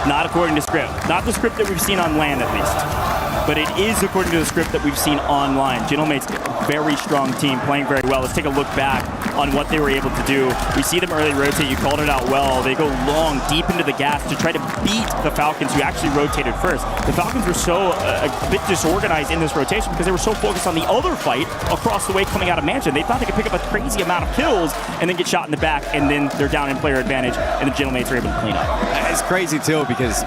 not according to script. Not the script that we've seen on land, at least. But it is according to the script that we've seen online. Gentlemates, very strong team, playing very well. Let's take a look back on what they were able to do. We see them early rotate. You called it out well. They go long, deep into the gas to try to beat the Falcons, who actually rotated first. The Falcons were so a bit disorganized in this rotation because they were so focused on the other fight across the way coming out of Mansion. They thought they could pick up a crazy amount of kills and then get shot in the back, and then they're down in player advantage, and the Gentlemates are able to clean up. It's crazy too, because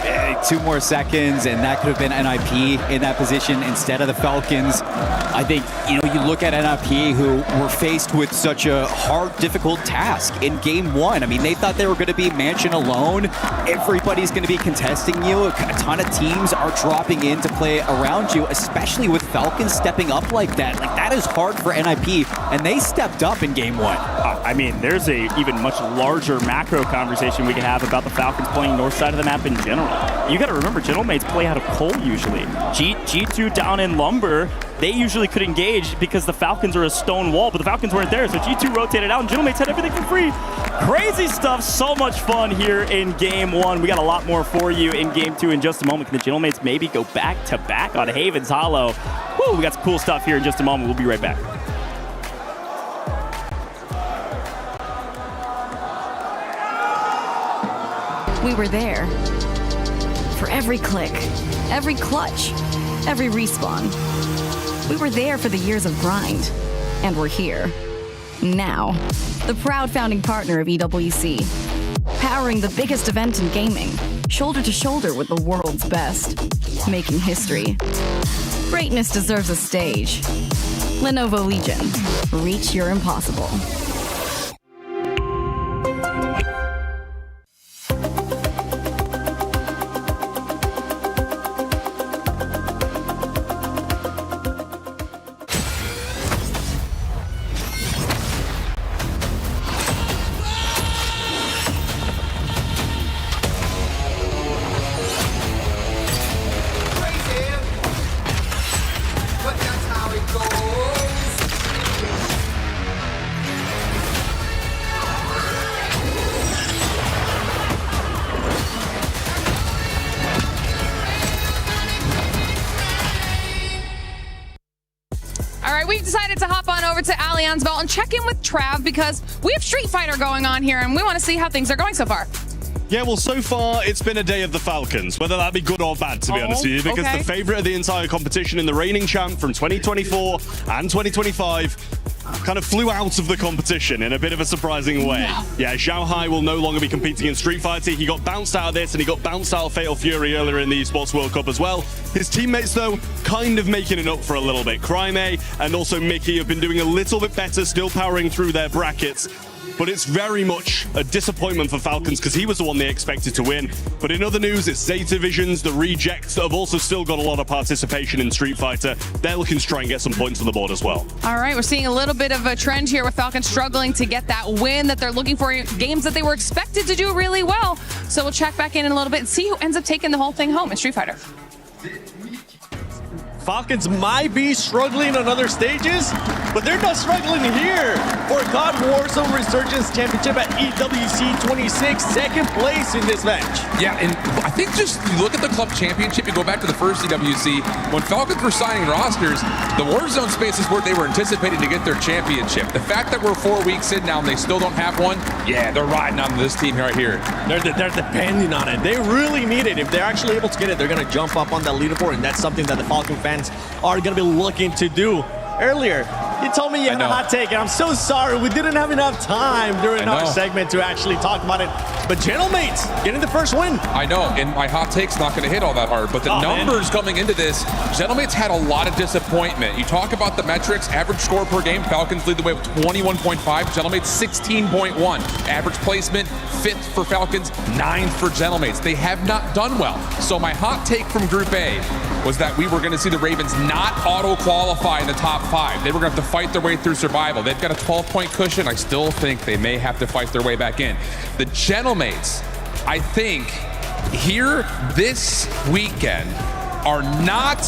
2 more seconds and that could have been NIP in that position instead of the Falcons. I think, you look at NIP, who were faced with such a hard, difficult task in game 1. I mean, they thought they were going to be Mansion alone. Everybody's going to be contesting you. A ton of teams are dropping in to play around you, especially with Falcons stepping up like that. Like, that is hard for NIP, and they stepped up in game 1. I mean, there's a even much larger macro conversation we can have about the Falcons playing north side of the map in general. You got to remember, Gentlemates play out of coal usually. G2 down in lumber, they usually could engage because the Falcons are a stone wall, but the Falcons weren't there, so G2 rotated out and Gentlemates had everything for free. Crazy stuff, so much fun here in game 1. We got a lot more for you in game 2 in just a moment. Can the Gentlemates maybe go back to back on Haven's Hollow? Woo, we got some cool stuff here in just a moment. We'll be right back. We were there. For every click, every clutch, every respawn. We were there for the years of grind. And we're here. Now. The proud founding partner of EWC. Powering the biggest event in gaming. Shoulder to shoulder with the world's best. Making history. Greatness deserves a stage. Lenovo Legion. Reach your impossible. over to Allianz Vault and check in with Trav because we have Street Fighter going on here and we want to see how things are going so far. Yeah, well, so far, it's been a day of the Falcons, whether that be good or bad, to be honest with you, because the favorite of the entire competition and the reigning champ from 2024 and 2025 kind of flew out of the competition in a bit of a surprising way. Yeah, Zhao Hai will no longer be competing in Street Fighter. He got bounced out of this, and he got bounced out of Fatal Fury earlier in the Esports World Cup as well. His teammates, though, kind of making it up for a little bit. Crime and also Mickey have been doing a little bit better, still powering through their brackets. But it's very much a disappointment for Falcons because he was the one they expected to win. But in other news, it's Zeta Visions, the Rejects, that have also still got a lot of participation in Street Fighter. They're looking to try and get some points on the board as well. All right, we're seeing a little bit of a trend here with Falcons struggling to get that win that they're looking for, games that they were expected to do really well. So we'll check back in a little bit and see who ends up taking the whole thing home in Street Fighter. Falcons might be struggling on other stages, but they're not struggling here. For God Warzone Resurgence Championship at EWC 26, second place in this match. Yeah, and I think just you look at the club championship, you go back to the first EWC, when Falcons were signing rosters, the Warzone space is where they were anticipating to get their championship. The fact that we're 4 weeks in now and they still don't have one, yeah, they're riding on this team right here. They're depending on it. They really need it. If they're actually able to get it, they're going to jump up on that leaderboard, and that's something that the Falcon fans are going to be looking to do. Earlier, you told me you had a hot take, and I'm so sorry. We didn't have enough time during our segment to actually talk about it. But Gentlemates getting the first win. I know, and my hot take's not going to hit all that hard, but the numbers coming into this, Gentlemates had a lot of disappointment. You talk about the metrics, average score per game, Falcons lead the way with 21.5, Gentlemates 16.1. Average placement, 5th for Falcons, 9th for Gentlemates. They have not done well. So my hot take from Group A was that we were going to see the Ravens not auto-qualify in the top 5. They were going to have to fight their way through survival. They've got a 12-point cushion. I still think they may have to fight their way back in. The Gentlemates, I think, here this weekend are not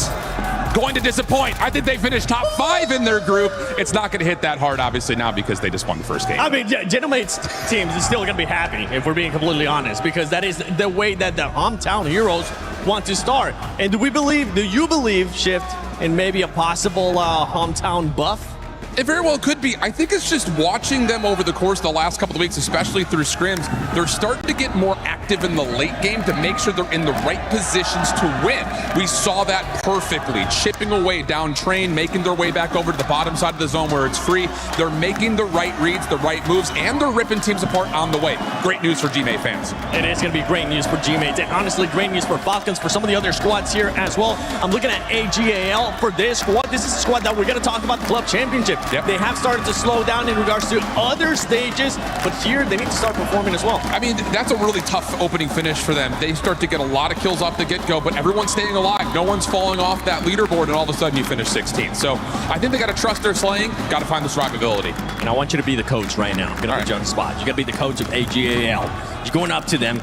going to disappoint. I think they finished top 5 in their group. It's not going to hit that hard, obviously, now because they just won the first game. I mean, Gentlemates teams is still going to be happy, if we're being completely honest, because that is the way that the hometown heroes want to start. And do you believe, Shift, in maybe a possible hometown buff? It very well could be. I think it's just watching them over the course of the last couple of weeks, especially through scrims, they're starting to get more active in the late game to make sure they're in the right positions to win. We saw that perfectly, chipping away down train, making their way back over to the bottom side of the zone where it's free. They're making the right reads, the right moves, and they're ripping teams apart on the way. Great news for G-Mate fans. It is going to be great news for G-Mates, and honestly, great news for Falcons, for some of the other squads here as well. I'm looking at AGAL for this squad. This is a squad that we're going to talk about the club championship. Yep. They have started to slow down in regards to other stages, but here they need to start performing as well. I mean, that's a really tough opening finish for them. They start to get a lot of kills off the get-go, but everyone's staying alive. No one's falling off that leaderboard, and all of a sudden you finish 16. So I think they got to trust their slaying, got to find the survivability. And I want you to be the coach right now. I'm going to put you on the spot. You got to be the coach of AGAL. You're going up to them.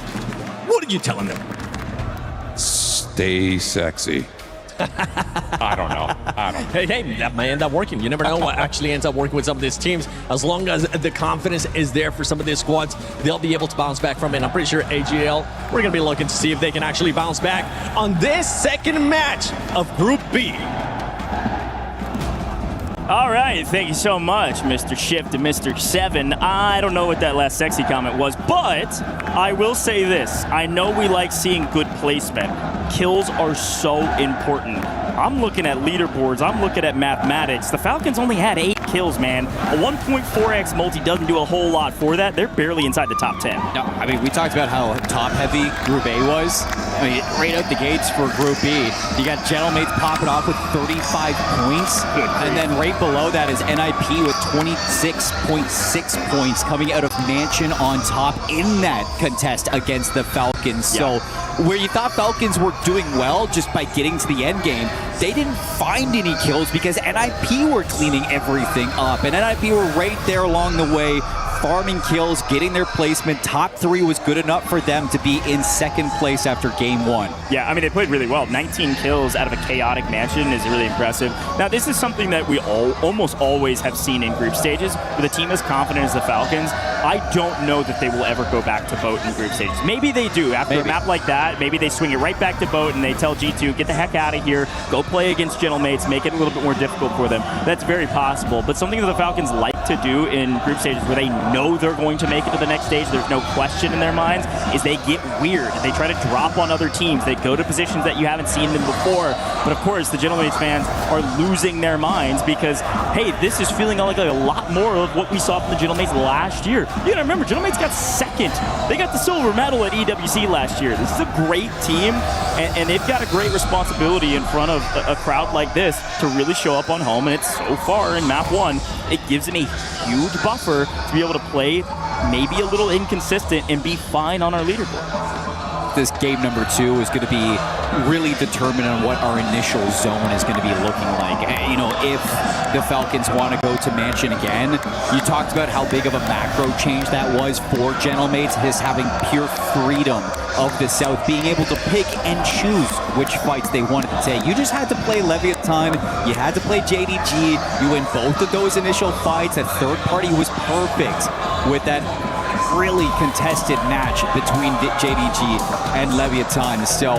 What are you telling them? Stay sexy. I don't know. Hey, that might end up working. You never know what actually ends up working with some of these teams. As long as the confidence is there for some of these squads, they'll be able to bounce back from it. And I'm pretty sure AGL, we're going to be looking to see if they can actually bounce back on this second match of Group B. All right, thank you so much, Mr. Shift and Mr. 7. I don't know what that last sexy comment was, but I will say this. I know we like seeing good placement. Kills are so important. I'm looking at leaderboards. I'm looking at mathematics. The Falcons only had 8 kills, man. A 1.4x multi doesn't do a whole lot for that. They're barely inside the top 10. No, I mean, we talked about how top-heavy Group A was. I mean, right out the gates for Group B, you got Gentlemates popping off with 35 points, and then right below that is NIP with 26.6 points coming out of Mansion on top in that contest against the Falcons. Yeah. So where you thought Falcons were doing well just by getting to the end game, they didn't find any kills because NIP were cleaning everything up, and NIP were right there along the way, farming kills, getting their placement. Top 3 was good enough for them to be in second place after game 1. Yeah, I mean, they played really well. 19 kills out of a chaotic mansion is really impressive. Now, this is something that we almost always have seen in group stages. With a team as confident as the Falcons, I don't know that they will ever go back to boat in group stages. Maybe they do. After a map like that, maybe they swing it right back to boat and they tell G2, get the heck out of here, go play against Gentlemaids, make it a little bit more difficult for them. That's very possible. But something that the Falcons like to do in group stages where they know they're going to make it to the next stage, there's no question in their minds, is they get weird. They try to drop on other teams. They go to positions that you haven't seen them before. But of course, the Gentlemaids fans are losing their minds because, hey, this is feeling like a lot more of what we saw from the Gentlemaids last year. You gotta remember, Gentlemaids got second. They got the silver medal at EWC last year. This is a great team, and they've got a great responsibility in front of a crowd like this to really show up on home. And it's so far in map 1, it gives them a huge buffer to be able to play maybe a little inconsistent and be fine on our leaderboard. This game number 2 is going to be really determined on what our initial zone is going to be looking like. You know, if the Falcons want to go to Mansion again, you talked about how big of a macro change that was for Gentlemaids, his having pure freedom of the South, being able to pick and choose which fights they wanted to take. You just had to play Leviathan, you had to play JDG, you win both of those initial fights. That third party was perfect with that really contested match between JDG and Leviathan. So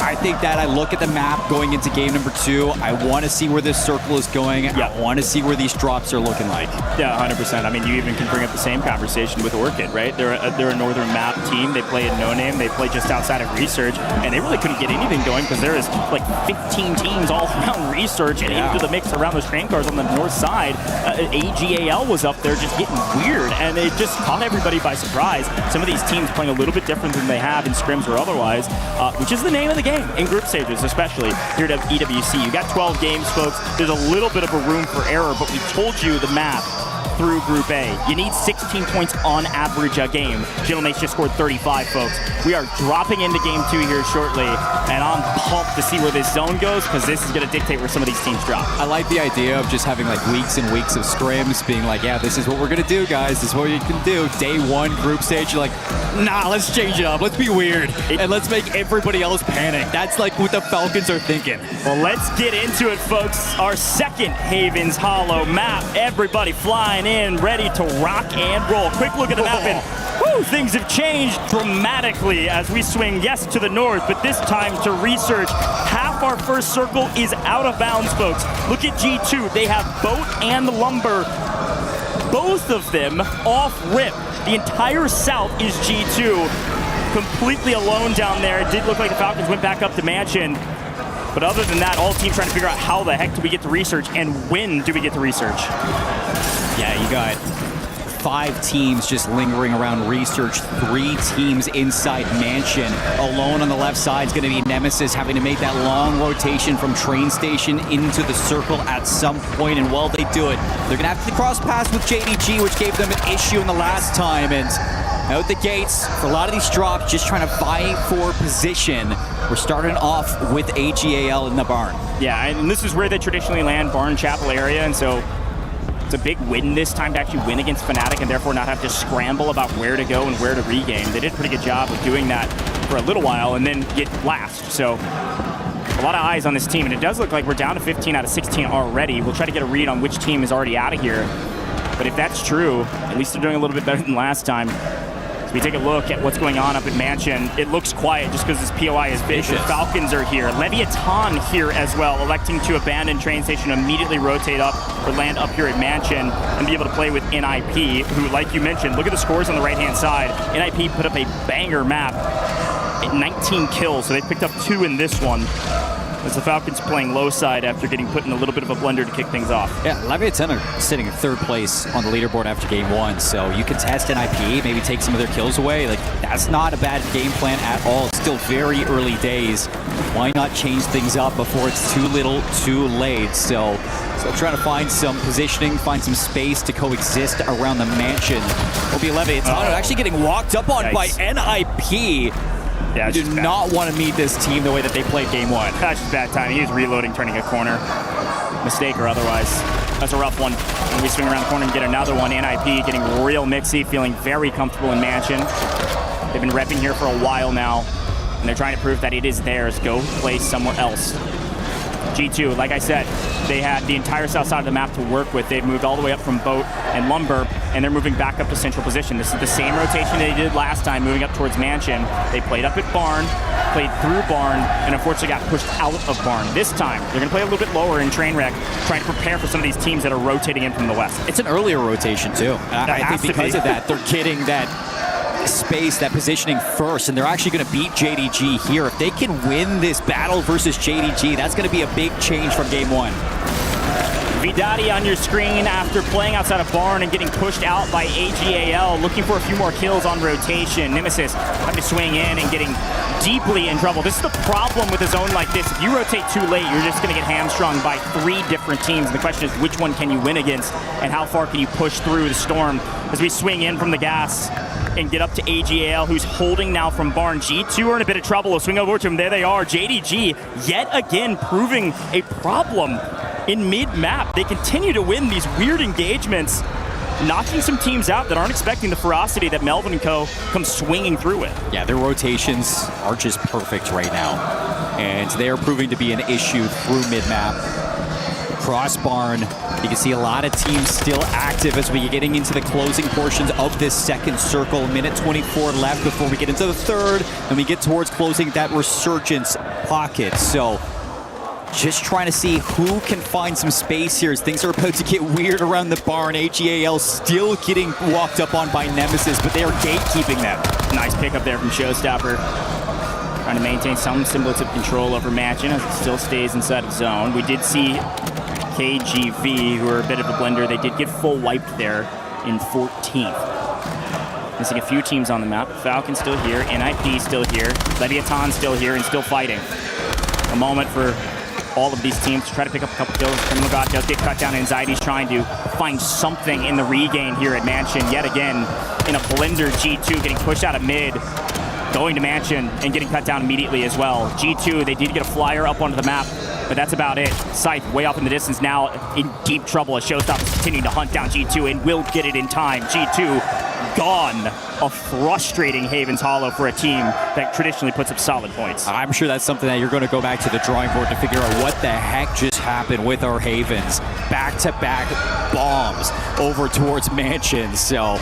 I think that I look at the map going into game number 2. I want to see where this circle is going. I want to see where these drops are looking like. Yeah, 100%. I mean, you even can bring up the same conversation with Orchid, right? They're a northern map team. They play in No Name. They play just outside of Research, and they really couldn't get anything going because there is like 15 teams all around Research and into the mix around those train cars on the north side. AGAL was up there just getting weird, and it just caught everybody by surprise. Some of these teams playing a little bit different than they have in scrims or otherwise, which is the name of the game in group stages, especially here at EWC. You got 12 games, folks. There's a little bit of a room for error, but we told you the map through Group A. You need 16 points on average a game. Gentlemaids just scored 35, folks. We are dropping into game 2 here shortly, and I'm pumped to see where this zone goes because this is going to dictate where some of these teams drop. I like the idea of just having like weeks and weeks of scrims, being like, yeah, this is what we're going to do, guys. This is what you can do. Day 1, group stage, you're like, nah, let's change it up. Let's be weird, and let's make everybody else panic. That's like what the Falcons are thinking. Well, let's get into it, folks. Our second Havens Hollow map. Everybody flying in, ready to rock and roll. Quick look at the map, and woo, things have changed dramatically as we swing, yes, to the north, but this time to Research. Half our first circle is out of bounds, folks. Look at G2. They have Boat and Lumber, both of them off rip. The entire south is G2, completely alone down there. It did look like the Falcons went back up to Mansion. But other than that, all teams trying to figure out how the heck do we get to Research and when do we get to Research? Yeah, you got 5 teams just lingering around Research, 3 teams inside Mansion. Alone on the left side is going to be Nemesis, having to make that long rotation from train station into the circle at some point, and while they do it, they're going to have to cross paths with JDG, which gave them an issue in the last time, and out the gates for a lot of these drops, just trying to fight for position. We're starting off with AGAL in the barn. Yeah, and this is where they traditionally land, Barn Chapel area, and so it's a big win this time to actually win against Fnatic and therefore not have to scramble about where to go and where to regame. They did a pretty good job of doing that for a little while and then get last. So a lot of eyes on this team, and it does look like we're down to 15 out of 16 already. We'll try to get a read on which team is already out of here. But if that's true, at least they're doing a little bit better than last time. As we take a look at what's going on up at Mansion, it looks quiet just because this POI is big. The Falcons are here. Leviathan here as well, electing to abandon train station, immediately rotate up or land up here at Mansion and be able to play with NIP, who, like you mentioned, look at the scores on the right-hand side. NIP put up a banger map at 19 kills, so they picked up 2 in this one. As the Falcons playing low side after getting put in a little bit of a blender to kick things off. Yeah, Leviathan are sitting in 3rd place on the leaderboard after game 1, so you can test NIP, maybe take some of their kills away. Like, that's not a bad game plan at all. It's still very early days. Why not change things up before it's too little, too late? So trying to find some positioning, find some space to coexist around the Mansion. Will be Leviathan actually getting walked up on by NIP. Yeah, do not want to meet this team the way that they played game 1. That's just bad timing. He was reloading, turning a corner. Mistake or otherwise. That's a rough one. And we swing around the corner and get another one. NIP getting real mixy, feeling very comfortable in Mansion. They've been repping here for a while now, and they're trying to prove that it is theirs. Go play somewhere else. G2, like I said, they had the entire south side of the map to work with. They've moved all the way up from Boat and Lumber, and they're moving back up to central position. This is the same rotation they did last time, moving up towards Mansion. They played up at Barn, played through Barn, and unfortunately got pushed out of Barn. This time, they're going to play a little bit lower in Trainwreck, trying to prepare for some of these teams that are rotating in from the west. It's an earlier rotation, too. I think because of that, they're getting that space, that positioning first, and they're actually going to beat JDG here. If they can win this battle versus JDG, that's going to be a big change from game one. Vidati on your screen after playing outside of Barn and getting pushed out by AGAL, looking for a few more kills on rotation. Nemesis having to swing in and getting deeply in trouble. This is the problem with a zone like this. If you rotate too late, you're just going to get hamstrung by 3 different teams. And the question is, which one can you win against, and how far can you push through the storm as we swing in from the gas and get up to AGAL, who's holding now from Barn. G2 are in a bit of trouble. We'll swing over to them. There they are. JDG yet again proving a problem in mid-map. They continue to win these weird engagements, knocking some teams out that aren't expecting the ferocity that Melvin and co. come swinging through with. Yeah, their rotations are just perfect right now, and they are proving to be an issue through mid-map. Cross Barn, you can see a lot of teams still active as we get getting into the closing portions of this second circle. Minute 24 left before we get into the third, and we get towards closing that resurgence pocket. So just trying to see who can find some space here as things are about to get weird around the Barn. AGAL still getting walked up on by Nemesis, but they are gatekeeping them. Nice pickup there from Showstopper. Trying to maintain some semblance of control over Mansion as it still stays inside of zone. We did see KGV, who are a bit of a blender. They did get full wiped there in 14th. Missing a few teams on the map. Falcon still here, NIP still here, Leviathan still here and still fighting. A moment for all of these teams to try to pick up a couple kills. Criminal God does get cut down. Anxiety's trying to find something in the regain here at Mansion. Yet again, in a blender, G2 getting pushed out of mid, going to Mansion and getting cut down immediately as well. G2, they did get a flyer up onto the map, but that's about it. Scythe way off in the distance now in deep trouble as Showstopper is continuing to hunt down G2 and will get it in time. G2 gone. A frustrating Havens Hollow for a team that traditionally puts up solid points. I'm sure that's something that you're going to go back to the drawing board to figure out what the heck just happened with our Havens. Back-to-back bombs over towards Mansion. So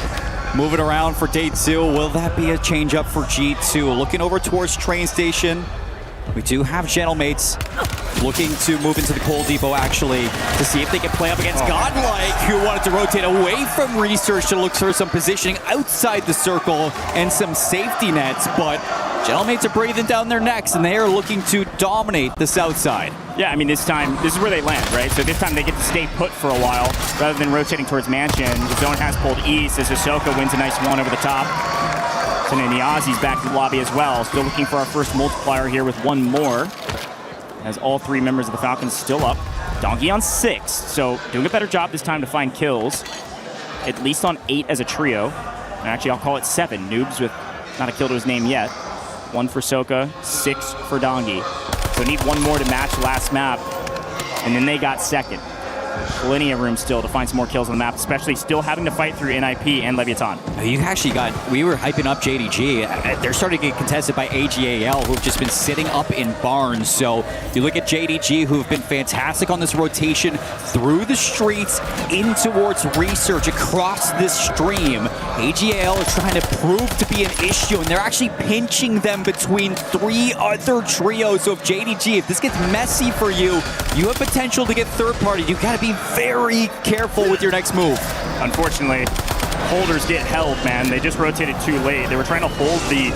moving around for day 2. Will that be a change up for G2? Looking over towards train station. We do have Gentlemates looking to move into the coal depot, actually, to see if they can play up against Godlike, who wanted to rotate away from Research to look for some positioning outside the circle and some safety nets, but Gentlemates are breathing down their necks, and they are looking to dominate the south side. Yeah, I mean, this time, this is where they land, right? So this time they get to stay put for a while, rather than rotating towards Mansion. The zone has pulled east as Ahsoka wins a nice one over the top. And then the Aussies back to the lobby as well. Still looking for our first multiplier here with one more. As all 3 members of the Falcons still up. Donkey on 6, so doing a better job this time to find kills. At least on 8 as a trio. And actually, I'll call it 7. Noobs with not a kill to his name yet. 1 for Soka, 6 for Dongi. So need one more to match last map. And then they got second. Plenty of room still to find some more kills on the map, especially still having to fight through NIP and Leviathan. You actually we were hyping up JDG. They're starting to get contested by AGAL, who've just been sitting up in barns. So you look at JDG, who've been fantastic on this rotation through the streets in towards Research across this stream. AGAL are trying to prove to be an issue, and they're actually pinching them between 3 other trios. So if JDG, if this gets messy for you, you have potential to get third party. You gotta be very careful with your next move. Unfortunately, holders get held, man. They just rotated too late. They were trying to hold the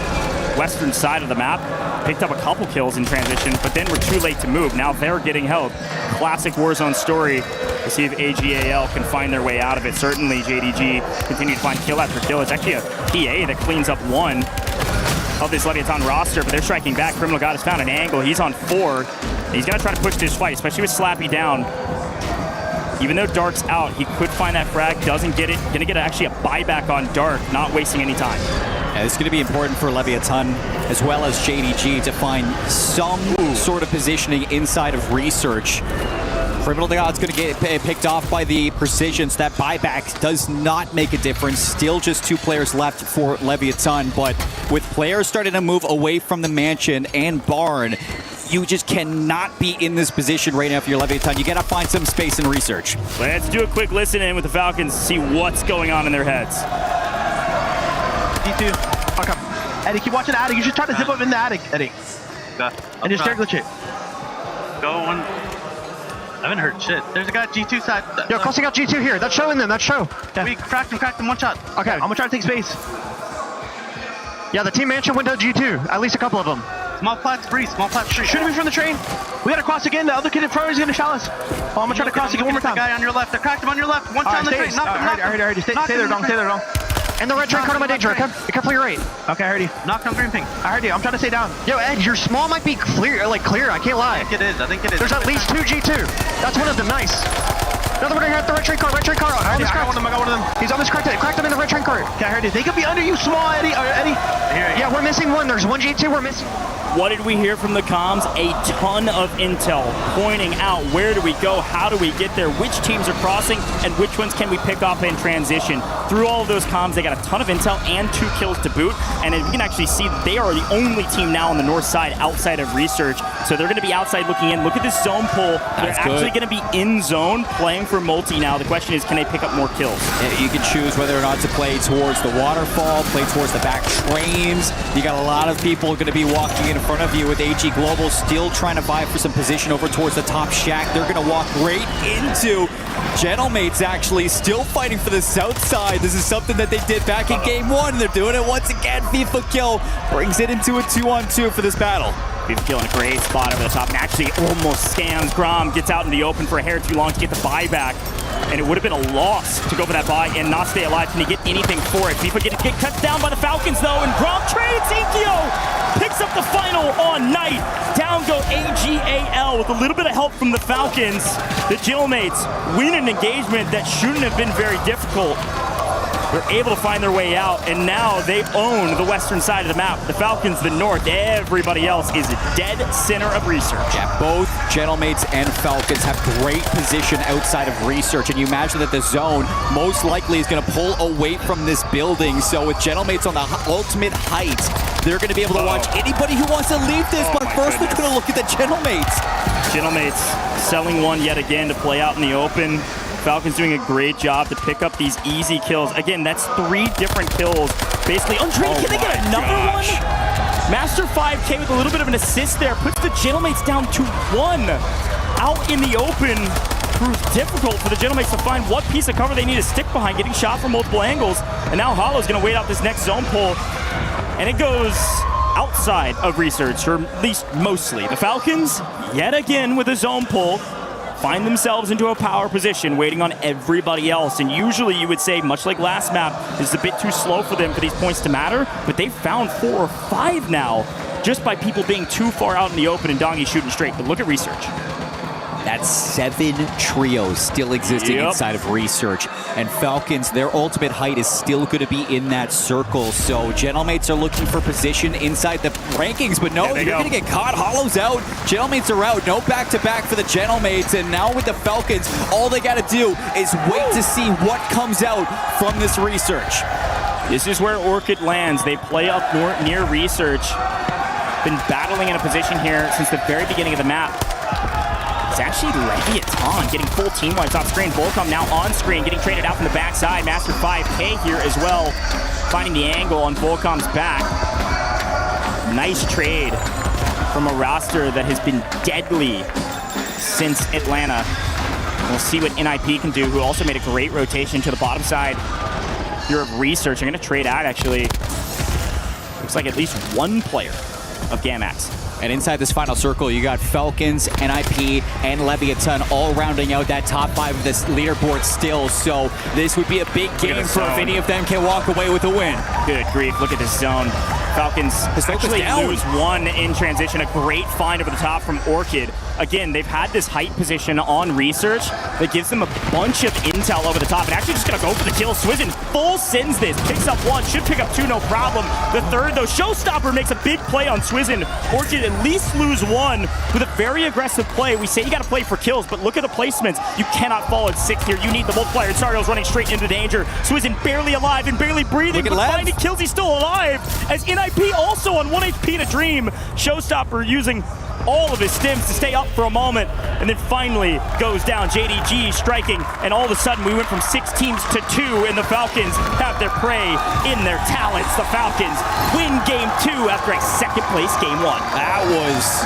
western side of the map, picked up a couple kills in transition, but then were too late to move. Now they're getting held. Classic Warzone story to see if AGAL can find their way out of it. Certainly JDG continue to find kill after kill. It's actually a PA that cleans up 1 of this Leviathan roster, but they're striking back. Criminal God has found an angle. He's on 4. He's gonna try to push this fight, especially with Slappy down. Even though Dark's out, he could find that frag, doesn't get it. Gonna get actually a buyback on Dark, not wasting any time. Yeah, this is gonna be important for Leviathan as well as JDG to find some sort of positioning inside of Research. Criminal God's going to get picked off by the Precisions. That buyback does not make a difference. Still just 2 players left for Leviathan, but with players starting to move away from the Mansion and Barn, you just cannot be in this position right now if you're Leviathan. You got to find some space and research. Let's do a quick listen in with the Falcons, see what's going on in their heads. D2. Okay. Eddie, keep watching the attic. You should try to zip up in the attic, Eddie. And just start glitch it. Going. I haven't heard shit. There's a guy at G2 side. Yo, crossing out G2 here. That's showing them. That's show. Yeah. We cracked him one shot. Okay, I'm gonna try to take space. Yeah, the team mansion went to G2. At least a couple of them. Small plats breeze. Small plats. Shooting me from the train. We gotta cross again. The other kid in front is gonna shell us. Oh, I'm gonna try to cross again one more time. The guy on your left. I cracked him on your left. One shot on the train. Knocked him. I heard you. Stay there, Dong. Stay there, Dong. And the red train card on my danger. Okay, be careful your right. Okay, I heard you. Knocked on green ping. I heard you. I'm trying to stay down. Yo, Ed, your small might be clear. Clear. I can't lie. I think it is. There's at least 2 G2. That's one of them. Nice. Another one here at the red train car. Red train car. I got one of them. He's almost cracked it. Cracked him in the red train car. Okay, I heard you. They could be under you, small Eddie. Eddie. Yeah, we're missing one. There's 1 G2. We're missing. What did we hear from the comms? A ton of intel pointing out where do we go, how do we get there, which teams are crossing, and which ones can we pick up in transition. Through all of those comms, they got a ton of intel and 2 kills to boot, and you can actually see that they are the only team now on the north side outside of research, so they're going to be outside looking in. Look at this zone pull. They're actually going to be in zone playing for multi now. The question is, can they pick up more kills? You can choose whether or not to play towards the waterfall, play towards the back trains. You got a lot of people going to be walking in front of you with AG Global still trying to vie for some position over towards the top shack. They're going to walk right into Gentlemates, actually still fighting for the south side. This is something that they did back in game 1. They're doing it once again. FIFA kill brings it into a 2-on-2 for this battle. FIFA kill in a great spot over the top and actually almost scams Grom, gets out in the open for a hair too long to get the buyback. And it would have been a loss to go for that buy and not stay alive. Can he get anything for it? FIFA get cut down by the Falcons though, and Grom trades. Ikio picks up the final on night. Down go AGAL with a little bit of help from the Falcons. The Gentlemates win an engagement that shouldn't have been very difficult. They're able to find their way out, and now they own the western side of the map. The Falcons, the north, everybody else is a dead center of research. Yeah, both Gentlemates and Falcons have great position outside of research, and you imagine that the zone most likely is going to pull away from this building. So with Gentlemates on the ultimate height, they're going to be able to watch anybody who wants to leave this, but first they're going to look at the Gentlemates. Gentlemates selling one yet again to play out in the open. Falcons doing a great job to pick up these easy kills. Again, that's 3 different kills. Basically, can they get another one? Master 5K with a little bit of an assist there. Puts the Gentlemates down to 1. Out in the open. Proves difficult for the Gentlemates to find what piece of cover they need to stick behind, getting shot from multiple angles. And now Hollow's going to wait out this next zone pull. And it goes outside of research, or at least mostly. The Falcons, yet again with a zone pull, find themselves into a power position, waiting on everybody else. And usually you would say, much like last map, this is a bit too slow for them for these points to matter, but they've found 4 or 5 now, just by people being too far out in the open and Dongy shooting straight. But look at research. That's 7 trios still existing inside of research. And Falcons, their ultimate height is still going to be in that circle. So Gentlemates are looking for position inside the rankings, but no, you're going to get caught. Hollow's out. Gentlemates are out. No back-to-back for the Gentlemates. And now with the Falcons, all they got to do is wait to see what comes out from this research. This is where Orchid lands. They play up near research. Been battling in a position here since the very beginning of the map. It's actually Leviathan getting full team wipes off screen. Volcom now on screen, getting traded out from the backside. Master 5K here as well, finding the angle on Volcom's back. Nice trade from a roster that has been deadly since Atlanta. We'll see what NIP can do, who also made a great rotation to the bottom side here of research. I'm going to trade out, actually. Looks like at least 1 player of Gamax. And inside this final circle, you got Falcons, NIP, and Leviathan all rounding out that top 5 of this leaderboard still. So this would be a big game for if any of them can walk away with a win. Good grief, look at this zone. Falcons actually lose one in transition. A great find over the top from Orchid. Again, they've had this height position on Research that gives them a bunch of intel over the top, and actually just gonna go for the kill. Swizzin full sends this, picks up one, should pick up two, no problem. The third, though, Showstopper makes a big play on Swizzin. Orchid at least lose one with a very aggressive play. We say you gotta play for kills, but look at the placements. You cannot fall at 6 here. You need the multiplier. Sario's running straight into danger. Swizzin barely alive and barely breathing, but finding kills, he's still alive. As NIP also on 1 HP to Dream. Showstopper using all of his stims to stay up for a moment, and then finally goes down. JDG striking, and all of a sudden we went from 6 teams to 2, and the Falcons have their prey in their talents. The Falcons win game 2 after a second place game 1. That was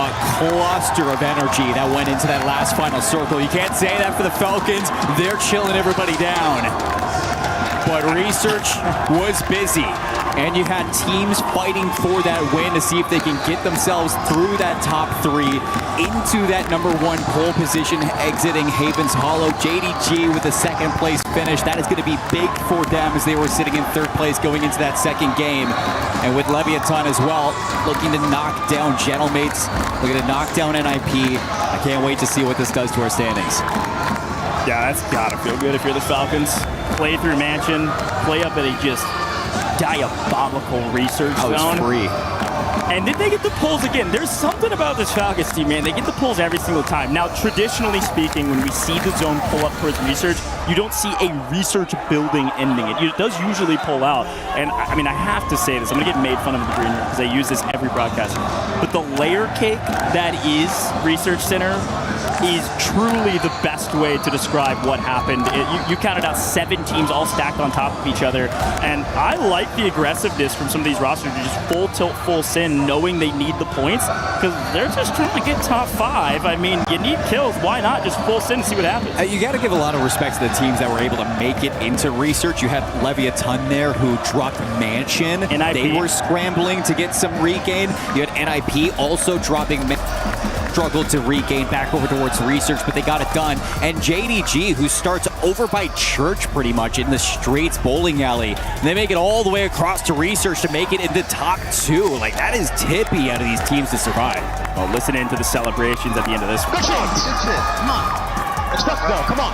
a cluster of energy that went into that last final circle. You can't say that for the Falcons. They're chilling everybody down. But Research was busy, and you had teams fighting for that win to see if they can get themselves through that top 3 into that number 1 pole position, exiting Haven's Hollow. JDG with a second place finish. That is going to be big for them as they were sitting in 3rd place going into that second game. And with Leviathan as well, looking to knock down Gentlemates, looking to knock down NIP. I can't wait to see what this does to our standings. Yeah, that's gotta feel good if you're the Falcons. Play through Mansion, play up at a just diabolical Research zone. Free. And then they get the pulls again. There's something about this Falcons team, man. They get the pulls every single time. Now, traditionally speaking, when we see the zone pull up towards Research, you don't see a Research building ending it. It does usually pull out. And I mean, I have to say this. I'm going to get made fun of in the green room because I use this every broadcast. But the layer cake that is Research Center is truly the best way to describe what happened. You counted out 7 teams all stacked on top of each other. And I like the aggressiveness from some of these rosters to just full tilt, full sin, knowing they need the points because they're just trying to get top 5. I mean, you need kills. Why not just full sin and see what happens? You got to give a lot of respect to the teams that were able to make it into Research. You had Leviathan there who dropped Mansion. NIP. They were scrambling to get some regain. You had NIP also dropping struggled to regain back over towards Research, but they got it done. And JDG, who starts over by Church pretty much in the streets bowling alley, and they make it all the way across to Research to make it into top 2. Like, that is tippy out of these teams to survive. Well, listen into the celebrations at the end of this one. Good shit. Good shit. Come on. Let's go. Come on.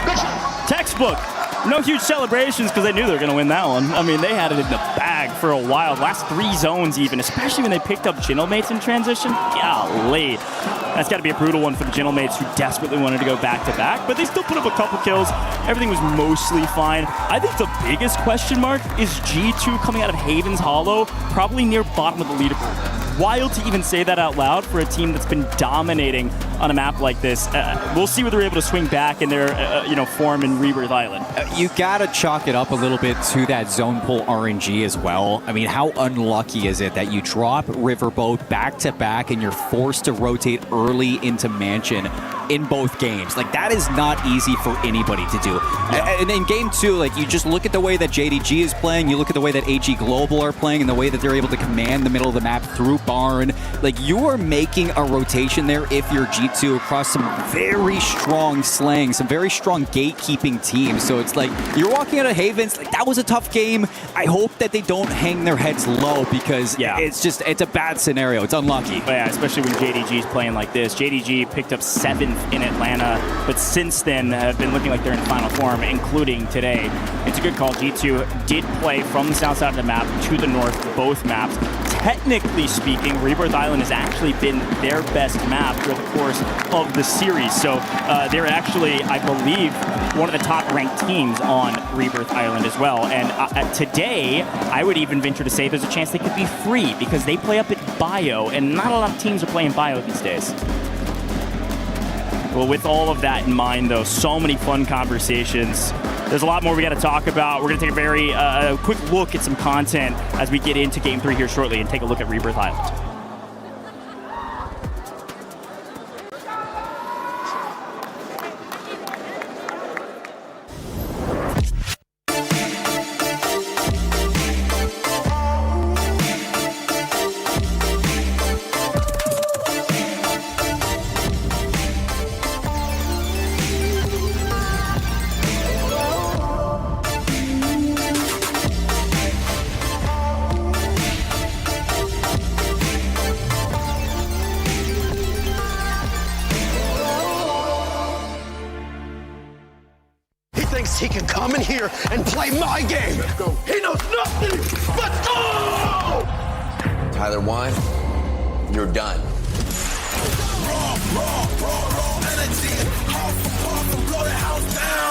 Good shit. Textbook. No huge celebrations because they knew they were going to win that one. I mean, they had it in the bag for a while. Last 3 zones even, especially when they picked up Gentlemates in transition. Golly. That's got to be a brutal one for the Gentlemates who desperately wanted to go back-to-back, but they still put up a couple kills. Everything was mostly fine. I think the biggest question mark is G2 coming out of Haven's Hollow, probably near bottom of the leaderboard. Wild to even say that out loud for a team that's been dominating on a map like this. We'll see whether they're able to swing back in their form in Rebirth Island. You gotta chalk it up a little bit to that zone pull RNG as well. I mean, how unlucky is it that you drop Riverboat back-to-back and you're forced to rotate early into Mansion in both games? Like, that is not easy for anybody to do. Yeah. And in game 2, like, you just look at the way that JDG is playing, you look at the way that AG Global are playing, and the way that they're able to command the middle of the map through Barn. Like, you are making a rotation there if you're G2 across some very strong slaying, some very strong gatekeeping teams. So it's like, you're walking out of Havens, like, that was a tough game. I hope that they don't hang their heads low because it's a bad scenario. It's unlucky. But yeah, especially when JDG is playing like this. JDG picked up 7th in Atlanta, but since then have been looking like they're in final form, including today. It's a good call. G2 did play from the south side of the map to the north, both maps. Technically speaking, Rebirth Island has actually been their best map throughout the course of the series. So they're actually, I believe, one of the top-ranked teams on Rebirth Island as well. And today, I would even venture to say there's a chance they could be free because they play up at Bio, and not a lot of teams are playing Bio these days. Well, with all of that in mind, though, so many fun conversations. There's a lot more we got to talk about. We're going to take a very quick look at some content as we get into Game 3 here shortly and take a look at Rebirth Island. thinks he can come in here and play my game. Let's go. He knows nothing. Let's go! Tyler 1, you're done. Raw energy. Half for half and blow the house down.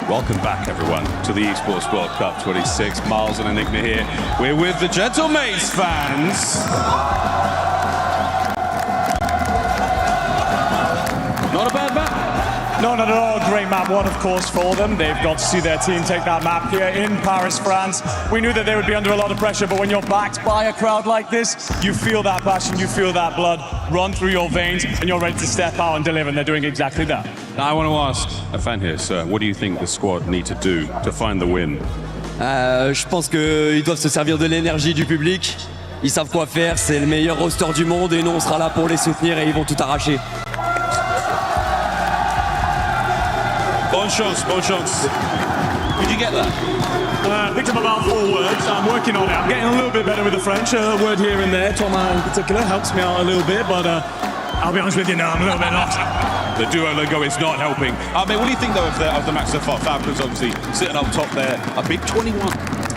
Welcome back, everyone, to the Esports World Cup 26. Miles and Enigma here. We're with the Gentlemates fans. Not a bad map. No, not at all. Great map one, of course, for them. They've got to see their team take that map here in Paris, France. We knew that they would be under a lot of pressure, but when you're backed by a crowd like this, you feel that passion, you feel that blood run through your veins, and you're ready to step out and deliver, and they're doing exactly that. Now, I want to ask a fan here, sir, what do you think the squad need to do to find the win? Je pense qu'ils doivent se servir de l'énergie du public. Ils savent quoi faire, c'est le meilleur roster du monde et nous on sera là pour les soutenir et ils vont tout arracher. Bonne chance, bonne chance. Did you get that? Picked up about 4 words. I'm working on it. I'm getting a little bit better with the French. A word here and there. Thomas in particular helps me out a little bit, but I'll be honest with you now, I'm a little bit lost. The duo logo is not helping. What do you think, though, of the match so far? Falcons obviously sitting up top there. A big 21.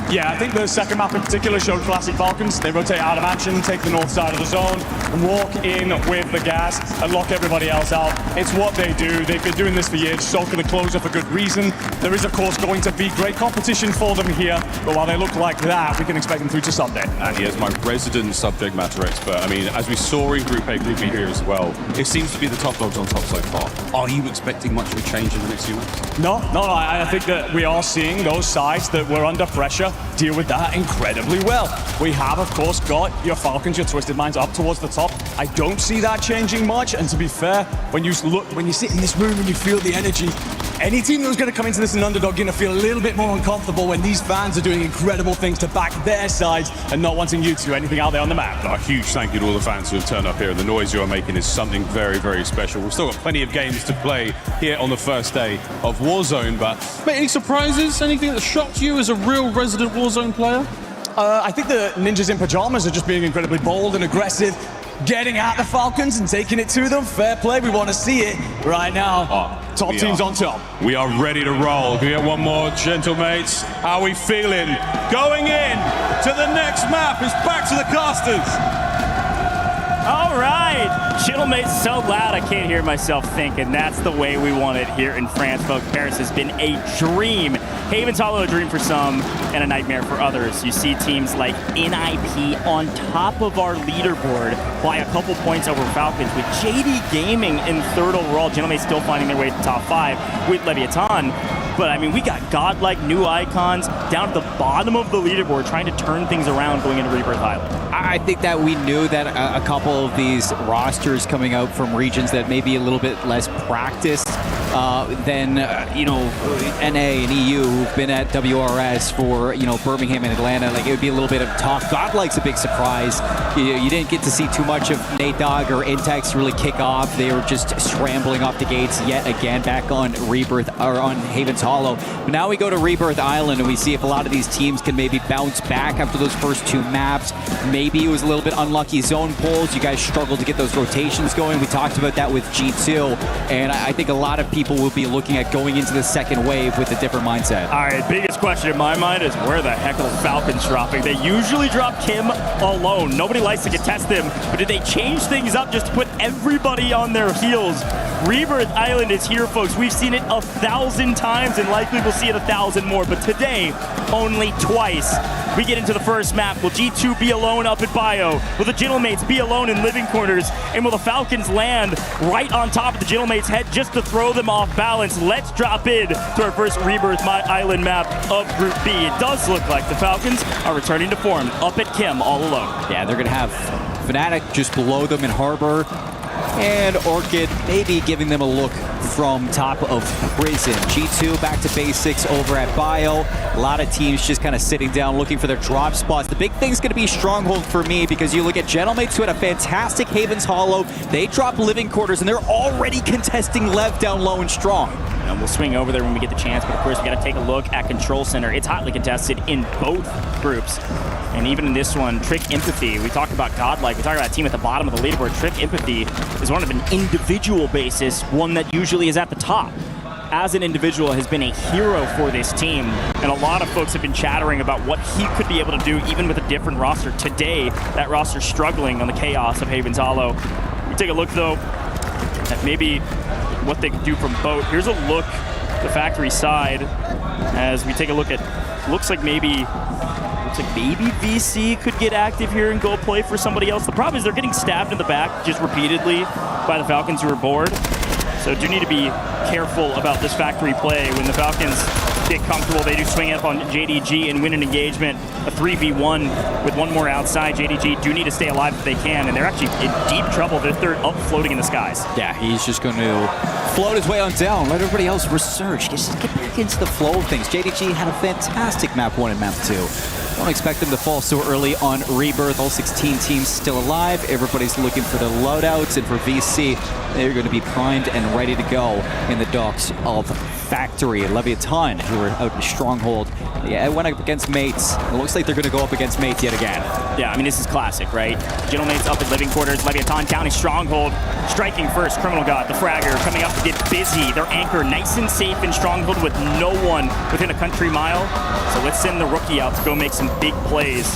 Yeah, I think the second map in particular showed classic Falcons. They rotate out of action, take the north side of the zone, and walk in with the gas and lock everybody else out. It's what they do. They've been doing this for years, soaking the closer for good reason. There is, of course, going to be great competition for them here, but while they look like that, we can expect them through to Sunday. And he is my resident subject matter expert. I mean, as we saw in Group A, Group B here as well, it seems to be the top dogs on top so far. Are you expecting much of a change in the next few months? No, I think that we are seeing those sides that were under pressure deal with that incredibly well. We have, of course, got your Falcons, your Twisted Minds up towards the top. I don't see that changing much, and to be fair, when you sit in this room and you feel the energy, any team that was going to come into this an underdog going to feel a little bit more uncomfortable when these fans are doing incredible things to back their sides and not wanting you to do anything out there on the map. A huge thank you to all the fans who have turned up here, and the noise you are making is something very, very special. We've still got plenty of games to play here on the first day of Warzone, but mate, any surprises? Anything that shocked you as a real resident Warzone player? I think the Ninjas in Pajamas are just being incredibly bold and aggressive, getting at the Falcons and taking it to them. Fair play, we want to see it right now. Top teams on top. We are ready to roll. Can we get one more, Gentlemates? How are we feeling? Going in to the next map. It's back to the casters. All right, Gentlemates, so loud I can't hear myself think, and that's the way we want it here in France, folks. Paris has been a dream. Haven's Hollow, a dream for some, and a nightmare for others. You see teams like NIP on top of our leaderboard by a couple points over Falcons, with JD Gaming in third overall. Gentlemates still finding their way to top 5 with Leviathan. But I mean, we got godlike new icons down at the bottom of the leaderboard trying to turn things around going into Rebirth Island. I think that we knew that a couple of these rosters coming out from regions that may be a little bit less practiced than, NA and EU who've been at WRS for, Birmingham and Atlanta. Like, it would be a little bit of tough. Godlike's a big surprise. You didn't get to see too much of Nate Dogg or Intex really kick off. They were just scrambling off the gates yet again back on Rebirth, or on Haven's Hollow. But now we go to Rebirth Island and we see if a lot of these teams can maybe bounce back after those first 2 maps. Maybe it was a little bit unlucky zone pulls. You guys struggled to get those rotations going. We talked about that with G2, and I think a lot of people will be looking at going into the second wave with a different mindset. All right, biggest question in my mind is where the heck are the Falcons dropping? They usually drop Kim alone. Nobody likes to contest them, but did they change things up just to put everybody on their heels? Rebirth Island is here, folks. We've seen it 1,000 times and likely we'll see it 1,000 more, but today, only twice. We get into the first map. Will G2 be alone up at Bio? Will the Gentlemates be alone in living quarters? And will the Falcons land right on top of the Gentlemates' head just to throw them off balance? Let's drop in to our first Rebirth Island map of Group B. It does look like the Falcons are returning to form up at Kim all alone. Yeah, they're going to have Fnatic just below them in Harbor. And Orchid maybe giving them a look from top of prison. G2 back to basics over at Bio. A lot of teams just kind of sitting down looking for their drop spots. The big thing's going to be Stronghold for me because you look at Gentlemates who had a fantastic Haven's Hollow. They drop Living Quarters and they're already contesting Lev down low and strong. And we'll swing over there when we get the chance, but of course we got to take a look at Control Center. It's hotly contested in both groups. And even in this one, Trick Empathy, we talked about Godlike, we talked about a team at the bottom of the leaderboard. Trick Empathy is one of an individual basis, one that usually is at the top. As an individual has been a hero for this team, and a lot of folks have been chattering about what he could be able to do even with a different roster. Today, that roster's struggling on the chaos of Haven's Hollow. We take a look though at maybe what they could do from boat. Here's a look at the factory side as we take a look at, looks like maybe VC could get active here and go play for somebody else. The problem is they're getting stabbed in the back just repeatedly by the Falcons who are bored. So do need to be careful about this factory play. When the Falcons get comfortable, they do swing up on JDG and win an engagement. A 3v1 with one more outside. JDG do need to stay alive if they can, and they're actually in deep trouble. They're third up floating in the skies. Yeah, he's just going to float his way on down, let everybody else research, just get back into the flow of things. JDG had a fantastic map 1 and map 2. Don't expect them to fall so early on Rebirth. All 16 teams still alive. Everybody's looking for their loadouts, and for VC, they're going to be primed and ready to go in the docks of Factory. Leviathan, who are out in Stronghold. Yeah, it went up against Mates. It looks like they're going to go up against Mates yet again. Yeah, I mean, this is classic, right? Gentlemates up in Living Quarters. Leviathan down in Stronghold. Striking first, Criminal God, the Fragger, coming up to get busy. Their anchor nice and safe in Stronghold with no one within a country mile. So let's send the rookie out to go make some big plays.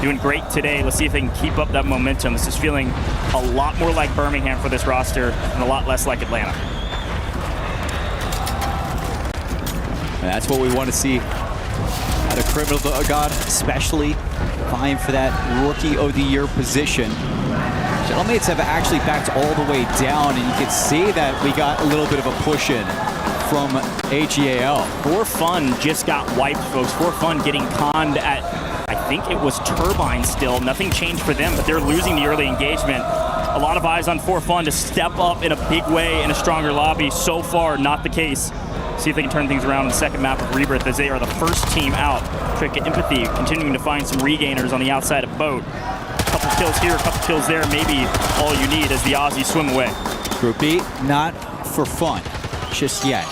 Doing great today. Let's see if they can keep up that momentum. This is feeling a lot more like Birmingham for this roster and a lot less like Atlanta. And that's what we want to see out of Criminal God, especially vying for that Rookie of the Year position. Gentlemates have actually backed all the way down, and you can see that we got a little bit of a push in from AGAL. For Fun just got wiped, folks. For Fun getting conned at, I think it was Turbine still. Nothing changed for them, but they're losing the early engagement. A lot of eyes on For Fun to step up in a big way in a stronger lobby. So far, not the case. See if they can turn things around in the second map of Rebirth, as they are the first team out. Trick Empathy continuing to find some regainers on the outside of boat. A couple kills here, a couple kills there, maybe all you need as the Aussies swim away. Group B, not For Fun just yet.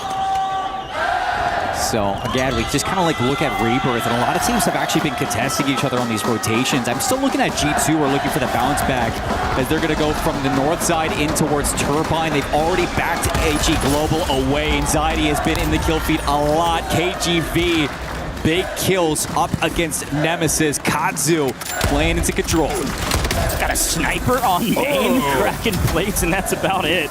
So again, we just kind of like look at Rebirth, and a lot of teams have actually been contesting each other on these rotations. I'm still looking at G2, we're looking for the bounce back as they're going to go from the north side in towards Turbine. They've already backed AG Global away. Anxiety has been in the kill feed a lot. KGV, big kills up against Nemesis. Kazu playing into control. Got a sniper on main, cracking plates, and that's about it.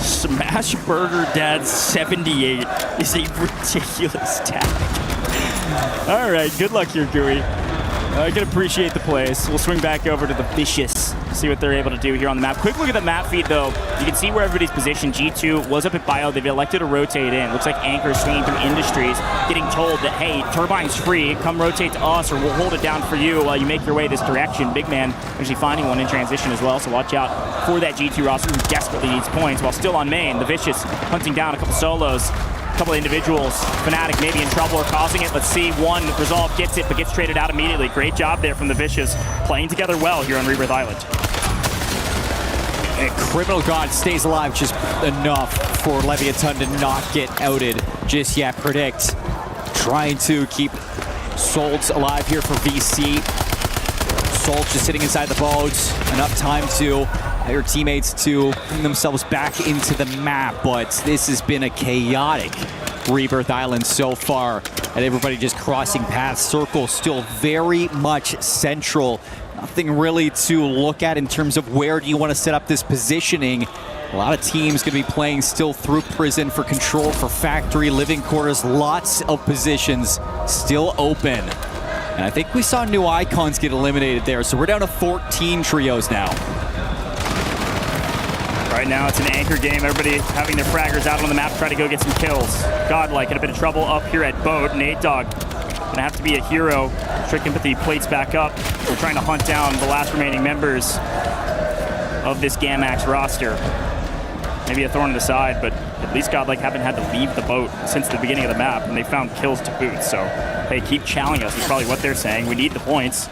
Smash Burger Dad 78 is a ridiculous tag. All right, good luck here, Gooey. I can appreciate the plays. We'll swing back over to the Vicious, see what they're able to do here on the map. Quick look at the map feed, though. You can see where everybody's positioned. G2 was up at Bio. They've elected to rotate in. Looks like Anchor swinging through Industries, getting told that, hey, Turbine's free. Come rotate to us, or we'll hold it down for you while you make your way this direction. Big Man actually finding one in transition as well, so watch out for that G2 roster who desperately needs points. While still on main, the Vicious hunting down a couple solos. A couple of individuals. Fnatic maybe in trouble or causing it. Let's see. One, Resolve gets it, but gets traded out immediately. Great job there from the Vicious. Playing together well here on Rebirth Island. And Criminal God stays alive just enough for Leviathan to not get outed just yet. Predict trying to keep Solds alive here for VC. Solds just sitting inside the boat. Enough time to your teammates to bring themselves back into the map, but this has been a chaotic Rebirth Island so far, and everybody just crossing paths. Circle still very much central. Nothing really to look at in terms of where do you want to set up this positioning. A lot of teams going to be playing still through prison for control, for factory, living quarters, lots of positions still open. And I think we saw new icons get eliminated there, so we're down to 14 trios now. Right now, it's an anchor game. Everybody having their fraggers out on the map, try to go get some kills. Godlike in a bit of trouble up here at boat. Nate Dogg gonna have to be a hero. Trick Empathy plates back up. We're trying to hunt down the last remaining members. of this Gamax roster. Maybe a thorn in the side, but at least Godlike haven't had to leave the boat since the beginning of the map, and they found kills to boot. So, hey, keep challenging us is probably what they're saying. We need the points.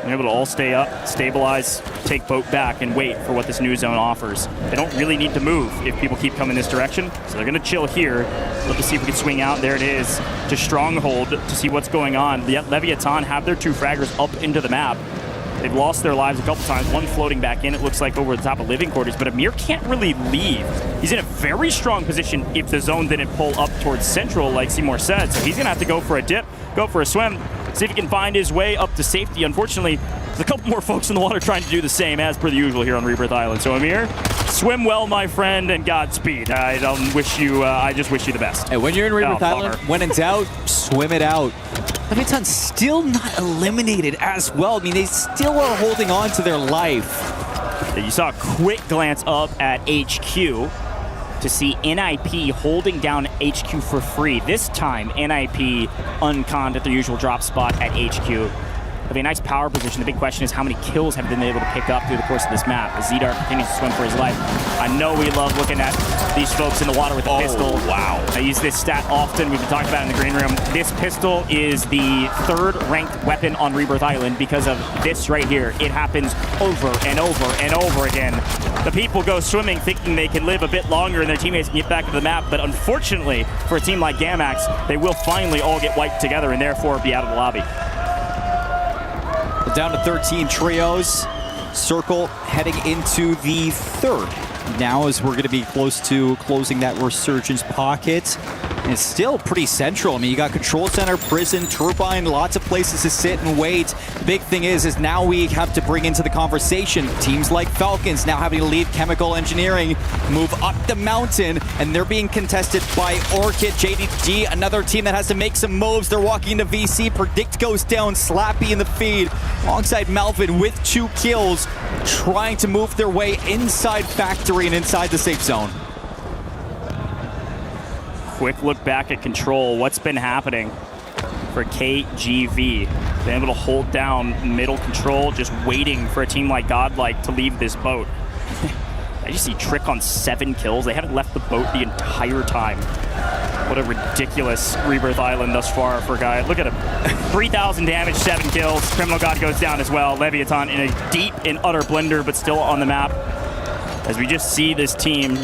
We're able to all stay up, stabilize, take boat back, and wait for what this new zone offers. They don't really need to move if people keep coming this direction, so they're going to chill here. Look to see if we can swing out. There it is, to Stronghold to see what's going on. The Leviathan have their 2 fraggers up into the map. They've lost their lives a couple times, one floating back in, it looks like over the top of living quarters, but Amir can't really leave. He's in a very strong position if the zone didn't pull up towards central, like Seymour said, so he's gonna have to go for a dip, go for a swim, see if he can find his way up to safety. Unfortunately, there's a couple more folks in the water trying to do the same, as per the usual here on Rebirth Island. So Amir, swim well, my friend, and Godspeed. I just wish you the best. Hey, when you're in Rebirth Island, when in doubt, swim it out. Leviathan still not eliminated as well. I mean, they still are holding on to their life. You saw a quick glance up at HQ to see NIP holding down HQ for free. This time, NIP unconned at their usual drop spot at HQ. Have a nice power position. The big question is how many kills have they been able to pick up through the course of this map as Zedar continues to swim for his life. I know we love looking at these folks in the water with the pistol. Wow. I use this stat often. We've been talking about it in the green room. This pistol is the 3rd ranked weapon on Rebirth Island because of this right here. It happens over and over and over again. The people go swimming thinking they can live a bit longer and their teammates can get back to the map, but unfortunately for a team like Gamax, they will finally all get wiped together and therefore be out of the lobby. Down to 13 trios. Circle heading into the 3rd. Now as we're going to be close to closing that Resurgence pocket. And it's still pretty central. I mean, you got Control Center, Prison, Turbine, lots of places to sit and wait. The big thing is now we have to bring into the conversation teams like Falcons now having to leave Chemical Engineering, move up the mountain, and they're being contested by Orchid, JDG, another team that has to make some moves. They're walking into VC, Predict goes down, Slappy in the feed, alongside Melvin with 2 kills, trying to move their way inside Factory and inside the safe zone. Quick look back at Control. What's been happening for KGV? Been able to hold down middle Control, just waiting for a team like Godlike to leave this boat. I just see Trick on 7 kills. They haven't left the boat the entire time. What a ridiculous Rebirth Island thus far for a guy. Look at him. 3,000 damage, 7 kills. Criminal God goes down as well. Leviathan in a deep and utter blender, but still on the map. As we just see this team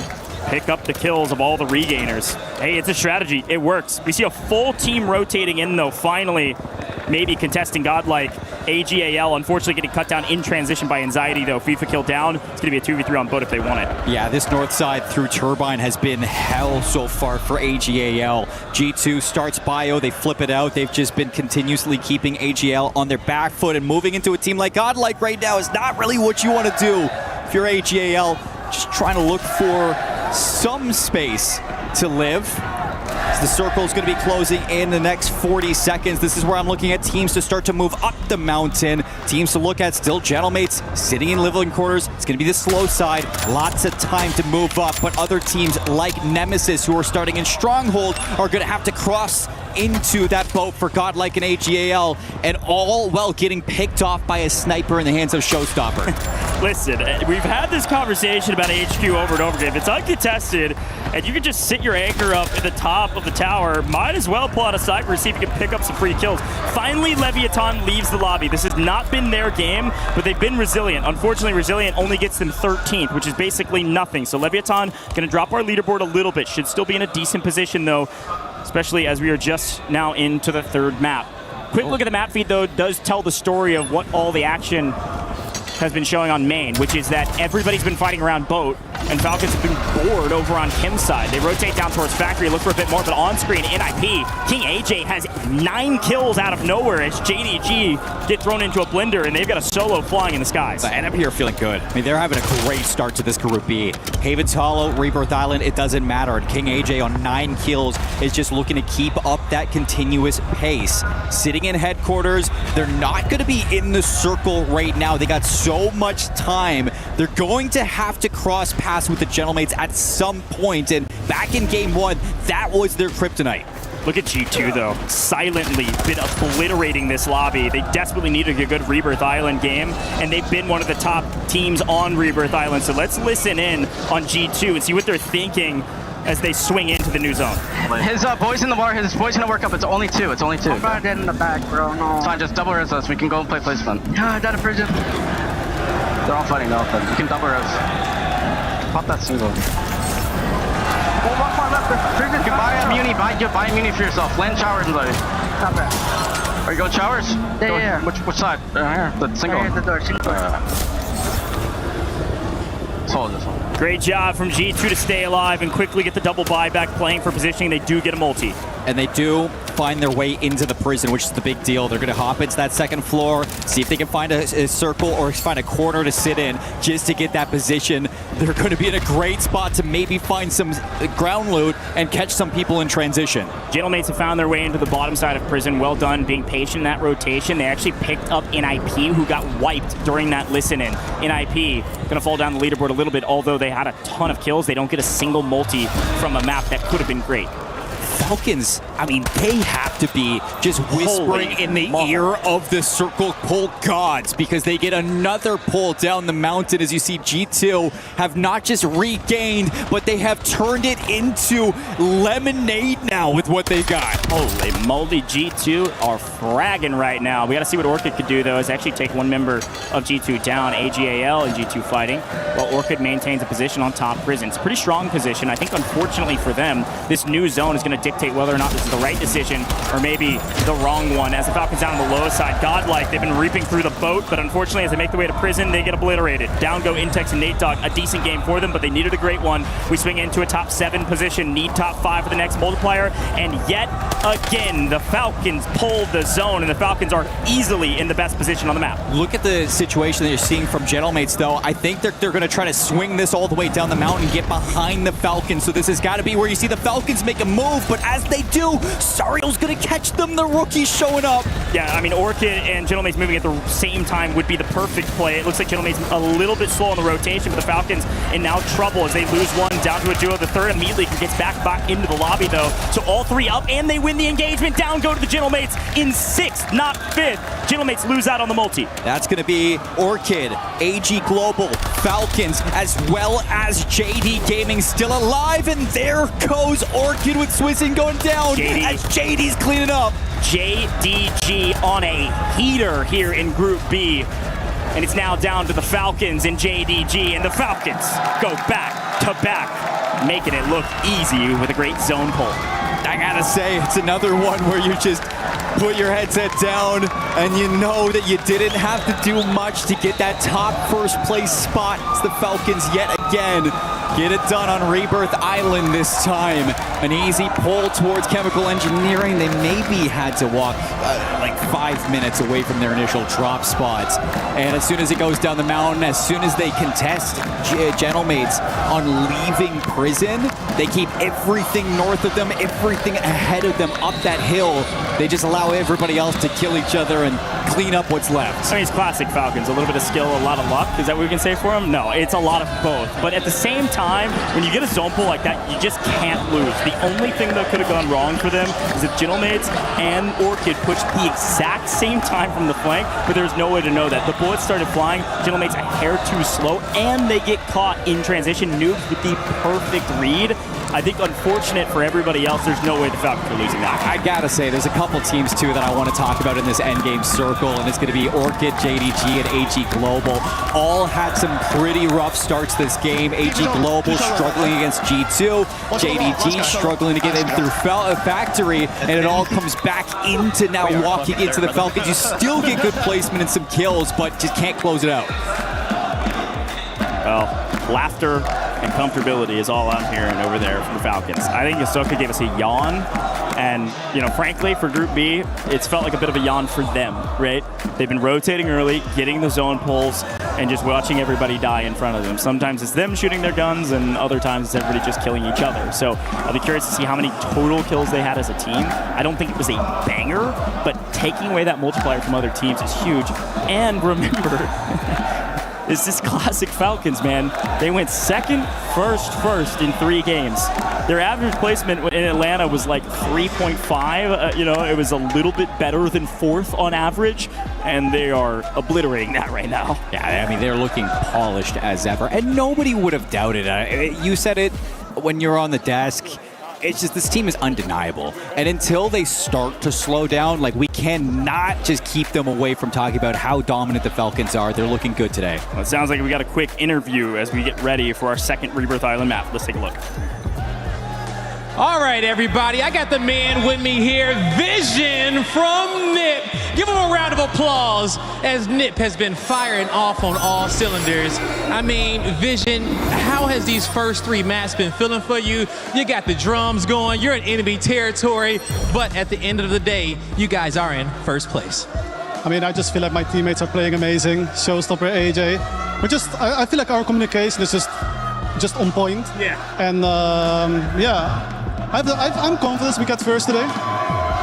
pick up the kills of all the regainers. Hey, it's a strategy. It works. We see a full team rotating in, though, finally maybe contesting Godlike. AGAL, unfortunately, getting cut down in transition by Anxiety, though. FIFA kill down. It's going to be a 2v3 on boat if they want it. Yeah, this north side through Turbine has been hell so far for AGAL. G2 starts bio. They flip it out. They've just been continuously keeping AGL on their back foot, and moving into a team like Godlike right now is not really what you want to do. If you're AGAL, just trying to look for some space to live. The circle is going to be closing in the next 40 seconds. This is where I'm looking at teams to start to move up the mountain. Teams to look at still Gentlemates sitting in living quarters. It's going to be the slow side. Lots of time to move up, but other teams like Nemesis, who are starting in Stronghold, are going to have to cross into that boat for Godlike and AGAL, and all while getting picked off by a sniper in the hands of Showstopper. Listen, we've had this conversation about HQ over and over again. If it's uncontested and you can just sit your anchor up at the top of the tower, might as well pull out a sniper and see if you can pick up some free kills. Finally, Leviathan leaves the lobby. This has not been their game, but they've been resilient. Unfortunately, Resilient only gets them 13th, which is basically nothing. So Leviathan going to drop our leaderboard a little bit. Should still be in a decent position, though, especially as we are just now into the 3rd map. Quick look at the map feed, though, does tell the story of what all the action has been showing on main, which is that everybody's been fighting around boat, and Falcons have been bored over on Kim's side. They rotate down towards Factory, look for a bit more, but on screen, NIP, King AJ has 9 kills out of nowhere as JDG get thrown into a blender, and they've got a solo flying in the skies. The NIP are feeling good. I mean, they're having a great start to this Group B. Havens Hollow, Rebirth Island, it doesn't matter. And King AJ on 9 kills is just looking to keep up that continuous pace. Sitting in headquarters, they're not going to be in the circle right now. They got so much time. They're going to have to cross paths with the Gentlemates at some point, and back in game 1, that was their kryptonite. Look at G2 though, silently been obliterating this lobby. They desperately needed a good Rebirth Island game, and they've been one of the top teams on Rebirth Island. So let's listen in on G2 and see what they're thinking as they swing into the new zone. His boys in the bar, his boys gonna work up. It's only two. I'm not dead in the back, bro. No. It's fine, just double res us. We can go and play placement. Yeah, dead of prison. They're all fighting though. You can double res. Pop that single. You can buy immunity for yourself. Land showers, anybody. Stop that. Are you going showers? Yeah. Which side? Here. The single. Right here, the door. Hold this one. Great job from G2 to stay alive and quickly get the double buyback, playing for positioning. They do get a multi. And they do find their way into the prison, which is the big deal. They're going to hop into that second floor, see if they can find a circle or find a corner to sit in just to get that position. They're going to be in a great spot to maybe find some ground loot and catch some people in transition. Gentlemates have found their way into the bottom side of prison. Well done being patient in that rotation. They actually picked up NIP, who got wiped during that listen-in. NIP going to fall down the leaderboard a little bit, although they had a ton of kills. They don't get a single multi from a map that could have been great. Falcons, I mean, they have to be just whispering in the ear of the circle pull gods, because they get another pull down the mountain. As you see, G2 have not just regained, but they have turned it into lemonade now with what they got. Holy moly, G2 are fragging right now. We got to see what Orchid could do, though, is actually take one member of G2 down, AGAL and G2 fighting, while Orchid maintains a position on top prison. It's a pretty strong position. I think, unfortunately for them, this new zone is going to dictate whether or not this is the right decision or maybe the wrong one. As the Falcons down on the low side, godlike, they've been reaping through the boat, but unfortunately as they make their way to prison, they get obliterated. Down go Intex and Nate Dogg, a decent game for them, but they needed a great one. We swing into a top 7 position, need top 5 for the next multiplier, and yet again, the Falcons pulled the zone, and the Falcons are easily in the best position on the map. Look at the situation that you're seeing from Gentlemates, though. I think they're going to try to swing this all the way down the mountain, get behind the Falcons, so this has got to be where you see the Falcons make a move, but as they do, Sario's going to catch them. The rookie's showing up. Yeah, I mean, Orchid and Gentlemates moving at the same time would be the perfect play. It looks like Gentlemates a little bit slow on the rotation, but the Falcons in now trouble as they lose one down to a duo. The third immediately gets back into the lobby, though. So all three up, and they win the engagement. Down go to the Gentlemates in 6th, not 5th. Gentlemates lose out on the multi. That's going to be Orchid, AG Global, Falcons, as well as JD Gaming still alive, and there goes Orchid with Swizzing going down as JD's cleaning up. JDG on a heater here in Group B. And it's now down to the Falcons and JDG, and the Falcons go back to back, making it look easy with a great zone pull. I gotta say, it's another one where you just put your headset down and you know that you didn't have to do much to get that top first place spot. It's the Falcons yet again. Get it done on Rebirth Island this time. An easy pull towards chemical engineering. They maybe had to walk like 5 minutes away from their initial drop spots. And as soon as it goes down the mountain, as soon as they contest Gentlemates on leaving prison, they keep everything north of them, everything ahead of them up that hill. They just allow everybody else to kill each other and clean up what's left. I mean, it's classic Falcons. A little bit of skill, a lot of luck. Is that what we can say for them? No, it's a lot of both. But at the same time, when you get a zone pull like that, you just can't lose. The only thing that could have gone wrong for them is if Gentlemates and Orchid pushed the exact same time from the flank, but there's no way to know that. The bullets started flying, Gentlemates a hair too slow, and they get caught in transition. Noobs with the perfect read. I think unfortunate for everybody else, there's no way the Falcons are losing that. I gotta say, there's a couple teams too that I want to talk about in this endgame circle, and it's going to be Orchid, JDG, and AG Global. All had some pretty rough starts this game. AG Global struggling against G2, JDG struggling to get in through Factory, and it all comes back into now walking into the Falcons. You still get good placement and some kills, but just can't close it out. Well, laughter and comfortability is all I'm hearing over there from the Falcons. I think Ahsoka gave us a yawn, and, you know, frankly, for Group B, it's felt like a bit of a yawn for them, right? They've been rotating early, getting the zone pulls, and just watching everybody die in front of them. Sometimes it's them shooting their guns, and other times it's everybody just killing each other. So I'll be curious to see how many total kills they had as a team. I don't think it was a banger, but taking away that multiplier from other teams is huge. And remember, is this classic Falcons, man. They went second, first in 3 games. Their average placement in Atlanta was like 3.5. It was a little bit better than 4th on average, and they are obliterating that right now. Yeah, I mean, they're looking polished as ever, and nobody would have doubted it. You said it when you're on the desk. It's just this team is undeniable. And until they start to slow down, like, we cannot just keep them away from talking about how dominant the Falcons are. They're looking good today. Well, it sounds like we got a quick interview as we get ready for our second Rebirth Island map. Let's take a look. All right, everybody, I got the man with me here, Vision from Nip. Give him a round of applause as Nip has been firing off on all cylinders. I mean, Vision, how has these first 3 maps been feeling for you? You got the drums going, you're in enemy territory, but at the end of the day, you guys are in first place. I mean, I just feel like my teammates are playing amazing. Showstopper, AJ. But I feel like our communication is just on point. Yeah. And yeah. I'm confident we get first today.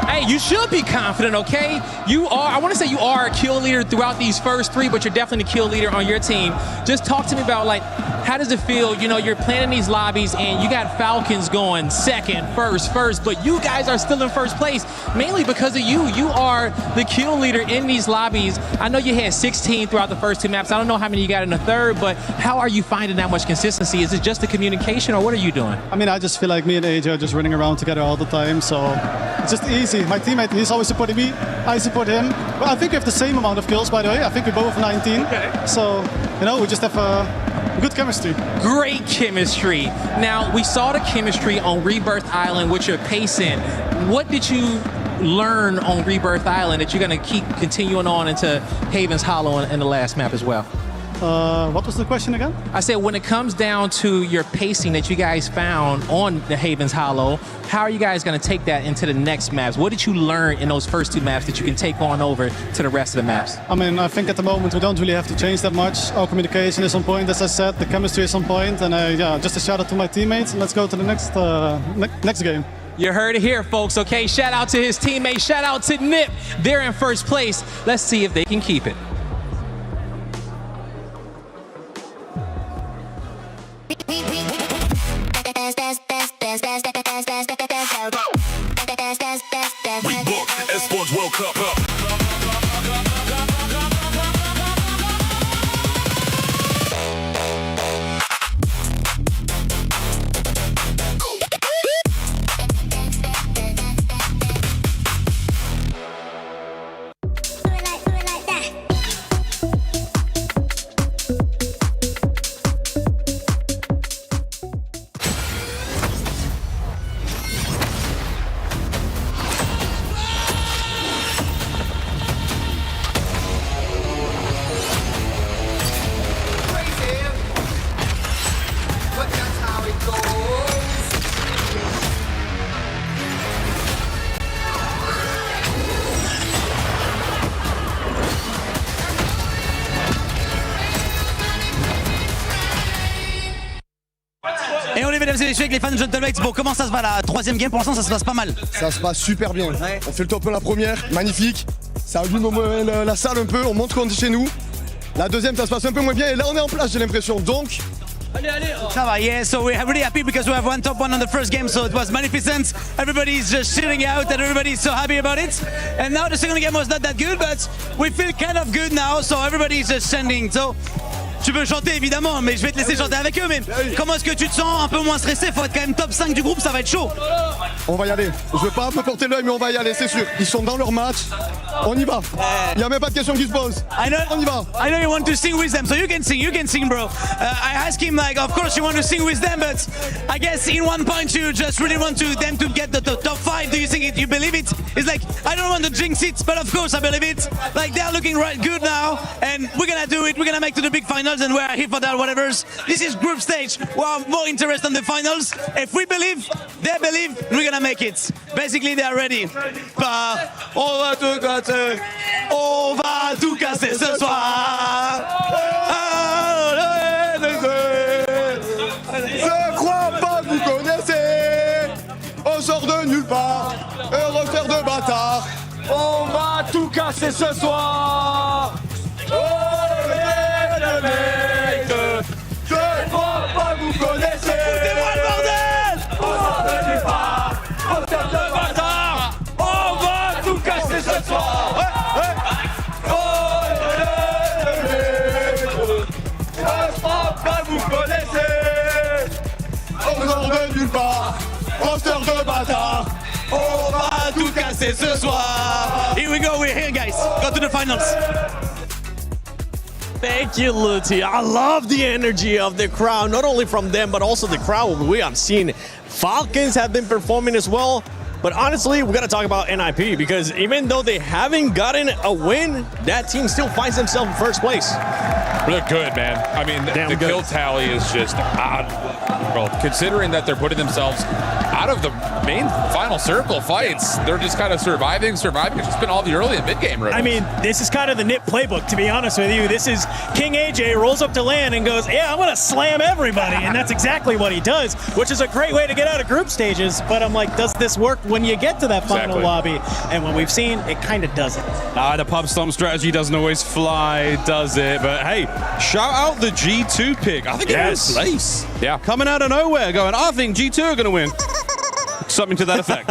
Hey, you should be confident, okay? I want to say you are a kill leader throughout these first 3, but you're definitely the kill leader on your team. Just talk to me about, like, how does it feel? You're playing in these lobbies and you got Falcons going second, first, but you guys are still in first place, mainly because of you. You are the kill leader in these lobbies. I know you had 16 throughout the first 2 maps. I don't know how many you got in the third, but how are you finding that much consistency? Is it just the communication, or what are you doing? I mean, I just feel like me and AJ are just running around together all the time, so it's just easy. My teammate, he's always supporting me. I support him. Well, I think we have the same amount of kills, by the way. I think we both have 19. Okay. So, we just have good chemistry. Great chemistry. Now, we saw the chemistry on Rebirth Island with your pacing. What did you learn on Rebirth Island that you're going to keep continuing on into Haven's Hollow in the last map as well? What was the question again? I said, when it comes down to your pacing that you guys found on the Haven's Hollow, how are you guys going to take that into the next maps? What did you learn in those first 2 maps that you can take on over to the rest of the maps? I mean, I think at the moment we don't really have to change that much. Our communication is on point, as I said. The chemistry is on point. And just a shout out to my teammates. And let's go to the next game. You heard it here, folks, okay? Shout out to his teammates. Shout out to Nip. They're in first place. Let's see if they can keep it. We book Esports World Cup up. Et on est, mesdames et messieurs, avec les fans de Gentleman. Bon, comment ça se va la 3e game? Pour l'instant, ça se passe pas mal. Ça se passe super bien. Ouais. On fait le top 1 la première, magnifique. Ça allume la salle un peu, on montre qu'on est chez nous. La 2e, ça se passe un peu moins bien. Et là, on est en place, j'ai l'impression. Donc. Ça va, yeah, so we're really happy because we have one top 1 on the first game, so it was magnificent. Everybody's just chilling out and everybody's so happy about it. And now the second game was not that good, but we feel kind of good now, so everybody's just sending. So, tu peux chanter évidemment, mais je vais te laisser chanter avec eux. Mais comment est-ce que tu te sens? Un peu moins stressé? Faut être quand même top 5 du groupe, ça va être chaud. On va y aller. Je veux pas me porter l'œil, mais on va y aller, c'est sûr. Ils sont dans leur match. On y va. Il n'y a même pas de question qui se pose. On y va. I know you want to sing with them, so you can sing, bro. I asked him, like, of course you want to sing with them, but I guess in one point you just really want them to get the top 5. Do you think you believe it? It's like, I don't want to jinx it, but of course I believe it. Like, they're looking right good now, and we're gonna do it. We're gonna make to the big finals, and we're here for that, whatever. This is group stage. We are more interested in the finals. If we believe, they believe, we're gonna make it. Basically, they are ready. On va tout casser ce soir. Je crois pas que vous connaissez. On sort de nulle part et refaire de bâtard. On va tout casser ce soir. Oh, j'adore. On va tout casser ce soir. Here we go, we're here, guys. Go to the finals. Thank you, Luti. I love the energy of the crowd, not only from them, but also the crowd we have seen. Falcons have been performing as well. But honestly, we got to talk about NIP because even though they haven't gotten a win, that team still finds themselves in first place. Look good, man. I mean, the kill tally is just odd. Well, considering that they're putting themselves out of the main final circle fights, they're just kind of surviving. It's just been all the early and mid-game rounds. I mean, this is kind of the NIP playbook, to be honest with you. This is King AJ rolls up to LAN and goes, yeah, I'm going to slam everybody. And that's exactly what he does, which is a great way to get out of group stages. But I'm like, does this work when you get to that final lobby? And what we've seen, it kind of doesn't. The pub stomp strategy doesn't always fly, does it? But hey, shout out the G2 pick. I think it was Lace. Yeah. Coming out of nowhere going, I think G2 are going to win. Something to that effect.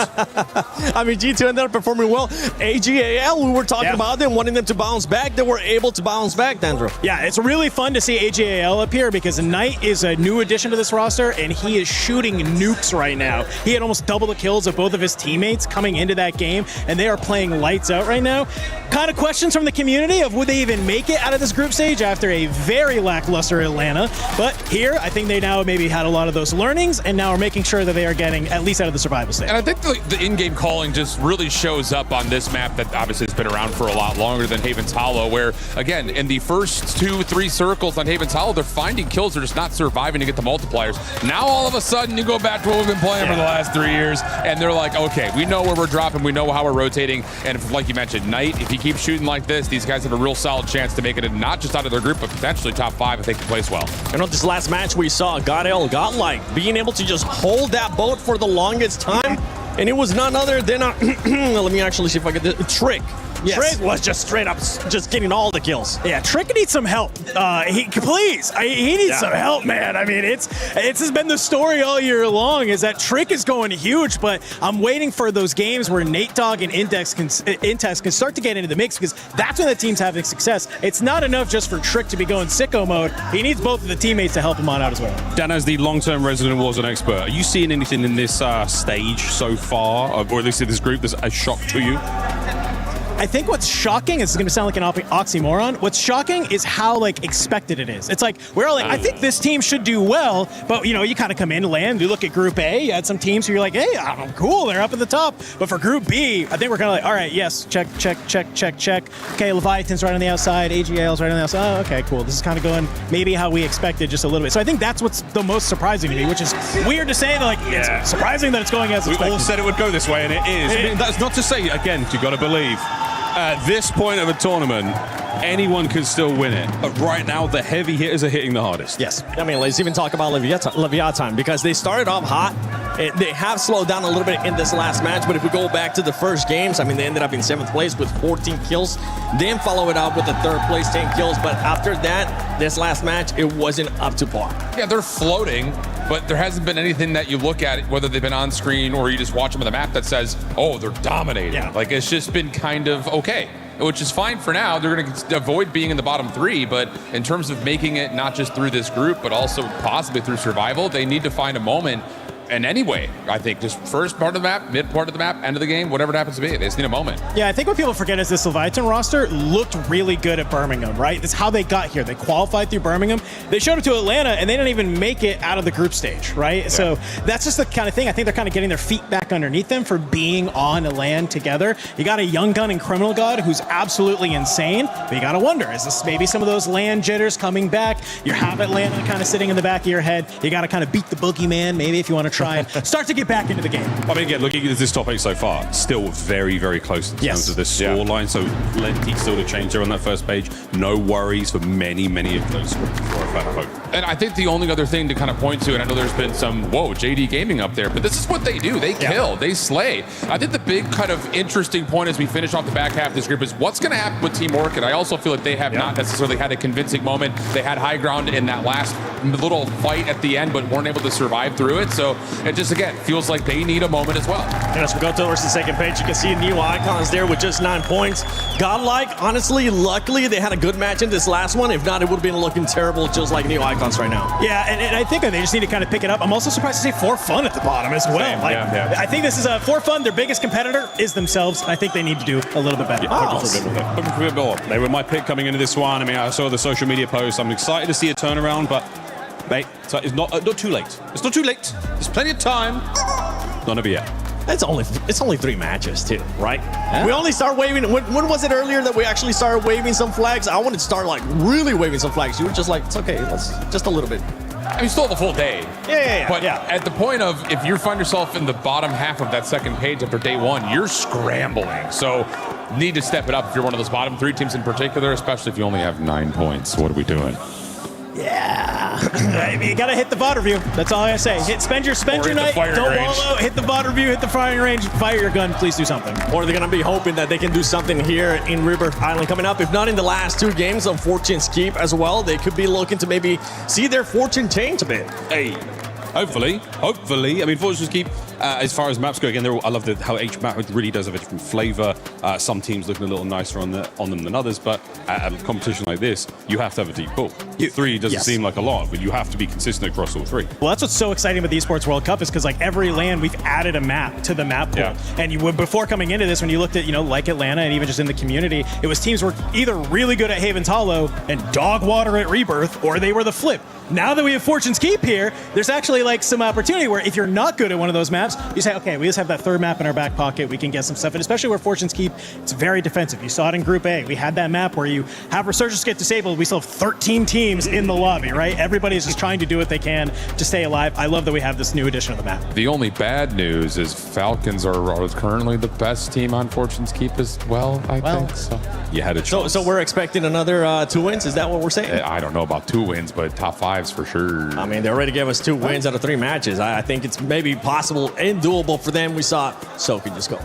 I mean, G2 ended up performing well. AGAL, we were talking about them, wanting them to bounce back. They were able to bounce back, Dandro. Yeah, it's really fun to see AGAL up here because Knight is a new addition to this roster, and he is shooting nukes right now. He had almost double the kills of both of his teammates coming into that game, and they are playing lights out right now. Kind of questions from the community of would they even make it out of this group stage after a very lackluster Atlanta. But here, I think they now maybe had a lot of those learnings, and now are making sure that they are getting at least out of the survival stage. And I think the in-game calling just really shows up on this map that obviously has been around for a lot longer than Haven's Hollow, where, again, in the first 2-3 circles on Haven's Hollow, they're finding kills, they're just not surviving to get the multipliers. Now, all of a sudden, you go back to what we've been playing for the last 3 years, and they're like, okay, we know where we're dropping, we know how we're rotating, and if, like you mentioned, Knight, if he keeps shooting like this, these guys have a real solid chance to make it not just out of their group, but potentially top 5 if they can place well. And on this last match, we saw Godlike being able to just hold that boat for the longest time. And it was none other than let me actually see if I get this. Trick. Yes. Trick was just straight up just getting all the kills. Yeah, Trick needs some help. He needs some help, man. I mean, it's has been the story all year long is that Trick is going huge, but I'm waiting for those games where Nate Dogg and Intex can start to get into the mix because that's when the team's having success. It's not enough just for Trick to be going sicko mode. He needs both of the teammates to help him on out as well. Dan, as the long-term resident Warzone expert, are you seeing anything in this stage so far, or at least in this group, that's a shock to you? I think what's shocking, this is going to sound like an oxymoron, what's shocking is how, expected it is. It's like, we're all like, I think this team should do well, but, you kind of come in, land, you look at Group A, you had some teams who you're like, hey, cool, they're up at the top. But for Group B, I think we're kind of like, all right, yes, check. Okay, Leviathan's right on the outside, AGL's right on the outside. Oh, okay, cool. This is kind of going maybe how we expected just a little bit. So I think that's what's the most surprising to me, which is weird to say, it's surprising that it's going as expected. We all said it would go this way, and it is. I mean, that's not to say, again, you got to believe, at this point of a tournament, anyone can still win it. But right now, the heavy hitters are hitting the hardest. Yes. I mean, let's even talk about Leviathan because they started off hot. They have slowed down a little bit in this last match, but if we go back to the first games, I mean, they ended up in 7th place with 14 kills. Then follow it up with the 3rd place, 10 kills. But after that, this last match, it wasn't up to par. Yeah, they're floating, but there hasn't been anything that you look at, whether they've been on screen or you just watch them on the map, that says, oh, they're dominating. Yeah. It's just been kind of okay, which is fine for now. They're going to avoid being in the bottom 3, but in terms of making it not just through this group, but also possibly through survival, they need to find a moment. And anyway, I think just first part of the map, mid part of the map, end of the game, whatever it happens to be, they just need a moment. Yeah, I think what people forget is this Leviathan roster looked really good at Birmingham, right? That's how they got here. They qualified through Birmingham. They showed up to Atlanta, and they didn't even make it out of the group stage, right? Yeah. So that's just the kind of thing. I think they're kind of getting their feet back underneath them for being on a LAN together. You got a Young Gun and Criminal God who's absolutely insane, but you got to wonder, is this maybe some of those LAN jitters coming back? You have Atlanta kind of sitting in the back of your head. You got to kind of beat the boogeyman, maybe, if you want to try and start to get back into the game. I mean, again, looking at this top 8 so far, still very, very close in terms of this scoreline. So plenty still to change there on that first page. No worries for many of those before I hope. And I think the only other thing to kind of point to, and I know there's been some, JD Gaming up there, but this is what they do. They kill, they slay. I think the big kind of interesting point as we finish off the back half of this group is what's going to happen with Team Orchid. I also feel like they have not necessarily had a convincing moment. They had high ground in that last little fight at the end, but weren't able to survive through it. So it just, again, feels like they need a moment as well. And as we go towards the second page, you can see new icons there with just 9 points. Godlike, honestly, luckily, they had a good match in this last one. If not, it would have been looking terrible, just like new icons. Falcons right now. Yeah, and I think they just need to kind of pick it up. I'm also surprised to see For Fun at the bottom as well. Like, I think this is a For Fun. Their biggest competitor is themselves. I think they need to do a little bit better. They were my pick coming into this one. I mean, I saw the social media posts. I'm excited to see a turnaround, but mate, it's not too late. It's not too late. There's plenty of time. Not over yet. It's only 3 matches too, right? Yeah. We only start waving. When was it earlier that we actually started waving some flags? I wanted to start like really waving some flags. You were just like, it's okay, let's just a little bit. I mean, still the full day. Yeah. But at the point of, if you find yourself in the bottom half of that second page after day 1, you're scrambling. So need to step it up if you're one of those bottom 3 teams in particular, especially if you only have 9 points. What are we doing? Yeah. You gotta hit the VOD review. That's all I say. Spend your night. Don't wallow. Hit the VOD review. Hit the firing range. Fire your gun. Please do something. Or they're gonna be hoping that they can do something here in River Island coming up. If not in the last 2 games on Fortune's Keep as well, they could be looking to maybe see their fortune change a bit. Hey. Hopefully. I mean, Fortune's Keep, as far as maps go, again, I love how each map really does have a different flavor. Some teams looking a little nicer on them than others, but at a competition like this, you have to have a deep pool. 3 doesn't seem like a lot, but you have to be consistent across all 3. Well, that's what's so exciting with the Esports World Cup is because like every LAN, we've added a map to the map pool. Yeah. And before coming into this, when you looked at, like Atlanta and even just in the community, it was teams were either really good at Havens Hollow and dog water at Rebirth, or they were the flip. Now that we have Fortune's Keep here, there's actually like some opportunity where if you're not good at one of those maps, you say, okay, we just have that 3rd map in our back pocket. We can get some stuff. And especially where Fortune's Keep, it's very defensive. You saw it in Group A. We had that map where you have resurgence get disabled. We still have 13 teams in the lobby, right? Everybody's just trying to do what they can to stay alive. I love that we have this new edition of the map. The only bad news is Falcons are currently the best team on Fortune's Keep as well, I think. So you had a chance. So we're expecting another 2 wins? Is that what we're saying? I don't know about 2 wins, but top 5s for sure. I mean, they already gave us 2 wins out of 3 matches. I think it's maybe possible and doable for them. We saw Soki just go,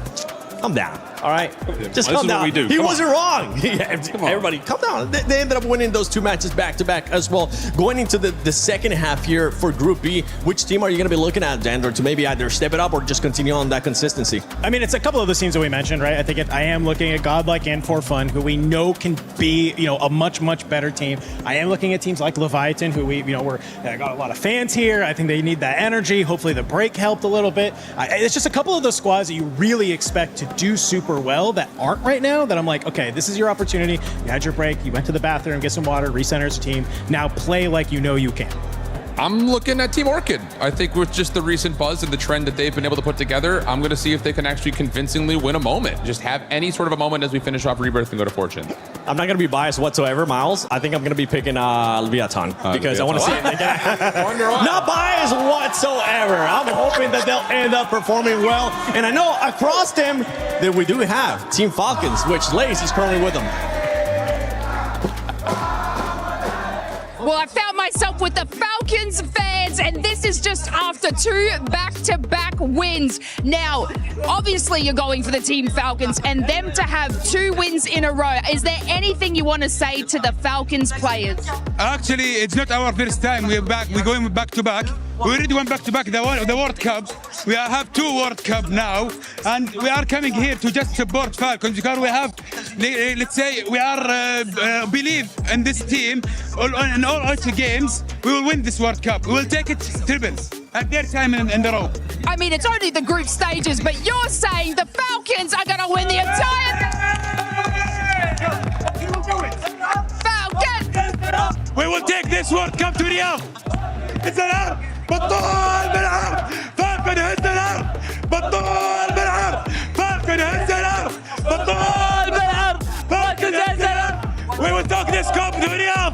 calm down, all right? Just calm down. He wasn't wrong. Everybody, calm down. They ended up winning those 2 matches back-to-back as well. Going into the second half here for Group B, which team are you going to be looking at, Dandor, to maybe either step it up or just continue on that consistency? I mean, it's a couple of those teams that we mentioned, right? I think I am looking at Godlike and For Fun, who we know can be, a much, much better team. I am looking at teams like Leviathan, who we're got a lot of fans here. I think they need that energy. Hopefully the break helped a little bit. It's just a couple of those squads that you really expect to do super well that aren't right now, that I'm like, okay, this is your opportunity. You had your break. You went to the bathroom, get some water, recenter your team. Now play like you know you can. I'm looking at Team Orchid. I think with just the recent buzz and the trend that they've been able to put together, I'm going to see if they can actually convincingly win a moment. Just have any sort of a moment as we finish off Rebirth and go to Fortune. I'm not going to be biased whatsoever, Miles. I think I'm going to be picking Leviathan because I want to see if they can. Not biased whatsoever. I'm hoping that they'll end up performing well. And I know across them that we do have Team Falcons, which Lace is currently with them. Well, I found myself with the Falcons fans, and this is just after 2 back-to-back wins. Now, obviously, you're going for the Team Falcons, and them to have 2 wins in a row. Is there anything you want to say to the Falcons players? Actually, it's not our first time. We're going back-to-back. We already went back-to-back the World Cup. We have 2 World Cup now, and we are coming here to just support Falcons because we have, let's say, we are believe in this team. In all 8 games, we will win this World Cup. We will take it triples at their time in the row. I mean, it's only the group stages, but you're saying the Falcons are going to win the entire... Falcons! We will take this World Cup to Riyadh. It's an arm. بطال بالعرض فالكون هز الارض بطال بالعرض فالكون هز الارض بطال بالعرض فالكون هز الارض. We will talk this cup to Riyadh.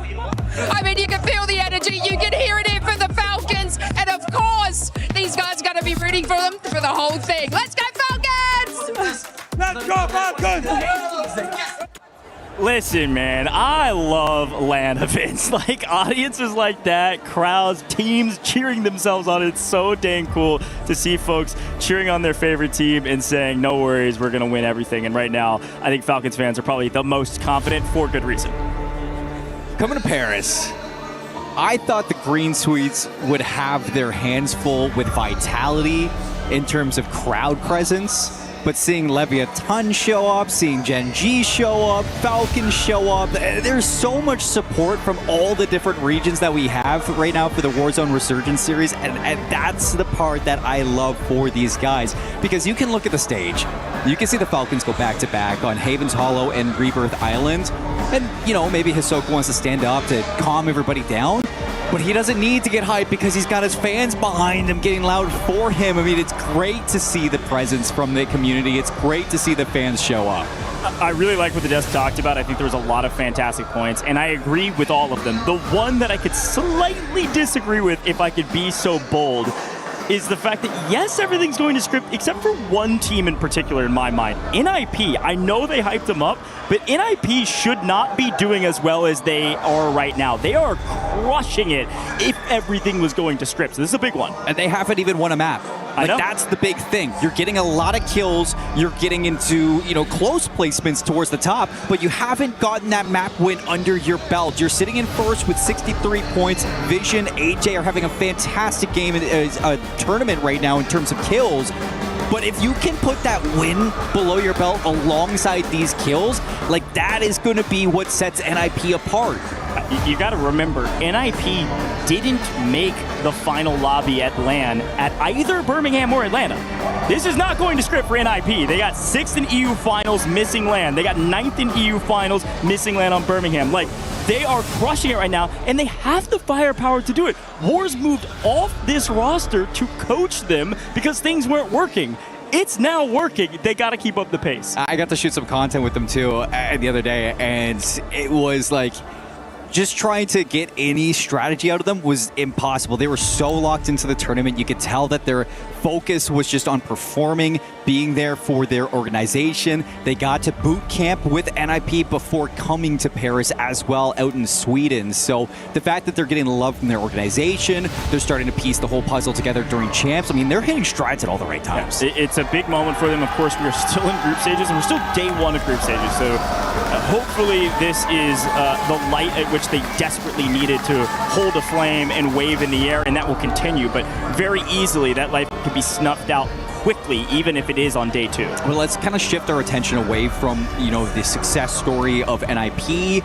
I mean, you can feel the energy, you can hear it in for the Falcons, and of course, these guys are going to be rooting for them for the whole thing. Let's go Falcons! Let's go Falcons! Listen, man, I love LAN events. Like, audiences like that, crowds, teams cheering themselves on. It's so dang cool to see folks cheering on their favorite team and saying, no worries, we're going to win everything. And right now, I think Falcons fans are probably the most confident for good reason. Coming to Paris, I thought the Green Swedes would have their hands full with vitality in terms of crowd presence. but seeing Leviathan show up, seeing Gen G show up, Falcons show up, there's so much support from all the different regions that we have right now for the Warzone Resurgence series, and that's the part that I love for these guys, because you can look at the stage, you can see the Falcons go back-to-back on Haven's Hollow and Rebirth Island, and, you know, maybe Hisoka wants to stand up to calm everybody down, but he doesn't need to get hyped because he's got his fans behind him getting loud for him. I mean, it's great to see the presence from the community. It's great to see the fans show up. I really like what the desk talked about. I think there was a lot of fantastic points, and I agree with all of them. The one that I could slightly disagree with, if I could be so bold, is the fact that, yes, everything's going to script, except for one team in particular in my mind. NIP, I know they hyped them up, but NIP should not be doing as well as they are right now. They are crushing it if everything was going to script. So this is a big one. And they haven't even won a map. Like, that's the big thing. You're getting a lot of kills. You're getting into, you know, close placements towards the top, but you haven't gotten that map win under your belt. You're sitting in first with 63 points. Vision, AJ are having a fantastic game in a tournament right now in terms of kills. But if you can put that win below your belt alongside these kills, like, that is going to be what sets NIP apart. You got to remember, NIP didn't make the final lobby at LAN at either Birmingham or Atlanta. This is not going to script for NIP. They got 6th in EU finals, missing LAN. They got 9th in EU finals, missing LAN on Birmingham. Like, they are crushing it right now, and they have the firepower to do it. Wars moved off this roster to coach them because things weren't working. It's now working. They got to keep up the pace. I got to shoot some content with them too the other day, and it was like, just trying to get any strategy out of them was impossible. They were so locked into the tournament. You could tell that their focus was just on performing, being there for their organization. They got to boot camp with NIP before coming to Paris as well out in Sweden. So the fact that they're getting love from their organization, they're starting to piece the whole puzzle together during champs. I mean, they're hitting strides at all the right times. Yeah, it's a big moment for them. Of course, we are still in group stages, and we're still day one of group stages. So hopefully this is the light at which they desperately needed to hold a flame and wave in the air, and that will continue. But very easily, that light could be snuffed out quickly, even if it is on day 2. Well, let's kind of shift our attention away from, you know, the success story of NIP.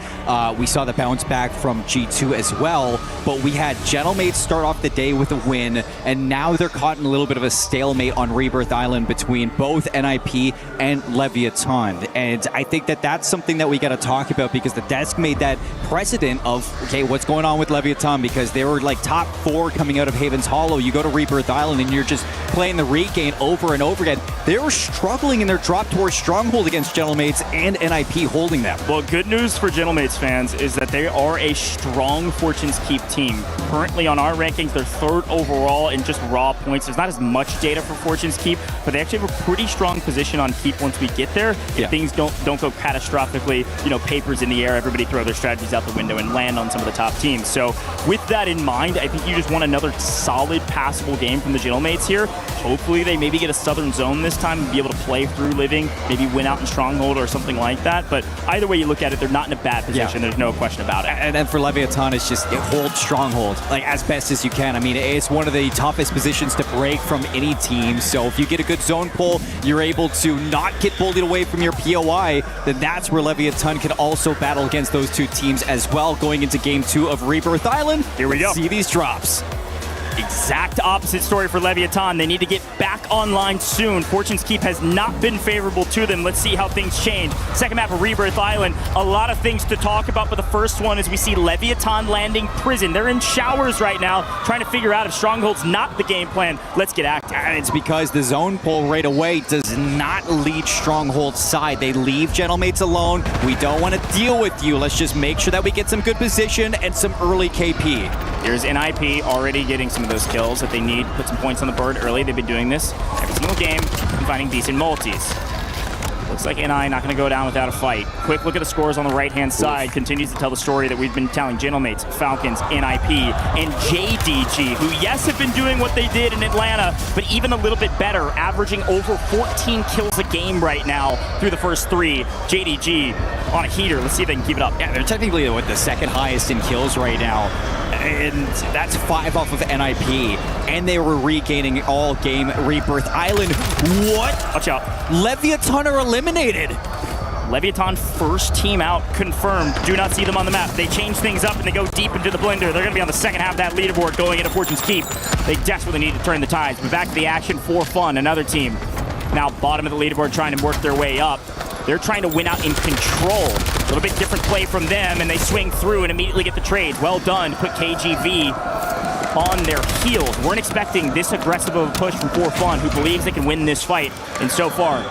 We saw the bounce back from G2 as well, but we had Gentlemates start off the day with a win, and now they're caught in a little bit of a stalemate on Rebirth Island between both NIP and Leviathan. And I think that that's something that we got to talk about, because the desk made that precedent of, okay, what's going on with Leviathan, because they were like top 4 coming out of Haven's Hollow. You go to Rebirth Island and you're just playing the regain over and over again. They were struggling in their drop towards Stronghold against Gentlemates and NIP holding them. Well, good news for Gentlemates fans is that they are a strong Fortune's Keep team. Currently on our rankings, they're 3rd overall in just raw points. There's not as much data for Fortune's Keep, but they actually have a pretty strong position on Keep once we get there. If things don't go catastrophically, you know, papers in the air, everybody throw their strategies out the window and land on some of the top teams. So with that in mind, I think you just want another solid passable game from the Gentlemates here. Hopefully they maybe get a Southern Zone this time and be able to play through Living, maybe win out in Stronghold or something like that. But either way you look at it, they're not in a bad position. There's no question about it. And then for Leviathan, it's just hold Stronghold like as best as you can. I mean, it's one of the toughest positions to break from any team. So if you get a good zone pull, you're able to not get bullied away from your POI, then that's where Leviathan can also battle against those two teams as well going into game 2 of Rebirth Island. Here we go. See these drops. Exact opposite story for Leviathan. They need to get back online soon. Fortune's Keep has not been favorable to them. Let's see how things change. Second map of Rebirth Island. A lot of things to talk about, but the first one is we see Leviathan landing prison. They're in showers right now, trying to figure out if Stronghold's not the game plan. Let's get active. And it's because the zone pull right away does not lead Stronghold's side. They leave Gentlemates alone. We don't want to deal with you. Let's just make sure that we get some good position and some early KP. Here's NIP already getting some of those kills that they need. Put some points on the board early. They've been doing this every single game and finding decent multis. Looks like NI not going to go down without a fight. Quick look at the scores on the right-hand side. Continues to tell the story that we've been telling. Gentlemates, Falcons, NIP, and JDG, who, yes, have been doing what they did in Atlanta, but even a little bit better, averaging over 14 kills a game right now through the first 3. JDG on a heater. Let's see if they can keep it up. Yeah, they're technically the second highest in kills right now. And that's 5 off of NIP. And they were regaining all game. Rebirth Island. What? Watch out. Leviathan are eliminated. Leviathan first team out, confirmed. Do not see them on the map. They change things up and they go deep into the blender. They're going to be on the second half of that leaderboard going into Fortune's Keep. They desperately need to turn the tides. But back to the action for fun. Another team now bottom of the leaderboard trying to work their way up. They're trying to win out in control. A little bit different play from them, and they swing through and immediately get the trades. Well done to put KGV on their heels. Weren't expecting this aggressive of a push from For Fun, who believes they can win this fight. And so far,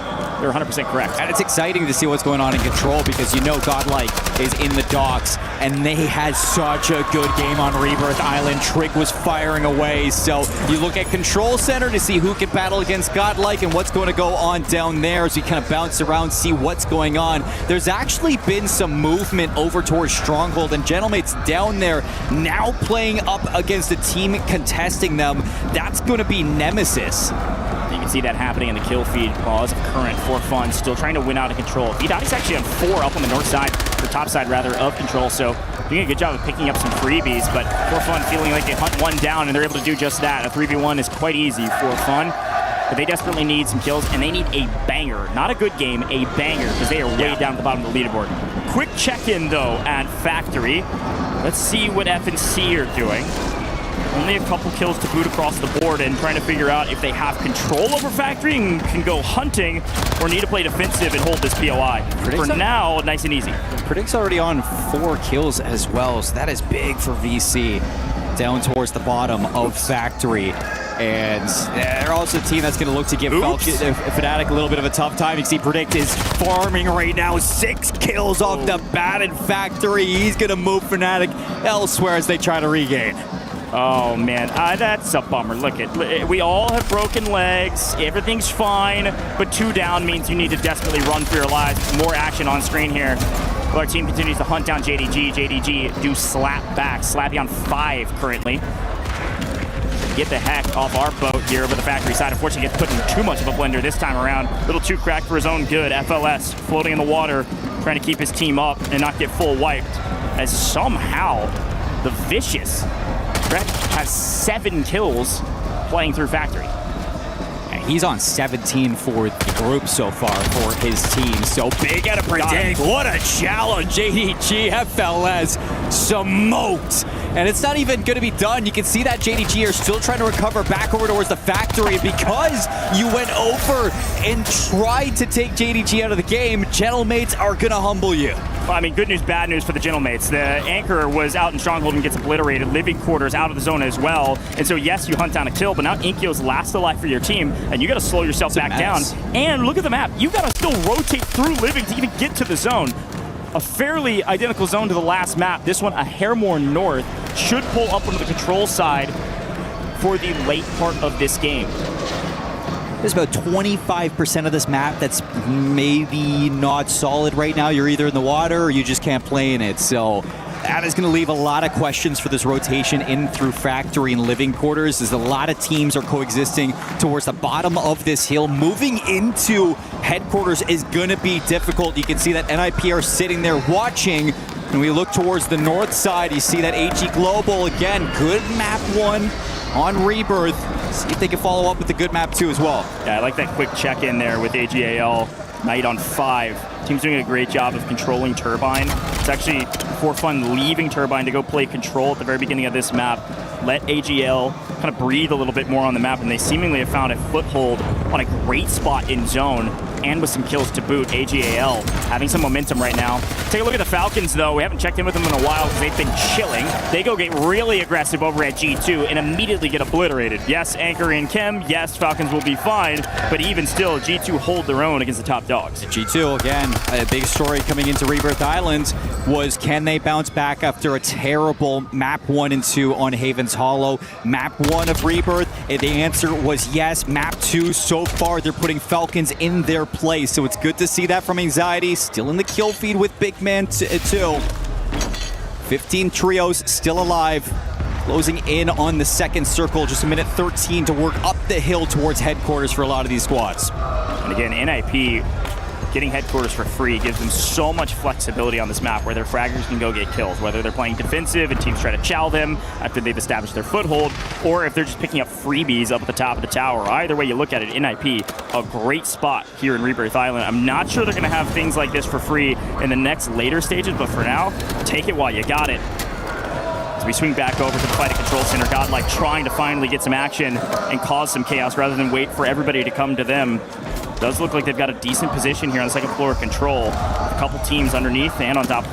they're 100% correct. And it's exciting to see what's going on in control because you know Godlike is in the docks and they had such a good game on Rebirth Island. Trig was firing away. So you look at Control Center to see who can battle against Godlike and what's going to go on down there as we kind of bounce around, see what's going on. There's actually been some movement over towards Stronghold and Gentlemate's down there now playing up against a team contesting them. That's going to be Nemesis. You can see that happening in the kill feed. Well, as of current, For Fun still trying to win out of control. Vidati's actually on 4 up on the north side, or top side rather, of control. So doing a good job of picking up some freebies, but For Fun feeling like they hunt one down and they're able to do just that. A 3v1 is quite easy for Fun, but they desperately need some kills and they need a banger. Not a good game, a banger, because they are way down at the bottom of the leaderboard. Quick check-in though at Factory. Let's see what F&C are doing. Only a couple kills to boot across the board and trying to figure out if they have control over Factory and can go hunting or need to play defensive and hold this POI. For now, nice and easy. Predict's already on 4 kills as well, so that is big for VC down towards the bottom of Factory. And they're also a team that's going to look to give Fnatic a little bit of a tough time. You can see Predict is farming right now. 6 kills off the bat in Factory. He's going to move Fnatic elsewhere as they try to regain. Oh man, that's a bummer. Look, we all have broken legs. Everything's fine, but 2 down means you need to desperately run for your lives. More action on screen here. Well, our team continues to hunt down JDG. JDG do slap back. Slappy on 5 currently. Get the heck off our boat here over the Factory side. Unfortunately, gets put in too much of a blender this time around. A little too cracked for his own good. FLS floating in the water, trying to keep his team up and not get full wiped. As somehow, the Vicious Brett has 7 kills playing through Factory. And he's on 17 for the group so far for his team. So big out of Predict. What a challenge. JDG, FLS smoked. And it's not even going to be done. You can see that JDG are still trying to recover back over towards the Factory because you went over and tried to take JDG out of the game. Gentlemates are going to humble you. Well, I mean, good news, bad news for the Gentlemates. The Anchor was out in Stronghold and gets obliterated. Living Quarters out of the zone as well. And so, yes, you hunt down a kill, but now Inkyo's last alive for your team, and you got to slow yourself back down. And look at the map. You got to still rotate through Living to even get to the zone. A fairly identical zone to the last map. This one, a hair more north, should pull up onto the control side for the late part of this game. There's about 25% of this map that's maybe not solid right now. You're either in the water or you just can't play in it. So that is going to leave a lot of questions for this rotation in through Factory and Living Quarters, as a lot of teams are coexisting towards the bottom of this hill. Moving into headquarters is going to be difficult. You can see that NIP are sitting there watching. And we look towards the north side. You see that AG Global, again, good map 1 on Rebirth. See if they can follow up with the good map 2 as well. Yeah, I like that quick check-in there with AGAL. Knight on 5. Team's doing a great job of controlling Turbine. It's actually For Fun leaving Turbine to go play Control at the very beginning of this map. Let AGL kind of breathe a little bit more on the map, and they seemingly have found a foothold on a great spot in zone, and with some kills to boot. AGAL having some momentum right now. Take a look at the Falcons, though. We haven't checked in with them in a while because they've been chilling. They go get really aggressive over at G2 and immediately get obliterated. Yes, Anchor and Chem. Yes, Falcons will be fine, but even still, G2 hold their own against the top dogs. G2, again, a big story coming into Rebirth Island was, can they bounce back after a terrible map 1 and 2 on Haven's Hollow? Map 1 of Rebirth, the answer was yes. Map 2, so far, they're putting Falcons in their place, so it's good to see that from Anxiety. Still in the kill feed with Big Man 2. 15 trios still alive. Closing in on the second circle, just a minute 13 to work up the hill towards headquarters for a lot of these squads. And again, NIP getting headquarters for free gives them so much flexibility on this map where their fraggers can go get kills, whether they're playing defensive and teams try to chow them after they've established their foothold, or if they're just picking up freebies up at the top of the tower. Either way you look at it, NIP, a great spot here in Rebirth Island. I'm not sure they're going to have things like this for free in the next later stages, but for now, take it while you got it. As we swing back over to the fight at Control Center, Godlike trying to finally get some action and cause some chaos rather than wait for everybody to come to them. Does look like they've got a decent position here on the second floor of Control. A couple teams underneath and on top.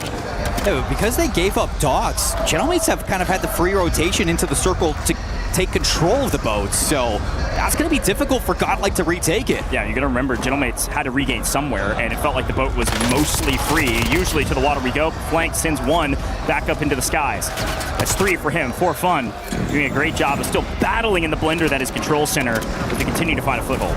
Yeah, because they gave up docks, Gentleman's have kind of had the free rotation into the circle to take control of the boats, so that's going to be difficult for Godlike to retake it. Yeah, you got to remember, Gentlemates had to regain somewhere, and it felt like the boat was mostly free. Usually to the water we go. Flank sends one back up into the skies. That's 3 for him. For Fun doing a great job of still battling in the blender that is Control Center as they continue to find a foothold.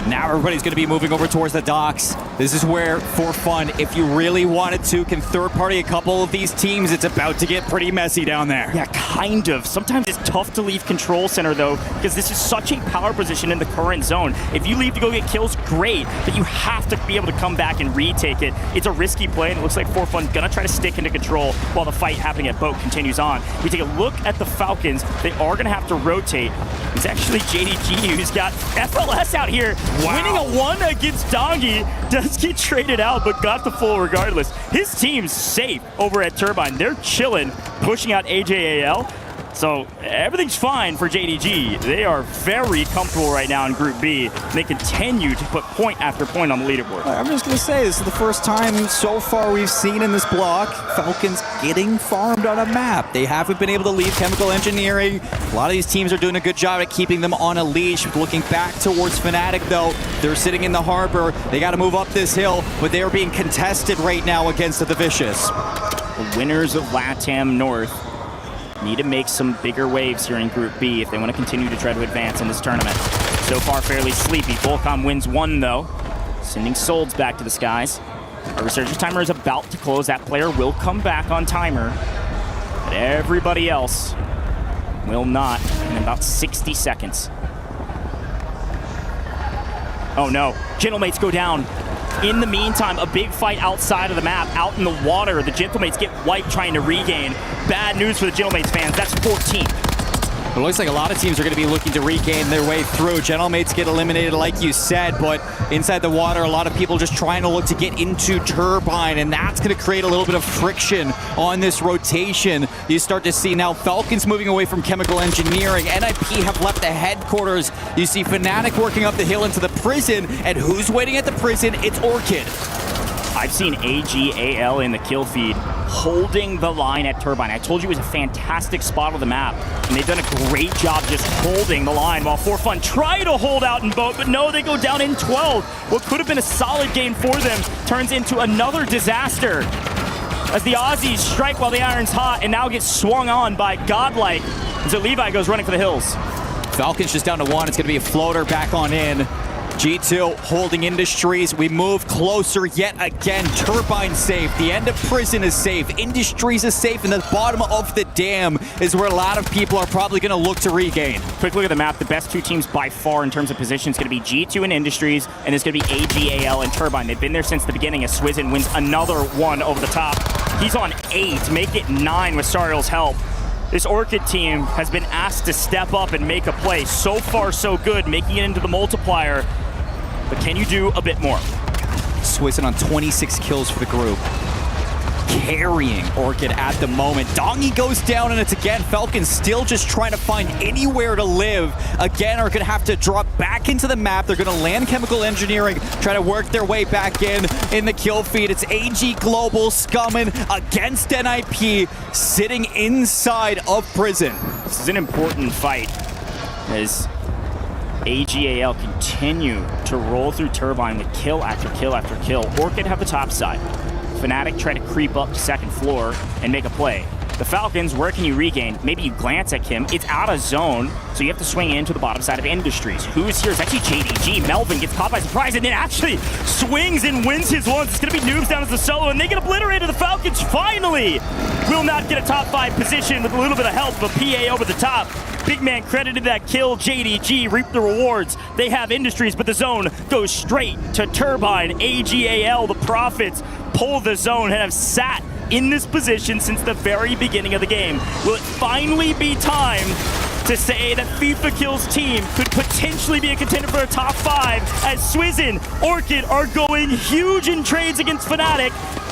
Now everybody's going to be moving over towards the docks. This is where, for fun, if you really wanted to, can third-party a couple of these teams. It's about to get pretty messy down there. Yeah, kind of. Sometimes it's tough to leave Control Center, though, because this is such a power position in the current zone. If you leave to go get kills, great, but you have to be able to come back and retake it. It's a risky play, and it looks like For Fun gonna try to stick into control while the fight happening at Boat continues on. We take a look at the Falcons. They are gonna have to rotate. It's actually JDG who's got FLS out here. Wow. Winning a 1 against Dongi, does get traded out, but got the full regardless. His team's safe over at Turbine. They're chilling, pushing out AJAL. So everything's fine for JDG. They are very comfortable right now in Group B. They continue to put point after point on the leaderboard. I'm just going to say, this is the first time so far we've seen in this block Falcons getting farmed on a map. They haven't been able to leave Chemical Engineering. A lot of these teams are doing a good job at keeping them on a leash. Looking back towards Fnatic, though, they're sitting in the harbor. They got to move up this hill, but they are being contested right now against the Vicious. The winners of LATAM North need to make some bigger waves here in Group B if they want to continue to try to advance in this tournament. So far, fairly sleepy. Volcom wins 1, though, sending Solds back to the skies. Our resurgence timer is about to close. That player will come back on timer, but everybody else will not in about 60 seconds. Oh no, Gentlemates go down. In the meantime, a big fight outside of the map, out in the water. The Gentlemates get wiped trying to regain. Bad news for the Gentlemates fans. That's 14. It looks like a lot of teams are going to be looking to regain their way through. Gentlemates get eliminated, like you said, but inside the water, a lot of people just trying to look to get into Turbine, and that's going to create a little bit of friction on this rotation. You start to see now Falcons moving away from Chemical Engineering. NIP have left the headquarters. You see Fnatic working up the hill into the prison, and who's waiting at the prison? It's Orchid. I've seen AGAL in the kill feed holding the line at Turbine. I told you it was a fantastic spot on the map, and they've done a great job just holding the line while For Fun try to hold out in Boat, but no, they go down in 12. What could have been a solid game for them turns into another disaster as the Aussies strike while the iron's hot and now get swung on by Godlike. And so Levi goes running for the hills. Falcons just down to 1. It's going to be a floater back on in. G2 holding Industries. We move closer yet again. Turbine safe. The end of prison is safe. Industries is safe. And the bottom of the dam is where a lot of people are probably going to look to regain. Quick look at the map. The best 2 teams by far in terms of position is going to be G2 and Industries, and it's going to be AGAL and Turbine. They've been there since the beginning as Swizzin wins another 1 over the top. He's on 8. Make it 9 with Sariel's help. This Orchid team has been asked to step up and make a play. So far, so good, making it into the multiplier. But can you do a bit more? Swizzin on 26 kills for the group. Carrying Orchid at the moment. Dongi goes down, and it's again Falcons still just trying to find anywhere to live. Again, are going to have to drop back into the map. They're going to land Chemical Engineering, try to work their way back in the kill feed. It's AG Global scumming against NIP, sitting inside of prison. This is an important fight as AGAL continue to roll through Turbine with kill after kill after kill. Orchid have the top side. Fnatic try to creep up to second floor and make a play. The Falcons, where can you regain? Maybe you glance at Kim. It's out of zone, so you have to swing into the bottom side of Industries. Who's here? It's actually JDG. Melvin gets caught by surprise and then actually swings and wins his ones. It's going to be Noobs down as the solo, and they get obliterated. The Falcons finally will not get a top 5 position with a little bit of help of a PA over the top. Big man credited that kill. JDG reap the rewards. They have Industries, but the zone goes straight to Turbine. AGAL, the Prophets, pull the zone and have sat in this position since the very beginning of the game. Will it finally be time to say that FIFA Kills team could potentially be a contender for a top 5 as Swizzin, Orchid are going huge in trades against Fnatic.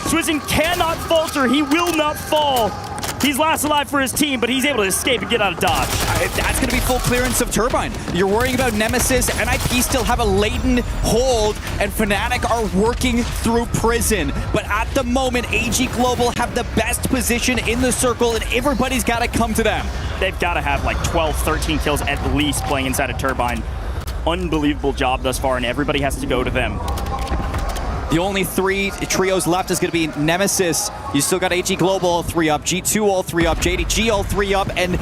Swizzin cannot falter. He will not fall. He's last alive for his team, but he's able to escape and get out of dodge. That's going to be full clearance of Turbine. You're worrying about Nemesis, and NIP still have a latent hold, and Fnatic are working through Prison. But at the moment, AG Global have the best position in the circle, and everybody's got to come to them. They've got to have like 12, 13 kills at least playing inside of Turbine. Unbelievable job thus far, and everybody has to go to them. The only 3 trios left is going to be Nemesis. You still got AG Global all 3 up, G2 all 3 up, JDG all 3 up, and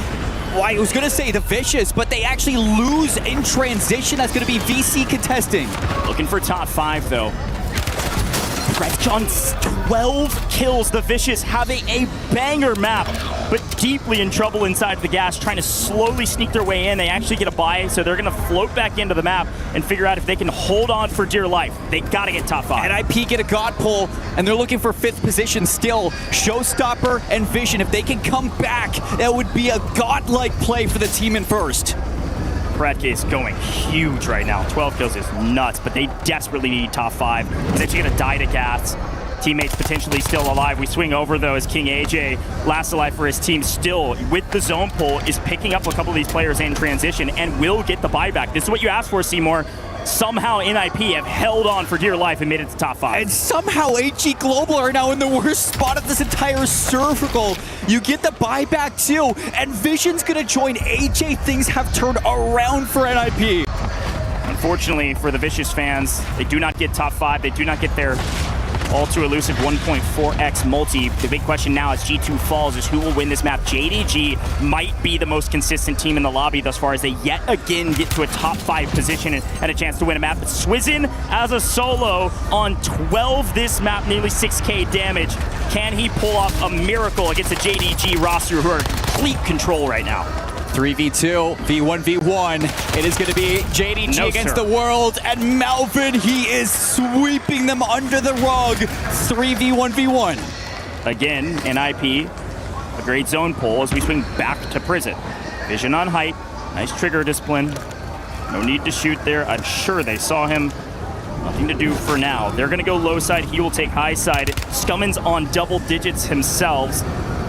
well, I was going to say the Vicious, but they actually lose in transition. That's going to be VC contesting. Looking for top 5 though. Red John's 12 kills. The Vicious having a banger map, but deeply in trouble inside the gas, trying to slowly sneak their way in. They actually get a buy, so they're going to float back into the map and figure out if they can hold on for dear life. They got to get top 5. And NIP get a God pull, and they're looking for 5th position still. Showstopper and Vision, if they can come back, that would be a godlike play for the team in first. Bradke is going huge right now. 12 kills is nuts, but they desperately need top 5. He's actually going to die to gas. Teammates potentially still alive. We swing over though as King AJ, last alive for his team, still with the zone pull, is picking up a couple of these players in transition and will get the buyback. This is what you asked for, Seymour. Somehow NIP have held on for dear life and made it to top 5. And somehow AG Global are now in the worst spot of this entire circle. You get the buyback too, and Vision's gonna join AJ. Things have turned around for NIP. Unfortunately for the Vicious fans, they do not get top 5. They do not get their all too elusive 1.4x multi. The big question now as G2 falls is who will win this map. JDG might be the most consistent team in the lobby thus far as they yet again get to a top 5 position and a chance to win a map. But Swizzin as a solo on 12 this map, nearly 6k damage. Can he pull off a miracle against the JDG roster who are in complete control right now? 3v2, V1v1. It is going to be JDG against the world, and Melvin, he is sweeping them under the rug. 3v1v1. Again, NIP, a great zone pull as we swing back to Prison. Vision on height, nice trigger discipline. No need to shoot there. I'm sure they saw him. Nothing to do for now. They're going to go low side. He will take high side. Scumman's on double digits himself.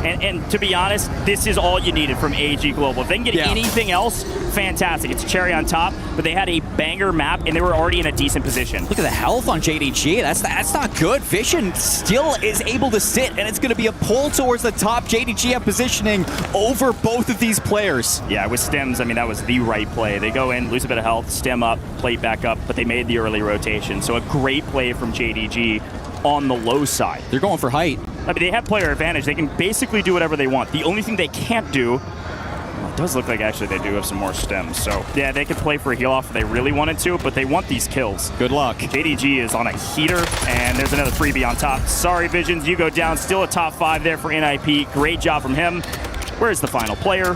And to be honest, this is all you needed from AG Global. If they can get anything else, fantastic. It's a cherry on top, but they had a banger map, and they were already in a decent position. Look at the health on JDG. That's not good. Vision still is able to sit, and it's going to be a pull towards the top. JDG have positioning over both of these players. Yeah, with stems, I mean, that was the right play. They go in, lose a bit of health, stem up, plate back up, but they made the early rotation. So a great play from JDG on the low side. They're going for height. I mean, they have player advantage. They can basically do whatever they want. The only thing they can't do, well, it does look like actually they do have some more stems. So yeah, they could play for a heal off if they really wanted to, but they want these kills. Good luck. JDG is on a heater, and there's another freebie on top. Sorry, Visions, you go down. Still a top 5 there for NIP. Great job from him. Where's the final player?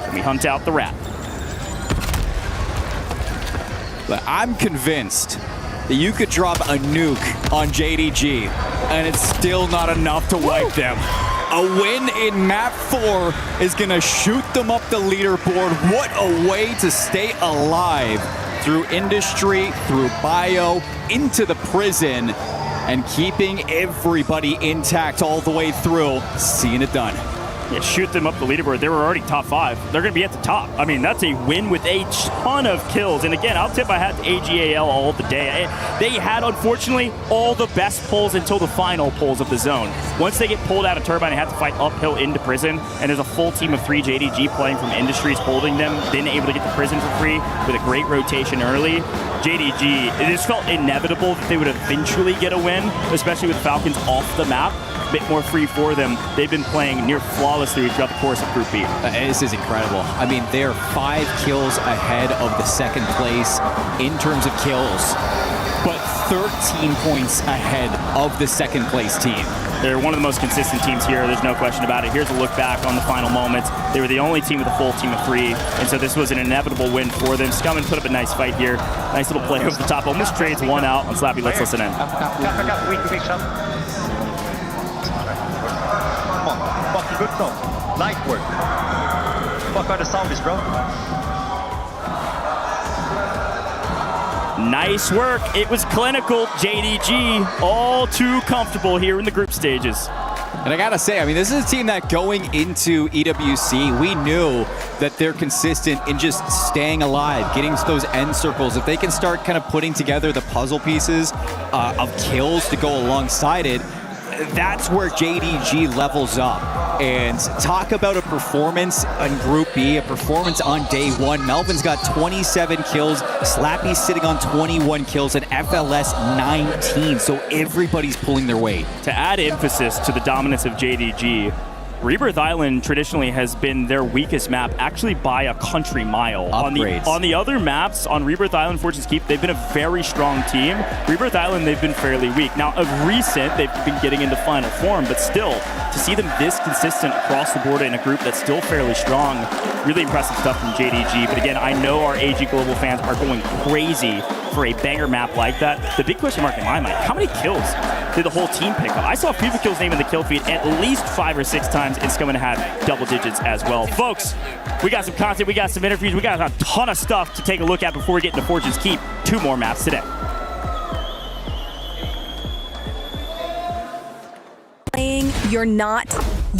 Can we hunt out the rat? But I'm convinced that you could drop a nuke on JDG, and it's still not enough to wipe them. A win in map 4 is gonna shoot them up the leaderboard. What a way to stay alive through industry, through bio, into the prison, and keeping everybody intact all the way through, seeing it done. Yeah, shoot them up the leaderboard. They were already top 5. They're going to be at the top. I mean, that's a win with a ton of kills. And again, I'll tip my hat to AGAL all the day. They had, unfortunately, all the best pulls until the final pulls of the zone. Once they get pulled out of Turbine, they have to fight uphill into Prison. And there's a full team of 3 JDG playing from Industries, holding them, then able to get to Prison for free with a great rotation early. JDG, it just felt inevitable that they would eventually get a win, especially with Falcons off the map. bit more free for them. They've been playing near flawlessly throughout the course of Group B. This is incredible. I mean, they're 5 kills ahead of the second place in terms of kills, but 13 points ahead of the second place team. They're one of the most consistent teams here. There's no question about it. Here's a look back on the final moments. They were the only team with a full team of 3, and so this was an inevitable win for them. Scummin put up a nice fight here. Nice little play over the top. Almost trades one out on Slappy. Let's listen in. Fucking good stuff. Nice work. Fuck are the zombies, bro. Nice work. It was clinical. JDG all too comfortable here in the group stages. And I gotta say, I mean, this is a team that going into EWC, we knew that they're consistent in just staying alive, getting to those end circles. If they can start kind of putting together the puzzle pieces of kills to go alongside it, that's where JDG levels up. And talk about a performance in Group B, a performance on day 1. Melvin's got 27 kills, Slappy's sitting on 21 kills, and FLS 19. So everybody's pulling their weight. To add emphasis to the dominance of JDG, Rebirth Island traditionally has been their weakest map, actually by a country mile. Upgrades. On the other maps, on Rebirth Island, Fortune's Keep, they've been a very strong team. Rebirth Island, they've been fairly weak. Now, of recent, they've been getting into final form, but still, to see them this consistent across the board in a group that's still fairly strong, really impressive stuff from JDG. But again, I know our AG Global fans are going crazy for a banger map like that. The big question mark in my mind, how many kills did the whole team pick up? I saw Fever Kills name in the kill feed at least 5 or 6 times. It's going to have double digits as well. Folks, we got some content, we got some interviews, we got a ton of stuff to take a look at before we get into Fortune's Keep. 2 more maps today. Playing You're Not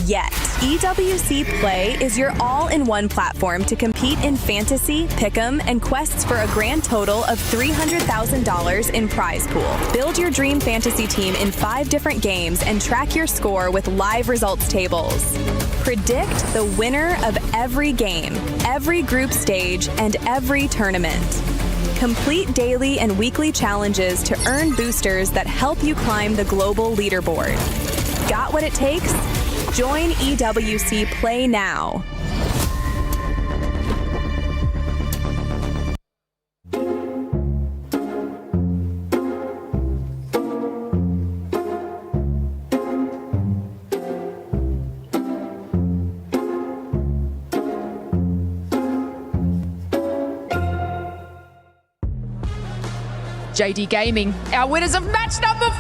Yet. EWC Play is your all-in-one platform to compete in fantasy, pick'em, and quests for a grand total of $300,000 in prize pool. Build your dream fantasy team in 5 different games and track your score with live results tables. Predict the winner of every game, every group stage, and every tournament. Complete daily and weekly challenges to earn boosters that help you climb the global leaderboard. Got what it takes? Join EWC Play now. JD Gaming, our winners of match number 4.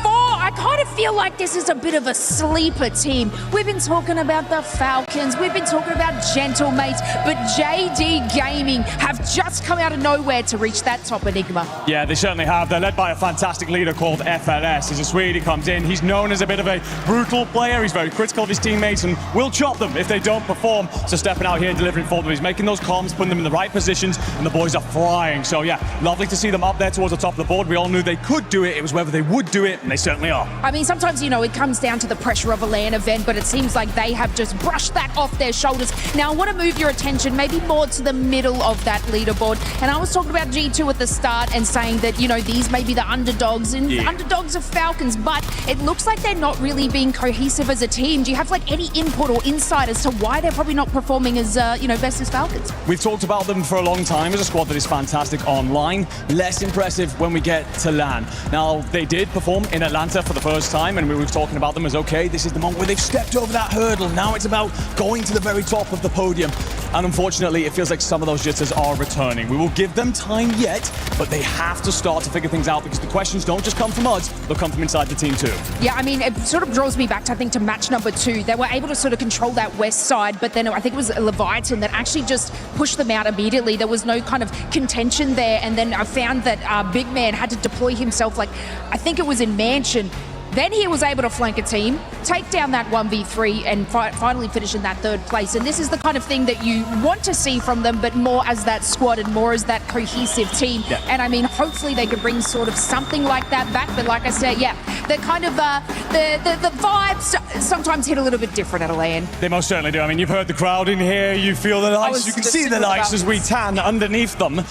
I kind of feel like this is a bit of a sleeper team. We've been talking about the Falcons, we've been talking about Gentlemates, but JD Gaming have just come out of nowhere to reach that top Enigma. Yeah, they certainly have. They're led by a fantastic leader called FLS. As a Swede, he comes in. He's known as a bit of a brutal player. He's very critical of his teammates and will chop them if they don't perform. So stepping out here and delivering for them. He's making those comms, putting them in the right positions, and the boys are flying. So yeah, lovely to see them up there towards the top of the board. We all knew they could do it. It was whether they would do it, and they certainly are. I mean, sometimes, you know, it comes down to the pressure of a LAN event, but it seems like they have just brushed that off their shoulders. Now, I want to move your attention maybe more to the middle of that leaderboard. And I was talking about G2 at the start and saying that, you know, these may be the underdogs and underdogs of Falcons, but it looks like they're not really being cohesive as a team. Do you have, like, any input or insight as to why they're probably not performing as, you know, best as Falcons? We've talked about them for a long time as a squad that is fantastic online, less impressive when we get to LAN. Now, they did perform in Atlanta for the first time, and we were talking about them as, okay, this is the moment where they've stepped over that hurdle. Now it's about going to the very top of the podium. And unfortunately, it feels like some of those jitters are returning. We will give them time yet, but they have to start to figure things out because the questions don't just come from us, they'll come from inside the team too. Yeah, I mean, it sort of draws me back to, I think, to match number 2. They were able to sort of control that west side, but then I think it was Leviathan that actually just pushed them out immediately. There was no kind of contention there, and then I found that Big Man had to deploy himself, like, I think it was in Mansion. Then he was able to flank a team, take down that 1v3, and finally finish in that 3rd place. And this is the kind of thing that you want to see from them, but more as that squad and more as that cohesive team. Yeah. And I mean, hopefully they could bring sort of something like that back. But like I said, yeah, the kind of the vibes sometimes hit a little bit different at a LAN. They most certainly do. I mean, you've heard the crowd in here, you feel the lights, you can see the lights as we tan underneath them.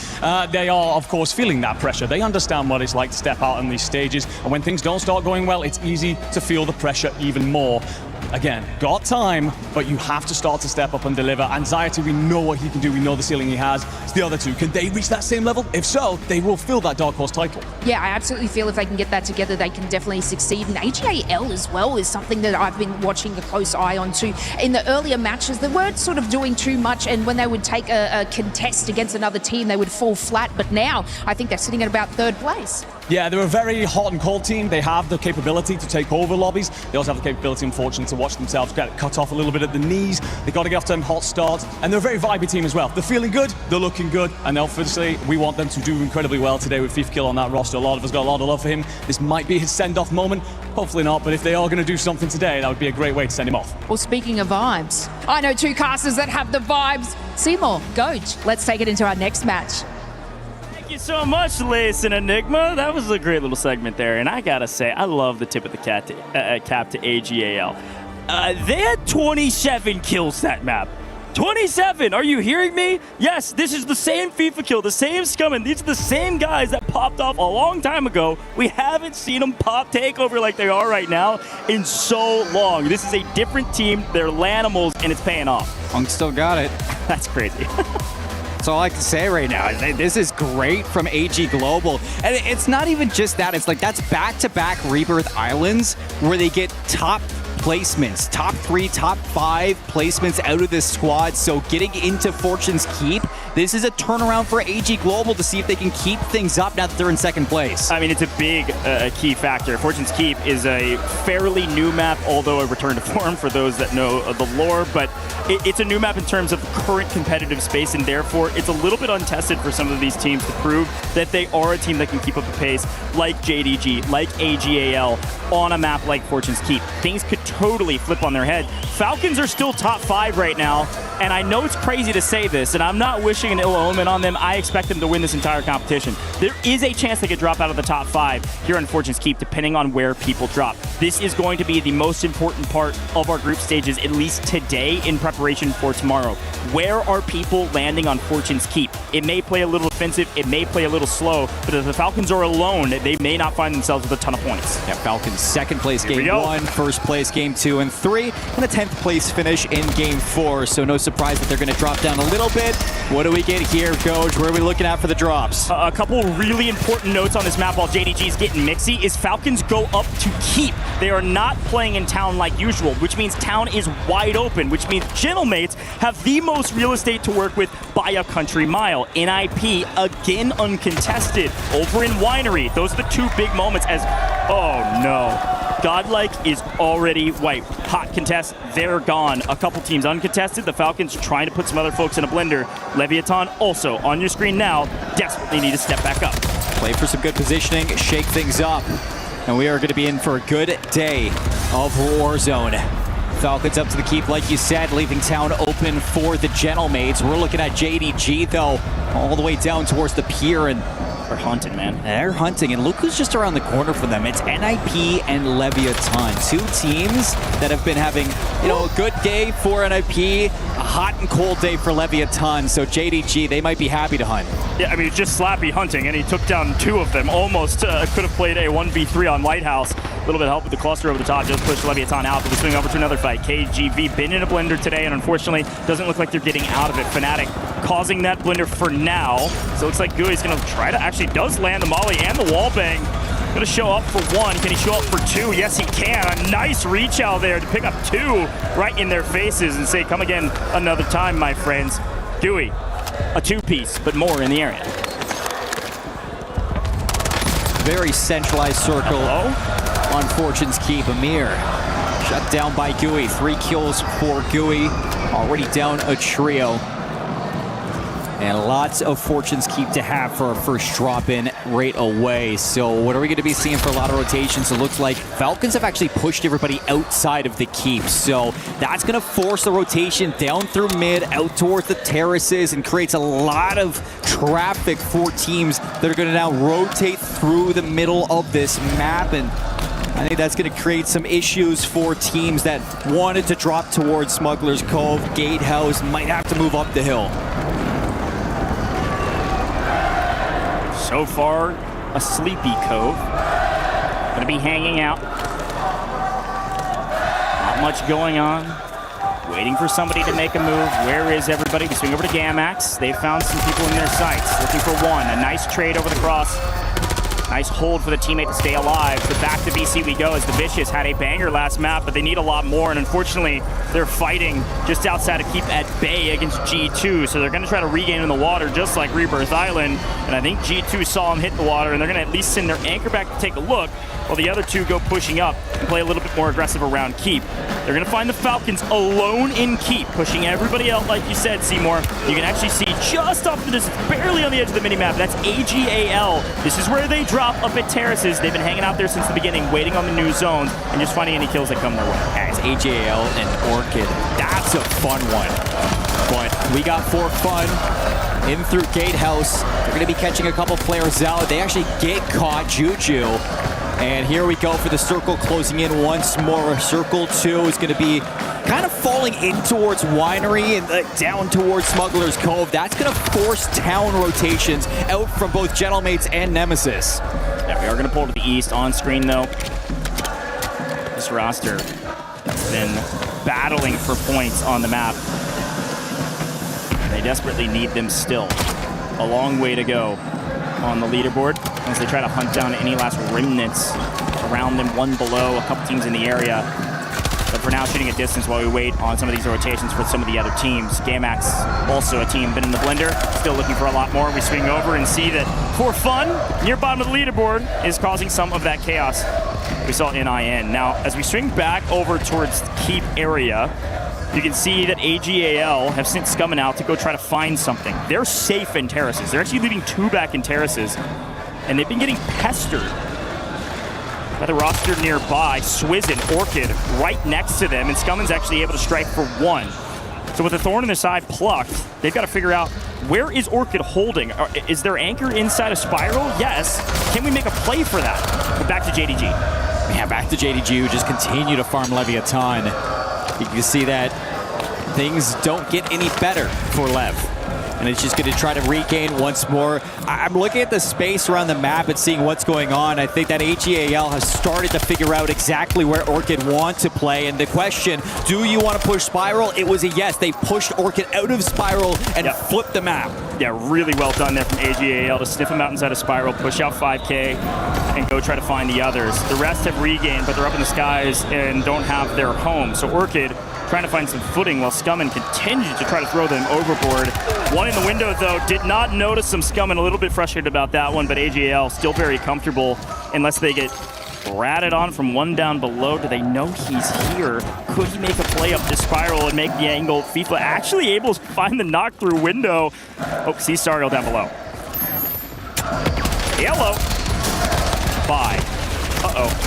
They are, of course, feeling that pressure. They understand what it's like to step out on these stages, and when things don't start going well, it's easy to feel the pressure even more. Again, got time, but you have to start to step up and deliver. Anxiety, we know what he can do. We know the ceiling he has. It's the other two. Can they reach that same level? If so, they will fill that Dark Horse title. Yeah, I absolutely feel if they can get that together, they can definitely succeed. And AGAL as well is something that I've been watching a close eye on too. In the earlier matches, they weren't sort of doing too much, and when they would take a contest against another team, they would fall flat. But now, I think they're sitting at about 3rd place. Yeah, they're a very hot and cold team. They have the capability to take over lobbies. They also have the capability, unfortunately, to watch themselves get cut off a little bit at the knees. They've got to get off to them hot starts. And they're a very vibey team as well. They're feeling good, they're looking good, and obviously we want them to do incredibly well today with Thief Kill on that roster. A lot of us got a lot of love for him. This might be his send-off moment. Hopefully not, but if they are going to do something today, that would be a great way to send him off. Well, speaking of vibes, I know 2 casters that have the vibes. Seymour, Goach, let's take it into our next match. Thank you so much, Lace and Enigma. That was a great little segment there, and I gotta say, I love the tip of the cap to AGAL. They had 27 kills that map. 27! Are you hearing me? Yes, this is the same FIFA kill, the same scumming. These are the same guys that popped off a long time ago. We haven't seen them pop takeover like they are right now in so long. This is a different team. They're Lanimals, and it's paying off. Hunk still got it. That's crazy. That's all I can say right now. This is great from AG Global. And it's not even just that. It's like that's back-to-back Rebirth Islands where they get top placements, top 3, top 5 placements out of this squad. So getting into Fortune's Keep, this is a turnaround for AG Global to see if they can keep things up now that they're in 2nd place. I mean, it's a big key factor. Fortune's Keep is a fairly new map, although a return to form for those that know the lore, but it's a new map in terms of current competitive space, and therefore it's a little bit untested for some of these teams to prove that they are a team that can keep up the pace, like JDG, like AGAL, on a map like Fortune's Keep. Things could totally flip on their head. Falcons are still top 5 right now, and I know it's crazy to say this, and I'm not wishing an ill omen on them. I expect them to win this entire competition. There is a chance they could drop out of the top 5 here on Fortune's Keep, depending on where people drop. This is going to be the most important part of our group stages, at least today, in preparation for tomorrow. Where are people landing on Fortune's Keep? It may play a little offensive, it may play a little slow, but if the Falcons are alone, they may not find themselves with a ton of points. Yeah, Falcons 2nd place game 1, 1st place game 2 and 3, and a 10th place finish in game 4. So no surprise that they're going to drop down a little bit. What do we get here, Coach? Where are we looking at for the drops? A couple really important notes on this map while JDG's getting mixy is Falcons go up to Keep. They are not playing in Town like usual, which means Town is wide open, which means Gentlemates have the most real estate to work with by a country mile. NIP, again uncontested. Over in Winery, those are the 2 big moments as, oh no. Godlike is already wiped. Hot contest, they're gone. A couple teams uncontested. The Falcons trying to put some other folks in a blender. Leviathan also on your screen now, desperately need to step back up. Play for some good positioning, shake things up. And we are going to be in for a good day of Warzone. Falcons up to the Keep, like you said, leaving Town open for the Gentlemates. We're looking at JDG, though, all the way down towards the pier, and they're hunting, man. They're hunting, and look who's just around the corner from them. It's NIP and Leviathan, 2 teams that have been having, a good day for NIP, a hot and cold day for Leviathan. So JDG, they might be happy to hunt. Yeah, I mean, it's just Slappy hunting, and he took down 2 of them. Almost could have played a 1v3 on Lighthouse. A little bit of help with the cluster over the top, just pushed Leviathan out, but we swing over to another fight. KGV been in a blender today, and unfortunately, doesn't look like they're getting out of it. Fnatic causing that blender for now. So it looks like Gooey's gonna try to, actually does land the molly and the wallbang. Gonna show up for 1. Can he show up for 2? Yes, he can. A nice reach out there to pick up 2 right in their faces and say, come again another time, my friends. Gooey, a 2-piece, but more in the area. Very centralized circle on Fortune's Keep. Amir shut down by Gooey. 3 kills for Gooey. Already down a trio. And lots of Fortune's Keep to have for our first drop in right away. So what are we going to be seeing for a lot of rotations? It looks like Falcons have actually pushed everybody outside of the Keep. So that's going to force the rotation down through mid, out towards the terraces, and creates a lot of traffic for teams that are going to now rotate through the middle of this map. And I think that's going to create some issues for teams that wanted to drop towards Smuggler's Cove. Gatehouse might have to move up the hill. So far, a sleepy Cove. Gonna be hanging out. Not much going on. Waiting for somebody to make a move. Where is everybody? We swing over to Gamax. They've found some people in their sights. Looking for one. A nice trade over the cross. Nice hold for the teammate to stay alive. But back to VC we go as the Vicious had a banger last map, but they need a lot more. And unfortunately, they're fighting just outside of keep at bay against G2. So they're going to try to regain in the water just like Rebirth Island. And I think G2 saw him hit the water, and they're going to at least send their anchor back to take a look, while the other two go pushing up and play a little bit more aggressive around keep. They're going to find the Falcons alone in keep, pushing everybody out, like you said, Seymour. You can actually see just off the distance, barely on the edge of the minimap, that's AGAL. This is where they drop up at terraces. They've been hanging out there since the beginning, waiting on the new zones and just finding any kills that come their way. As AGAL and Orchid, that's a fun one. But we got for fun in through Gatehouse. They're going to be catching a couple players out. They actually get caught, Juju. And here we go for the circle closing in once more. Circle 2 is going to be kind of falling in towards Winery and down towards Smuggler's Cove. That's going to force town rotations out from both Gentlemates and Nemesis. Yeah, we are going to pull to the east. On screen, though, this roster has been battling for points on the map. They desperately need them still. A long way to go on the leaderboard as they try to hunt down any last remnants around them, one below, a couple teams in the area. But for now, shooting a distance while we wait on some of these rotations for some of the other teams. Gamax, also a team, been in the blender, still looking for a lot more. We swing over and see that For Fun, near bottom of the leaderboard, is causing some of that chaos we saw in IN. Now, as we swing back over towards the keep area, you can see that AGAL have sent Scummin out to go try to find something. They're safe in terraces. They're actually leaving 2 back in terraces, and they've been getting pestered by the roster nearby. Swizz and Orchid right next to them, and Scummin's actually able to strike for 1. So with the Thorn in their side plucked, they've got to figure out, where is Orchid holding? Is their anchor inside a spiral? Yes. Can we make a play for that? But back to JDG. Yeah, back to JDG, who just continue to farm Leviathan. You can see that things don't get any better for Lev. And it's just going to try to regain once more. I'm looking at the space around the map and seeing what's going on. I think that AGAL has started to figure out exactly where Orchid want to play. And the question, do you want to push Spiral? It was a yes. They pushed Orchid out of Spiral and flipped the map. Yeah, really well done there from AGAL to sniff them out inside of Spiral, push out 5K, and go try to find the others. The rest have regained, but they're up in the skies and don't have their home. So Orchid trying to find some footing while Scummin continued to try to throw them overboard. One in the window, though, did not notice some Scummin. A little bit frustrated about that one, but AGL still very comfortable unless they get ratted on from one down below. Do they know he's here? Could he make a play up this spiral and make the angle? FIFA actually able to find the knock-through window. Oh, see Sariel down below. Yellow. Bye. Uh-oh.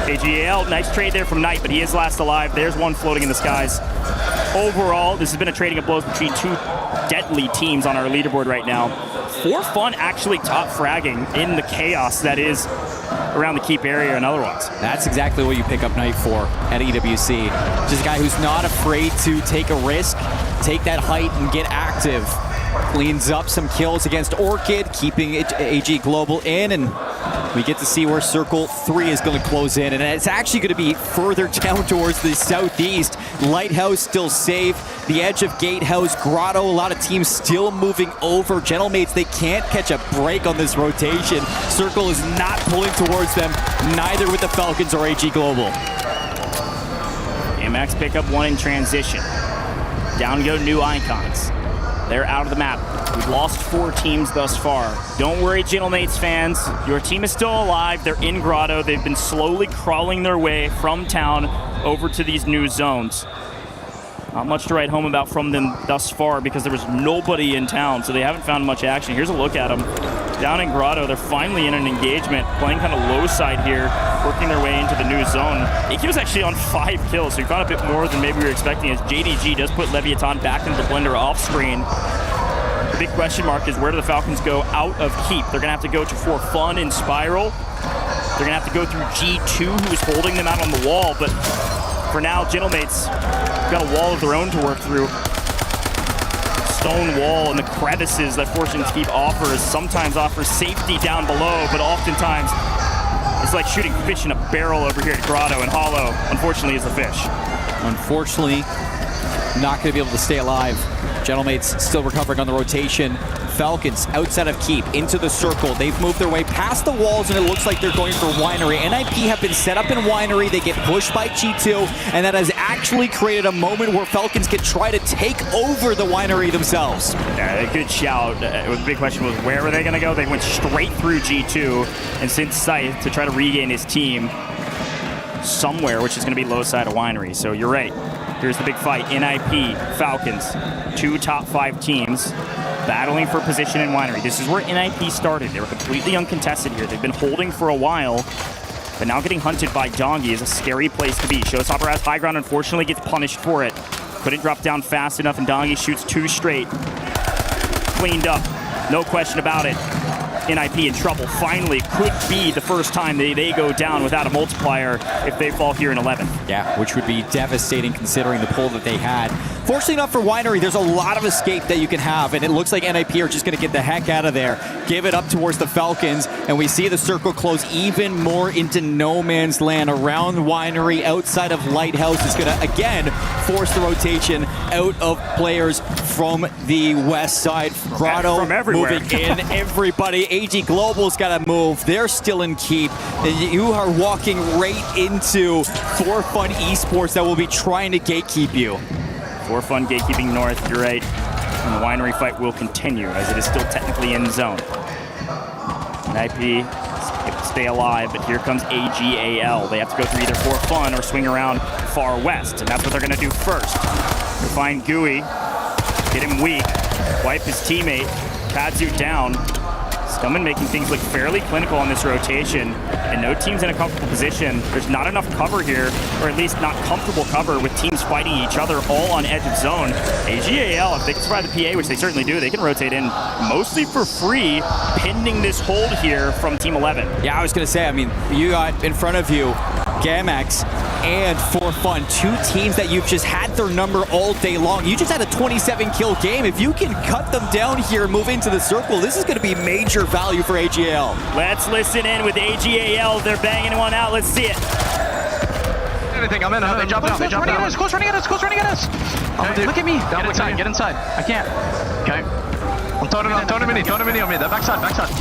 AGL, nice trade there from Knight, but he is last alive. There's one floating in the skies. Overall, this has been a trading of blows between 2 deadly teams on our leaderboard right now. For Fun actually top fragging in the chaos that is around the keep area and otherwise. That's exactly what you pick up Knight for at EWC. Just a guy who's not afraid to take a risk, take that height and get active. Cleans up some kills against Orchid, keeping AG Global in, and we get to see where Circle 3 is going to close in, and it's actually going to be further down towards the southeast. Lighthouse still safe, the edge of Gatehouse, Grotto, a lot of teams still moving over. Gentlemates, they can't catch a break on this rotation. Circle is not pulling towards them, neither with the Falcons or AG Global. Amax pick up 1 in transition. Down go New Icons. They're out of the map. We've lost 4 teams thus far. Don't worry, Gentlemates fans. Your team is still alive. They're in Grotto. They've been slowly crawling their way from town over to these new zones. Not much to write home about from them thus far because there was nobody in town, so they haven't found much action. Here's a look at them. Down in Grotto, they're finally in an engagement, playing kind of low side here, working their way into the new zone. AK was actually on 5 kills, so he found a bit more than maybe we were expecting, as JDG does put Leviathan back into the blender off screen. The big question mark is, where do the Falcons go out of keep? They're going to have to go to For Fun in Spiral. They're going to have to go through G2, who is holding them out on the wall, but for now, Gentlemates got a wall of their own to work through. Stone wall and the crevices that Fortune Keep offers sometimes offers safety down below, but oftentimes it's like shooting fish in a barrel over here at Grotto, and Hollow, unfortunately, is the fish. Unfortunately, not going to be able to stay alive. Gentlemates still recovering on the rotation. Falcons outside of Keep into the circle. They've moved their way past the walls, and it looks like they're going for Winery. NIP have been set up in Winery. They get pushed by G2, and that has actually created a moment where Falcons can try to take over the Winery themselves. Yeah, a good shout. The big question was, where were they going to go? They went straight through G2 and sent Scythe to try to regain his team somewhere, which is going to be low side of Winery. So you're right. Here's the big fight. NIP, Falcons, 2 top 5 teams battling for position in Winery. This is where NIP started. They were completely uncontested here. They've been holding for a while, but now getting hunted by Dongi is a scary place to be. Showstopper has high ground, unfortunately gets punished for it. Couldn't drop down fast enough, and Dongi shoots 2 straight. Cleaned up, no question about it. NIP in trouble. Finally, could be the first time they go down without a multiplier if they fall here in 11th. Yeah, which would be devastating considering the pull that they had. Fortunately enough for Winery, there's a lot of escape that you can have, and it looks like NIP are just going to get the heck out of there, give it up towards the Falcons, and we see the circle close even more into no man's land around Winery outside of Lighthouse. Is going to, again, force the rotation out of players from the west side. Grotto from everywhere. moving in, everybody. AG Global's got to move. They're still in Keep. And you are walking right into For Fun Esports that will be trying to gatekeep you. For Fun gatekeeping north, you're right. And the Winery fight will continue as it is still technically in zone. NIP able to stay alive, but here comes AGAL. They have to go through either For Fun or swing around far west, and that's what they're going to do first. They find Gooey, get him weak, wipe his teammate, Kadzu down. Stumman making things look fairly clinical on this rotation, and no team's in a comfortable position. There's not enough cover here, or at least not comfortable cover with teams fighting each other all on edge of zone. AGAL, if they can survive the PA, which they certainly do, they can rotate in mostly for free, pending this hold here from Team 11. Yeah, I was going to say, I mean, you got in front of you Gamex and For Fun, 2 teams that you've just had their number all day long. You just had a 27-kill game. If you can cut them down here and move into the circle, this is going to be major value for AGAL. Let's listen in with AGAL. They're banging one out. Let's see it. Anything, I'm in. They jump down. They jump down. Close running at us. Close running at us. Okay, look at me. Get inside. Get inside. I can't. Okay. I'm throwing him mini. Throwing him mini on me. They're backside. Backside.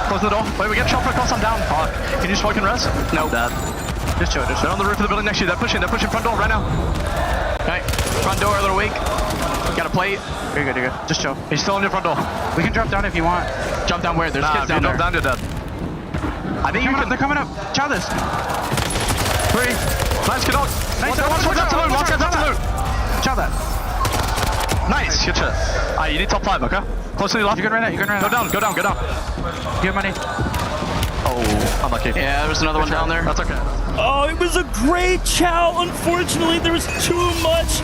Close the door. Wait, we get shot across. I'm down. Fuck. Can you smoke and rest? No. Dead. Just chill. They're on the roof of the building next to you. They're pushing front door right now. Okay. Front door a little weak. Got a plate. You're good. You're good. Just chill. He's still on your front door. We can drop down if you want. Jump down where? There's kids down there. Drop down, you're dead. I think they're coming up. Chow this. 3. Nice, get on. Nice. Watch out to loot. Watch out to loot. Chow that. Nice. Good shit. Alright, you need top 5, okay? Close to the left. You're good right now. You're good right now. Go down. Get money. Oh, unlucky. Yeah, there's another one down there. That's okay. Oh, it was a great chow. Unfortunately, there was too much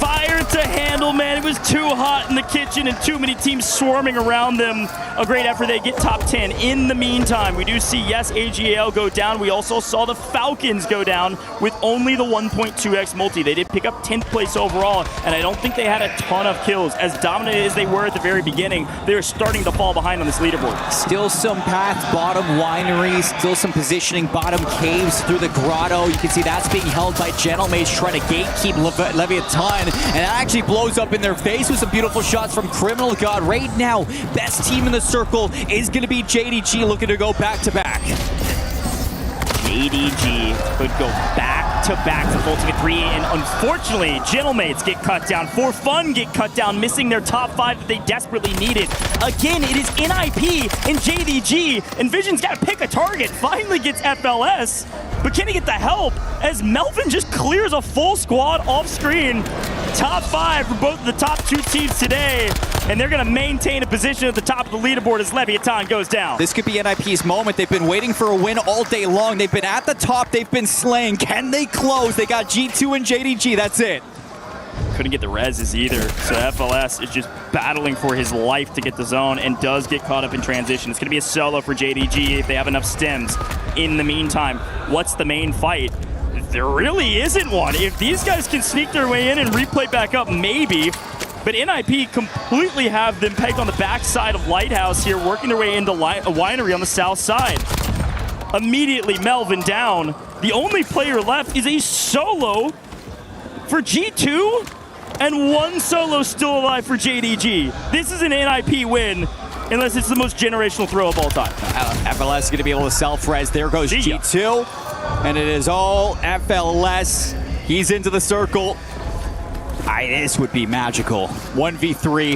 fire to handle, man. It was too hot in the kitchen and too many teams swarming around them. A great effort. They get top 10. In the meantime, we do see, yes, AGAL go down. We also saw the Falcons go down with only the 1.2x multi. They did pick up 10th place overall, and I don't think they had a ton of kills. As dominant as they were at the very beginning, they were starting to fall behind on this leaderboard. Still some path bottom Winery, still some positioning bottom caves through the grotto. You can see that's being held by Gentlemage trying to gatekeep Leviathan, and that actually blows up in their face with some beautiful shots from Criminal God. Right now, best team in the circle is going to be JDG, looking to go back-to-back. JDG could go back-to-back to vaulting at 3, and unfortunately, Gentlemates get cut down. For Fun get cut down, missing their top 5 that they desperately needed. Again, it is NIP and JDG, and Vision's got to pick a target. Finally gets FLS, but can he get the help as Melvin just clears a full squad off screen? Top 5 for both of the top 2 teams today, and they're going to maintain a position at the top of the leaderboard as Leviathan goes down. This could be NIP's moment. They've been waiting for a win all day long. They've been at the top. They've been slaying. Can they close? They got G2 and JDG. That's it. Couldn't get the reses either, so FLS is just battling for his life to get the zone and does get caught up in transition. It's going to be a solo for JDG if they have enough stems. In the meantime, what's the main fight? There really isn't one. If these guys can sneak their way in and replay back up, maybe. But NIP completely have them pegged on the backside of Lighthouse here, working their way into a Winery on the south side. Immediately, Melvin down. The only player left is a solo for G2 and 1 solo still alive for JDG. This is an NIP win, unless it's the most generational throw of all time. FLS is going to be able to self-res. There goes G2. And it is all FLS. He's into the circle. This would be magical. 1v3.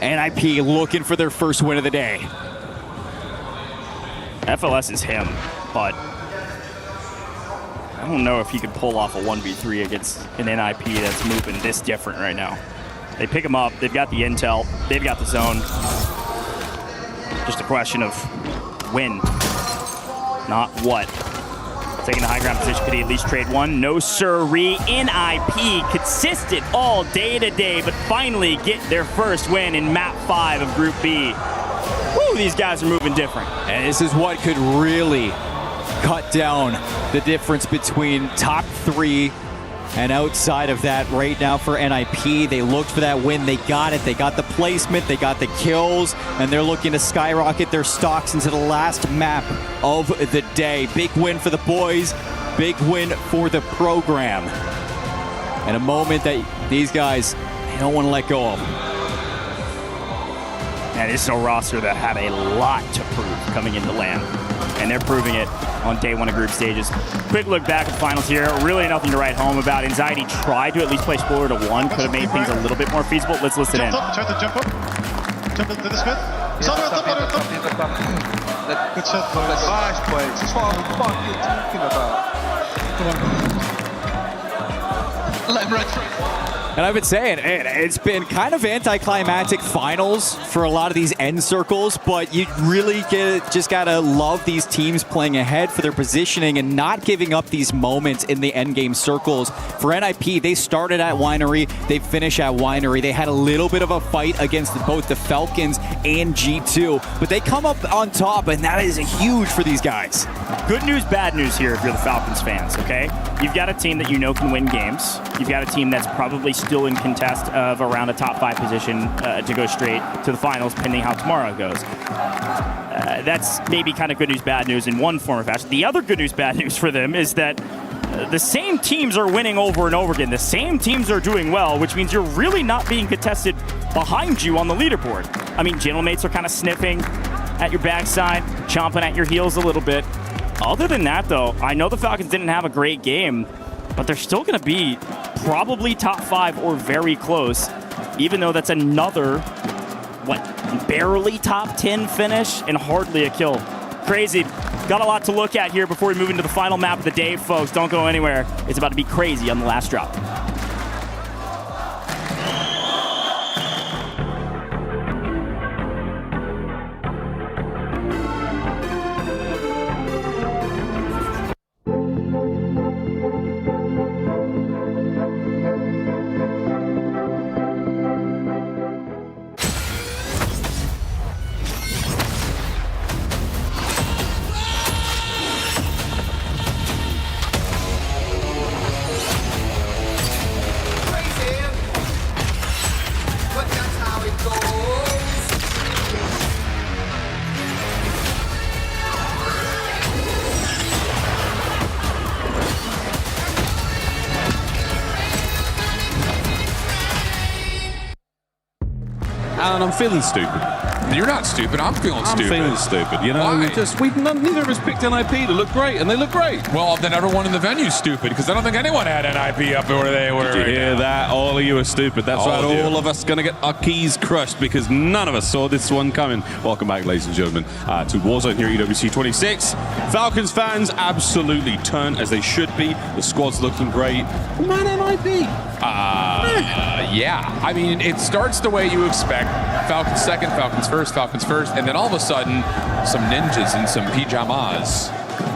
NIP looking for their first win of the day. FLS is him, but I don't know if he could pull off a 1v3 against an NIP that's moving this different right now. They pick him up. They've got the intel. They've got the zone. Just a question of when, not what. Taking the high ground position, could he at least trade one? No sirree. NIP consistent all day today, but finally get their first win in map 5 of Group B. Woo, these guys are moving different. And this is what could really cut down the difference between top 3 and outside of that right now for NIP. They looked for that win. They got it. They got the placement. They got the kills. And they're looking to skyrocket their stocks into the last map of the day. Big win for the boys. Big win for the program. And a moment that these guys, they don't want to let go of. And this is a roster that had a lot to prove coming into LAN. And they're proving it on day 1 of group stages. Quick look back at the finals here. Really nothing to write home about. Anxiety tried to at least play spoiler to 1. Could have made things a little bit more feasible. Let's listen in. Try to jump up. Jump into this bit. Good shot. Nice play. This is what I'm fucking talking about. Come on. Leverage. And I've been saying, it's been kind of anticlimactic finals for a lot of these end circles, but you really just gotta love these teams playing ahead for their positioning and not giving up these moments in the end game circles. For NIP, they started at Winery, they finish at Winery. They had a little bit of a fight against both the Falcons and G2, but they come up on top, and that is huge for these guys. Good news, bad news here if you're the Falcons fans, okay? You've got a team that you know can win games. You've got a team that's probably still in contest of around a top 5 position to go straight to the finals, pending how tomorrow goes. That's maybe kind of good news, bad news in one form or fashion. The other good news, bad news for them is that the same teams are winning over and over again. The same teams are doing well, which means you're really not being contested behind you on the leaderboard. I mean, gentlemates are kind of sniffing at your backside, chomping at your heels a little bit. Other than that, though, I know the Falcons didn't have a great game, but they're still going to be probably top 5 or very close, even though that's another, barely top 10 finish and hardly a kill. Crazy. Got a lot to look at here before we move into the final map of the day, folks. Don't go anywhere. It's about to be crazy on the last drop. Alan, I'm feeling stupid. You're not stupid. I'm feeling stupid. I'm feeling stupid. You know, neither of us picked NIP to look great, and they look great. Well, then everyone in the venue's stupid, because I don't think anyone had NIP up where they were. Did you hear that? All of you are stupid. That's right. All of us going to get our keys crushed because none of us saw this one coming. Welcome back, ladies and gentlemen, to Warzone here at EWC 26. Falcons fans absolutely turn as they should be. The squad's looking great. Man, NIP. Yeah. I mean, it starts the way you expect. Falcons second, Falcons first, and then all of a sudden, some ninjas in some pajamas.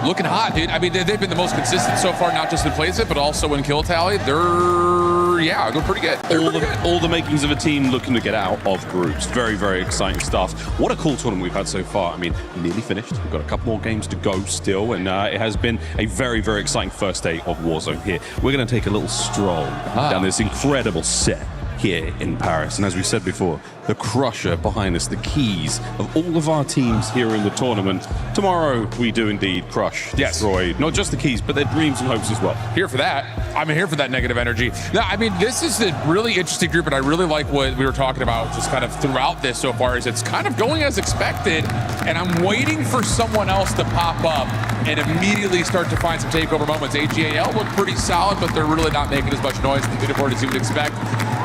Looking hot, dude. I mean, they've been the most consistent so far, not just in placement, but also in kill tally. They're pretty good. All the makings of a team looking to get out of groups. Very, very exciting stuff. What a cool tournament we've had so far. I mean, nearly finished. We've got a couple more games to go still, and it has been a very, very exciting first day of Warzone here. We're going to take a little stroll down this incredible set here in Paris. And as we said before, the crusher behind us, the keys of all of our teams here in the tournament. Tomorrow, we do indeed crush, destroy, not just the keys, but their dreams and hopes as well. Here for that. I'm here for that negative energy. Now, I mean, this is a really interesting group, and I really like what we were talking about just kind of throughout this so far, is it's kind of going as expected, and I'm waiting for someone else to pop up and immediately start to find some takeover moments. AGAL look pretty solid, but they're really not making as much noise in the leaderboard as you would expect.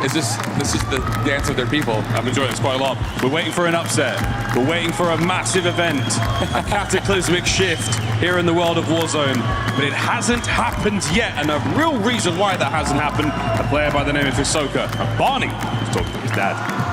This is the dance of their people. I'm enjoying this quite a lot. We're waiting for an upset. We're waiting for a massive event, a cataclysmic shift here in the world of Warzone. But it hasn't happened yet, and a real reason why that hasn't happened, a player by the name of Hisoka, Barney, is talking to his dad.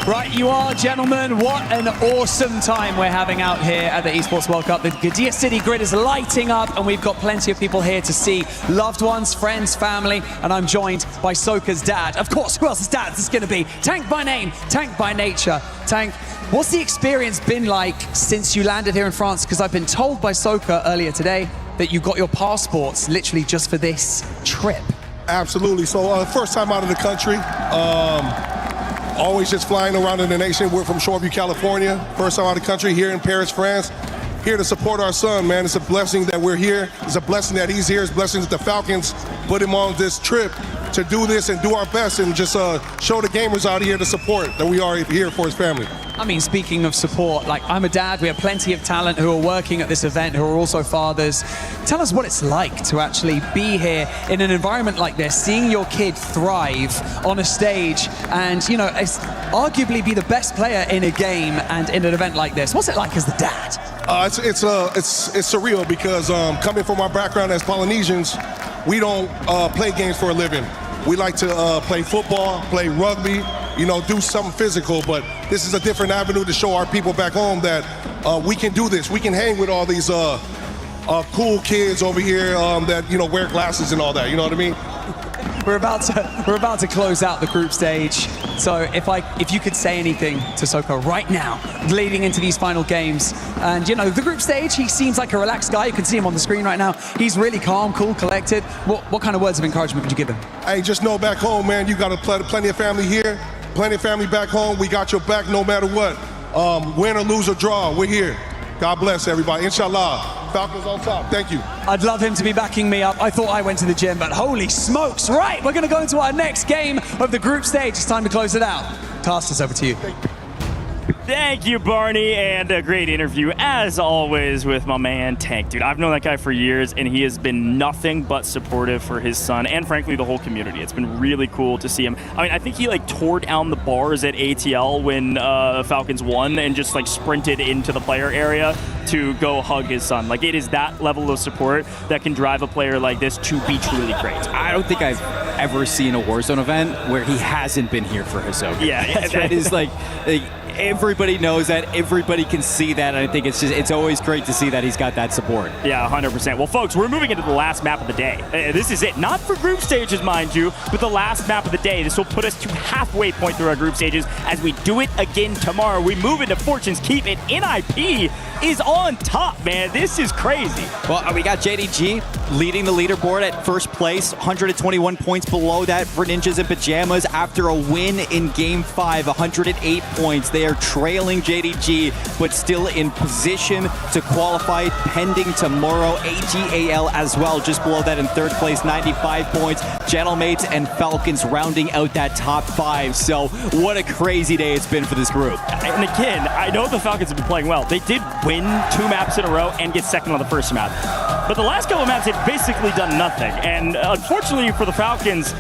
Right, you are, gentlemen. What an awesome time we're having out here at the Esports World Cup. The Gadir City grid is lighting up, and we've got plenty of people here to see loved ones, friends, family, and I'm joined by Soka's dad. Of course, who else's dad is this going to be? Tank by name, Tank by nature. Tank, what's the experience been like since you landed here in France? Because I've been told by Soka earlier today that you got your passports literally just for this trip. Absolutely. So first time out of the country. Always just flying around in the nation. We're from Shoreview, California. First time out of the country, here in Paris, France. Here to support our son, man. It's a blessing that we're here. It's a blessing that he's here. It's a blessing that the Falcons put him on this trip to do this and do our best and just show the gamers out here the support that we are here for his family. I mean, speaking of support, like, I'm a dad. We have plenty of talent who are working at this event, who are also fathers. Tell us what it's like to actually be here in an environment like this, seeing your kid thrive on a stage and, you know, arguably be the best player in a game and in an event like this. What's it like as the dad? It's surreal because coming from our background as Polynesians, we don't play games for a living. We like to play football, play rugby, you know, do something physical, but this is a different avenue to show our people back home that we can do this. We can hang with all these cool kids over here that, you know, wear glasses and all that, you know what I mean? We're about to close out the group stage. So if you could say anything to Soka right now, leading into these final games, and you know the group stage, he seems like a relaxed guy. You can see him on the screen right now. He's really calm, cool, collected. What kind of words of encouragement would you give him? Hey, just know back home, man, you got plenty of family here, plenty of family back home. We got your back no matter what. Win or lose or draw, we're here. God bless everybody. Inshallah. Falcons on top. Thank you. I'd love him to be backing me up. I thought I went to the gym, but holy smokes. Right, we're going to go into our next game of the group stage. It's time to close it out. Tastas, over to you. Thank you, Barney, and a great interview, as always, with my man, Tank. Dude, I've known that guy for years, and he has been nothing but supportive for his son and, frankly, the whole community. It's been really cool to see him. I mean, I think he, like, tore down the bars at ATL when Falcons won and just, like, sprinted into the player area to go hug his son. Like, it is that level of support that can drive a player like this to be truly great. I don't think I've ever seen a Warzone event where he hasn't been here for Hisoka. Yeah. That is, like everybody knows that, everybody can see that, and I think it's always great to see that he's got that support. Yeah, 100%. Well, folks, we're moving into the last map of the day. This is it. Not for group stages, mind you, but the last map of the day. This will put us to halfway point through our group stages as we do it again tomorrow. We move into Fortune's Keep, and NIP is on top, man. This is crazy. Well, we got JDG leading the leaderboard at first place, 121 points below that for Ninjas in Pajamas after a win in Game 5, 108 points. They are trailing JDG, but still in position to qualify pending tomorrow. AGAL as well, just below that in third place, 95 points. Gentlemates and Falcons rounding out that top 5. So what a crazy day it's been for this group. And again, I know the Falcons have been playing well. They did win 2 maps in a row and get second on the first map. But the last couple of maps, they've basically done nothing. And unfortunately for the Falcons,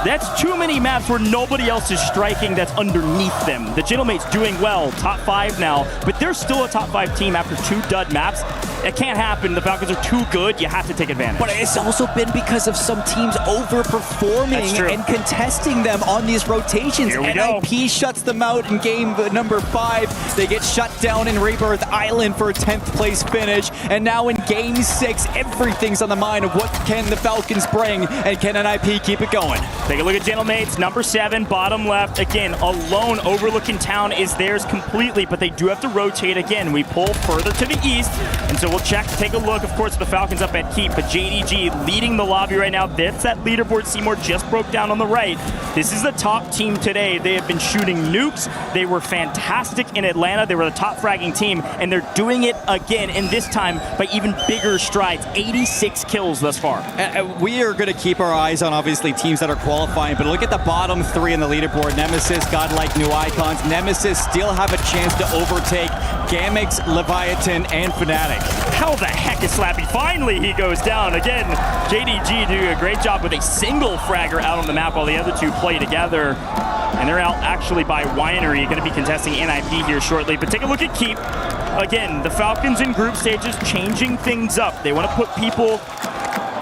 that's too many maps where nobody else is striking that's underneath them. The Gentlemates doing well, top 5 now, but they're still a top 5 team after 2 dud maps. It can't happen. The Falcons are too good. You have to take advantage. But it's also been because of some teams overperforming and contesting them on these rotations. Here we NIP shuts them out in game number 5. They get shut down in Rebirth Island for a 10th place finish. And now in game 6, everything's on the mind of what can the Falcons bring, and can NIP keep it going? They Take a look at Gentlemates, number 7, bottom left. Again, alone, overlooking town is theirs completely, but they do have to rotate again. We pull further to the east, and so we'll take a look, of course, the Falcons up at Keep, but JDG leading the lobby right now. That's that leaderboard Seymour just broke down on the right. This is the top team today. They have been shooting nukes. They were fantastic in Atlanta. They were the top fragging team, and they're doing it again, and this time by even bigger strides. 86 kills thus far. We are going to keep our eyes on, obviously, teams that are qualifying, but look at the bottom 3 in the leaderboard. Nemesis, Godlike, New Icons. Nemesis still have a chance to overtake Gamix, Leviathan, and Fnatic. How the heck is Slappy? Finally, he goes down. Again, JDG doing a great job with a single fragger out on the map while the other two play together. And they're out actually by Winery, going to be contesting NIP here shortly. But take a look at Keep. Again, the Falcons in group stages changing things up. They want to put people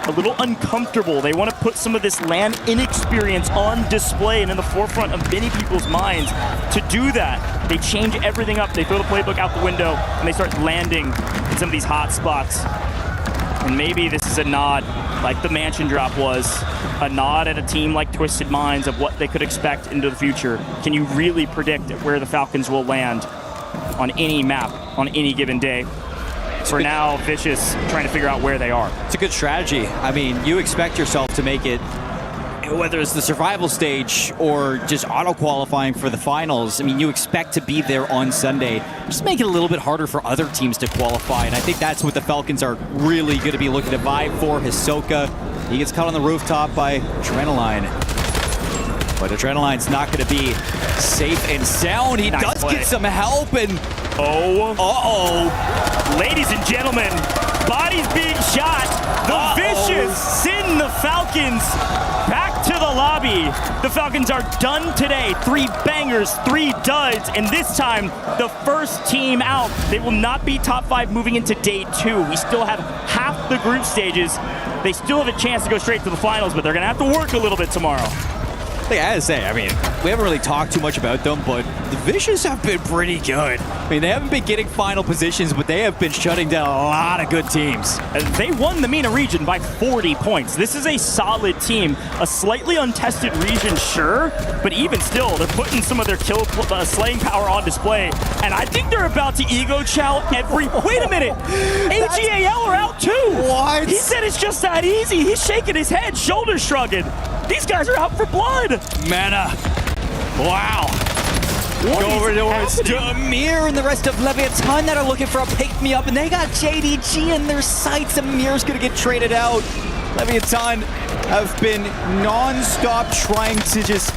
a little uncomfortable. They want to put some of this LAN inexperience on display and in the forefront of many people's minds. To do that, they change everything up. They throw the playbook out the window and they start landing in some of these hot spots. And maybe this is a nod, like the Mansion drop was, a nod at a team like Twisted Minds of what they could expect into the future. Can you really predict where the Falcons will land on any map, on any given day? For now, Vicious trying to figure out where they are. It's a good strategy. I mean, you expect yourself to make it, whether it's the survival stage or just auto-qualifying for the finals. I mean, you expect to be there on Sunday. Just make it a little bit harder for other teams to qualify, and I think that's what the Falcons are really going to be looking to vie for. Hisoka, he gets caught on the rooftop by Adrenaline. But Adrenaline's not going to be safe and sound. He does get some help, and ladies and gentlemen, bodies being shot. The Vicious send the Falcons back to the lobby. The Falcons are done today. 3 bangers, 3 duds, and this time the first team out. They will not be top 5 moving into day 2. We still have half the group stages. They still have a chance to go straight to the finals, but they're going to have to work a little bit tomorrow. I gotta say, I mean, we haven't really talked too much about them, but the Vicious have been pretty good. I mean, they haven't been getting final positions, but they have been shutting down a lot of good teams. They won the MENA region by 40 points. This is a solid team. A slightly untested region, sure, but even still, they're putting some of their slaying power on display, and I think they're about to ego chow every... Wait a minute! AGAL are out too! What? He said it's just that easy. He's shaking his head, shoulder shrugging. These guys are out for blood. Mana. Wow. Go over towards Amir and the rest of Leviathan that are looking for a pick-me-up, and they got JDG in their sights. Amir's going to get traded out. Leviathan have been non-stop trying to just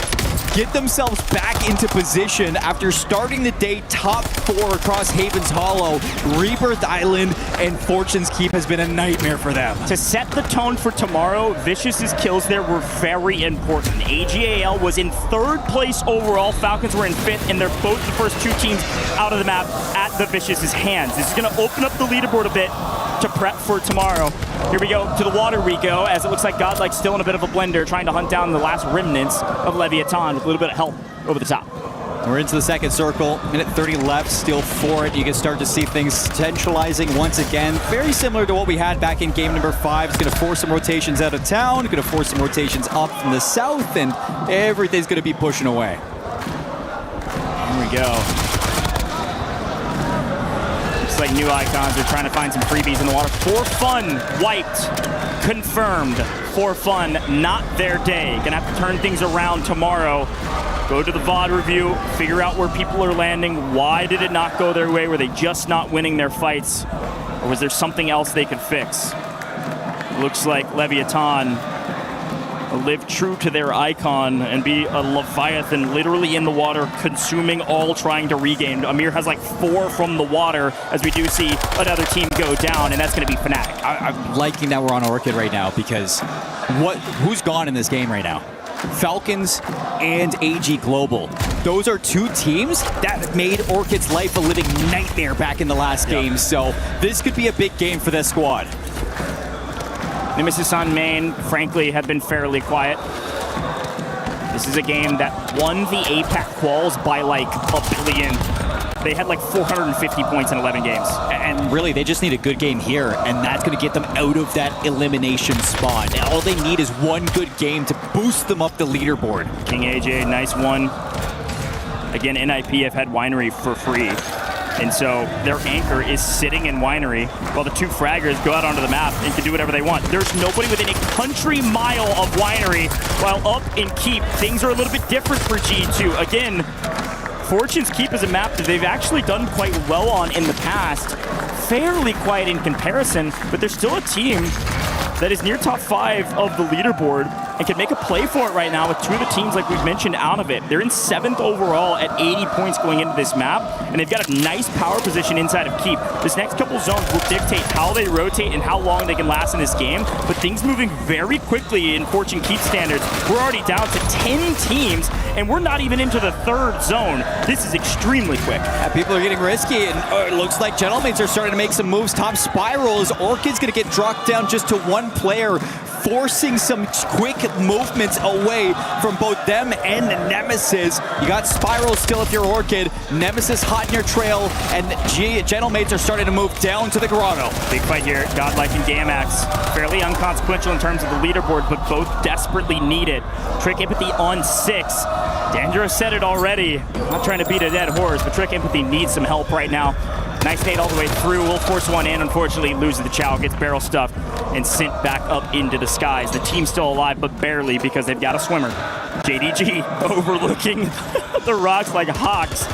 get themselves back into position after starting the day top 4 across Haven's Hollow. Rebirth Island and Fortune's Keep has been a nightmare for them. To set the tone for tomorrow, Vicious's kills there were very important. AGAL was in 3rd place overall. Falcons were in 5th, and they're both the first 2 teams out of the map at the Vicious's hands. This is going to open up the leaderboard a bit to prep for tomorrow. Here we go, to the water we go, as it looks like Godlike's still in a bit of a blender, trying to hunt down the last remnants of Leviathan with a little bit of help over the top. We're into the second circle, minute 30 left, still for it. You can start to see things centralizing once again. Very similar to what we had back in game number 5. It's going to force some rotations out of town, going to force some rotations up from the south, and everything's going to be pushing away. Here we go. Looks like New Icons are trying to find some freebies in the water. For fun, wiped, confirmed. For fun, not their day. Gonna have to turn things around tomorrow. Go to the VOD review, figure out where people are landing. Why did it not go their way? Were they just not winning their fights? Or was there something else they could fix? Looks like Leviathan will live true to their icon and be a Leviathan literally in the water, consuming all, trying to regain. Amir has like 4 from the water, as we do see another team go down, and that's going to be Fnatic. I'm liking that we're on Orchid right now, because who's gone in this game right now? Falcons and AG Global. Those are 2 teams that made Orchid's life a living nightmare back in the last game, so this could be a big game for this squad. Nemesis on main, frankly, have been fairly quiet. This is a game that won the APAC quals by like a billion. They had like 450 points in 11 games. And really, they just need a good game here, and that's going to get them out of that elimination spot. And all they need is one good game to boost them up the leaderboard. King AJ, nice one. Again, NIP have had Winery for free. And so their anchor is sitting in Winery while the two fraggers go out onto the map and can do whatever they want. There's nobody within a country mile of Winery, while up in Keep, things are a little bit different for G2. Again, Fortune's Keep is a map that they've actually done quite well on in the past. Fairly quiet in comparison, but they're still a team that is near top 5 of the leaderboard and can make a play for it right now with two of the teams, like we've mentioned, out of it. They're in 7th overall at 80 points going into this map, and they've got a nice power position inside of Keep. This next couple zones will dictate how they rotate and how long they can last in this game, but things moving very quickly in Fortune Keep standards. We're already down to 10 teams, and we're not even into the 3rd zone. This is extremely quick. People are getting risky, and it looks like Gentlemen's are starting to make some moves. Top Spiral is Orchid's going to get dropped down just to one player, forcing some quick movements away from both them and Nemesis. You got Spiral still if you're Orchid, Nemesis hot in your trail, and Gentlemates are starting to move down to the grotto. Big fight here, Godlike and Gamax. Fairly unconsequential in terms of the leaderboard, but both desperately needed. Trick Empathy on 6. Dandro said it already. Not trying to beat a dead horse, but Trick Empathy needs some help right now. Nice nade all the way through. Will force one in. Unfortunately, loses the chow, gets barrel stuffed, and sent back up into the skies. The team's still alive, but barely, because they've got a swimmer. JDG overlooking the rocks like hawks,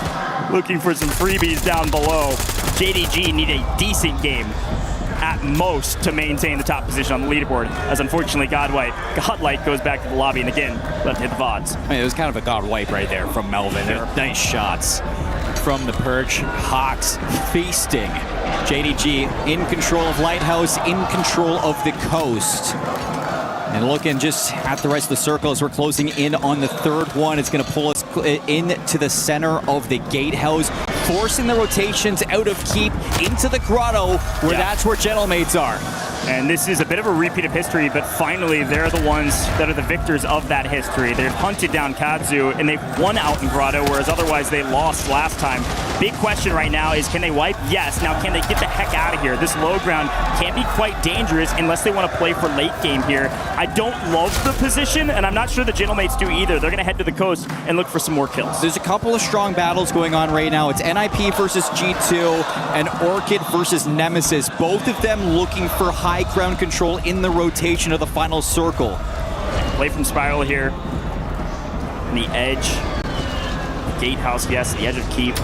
looking for some freebies down below. JDG need a decent game at most to maintain the top position on the leaderboard, as unfortunately Godlight goes back to the lobby, and again, left hit the VODs. I mean, it was kind of a God wipe right there from Melvin. Nice shots from the perch. Hawks feasting. JDG in control of Lighthouse, in control of the coast. And looking just at the rest of the circle as we're closing in on the 3rd one. It's going to pull us into the center of the gatehouse, forcing the rotations out of Keep into the grotto, where that's where Gentlemates are. And this is a bit of a repeat of history, but finally they're the ones that are the victors of that history. They've hunted down Kadzu, and they've won out in Grotto, whereas otherwise they lost last time. Big question right now is, can they wipe? Yes. Now, can they get the heck out of here? This low ground can be quite dangerous unless they want to play for late game here. I don't love the position, and I'm not sure the Gentlemates do either. They're going to head to the coast and look for some more kills. There's a couple of strong battles going on right now. It's NIP versus G2 and Orchid versus Nemesis. Both of them looking for high ground control in the rotation of the final circle. Play from Spiral here. On the edge. Gatehouse, yes, the edge of Keep.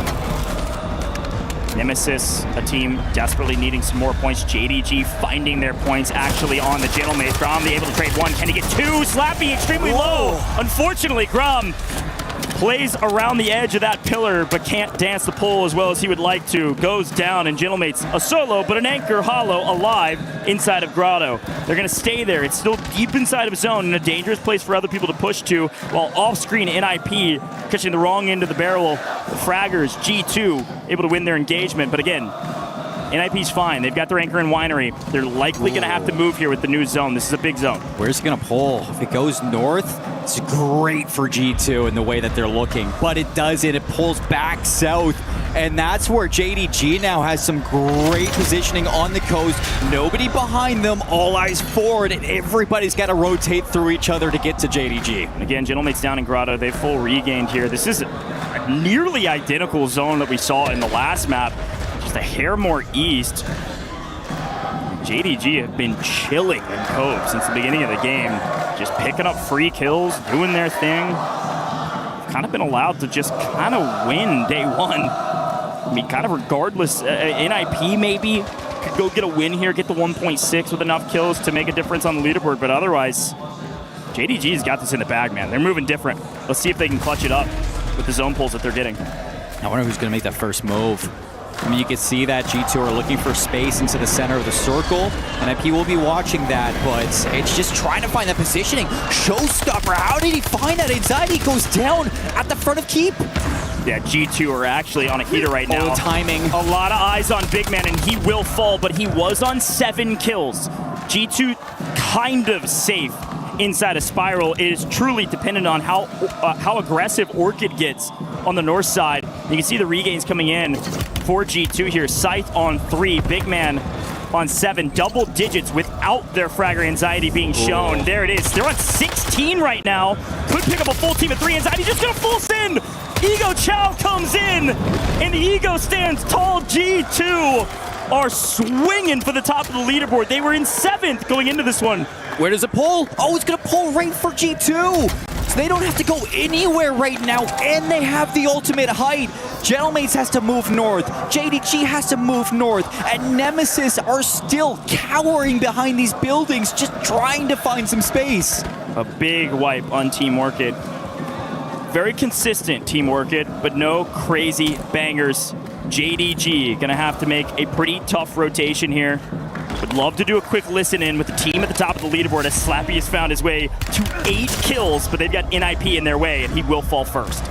Nemesis, a team desperately needing some more points. JDG finding their points actually on the Gentlemates. Grom able to trade one. Can he get two? Slappy extremely low. Unfortunately, Grom plays around the edge of that pillar, but can't dance the pole as well as he would like to. Goes down, and Gentlemates a solo, but an anchor hollow alive inside of Grotto. They're going to stay there. It's still deep inside of zone and a dangerous place for other people to push to, while off-screen NIP catching the wrong end of the barrel. The fraggers, G2, able to win their engagement, but again, NIP's fine. They've got their anchor in Winery. They're likely going to have to move here with the new zone. This is a big zone. Where's it going to pull? If it goes north, it's great for G2 in the way that they're looking, but it doesn't. It pulls back south, and that's where JDG now has some great positioning on the coast. Nobody behind them, all eyes forward, and everybody's got to rotate through each other to get to JDG. Again, Gentlemates down in Grotto. They've full regained here. This is a nearly identical zone that we saw in the last map. Just a hair more east. JDG have been chilling in Cove since the beginning of the game. Just picking up free kills, doing their thing. Kind of been allowed to just kind of win day one. I mean, kind of regardless. NIP maybe could go get a win here, get the 1.6 with enough kills to make a difference on the leaderboard, but otherwise, JDG's got this in the bag, man. They're moving different. Let's see if they can clutch it up with the zone pulls that they're getting. I wonder who's going to make that first move. I mean, you can see that G2 are looking for space into the center of the circle, and IP will be watching that, but it's just trying to find that positioning. Showstopper, how did he find that inside? He goes down at the front of Keep. Yeah, G2 are actually on a heater right now. Oh, timing. A lot of eyes on Big Man, and he will fall, but he was on 7 kills. G2 kind of safe inside a spiral. It is truly dependent on how aggressive Orchid gets on the north side. You can see the regains coming in for G2 here. Scythe on 3, Big Man on 7, double digits without their fragger Anxiety being shown. Ooh. There it is. They're on 16 right now. Could pick up a full team of 3. Anxiety just gonna full send. Ego Chow comes in, and Ego stands tall. G2 are swinging for the top of the leaderboard. They were in 7th going into this one. Where does it pull? Oh, it's gonna pull right for G2. So they don't have to go anywhere right now, and they have the ultimate height. Gentleman's has to move north. JDG has to move north, and Nemesis are still cowering behind these buildings, just trying to find some space. A big wipe on Team Orchid. Very consistent Team Orchid, but no crazy bangers. JDG gonna have to make a pretty tough rotation here. Would love to do a quick listen in with the team at the top of the leaderboard as Slappy has found his way to 8 kills, but they've got NIP in their way, and he will fall first.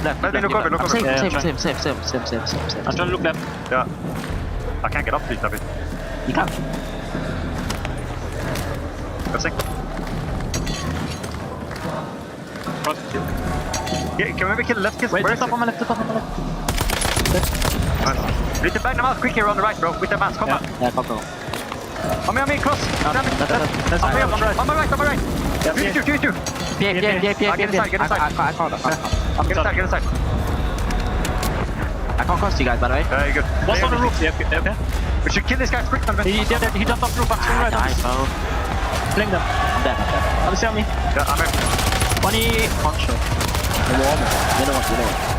Left, look over. Same. I'm trying to look left. Yeah. I can't get up to it a bit. You can. Let's see. Yeah, can we maybe kill left kiss? Where's up on my left? We need to bang them out quick here on the right, bro. With the mats, come on. Yeah, come on. On me, cross. On my right. You. Get inside. Get inside. I can't cross you guys, by the way. Very good. What's on the roof? Yeah, okay. We should kill this guy quick, man. He jumped off the roof. I'm right. Nice, bro. Fling them. I'm dead. Have you seen me? Yeah, I'm here. 20 punch. The wall. You know what.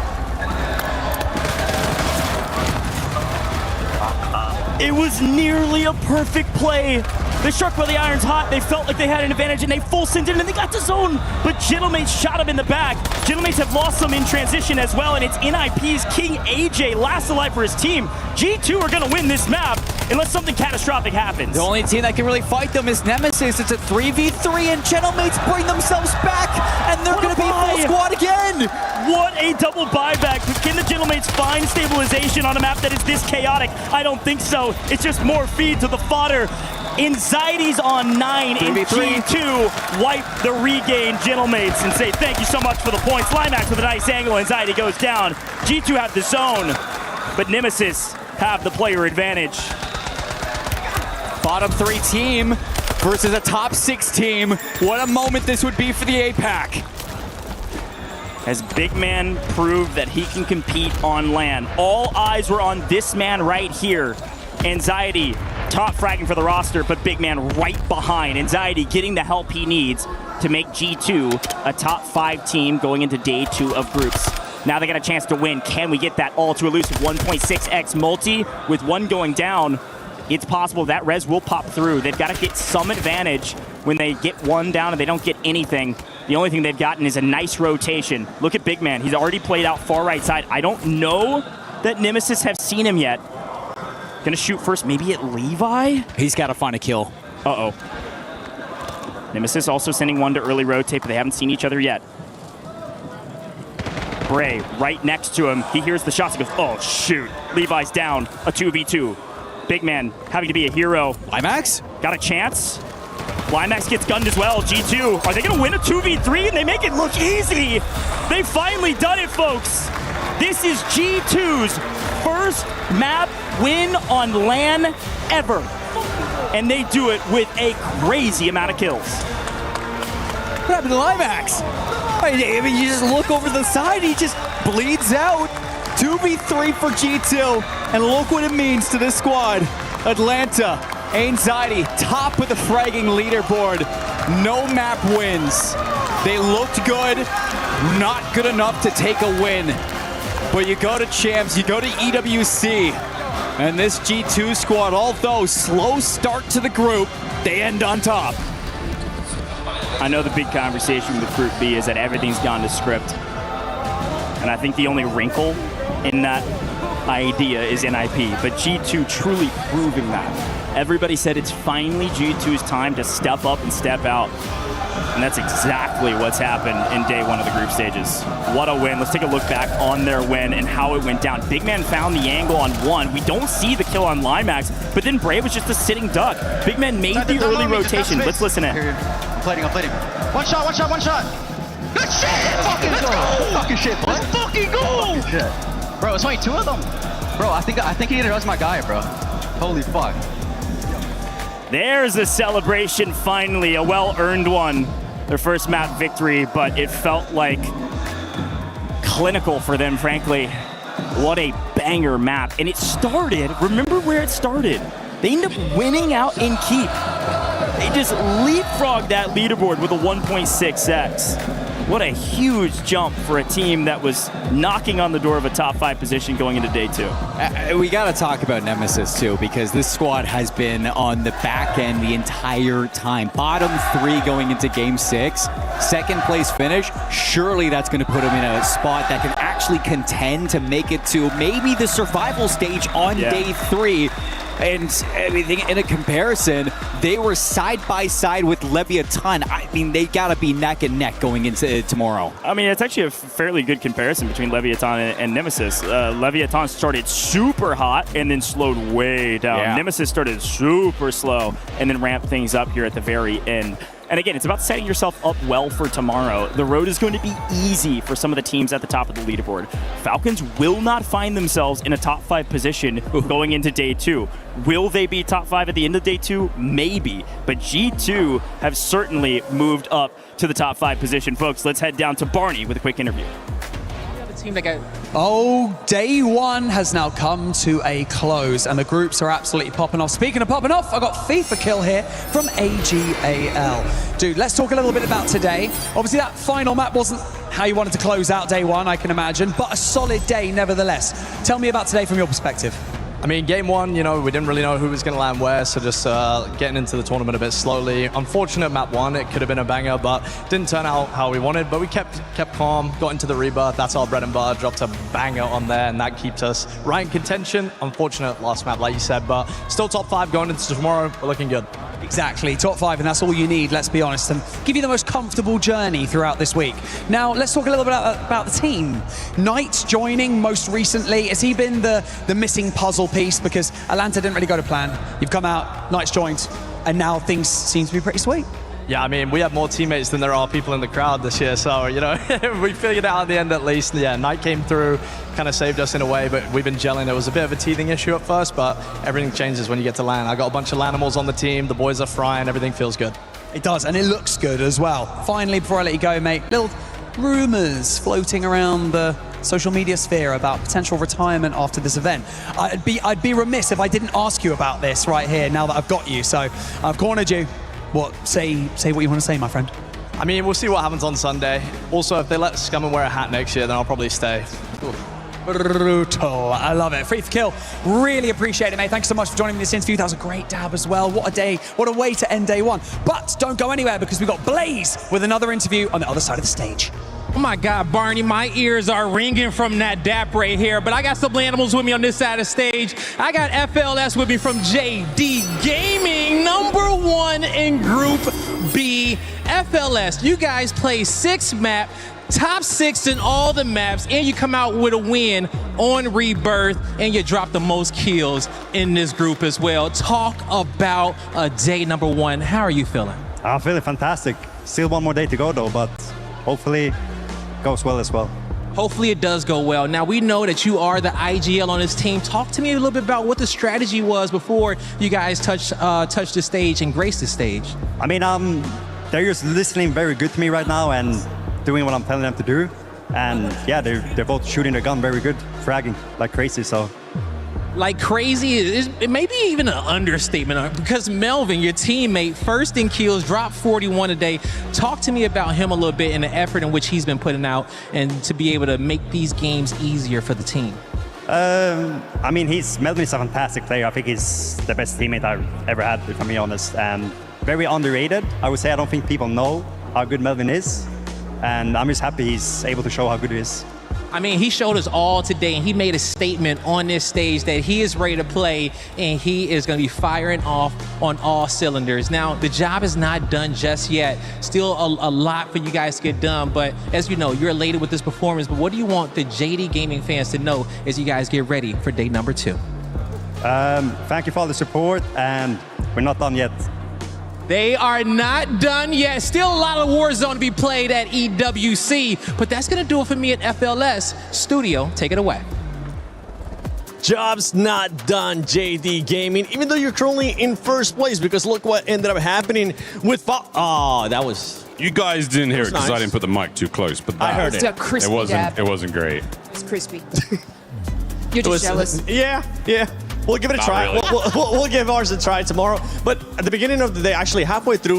It was nearly a perfect play. They struck while the iron's hot. They felt like they had an advantage, and they full sent in, and they got to zone. But Gentleman's shot him in the back. Gentleman's have lost some in transition as well, and it's NIP's King AJ last alive for his team. G2 are going to win this map unless something catastrophic happens. The only team that can really fight them is Nemesis. It's a 3v3, and Gentleman's bring themselves back, and they're going to be full squad again. What a double buyback. Can the Gentlemates find stabilization on a map that is this chaotic? I don't think so. It's just more feed to the fodder. Anxiety's on 9, and G2 wipe the regain Gentlemates and say thank you so much for the points. Limax with a nice angle. Anxiety goes down. G2 have the zone, but Nemesis have the player advantage. Bottom 3 team versus a top 6 team. What a moment this would be for the APAC. As Big Man proved that he can compete on land. All eyes were on this man right here. Anxiety, top fragging for the roster, but Big Man right behind. Anxiety getting the help he needs to make G2 a top 5 team going into day 2 of groups. Now they got a chance to win. Can we get that all too elusive 1.6x multi with one going down? It's possible that res will pop through. They've got to get some advantage when they get one down and they don't get anything. The only thing they've gotten is a nice rotation. Look at Big Man. He's already played out far right side. I don't know that Nemesis have seen him yet. Gonna shoot first, maybe at Levi? He's got to find a kill. Uh-oh. Nemesis also sending one to early rotate, but they haven't seen each other yet. Bray right next to him. He hears the shots. He goes, oh, shoot. Levi's down. A 2v2. Big Man having to be a hero. Limax? Got a chance. Limax gets gunned as well. G2, are they going to win a 2v3? And they make it look easy. They finally done it, folks. This is G2's first map win on LAN ever. And they do it with a crazy amount of kills. What happened to Limax? I mean, you just look over the side, he just bleeds out. 2v3 for G2, and look what it means to this squad. Atlanta, Anxiety, top of the fragging leaderboard. No map wins. They looked good, not good enough to take a win. But you go to champs, you go to EWC, and this G2 squad, although slow start to the group, they end on top. I know the big conversation with Group B is that everything's gone to script. And I think the only wrinkle in that idea is NIP, but G2 truly proving that. Everybody said it's finally G2's time to step up and step out. And that's exactly what's happened in day one of the group stages. What a win. Let's take a look back on their win and how it went down. Big Man found the angle on one. We don't see the kill on Limax, but then Brave was just a sitting duck. Big Man made the early rotation. Let's listen in. I'm plating. One shot. Good shit! Let's go! Fucking shit, boy. Let's fucking go! Shit. Bro, it's only 2 of them. Bro, I think he was my guy, bro. Holy fuck. There's a celebration finally, a well-earned one. Their first map victory, but it felt like clinical for them, frankly. What a banger map. And it started, remember where it started. They ended up winning out in Keep. They just leapfrogged that leaderboard with a 1.6x. What a huge jump for a team that was knocking on the door of a top 5 position going into day 2. We got to talk about Nemesis too, because this squad has been on the back end the entire time. Bottom 3 going into game 6, second place finish. Surely that's going to put them in a spot that can actually contend to make it to maybe the survival stage on day 3. And everything in a comparison, they were side by side with Leviathan. I mean, they got to be neck and neck going into tomorrow. I mean, it's actually a fairly good comparison between Leviathan and Nemesis. Leviathan started super hot and then slowed way down. Yeah. Nemesis started super slow and then ramped things up here at the very end. And again, it's about setting yourself up well for tomorrow. The road is going to be easy for some of the teams at the top of the leaderboard. Falcons will not find themselves in a top 5 position going into day 2. Will they be top 5 at the end of day 2? Maybe. But G2 have certainly moved up to the top 5 position. Folks, let's head down to Barney with a quick interview. Team that got Oh, day 1 has now come to a close, and the groups are absolutely popping off. Speaking of popping off, I got FIFA Kill here from AGAL. Dude, let's talk a little bit about today. Obviously, that final map wasn't how you wanted to close out day 1, I can imagine, but a solid day nevertheless. Tell me about today from your perspective. I mean, game 1, you know, we didn't really know who was going to land where, so just getting into the tournament a bit slowly. Unfortunate map 1, it could have been a banger, but didn't turn out how we wanted. But we kept calm, got into the rebirth. That's our bread and butter. Dropped a banger on there, and that keeps us right in contention. Unfortunate last map, like you said, but still top 5 going into tomorrow. We're looking good. Exactly, top 5, and that's all you need, let's be honest, and give you the most comfortable journey throughout this week. Now, let's talk a little bit about the team. Knight joining most recently. Has he been the missing puzzle piece? Because Atlanta didn't really go to plan. You've come out, Knight's joined, and now things seem to be pretty sweet. Yeah, I mean, we have more teammates than there are people in the crowd this year, so, you know, we figured it out at the end at least. Yeah, Knight came through, kind of saved us in a way, but we've been gelling. It was a bit of a teething issue at first, but everything changes when you get to LAN. I got a bunch of Lanimals on the team, the boys are frying, everything feels good. It does, and it looks good as well. Finally, before I let you go, mate, little rumors floating around the social media sphere about potential retirement after this event. I'd be remiss if I didn't ask you about this right here now that I've got you, so I've cornered you. What? Say what you want to say, my friend. I mean, we'll see what happens on Sunday. Also, if they let us come and wear a hat next year, then I'll probably stay. Brutal. I love it. Free for kill. Really appreciate it, mate. Thanks so much for joining me this interview. That was a great dab as well. What a day. What a way to end day 1. But don't go anywhere because we've got Blaze with another interview on the other side of the stage. Oh my God, Barney, my ears are ringing from that dap right here, but I got some animals with me on this side of the stage. I got FLS with me from JD Gaming, #1 in Group B. FLS, you guys play 6 map, top 6 in all the maps, and you come out with a win on Rebirth, and you drop the most kills in this group as well. Talk about a day #1. How are you feeling? I'm feeling fantastic. Still one more day to go though, but hopefully goes well as well. Hopefully it does go well. Now we know that you are the IGL on this team. Talk to me a little bit about what the strategy was before you guys touched the stage and graced the stage. I mean, they're just listening very good to me right now and doing what I'm telling them to do. And yeah, they're both shooting their gun very good, fragging like crazy, so. Like crazy, it may be even an understatement because Melvin, your teammate, first in kills, dropped 41 a day. Talk to me about him a little bit and the effort in which he's been putting out and to be able to make these games easier for the team. I mean, Melvin is a fantastic player. I think he's the best teammate I've ever had, if I'm being honest. And very underrated. I would say I don't think people know how good Melvin is. And I'm just happy he's able to show how good he is. I mean, he showed us all today, and he made a statement on this stage that he is ready to play, and he is going to be firing off on all cylinders. Now, the job is not done just yet. Still a lot for you guys to get done, but as you know, you're elated with this performance, but what do you want the JD Gaming fans to know as you guys get ready for day number 2? Thank you for all the support, and we're not done yet. They are not done yet. Still a lot of Warzone to be played at EWC, but that's going to do it for me at FLS. Studio, take it away. Job's not done, JD Gaming, even though you're currently in first place, because look what ended up happening with that was... You guys didn't hear it because nice. I didn't put the mic too close, but I heard It's a crispy dab. It wasn't great. It's crispy. You're just jealous. Yeah. We'll give it a Not try. really. We'll give ours a try tomorrow. But at the beginning of the day, actually halfway through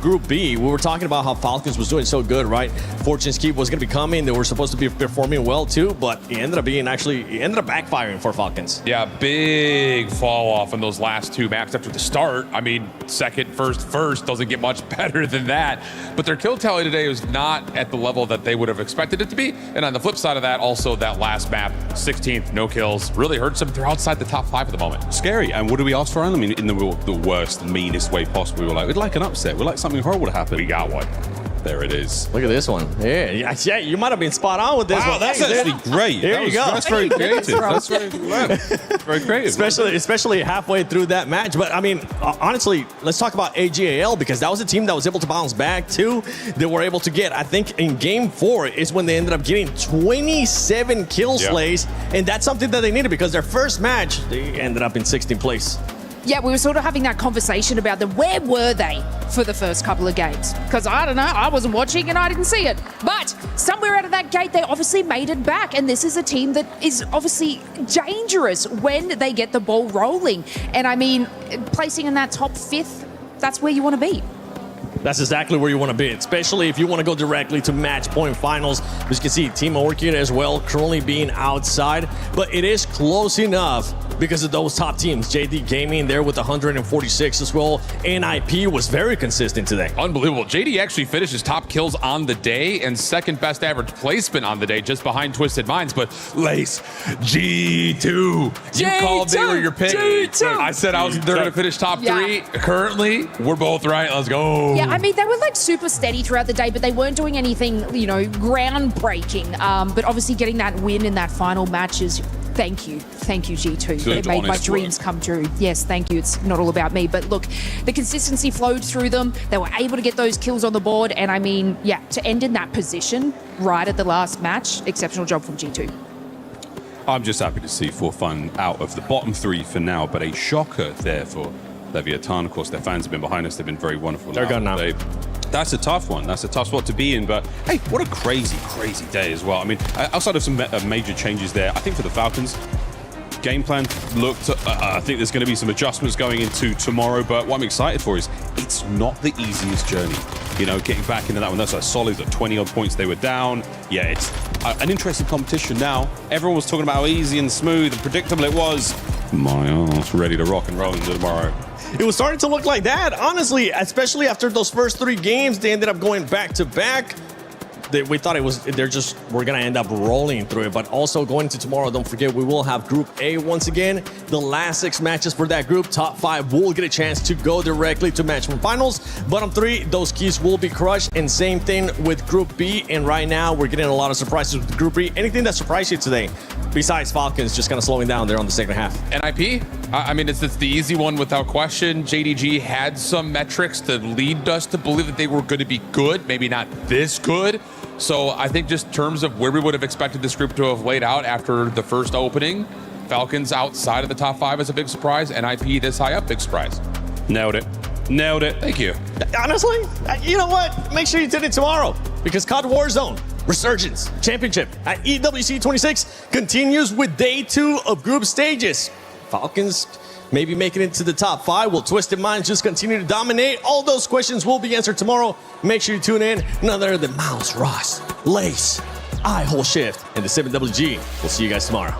Group B, we were talking about how Falcons was doing so good, right? Fortune's Keep was going to be coming. They were supposed to be performing well too, but it ended up backfiring for Falcons. Yeah, big fall off in those last 2 maps after the start. I mean, second, first doesn't get much better than that. But their kill tally today was not at the level that they would have expected it to be. And on the flip side of that, also that last map, 16th, no kills, really hurts them. They're outside the top 5 at the moment. Scary. And what do we ask for? I mean, in the worst, meanest way possible. We were like, we'd like an upset. We'd like something horrible to happen. We got one. There it is. Look at this one. Yeah, you might have been spot on with this one. Wow, that's actually great. Here you go. That's very creative. That's very creative. Especially halfway through that match. But I mean, honestly, let's talk about AGAL, because that was a team that was able to bounce back too. They were able to get, I think in game 4 is when they ended up getting 27 kill slays. And that's something that they needed, because their first match, they ended up in 16th place. Yeah, we were sort of having that conversation about them. Where were they for the first couple of games? Because I don't know, I wasn't watching and I didn't see it. But somewhere out of that gate, they obviously made it back. And this is a team that is obviously dangerous when they get the ball rolling. And I mean, placing in that top 5th, that's where you want to be. That's exactly where you want to be, especially if you want to go directly to match point finals. As you can see, Team Orchid as well, currently being outside, but it is close enough because of those top teams. JD Gaming there with 146 as well. NIP was very consistent today. Unbelievable. JD actually finished his top kills on the day and second best average placement on the day, just behind Twisted Minds. But Lace, G2. You called they were your pick. G2. I said they're going to finish top 3. Currently, we're both right. Let's go. Yeah, I mean, they were like super steady throughout the day, but they weren't doing anything, groundbreaking. But obviously getting that win in that final match is thank you, G2. It made my dreams come true. Yes, thank you. It's not all about me. But look, the consistency flowed through them. They were able to get those kills on the board. And I mean, yeah, to end in that position right at the last match, exceptional job from G2. I'm just happy to see For Fun out of the bottom 3 for now, but a shocker there for Leviathan. Of course, their fans have been behind us. They've been very wonderful. They're gone now. That's a tough one. That's a tough spot to be in. But hey, what a crazy, crazy day as well. I mean, outside of some major changes there, I think for the Falcons, game plan looked, I think there's going to be some adjustments going into tomorrow. But what I'm excited for is it's not the easiest journey. Getting back into that one. That's like solid. At 20-odd points they were down. Yeah, it's an interesting competition now. Everyone was talking about how easy and smooth and predictable it was. My ass, ready to rock and roll into tomorrow. It was starting to look like that, honestly, especially after those first 3 games. They ended up going back to back. We thought we're going to end up rolling through it. But also going to tomorrow, don't forget, we will have Group A once again. The last 6 matches for that group, top 5 will get a chance to go directly to match from finals. Bottom 3, those keys will be crushed. And same thing with Group B. And right now, we're getting a lot of surprises with Group B. Anything that surprised you today, besides Falcons just kind of slowing down there on the second half? NIP? I mean, it's the easy one without question. JDG had some metrics to lead us to believe that they were going to be good, maybe not this good. So I think just in terms of where we would have expected this group to have laid out after the first opening, Falcons outside of the top 5 is a big surprise. NIP this high up, big surprise. Nailed it. Thank you. Honestly, you know what? Make sure you tune in tomorrow, because COD Warzone Resurgence Championship at EWC 26 continues with day 2 of group stages. Falcons maybe making it to the top 5. Will Twisted Minds just continue to dominate? All those questions will be answered tomorrow. Make sure you tune in. None other than Miles, Ross, Lace, I, Whole Shift, and the 7WG. We'll see you guys tomorrow.